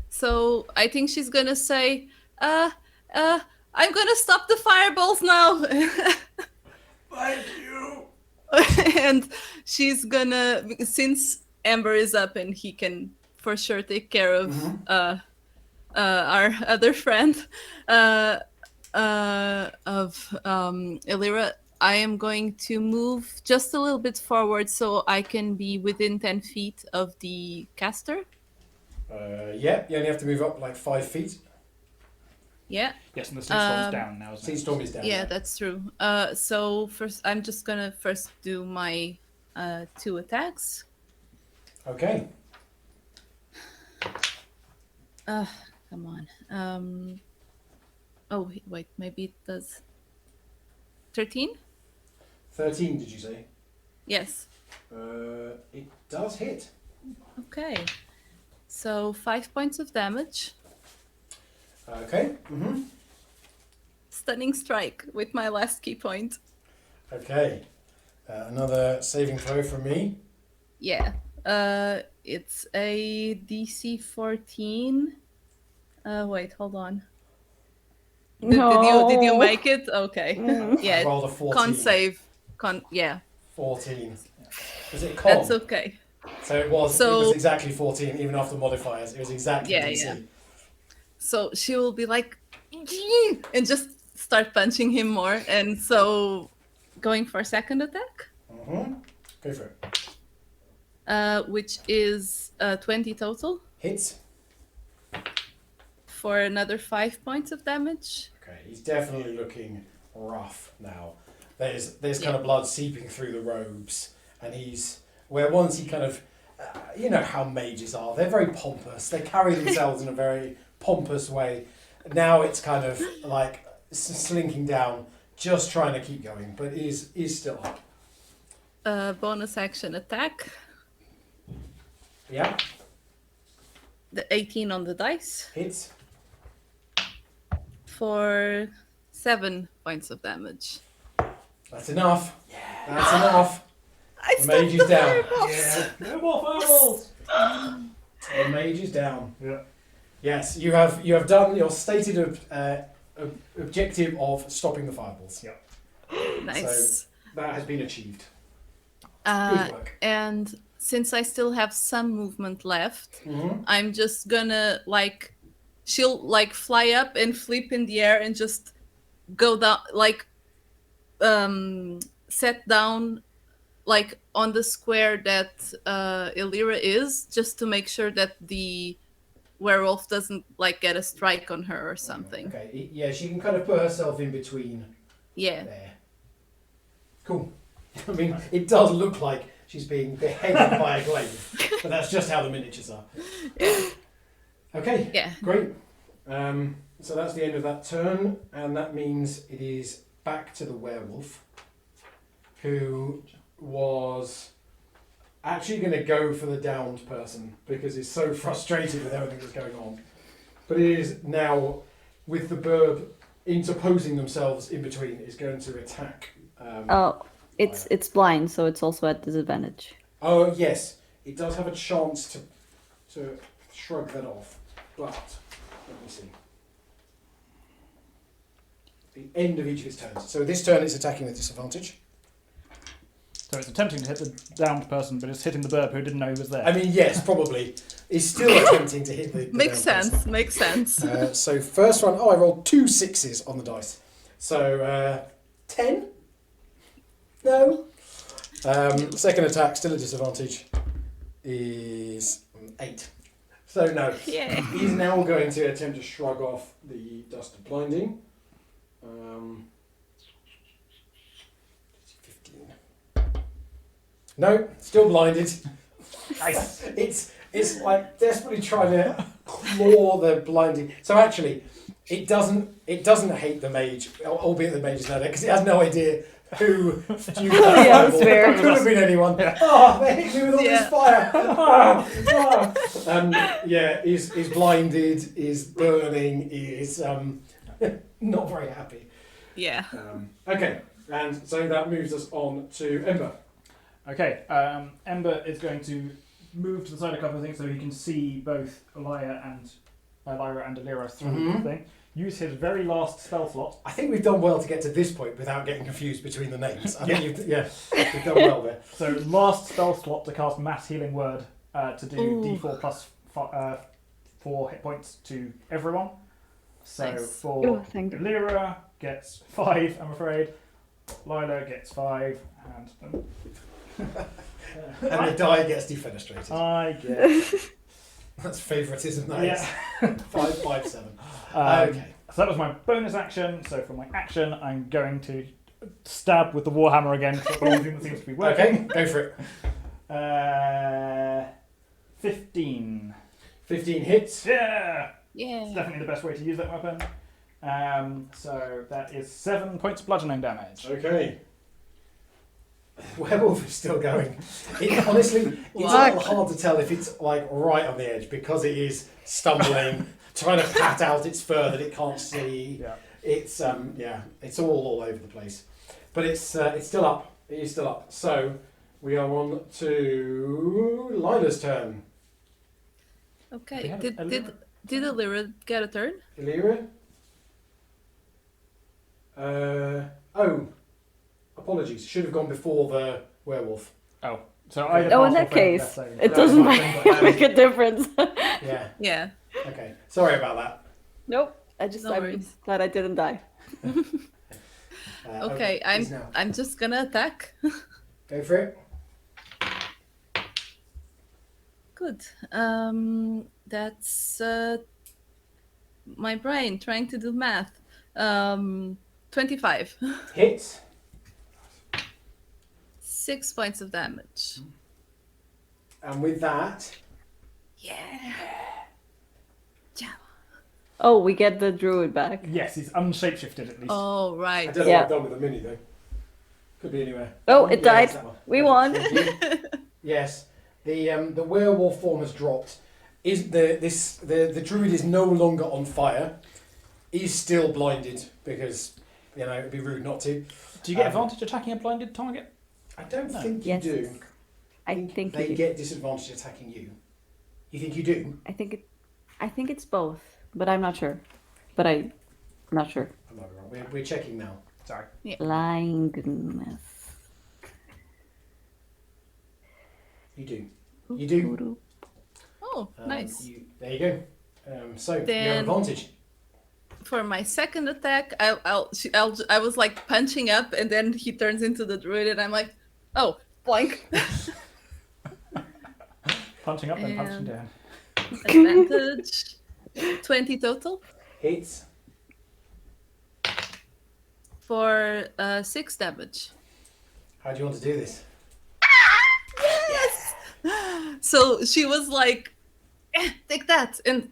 Speaker 2: So I think she's gonna say, I'm gonna stop the fireballs now.
Speaker 1: Thank you.
Speaker 2: And she's gonna, since Amber is up and he can for sure take care of our other friend of Illyra, I am going to move just a little bit forward so I can be within 10 feet of the caster.
Speaker 1: Yeah, you only have to move up like 5 feet.
Speaker 2: Yeah.
Speaker 5: Yes, and the sea storm's down now, isn't
Speaker 1: Sea
Speaker 5: it?
Speaker 1: storm is down.
Speaker 2: Yeah, that's true. So first, I'm just gonna first do my 2 attacks.
Speaker 1: Okay.
Speaker 2: Come on. Oh wait, maybe it does. 13?
Speaker 1: 13, did you say?
Speaker 2: Yes.
Speaker 1: It does hit.
Speaker 2: Okay. So 5 points of damage.
Speaker 1: Okay. Mm-hmm.
Speaker 2: Stunning strike with my last key point.
Speaker 1: Okay. Another saving throw from me.
Speaker 2: Yeah. It's a DC 14. Wait, hold on. Did you make it? Okay.
Speaker 1: I
Speaker 2: Yeah.
Speaker 1: rolled a 14.
Speaker 2: Con save. Yeah.
Speaker 1: 14. Is it con?
Speaker 2: That's okay.
Speaker 1: So it was exactly 14, even after modifiers. It was exactly
Speaker 2: Yeah,
Speaker 1: DC.
Speaker 2: yeah. So she will be like, and just start punching him more. And so going for second attack,
Speaker 1: Mm-hmm. Go for it.
Speaker 2: which is 20 total
Speaker 1: Hits.
Speaker 2: for another 5 points of damage.
Speaker 1: Okay, he's definitely looking rough now. There's kind of blood seeping through the robes, and where once he kind of, you know how mages are. They're very pompous. They carry themselves in a very pompous way. Now it's kind of like slinking down, just trying to keep going, but is still up.
Speaker 2: Bonus action attack.
Speaker 1: Yeah,
Speaker 2: The 18 on the dice
Speaker 1: hits.
Speaker 2: for 7 points of damage.
Speaker 1: That's enough. Yeah, that's enough.
Speaker 2: I
Speaker 1: The mage is down.
Speaker 5: Yeah. No more fireballs.
Speaker 1: The mage is down.
Speaker 5: Yeah.
Speaker 1: Yes, you have done your stated objective of stopping the fireballs.
Speaker 5: Yeah.
Speaker 2: Nice.
Speaker 1: That has been achieved. Good work.
Speaker 2: And since I still have some movement left,
Speaker 1: Mm-hmm.
Speaker 2: I'm just gonna she'll fly up and flip in the air and just go down, set down on the square that Illyra is, just to make sure that the werewolf doesn't get a strike on her or something.
Speaker 1: Okay, yeah, she can kind of put herself in between
Speaker 2: Yeah.
Speaker 1: there. Cool. I mean, it does look like she's being beheaded by a glaive, but that's just how the miniatures are.
Speaker 2: Yeah.
Speaker 1: Okay,
Speaker 2: Yeah.
Speaker 1: great. So that's the end of that turn, and that means it is back to the werewolf, who was actually going to go for the downed person because he's so frustrated with everything that's going on. But it is now, with the burb interposing themselves in between, is going to attack.
Speaker 4: It's blind, so it's also at disadvantage.
Speaker 1: Oh yes, it does have a chance to shrug that off, but let me see. The end of each of its turns. So this turn it's attacking with disadvantage.
Speaker 5: So it's attempting to hit the downed person, but it's hitting the burb who didn't know he was there.
Speaker 1: I mean, yes, probably. It's still attempting to hit the
Speaker 2: Makes
Speaker 1: down
Speaker 2: sense.
Speaker 1: person.
Speaker 2: Makes sense.
Speaker 1: So first one, I rolled 2 6s on the dice. So 10? No. Second attack, still a disadvantage, is 8. So no.
Speaker 2: Yeah.
Speaker 1: He's now going to attempt to shrug off the dust of blinding. 15. No, still blinded.
Speaker 5: Nice.
Speaker 1: It's like desperately trying to claw the blinding. So actually, it doesn't hate the mage, albeit the mage is not there, because it has no idea who you
Speaker 4: Yeah, that's fair.
Speaker 1: It could have been anyone.
Speaker 5: Yeah.
Speaker 1: Oh, they hit me with all
Speaker 2: Yeah.
Speaker 1: this fire. Is blinded, is burning, is not very happy.
Speaker 2: Yeah.
Speaker 1: Okay, and so that moves us on to Ember.
Speaker 5: Okay, Ember is going to move to the side a couple of things so he can see both Lyra and Illyra through
Speaker 1: Mhm.
Speaker 5: the thing. Use his very last spell slot.
Speaker 1: I think we've done well to get to this point without getting confused between the names. I think you've done well there.
Speaker 5: So last spell slot to cast Mass Healing Word to do
Speaker 2: Ooh.
Speaker 5: D4 plus 4 hit points to everyone. So
Speaker 2: Nice.
Speaker 5: for
Speaker 4: Oh, thank you.
Speaker 5: Lyra gets 5, I'm afraid. Lyra gets 5, and
Speaker 1: And the die gets defenestrated.
Speaker 5: I get.
Speaker 1: That's favouritism, that is.
Speaker 5: Yeah.
Speaker 1: 5, 5, 7.
Speaker 5: Okay.
Speaker 1: Okay.
Speaker 5: So that was my bonus action. So for my action, I'm going to stab with the warhammer again. Because that's the only thing that seems to be working.
Speaker 1: Okay, go for it.
Speaker 5: 15.
Speaker 1: 15 hits.
Speaker 5: Yeah,
Speaker 2: Yeah.
Speaker 5: it's definitely the best way to use that weapon. So that is 7 points of bludgeoning damage.
Speaker 1: Okay. Werewolf is still going. Honestly, it's a
Speaker 2: What?
Speaker 1: little hard to tell if it's like right on the edge because it is stumbling, trying to pat out its fur that it can't see.
Speaker 5: Yeah.
Speaker 1: It's it's all over the place, but it's still up. It is still up. So we are on to Lila's turn.
Speaker 2: Okay.
Speaker 5: We have
Speaker 2: Did Illyra get a turn?
Speaker 1: Illyra. Apologies. Should have gone before the werewolf.
Speaker 5: So I
Speaker 4: Oh, in that case, it doesn't make a difference.
Speaker 1: Yeah.
Speaker 2: Yeah.
Speaker 1: Okay. Sorry about that.
Speaker 4: Nope.
Speaker 2: No
Speaker 4: I'm
Speaker 2: worries.
Speaker 4: glad I didn't die.
Speaker 2: Okay.
Speaker 1: he's now.
Speaker 2: I'm just gonna attack.
Speaker 1: Go for it.
Speaker 2: Good. That's my brain trying to do math. 25.
Speaker 1: Hit.
Speaker 2: 6 points of damage.
Speaker 1: And with that,
Speaker 2: Yeah.
Speaker 4: Oh, we get the druid back.
Speaker 5: Yes, he's unshapeshifted at least.
Speaker 2: Oh,
Speaker 1: I
Speaker 2: right.
Speaker 1: don't know
Speaker 4: Yeah.
Speaker 1: what I've done with the mini though. Could be anywhere.
Speaker 4: Oh, it
Speaker 1: Yeah,
Speaker 4: died.
Speaker 1: it's that one.
Speaker 4: We won.
Speaker 1: Thank you. Yes, the werewolf form has dropped. Is the druid is no longer on fire. He's still blinded because it'd be rude not to.
Speaker 5: Do you get advantage attacking a blinded target?
Speaker 1: I don't
Speaker 5: No.
Speaker 1: think you
Speaker 4: Yes.
Speaker 1: do.
Speaker 4: I think
Speaker 1: they
Speaker 4: you do.
Speaker 1: get disadvantage attacking you. You think you do?
Speaker 4: I think it's both, but I'm not sure. But I'm not sure.
Speaker 1: I might be wrong. We're checking now.
Speaker 5: Sorry.
Speaker 4: Blindness.
Speaker 1: You do. You do.
Speaker 2: Oh, nice.
Speaker 1: There you go. So you have
Speaker 2: Then-
Speaker 1: advantage.
Speaker 2: For my second attack, I was like punching up, and then he turns into the druid, and I'm like, oh, blank.
Speaker 5: Punching up and punching
Speaker 2: And-
Speaker 5: down.
Speaker 2: Advantage. 20 total
Speaker 1: Hits.
Speaker 2: for 6 damage.
Speaker 1: How do you want to do this?
Speaker 2: Yes. So she was like, take that, and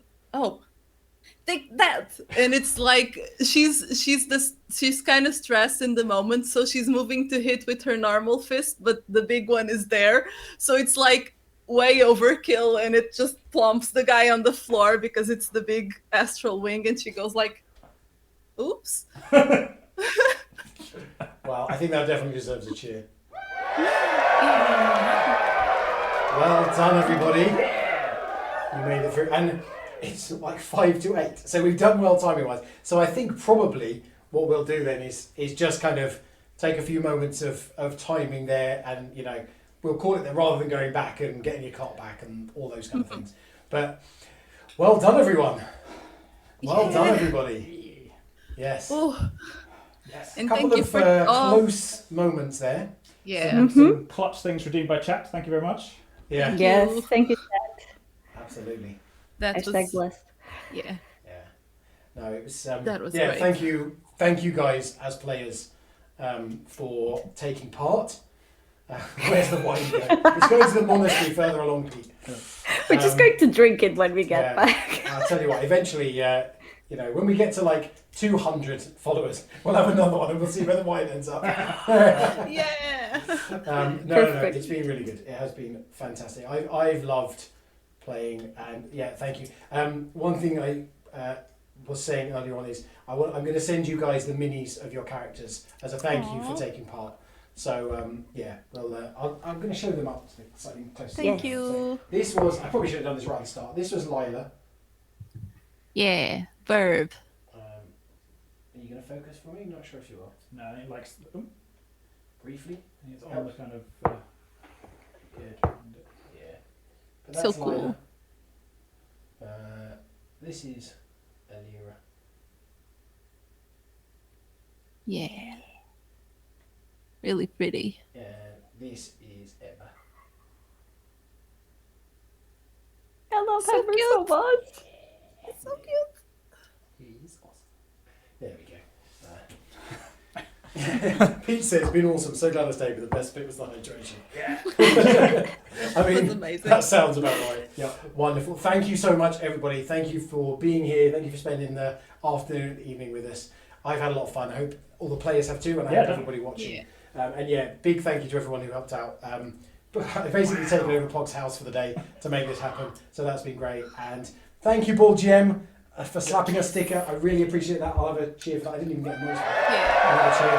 Speaker 2: take that, and it's like she's kind of stressed in the moment, so she's moving to hit with her normal fist, but the big one is there, so it's like way overkill, and it just plumps the guy on the floor because it's the big astral wing, and she goes like, oops.
Speaker 1: Well, I think that definitely deserves a cheer. Well done, everybody. You made it through, and it's like 5 to 8. So we've done well timing wise. So I think probably what we'll do then is just kind of take a few moments of timing there, and we'll call it there rather than going back and getting your cart back and all those kind of things. But well done, everyone. Well done, everybody. Yes.
Speaker 2: Oh,
Speaker 1: Yes.
Speaker 2: And
Speaker 1: A couple
Speaker 2: thank you
Speaker 1: of
Speaker 2: for-
Speaker 1: close moments there.
Speaker 2: yeah.
Speaker 5: Some clutch things redeemed by chat. Thank you very much.
Speaker 1: Yeah.
Speaker 2: Thank
Speaker 4: Yes,
Speaker 2: you.
Speaker 4: thank you.
Speaker 1: Absolutely.
Speaker 2: That
Speaker 4: Hashtag
Speaker 2: was
Speaker 4: blessed.
Speaker 2: yeah.
Speaker 1: Yeah. No, it was.
Speaker 2: That was
Speaker 1: yeah.
Speaker 2: great.
Speaker 1: Thank you guys as players for taking part. Where's the wine going? It's going to the monastery further along, Pete.
Speaker 4: We're just going to drink it when we get
Speaker 1: yeah.
Speaker 4: back.
Speaker 1: I'll tell you what. Eventually, when we get to like 200 followers, we'll have another one, and we'll see where the wine ends up.
Speaker 2: Yeah.
Speaker 1: No.
Speaker 4: Perfect.
Speaker 1: It's been really good. It has been fantastic. I've loved playing, and yeah, thank you. One thing I was saying earlier on is I'm going to send you guys the minis of your characters as a thank you for
Speaker 2: Aw.
Speaker 1: taking part. So yeah, well, I'm going to show them up slightly closer.
Speaker 2: Thank
Speaker 4: Yes.
Speaker 2: you.
Speaker 1: This was, I probably should have done this right at the start. This was Lila.
Speaker 2: Yeah. Verb.
Speaker 1: Are you going to focus for me? Not sure if you are.
Speaker 5: No, he likes.
Speaker 1: Briefly.
Speaker 5: It's on the kind of.
Speaker 1: Good. Yeah. But
Speaker 2: So
Speaker 1: that's
Speaker 2: cool.
Speaker 1: Lila. This is Alira.
Speaker 2: Yeah. Really pretty.
Speaker 1: And this is Emma.
Speaker 4: I love
Speaker 2: So
Speaker 4: Amber so
Speaker 2: cute.
Speaker 4: much.
Speaker 2: It's so cute.
Speaker 1: He's awesome. There we go. Pete says, it's been awesome. So glad I stayed, but the best bit was the hydration. Yeah. I mean,
Speaker 2: That's amazing.
Speaker 1: that sounds about right. Yeah. Wonderful. Thank you so much, everybody. Thank you for being here. Thank you for spending the afternoon and evening with us. I've had a lot of fun. I hope all the players have too, and I
Speaker 5: Yeah,
Speaker 1: hope
Speaker 5: definitely.
Speaker 1: everybody watching.
Speaker 2: Yeah.
Speaker 1: And yeah, big thank you to everyone who helped out. I've basically taken over Pog's house for the day to make this happen, so that's been great. And thank you, Ball GM, for slapping a sticker. I really appreciate that. I'll have a cheer for that. I didn't even get a noise.
Speaker 2: Yeah.
Speaker 1: I'll have a cheer.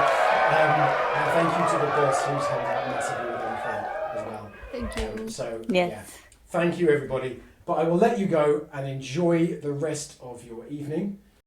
Speaker 1: And thank you to the boss who's helped out massively with everything as well.
Speaker 2: Thank you.
Speaker 1: So
Speaker 4: Yes.
Speaker 1: yeah, thank you everybody. But I will let you go and enjoy the rest of your evening.